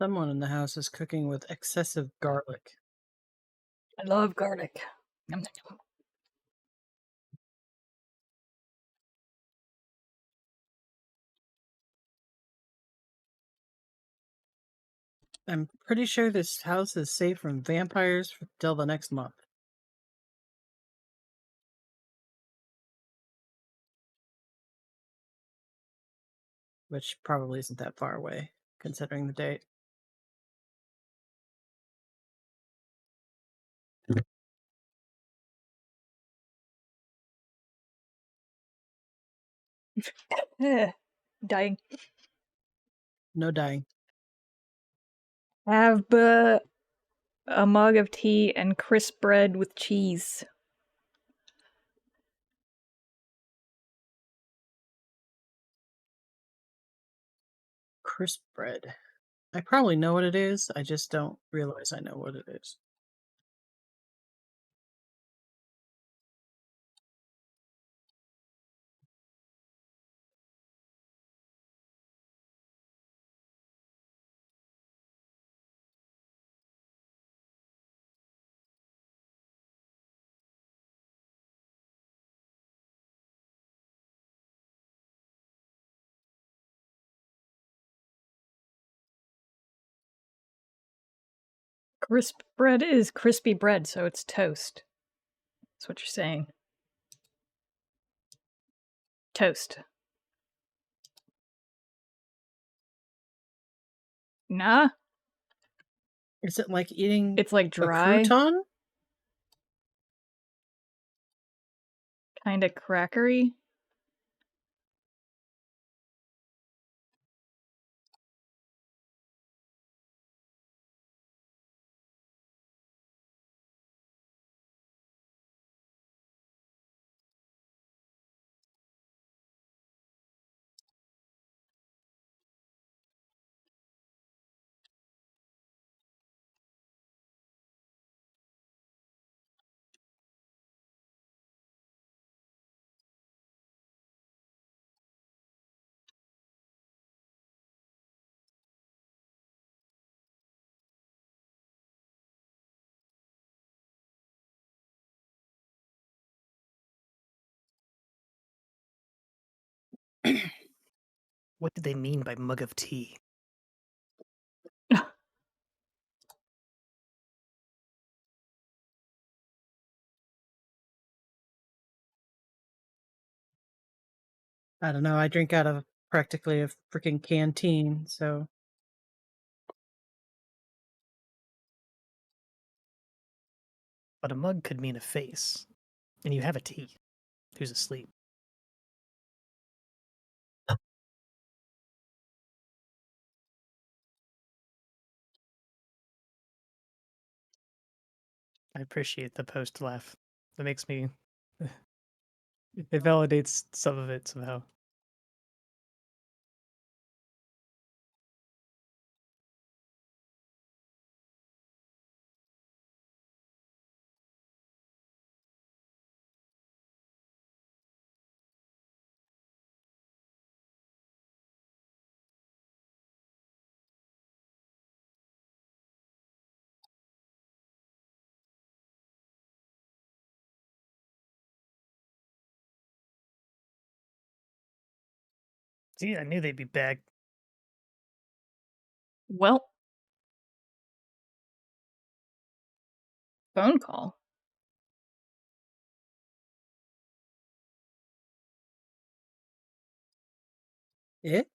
Someone in the house is cooking with excessive garlic. I love garlic. Yum, yum, yum. I'm pretty sure this house is safe from vampires till the next month. Which probably isn't that far away, considering the date. Dying. No dying. Have a mug of tea and crisp bread with cheese. Crisp bread. I probably know what it is, I just don't realize I know what it is. Crisp bread is crispy bread, so it's toast. That's what you're saying. Toast. Nah. Is it like eating It's like a dry, crouton? kinda crackery. What did they mean by mug of tea? I don't know, I drink out of practically a freaking canteen, so... But a mug could mean a face. And you have a tea. Who's asleep? I appreciate the post laugh. That makes me... It validates some of it somehow. See, I knew they'd be back. Well. Phone call. It?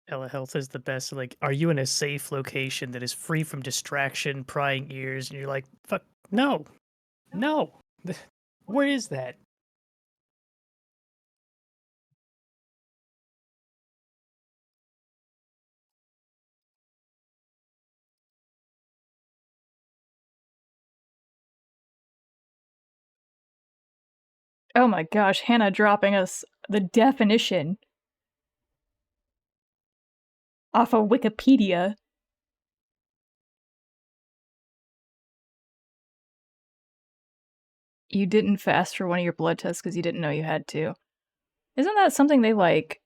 Telehealth is the best. Like, are you in a safe location that is free from distraction, prying ears? And you're like, fuck, no, no. Where is that? Oh my gosh, Hannah dropping us the definition off of Wikipedia. You didn't fast for one of your blood tests because you didn't know you had to. Isn't that something they, like,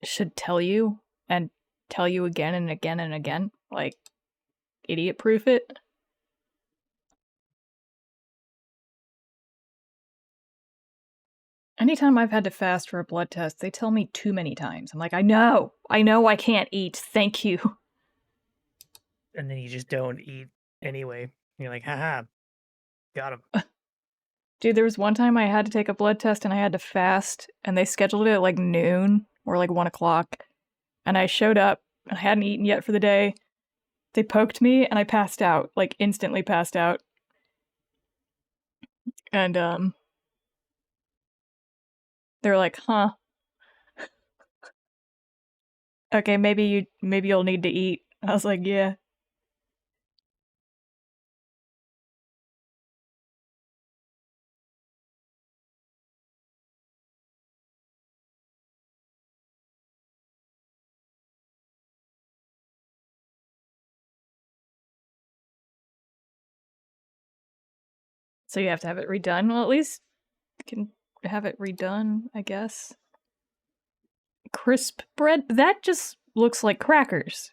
should tell you and tell you again and again and again? Like, idiot-proof it? Anytime I've had to fast for a blood test, they tell me too many times. I'm like, I know I can't eat, thank you. And then you just don't eat anyway. You're like, haha, got him. Dude, there was one time I had to take a blood test and I had to fast, and they scheduled it at like noon or like 1 o'clock. And I showed up and I hadn't eaten yet for the day. They poked me and I passed out, like instantly passed out. And they were like, huh. Okay, maybe you'll need to eat. I was like, yeah. So you have to have it redone? Well, at least you can have it redone, I guess. Crisp bread? That just looks like crackers.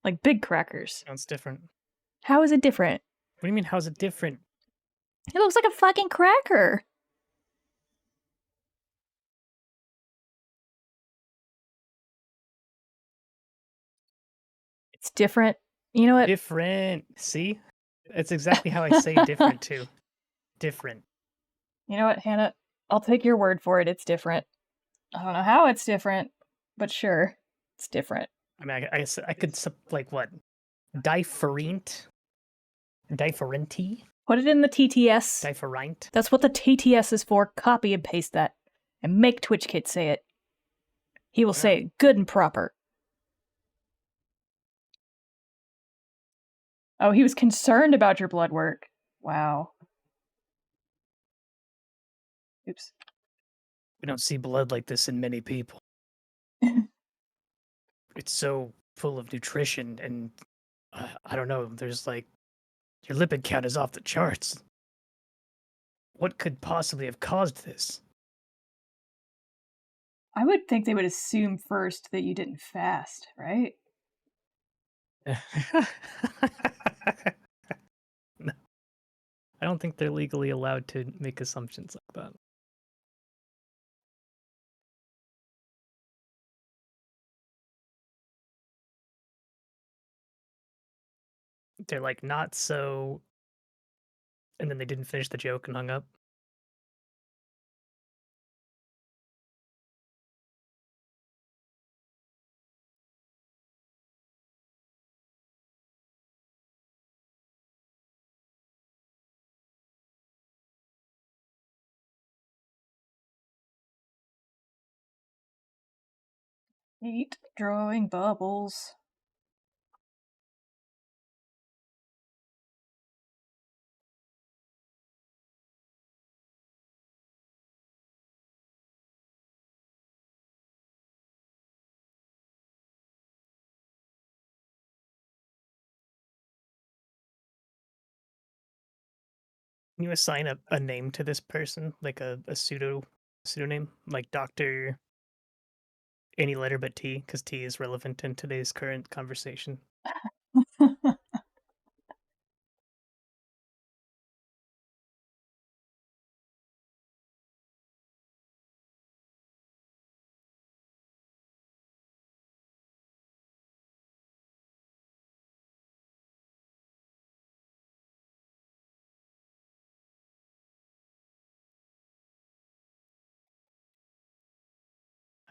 Like big crackers. Sounds different. How is it different? What do you mean, how's it different? It looks like a fucking cracker. It's different. You know what? Different. See? It's exactly how I say different, too. Different. You know what, Hannah? I'll take your word for it. It's different. I don't know how it's different, but sure, it's different. I mean, I could, like, what? Different? Differenti? Put it in the TTS. Different? That's what the TTS is for. Copy and paste that. And make TwitchKit say it. He will say it good and proper. Oh, he was concerned about your blood work. Wow. Oops. We don't see blood like this in many people. It's so full of nutrition and, I don't know, there's like, your lipid count is off the charts. What could possibly have caused this? I would think they would assume first that you didn't fast, right? No. I don't think they're legally allowed to make assumptions like that. They're like, not so... And then they didn't finish the joke and hung up. Hate drawing bubbles. Can you assign a name to this person? Like a pseudonym? Like Dr. Any letter but T, because T is relevant in today's current conversation.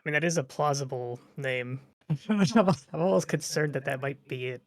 I mean, that is a plausible name. I'm almost concerned that that might be it.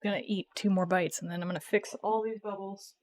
gonna eat 2 more bites and then I'm gonna fix all these bubbles.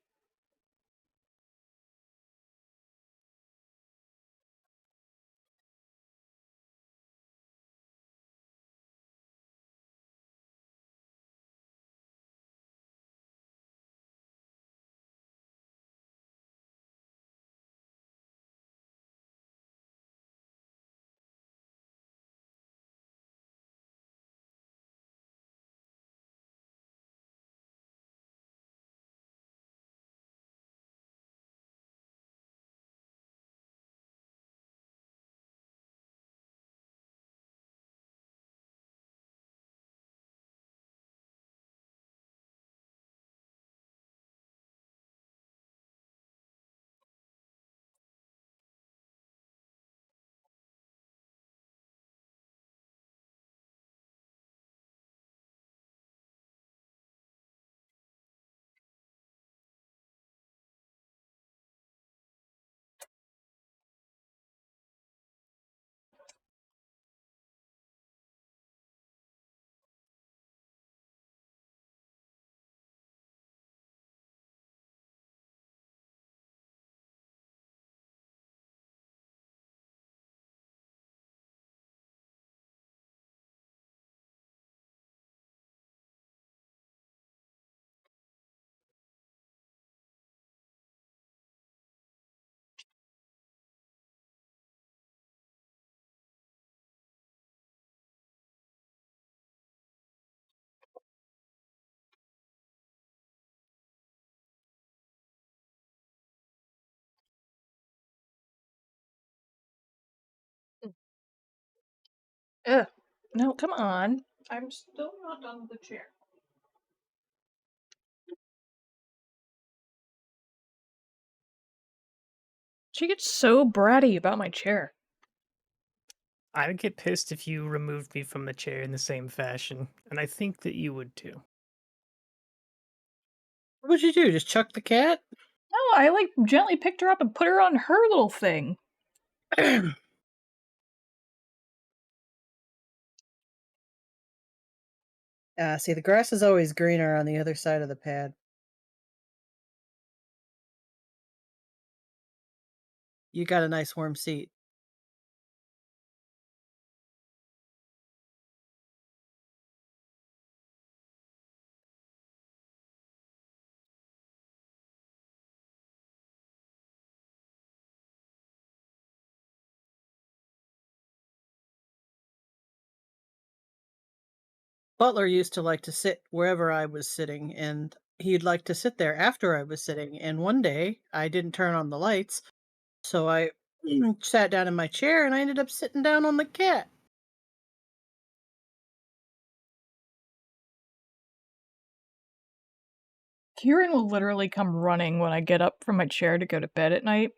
Ugh. No, come on. I'm still not done with the chair. She gets so bratty about my chair. I would get pissed if you removed me from the chair in the same fashion, and I think that you would too. What would you do? Just chuck the cat? No, I like gently picked her up and put her on her little thing. See, the grass is always greener on the other side of the pad. You got a nice warm seat. Butler used to like to sit wherever I was sitting, and he'd like to sit there after I was sitting. And one day I didn't turn on the lights, so I sat down in my chair and I ended up sitting down on the cat. Kieran will literally come running when I get up from my chair to go to bed at night.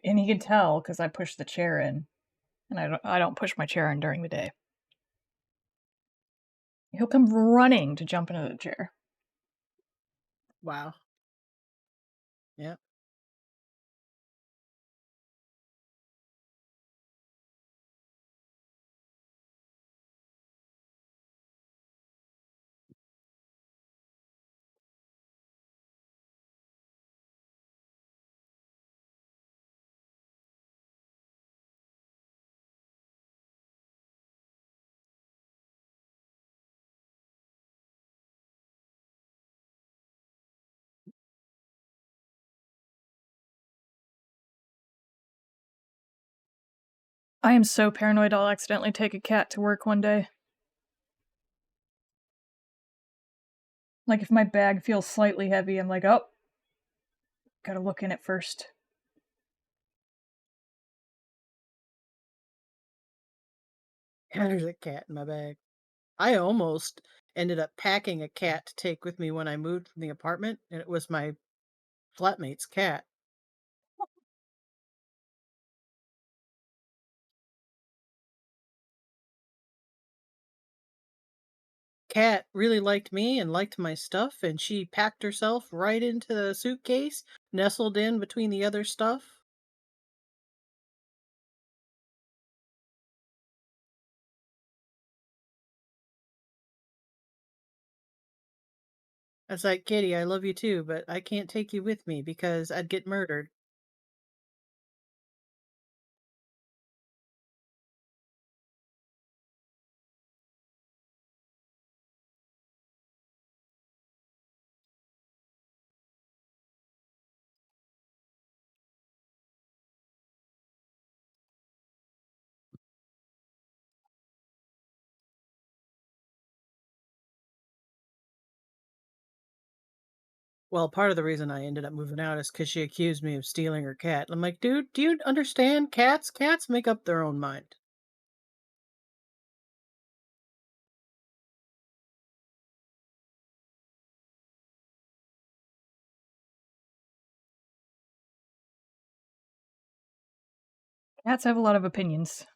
And he can tell because I push the chair in. And I don't push my chair in during the day. He'll come running to jump into the chair. Wow. Yep. I am so paranoid I'll accidentally take a cat to work one day. Like if my bag feels slightly heavy, I'm like, oh, gotta look in it first. There's a cat in my bag. I almost ended up packing a cat to take with me when I moved from the apartment, and it was my flatmate's cat. Cat really liked me and liked my stuff, and she packed herself right into the suitcase, nestled in between the other stuff. I was like, "Kitty, I love you too, but I can't take you with me because I'd get murdered." Well, part of the reason I ended up moving out is because she accused me of stealing her cat. I'm like, "Dude, do you understand? Cats make up their own mind." Cats have a lot of opinions.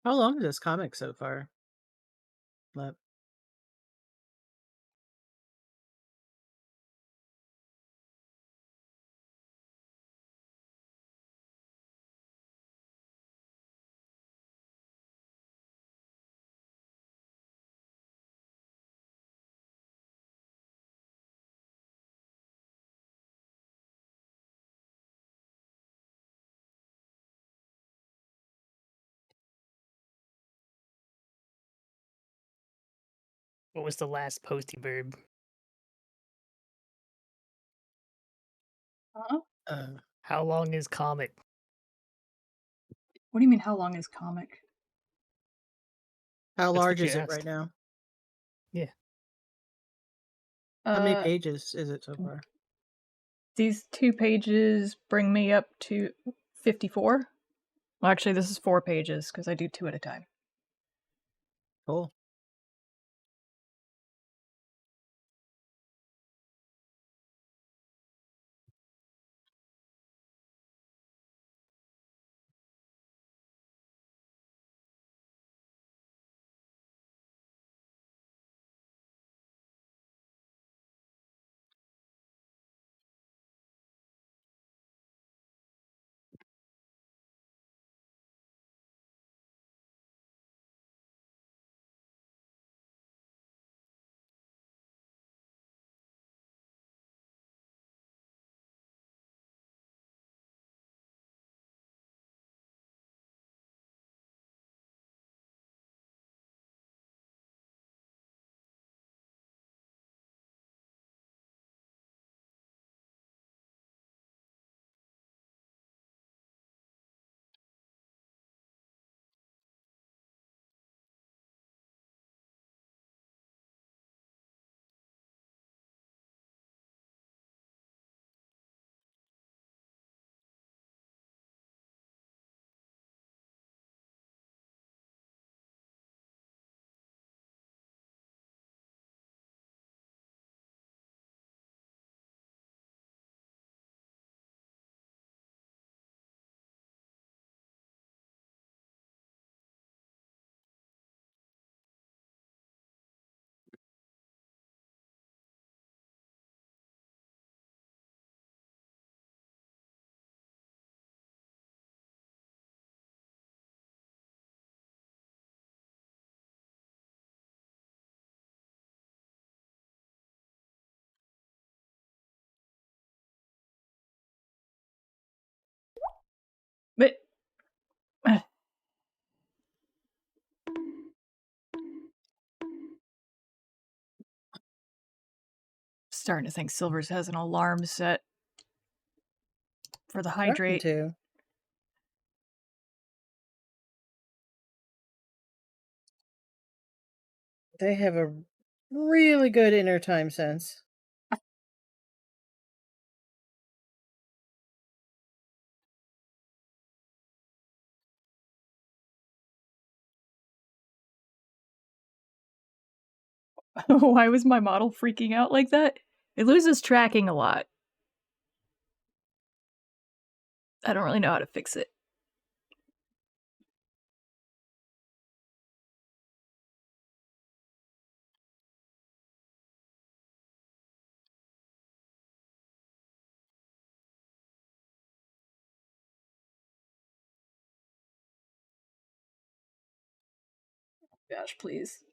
How long is this comic so far? Lep What was the last posty verb? Huh? How long is comic? What do you mean, how long is comic? How That's large what you is it right asked. now? Yeah. How many pages is it so far? These 2 pages bring me up to 54. Well, actually, this is 4 pages because I do 2 at a time. Cool. starting to think Silver's has an alarm set for the hydrate. Too. They have a really good inner time sense. Why was my model freaking out like that? It loses tracking a lot. I don't really know how to fix it. Gosh, please.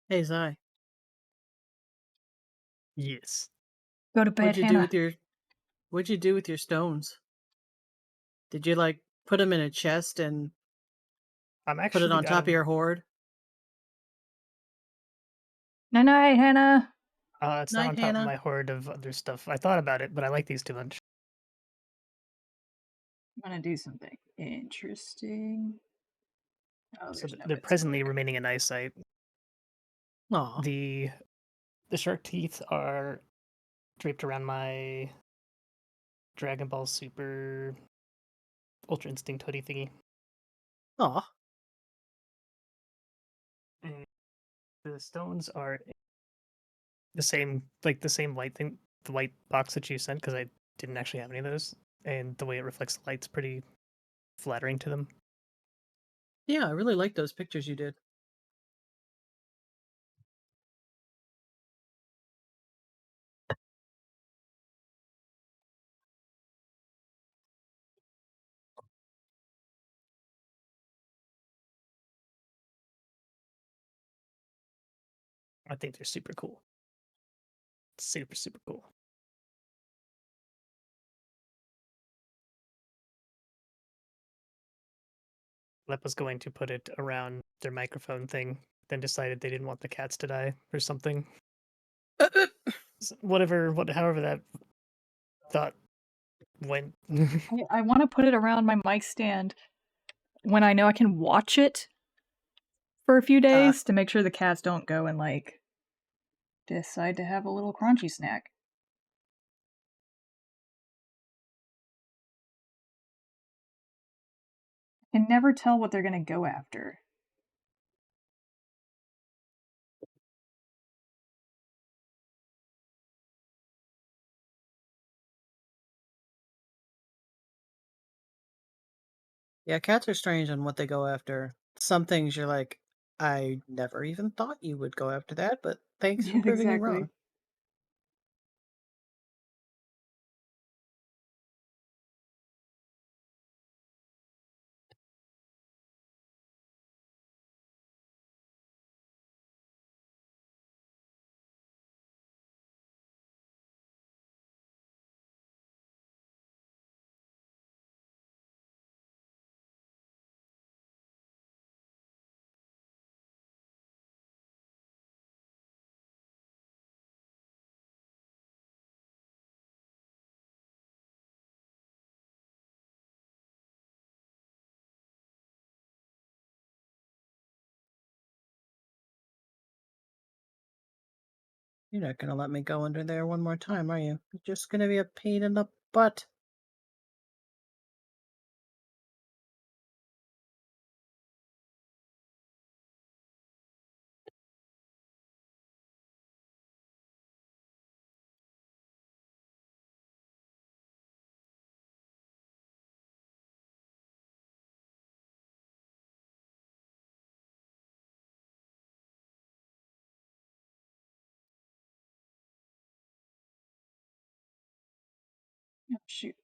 Hey, Zai. Yes. Go to bed, Hannah. What'd you do with your stones? Did you, like, put them in a chest and put it on top of your hoard? Night-night, Hannah. It's not on top of my hoard of other stuff. I thought about it, but I like these too much. I'm gonna do something interesting. Oh, So no they're presently remaining in eyesight. Aw. The shark teeth are draped around my Dragon Ball Super Ultra Instinct hoodie thingy. Aw. And the stones are the same white thing, the white box that you sent, because I didn't actually have any of those. And the way it reflects the light's pretty flattering to them. Yeah, I really like those pictures you did. I think they're super cool. Super, super cool. Lep was going to put it around their microphone thing, then decided they didn't want the cats to die or something. However that thought went. I want to put it around my mic stand when I know I can watch it for a few days to make sure the cats don't go and, like, decide to have a little crunchy snack. I can never tell what they're gonna go after. Yeah, cats are strange on what they go after. Some things you're like, I never even thought you would go after that, but thanks for proving me wrong. You're not gonna let me go under there one more time, are you? You're just gonna be a pain in the butt. Oh, shoot.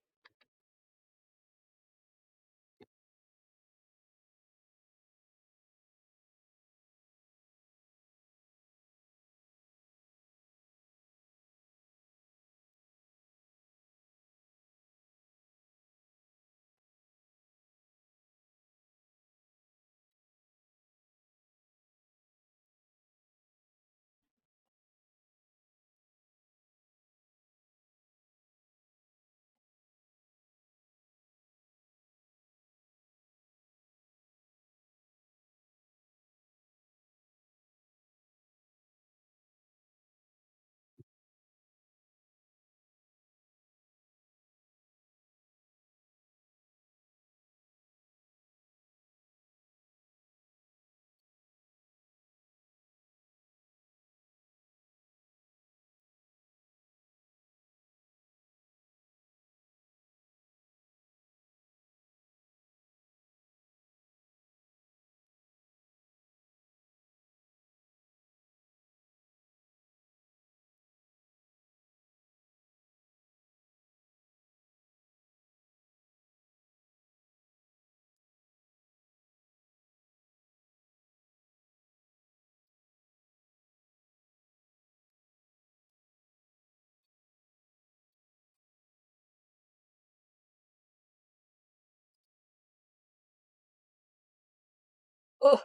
Ugh.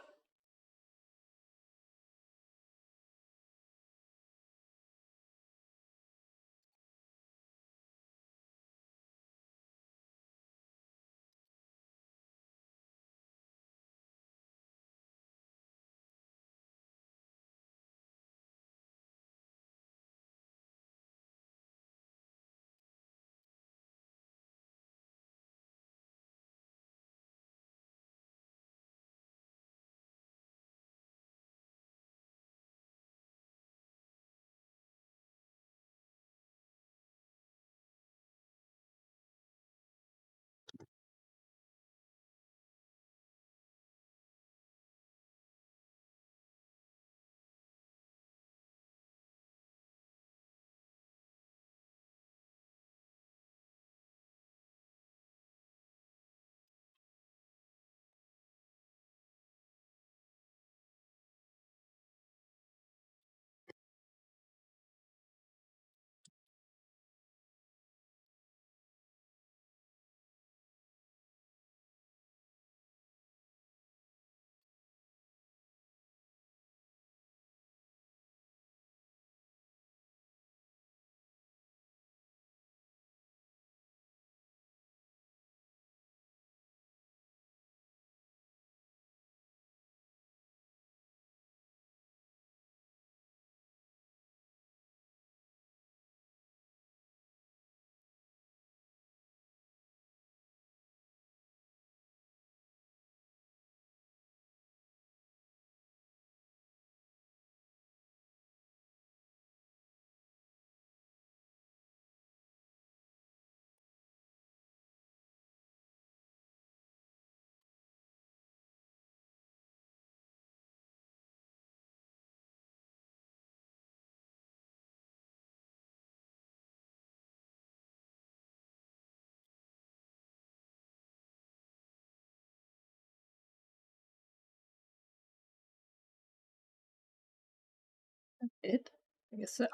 It? I guess so.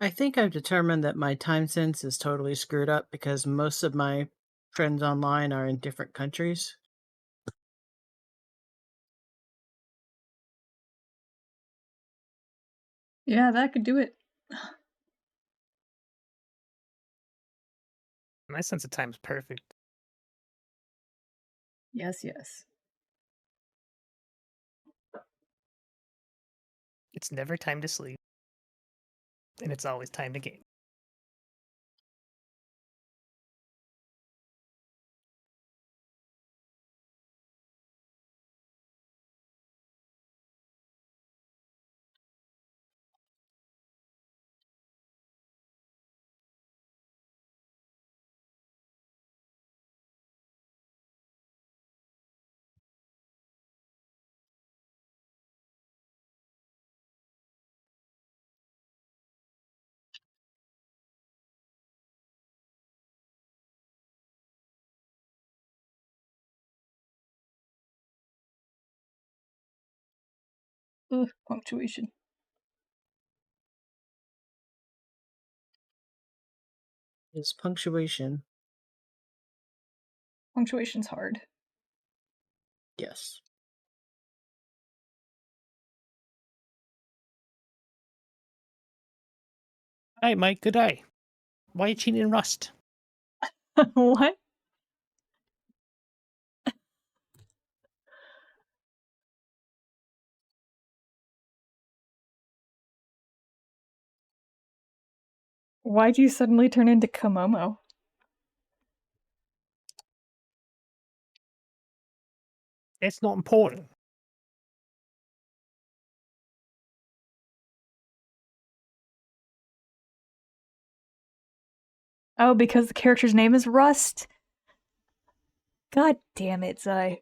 I think I've determined that my time sense is totally screwed up because most of my friends online are in different countries. Yeah, that could do it. My sense of time is perfect. Yes, yes. It's never time to sleep. And it's always time to game. Ugh, punctuation. Is punctuation. Punctuation's hard. Yes. Hey, Mike, good day. Why are you cheating in Rust? What? Why'd you suddenly turn into Komomo? It's not important. Oh, because the character's name is Rust? God damn it, Zai.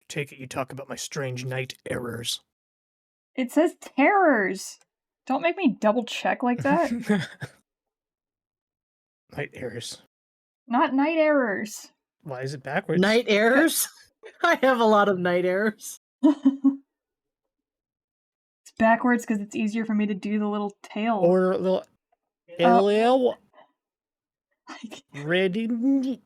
Take it you talk about my strange night errors. It says terrors! Don't make me double check like that. Night errors. Not night errors. Why is it backwards? Night errors? I have a lot of night errors. It's backwards because it's easier for me to do the little tail. Or a little... Oh. Ready?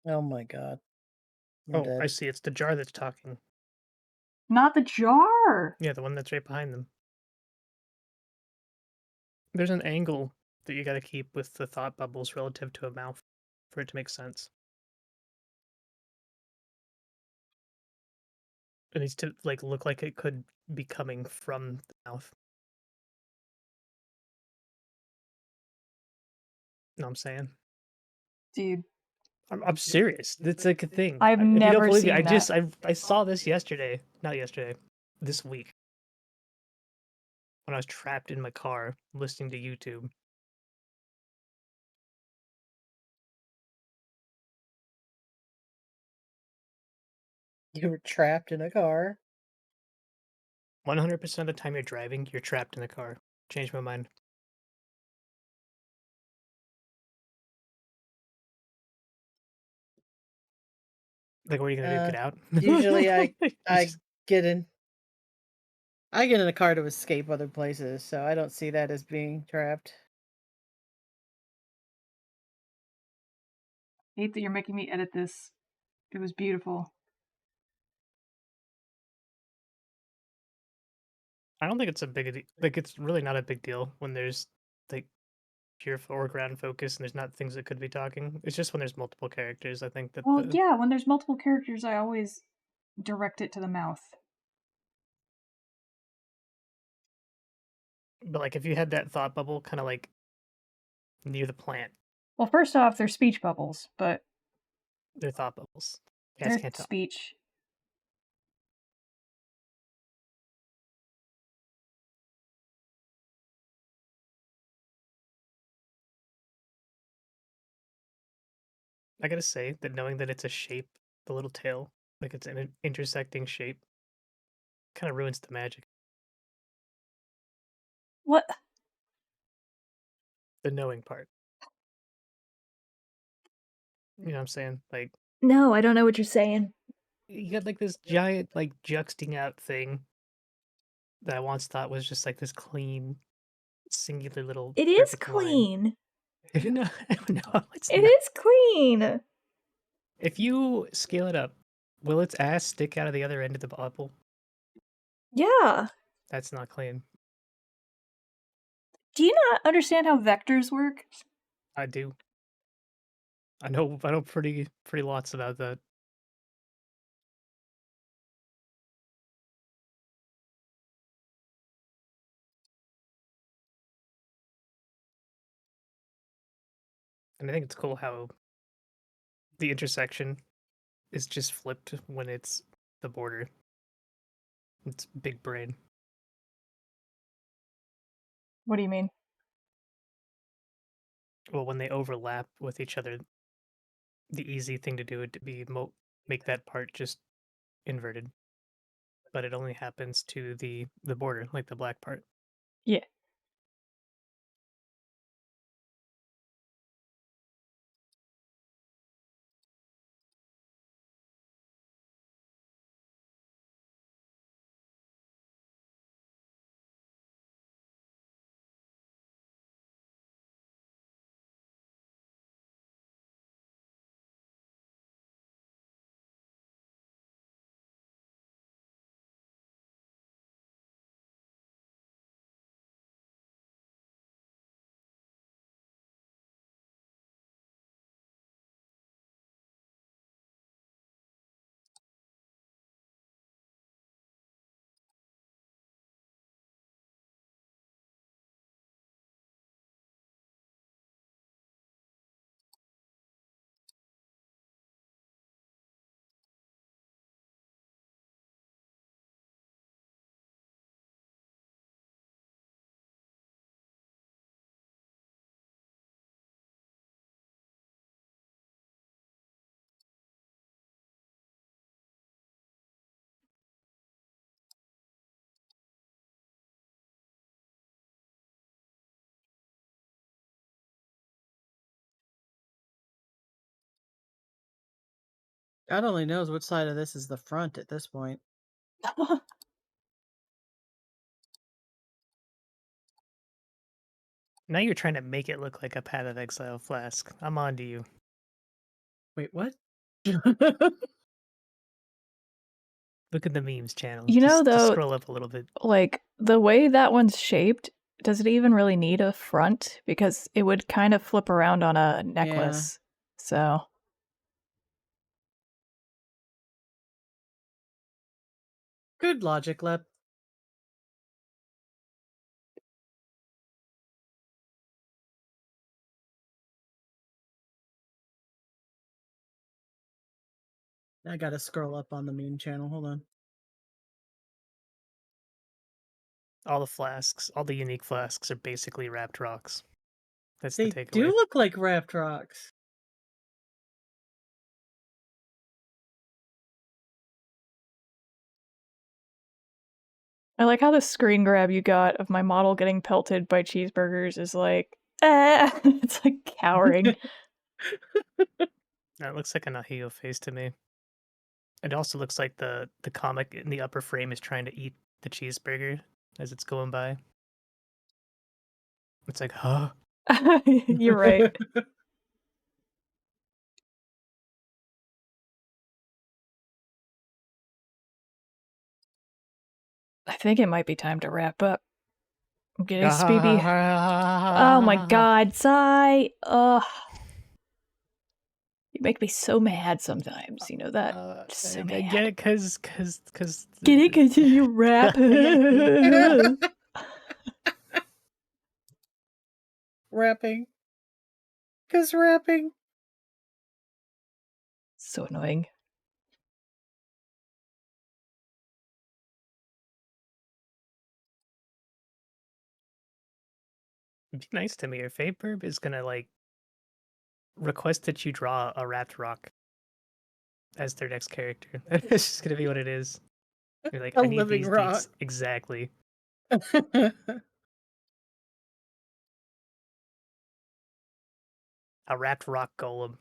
Oh my god. Oh, I see. It's the jar that's talking. Not the jar! Yeah, the one that's right behind them. There's an angle that you gotta keep with the thought bubbles relative to a mouth for it to make sense. It needs to like look like it could be coming from the mouth. Know what I'm saying? Dude. I'm serious. It's like a thing. I've If you never don't believe me, seen that. I saw this yesterday. Not yesterday. This week. When I was trapped in my car listening to YouTube. You were trapped in a car? 100% of the time you're driving, you're trapped in a car. Changed my mind. Like, what are you gonna do? Get out? Usually I get in a car to escape other places, so I don't see that as being trapped. I hate that you're making me edit this. It was beautiful. I don't think it's a big like it's really not a big deal when there's like pure foreground focus and there's not things that could be talking. It's just when there's multiple characters. I think that. Well, yeah, when there's multiple characters, I always direct it to the mouth. But like if you had that thought bubble kind of like near the plant. Well, first off, they're speech bubbles, but they're thought bubbles. You they're guys can't talk. speech. I gotta say that knowing that it's a shape, the little tail, like it's an intersecting shape, kind of ruins the magic. What? The knowing part. You know what I'm saying? Like, No, I don't know what you're saying. you got like this giant, like, juxting out thing that I once thought was just like this clean, singular little It is perfect line. clean. No, no, it's It not. is clean. If you scale it up, will its ass stick out of the other end of the apple? Yeah. That's not clean. Do you not understand how vectors work? I do. I know pretty lots about that. And I think it's cool how the intersection is just flipped when it's the border. It's big brain. What do you mean? Well, when they overlap with each other, the easy thing to do would be make that part just inverted. But it only happens to the border, like the black part. Yeah. God only knows which side of this is the front at this point. Now you're trying to make it look like a Path of Exile flask. I'm on to you. Wait, what? Look at the memes channel. You know, Just though, scroll up a little bit. like, the way that one's shaped, does it even really need a front? Because it would kind of flip around on a necklace. So. Good logic, Lep. I gotta scroll up on the meme channel. Hold on. All the flasks, all the unique flasks are basically wrapped rocks. That's They the takeaway. do look like wrapped rocks. I like how the screen grab you got of my model getting pelted by cheeseburgers is like, it's like cowering. That looks like an Ahio face to me. It also looks like the comic in the upper frame is trying to eat the cheeseburger as it's going by. It's like, huh? You're right. I think it might be time to wrap up. I'm getting sleepy. Oh my god, Sai! Ugh. You make me so mad sometimes, you know that? Just so mad. I get it, cause. Get it, cause you rap. Rapping. Cause rapping. So annoying. Be nice to me. Your fave burb is gonna, like, request that you draw a wrapped rock as their next character. It's just gonna be what it is. You're like, A I need living these rock. deets exactly. A wrapped rock golem.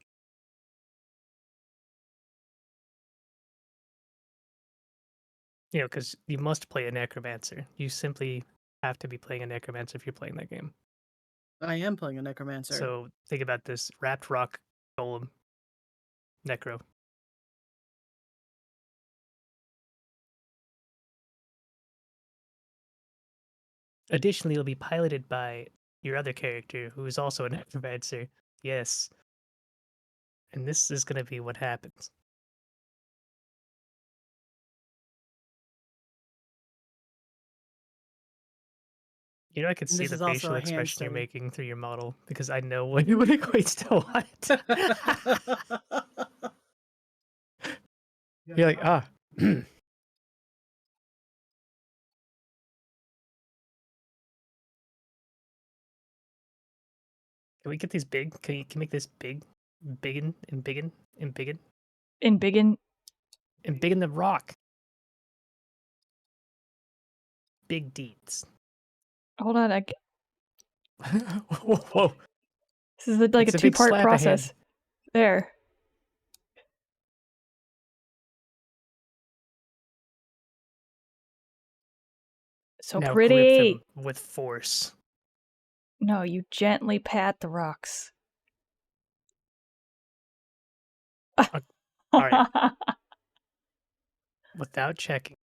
You know, because you must play a necromancer. You simply have to be playing a necromancer if you're playing that game. I am playing a necromancer. So think about this: wrapped rock golem, necro. Additionally, it'll be piloted by your other character, who is also a necromancer. Yes. And this is going to be what happens. You know, I can see the facial expression you're making through your model because I know what equates to what. You're like, ah. Can we get these big? Can you make this big? Biggin and biggin and biggin? In biggin? And biggin the rock. Big deeds. Hold on, Whoa. This is like a two-part process. There. So now pretty. Grip them with force. No, you gently pat the rocks. All right. Without checking.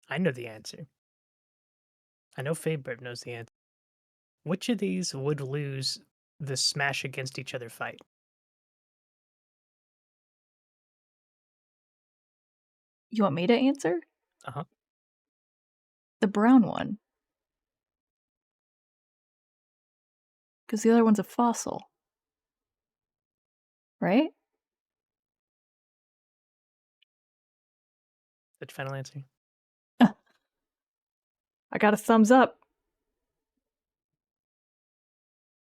I know the answer. I know Faybird knows the answer. Which of these would lose the smash against each other fight? You want me to answer? Uh-huh. The brown one. Because the other one's a fossil. Right? The final answer. I got a thumbs up.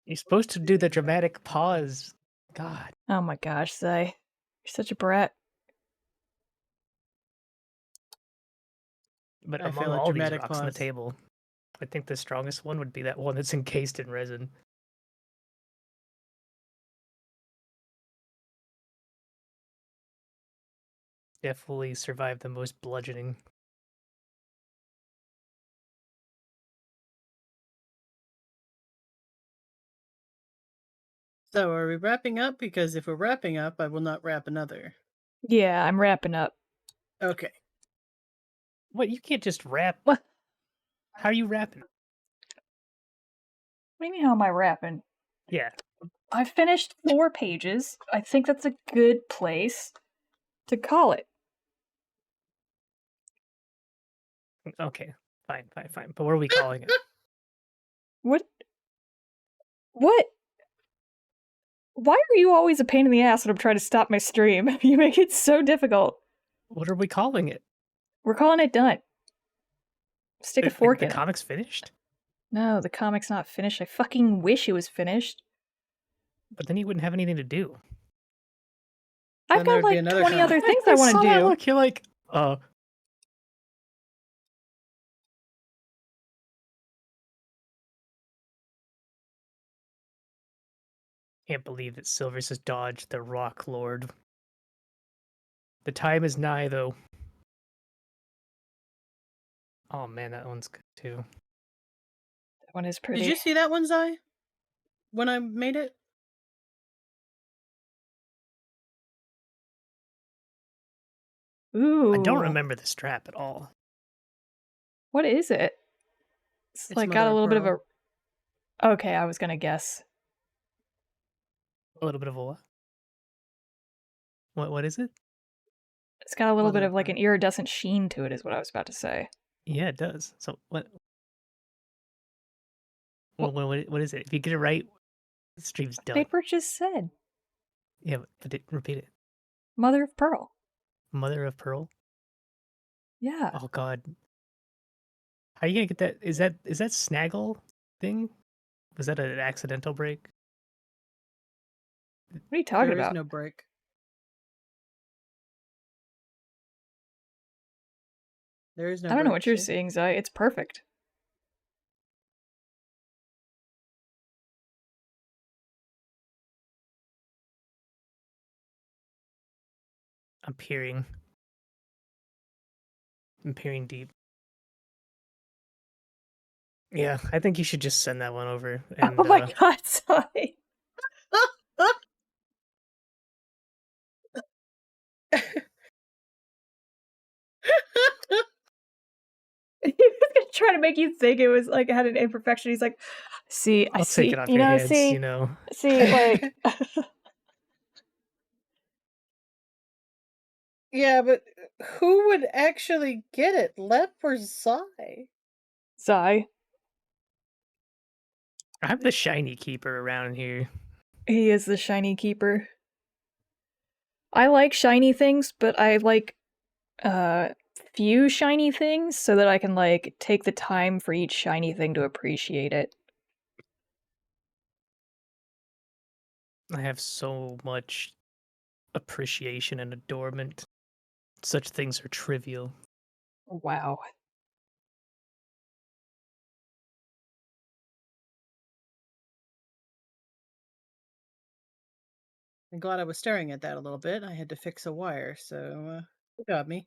You're supposed to do the dramatic pause. God. Oh my gosh, Zay. You're such a brat. But among all these rocks on the table, I think the strongest one would be that one that's encased in resin. Definitely survived the most bludgeoning. So are we wrapping up? Because if we're wrapping up, I will not wrap another. Yeah, I'm wrapping up. Okay. What? You can't just wrap. What? How are you wrapping? What do you mean, how am I wrapping? Yeah. I finished 4 pages. I think that's a good place to call it. Okay. Fine. But what are we calling it? What? Why are you always a pain in the ass when I'm trying to stop my stream? You make it so difficult. What are we calling it? We're calling it done. Stick a fork in it. The comic's finished? No, the comic's not finished. I fucking wish it was finished. But then you wouldn't have anything to do. I've got like 20 other things I want to do. Look, you're like, Can't believe that Silvers has dodged the Rock Lord. The time is nigh, though. Oh man, that one's good too. That one is pretty. Did you see that one, Zai? When I made it? Ooh. I don't remember the strap at all. What is it? It's like got a little bit of a... Okay, I was gonna guess. A little bit of a what? What is it? It's got a little bit of like an iridescent sheen to it, is what I was about to say. Yeah, it does. So what? What is it? If you get it right, the stream's done. Paper just said. Yeah, but repeat it. Mother of Pearl. Mother of Pearl? Yeah. Oh god. How are you gonna get that? Is that Snaggle thing? Was that an accidental break? What are you talking There is about? no break. There is no I don't know break, what you're see? seeing, Zai. It's perfect. I'm peering. I'm peering deep. Yeah, I think you should just send that one over. And, oh my god, Zai. He was gonna try to make you think it was like it had an imperfection. He's like, see, I'll take it off you your know, hands, see, you know. see, like. Yeah, but who would actually get it, Lep or Zai? Zai. I'm the shiny keeper around here. He is the shiny keeper. I like shiny things, but I like few shiny things so that I can like take the time for each shiny thing to appreciate it. I have so much appreciation and adornment. Such things are trivial. Wow. I'm glad I was staring at that a little bit. I had to fix a wire, so you got me.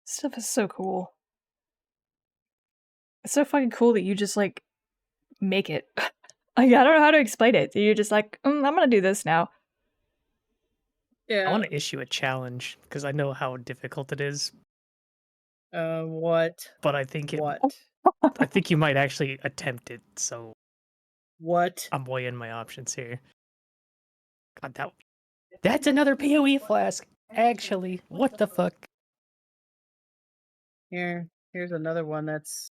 Stuff is so cool. It's so fucking cool that you just like make it. Like, I don't know how to explain it. You're just like, I'm gonna do this now. Yeah. I want to issue a challenge because I know how difficult it is. What? But I think What? I think you might actually attempt it. So what? I'm weighing my options here. God, that's another PoE flask. Actually, what the fuck? Here's another one that's.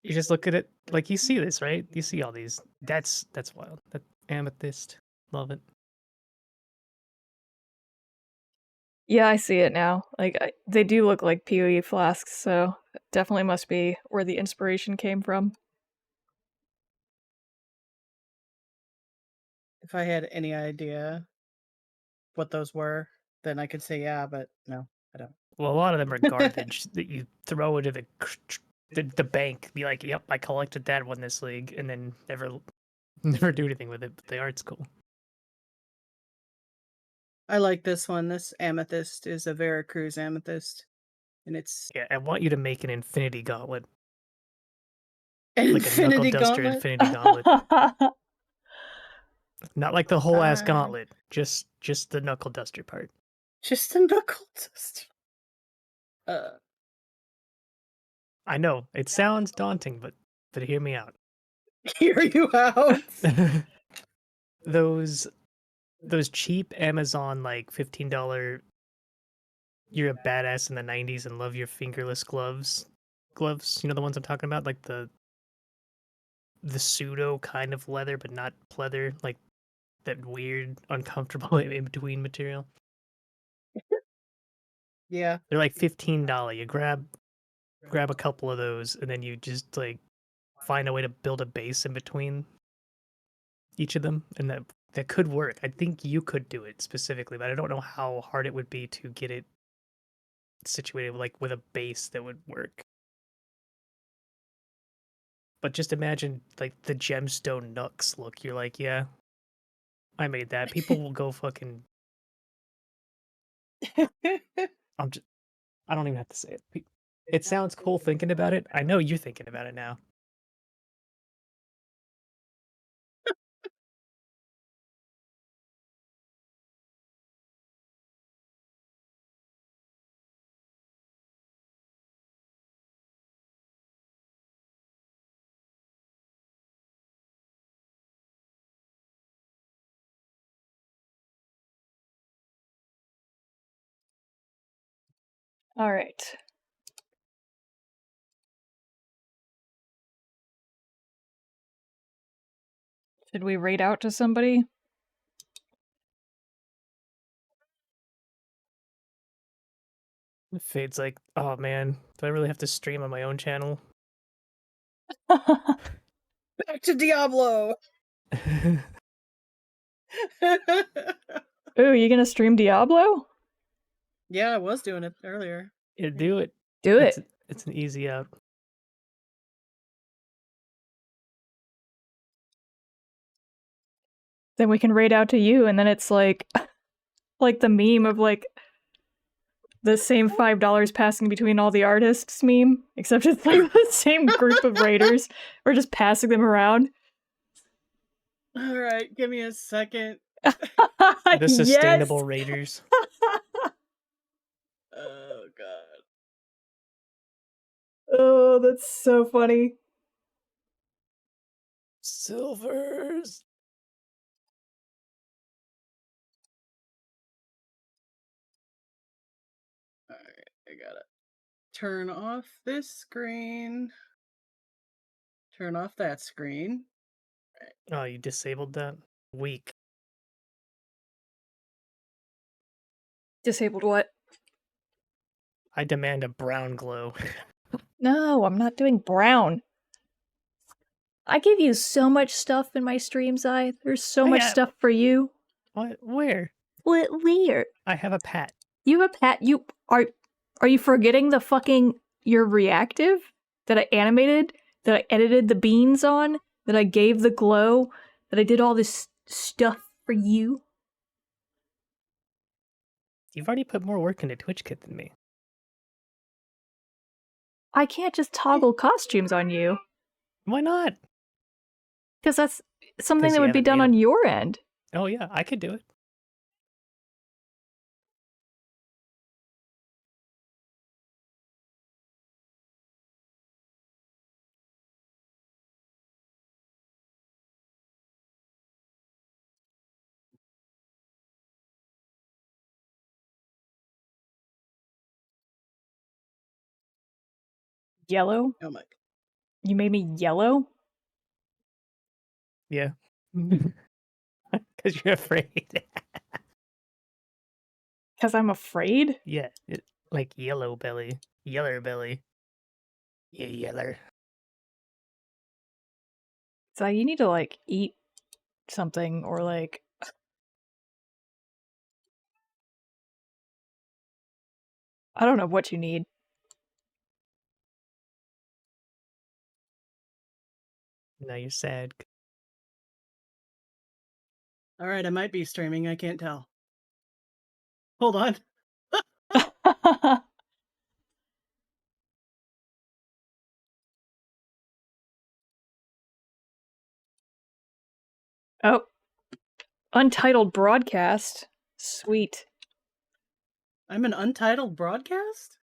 You just look at it like you see this, right? You see all these. That's wild. That amethyst, love it. Yeah, I see it now. Like they do look like PoE flasks, so it definitely must be where the inspiration came from. If I had any idea what those were, then I could say yeah, but no, I don't. Well, a lot of them are garbage that you throw into the bank. Be like, yep, I collected that one this league, and then never do anything with it. But the art's cool. I like this one. This amethyst is a Veracruz amethyst, and it's Yeah, I want you to make an infinity gauntlet, Infinity like a knuckle duster Gauntlet. infinity gauntlet. Not like the whole ass Uh, gauntlet, just the knuckle duster part. Just a knuckle duster. I know it sounds daunting, but hear me out. Hear you out. Those cheap Amazon like $15. You're a badass in the '90s and love your fingerless gloves. You know the ones I'm talking about, like the pseudo kind of leather, but not pleather, like that weird, uncomfortable in between material. Yeah. They're like $15. You grab a couple of those, and then you just like find a way to build a base in between each of them, and that could work. I think you could do it specifically, but I don't know how hard it would be to get it situated like with a base that would work. But just imagine like the gemstone Nux look. You're like, yeah, I made that. People will go fucking. I don't even have to say it. It sounds cool thinking about it. I know you're thinking about it now. All right. Should we raid out to somebody? Fade's like, oh man, do I really have to stream on my own channel? Back to Diablo! Ooh, you gonna stream Diablo? Yeah, I was doing it earlier. Yeah, do it. Do it. It's an easy out. Then we can raid out to you, and then it's like the meme of like the same $5 passing between all the artists meme, except it's like the same group of raiders. We're just passing them around. Alright, give me a second. The sustainable raiders. Oh god. Oh, that's so funny. Silvers. Alright, I gotta turn off this screen. Turn off that screen. Oh, you disabled that? Weak. Disabled what? I demand a brown glow. No, I'm not doing brown. I give you so much stuff in my streams, There's so much stuff for you. What? Where? Where? I have a pet. You have a pet? You are you forgetting the fucking your reactive that I animated, that I edited the beans on, that I gave the glow, that I did all this stuff for you? You've already put more work into TwitchKit than me. I can't just toggle costumes on you. Why not? Because that's something that would be done on your end. Oh yeah, I could do it. Yellow? Oh my. You made me yellow? Yeah. Because you're afraid. Because I'm afraid? Yeah, like yellow belly. Yeller belly. Yeah, yeller. So you need to, like, eat something or, like... I don't know what you need. Now you're sad. Alright, I might be streaming, I can't tell. Hold on. Oh. Untitled broadcast. Sweet. I'm an untitled broadcast?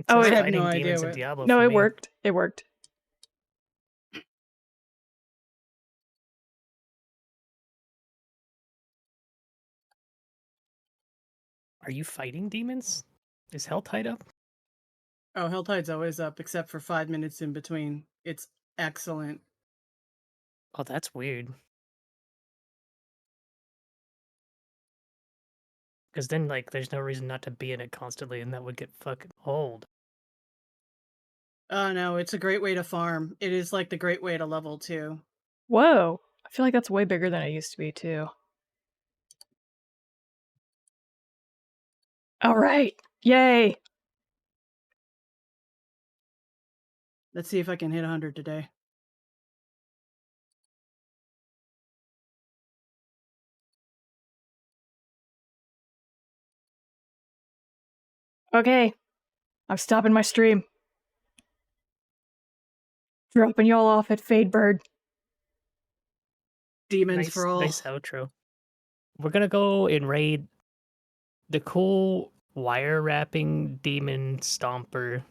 Oh, I have no idea what... No, it worked. It worked. Are you fighting demons? Is Hell tied up? Oh, Helltide's always up, except for 5 minutes in between. It's excellent. Oh, that's weird. Because then, like, there's no reason not to be in it constantly, and that would get fucking old. Oh no, it's a great way to farm. It is like the great way to level too. Whoa. I feel like that's way bigger than it used to be, too. Alright. Yay. Let's see if I can hit 100 today. Okay. I'm stopping my stream. Dropping y'all off at Fadebird. Demons for all. Nice outro. We're gonna go and raid the cool wire wrapping demon stomper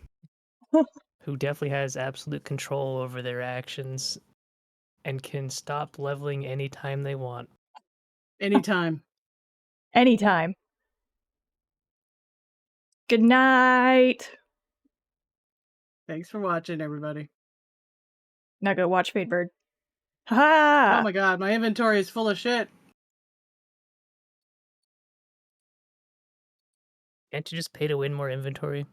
who definitely has absolute control over their actions and can stop leveling anytime they want. Anytime. Anytime. Good night. Thanks for watching, everybody. Now go watch Fadebird. Ha! Oh my god, my inventory is full of shit. Can't you just pay to win more inventory?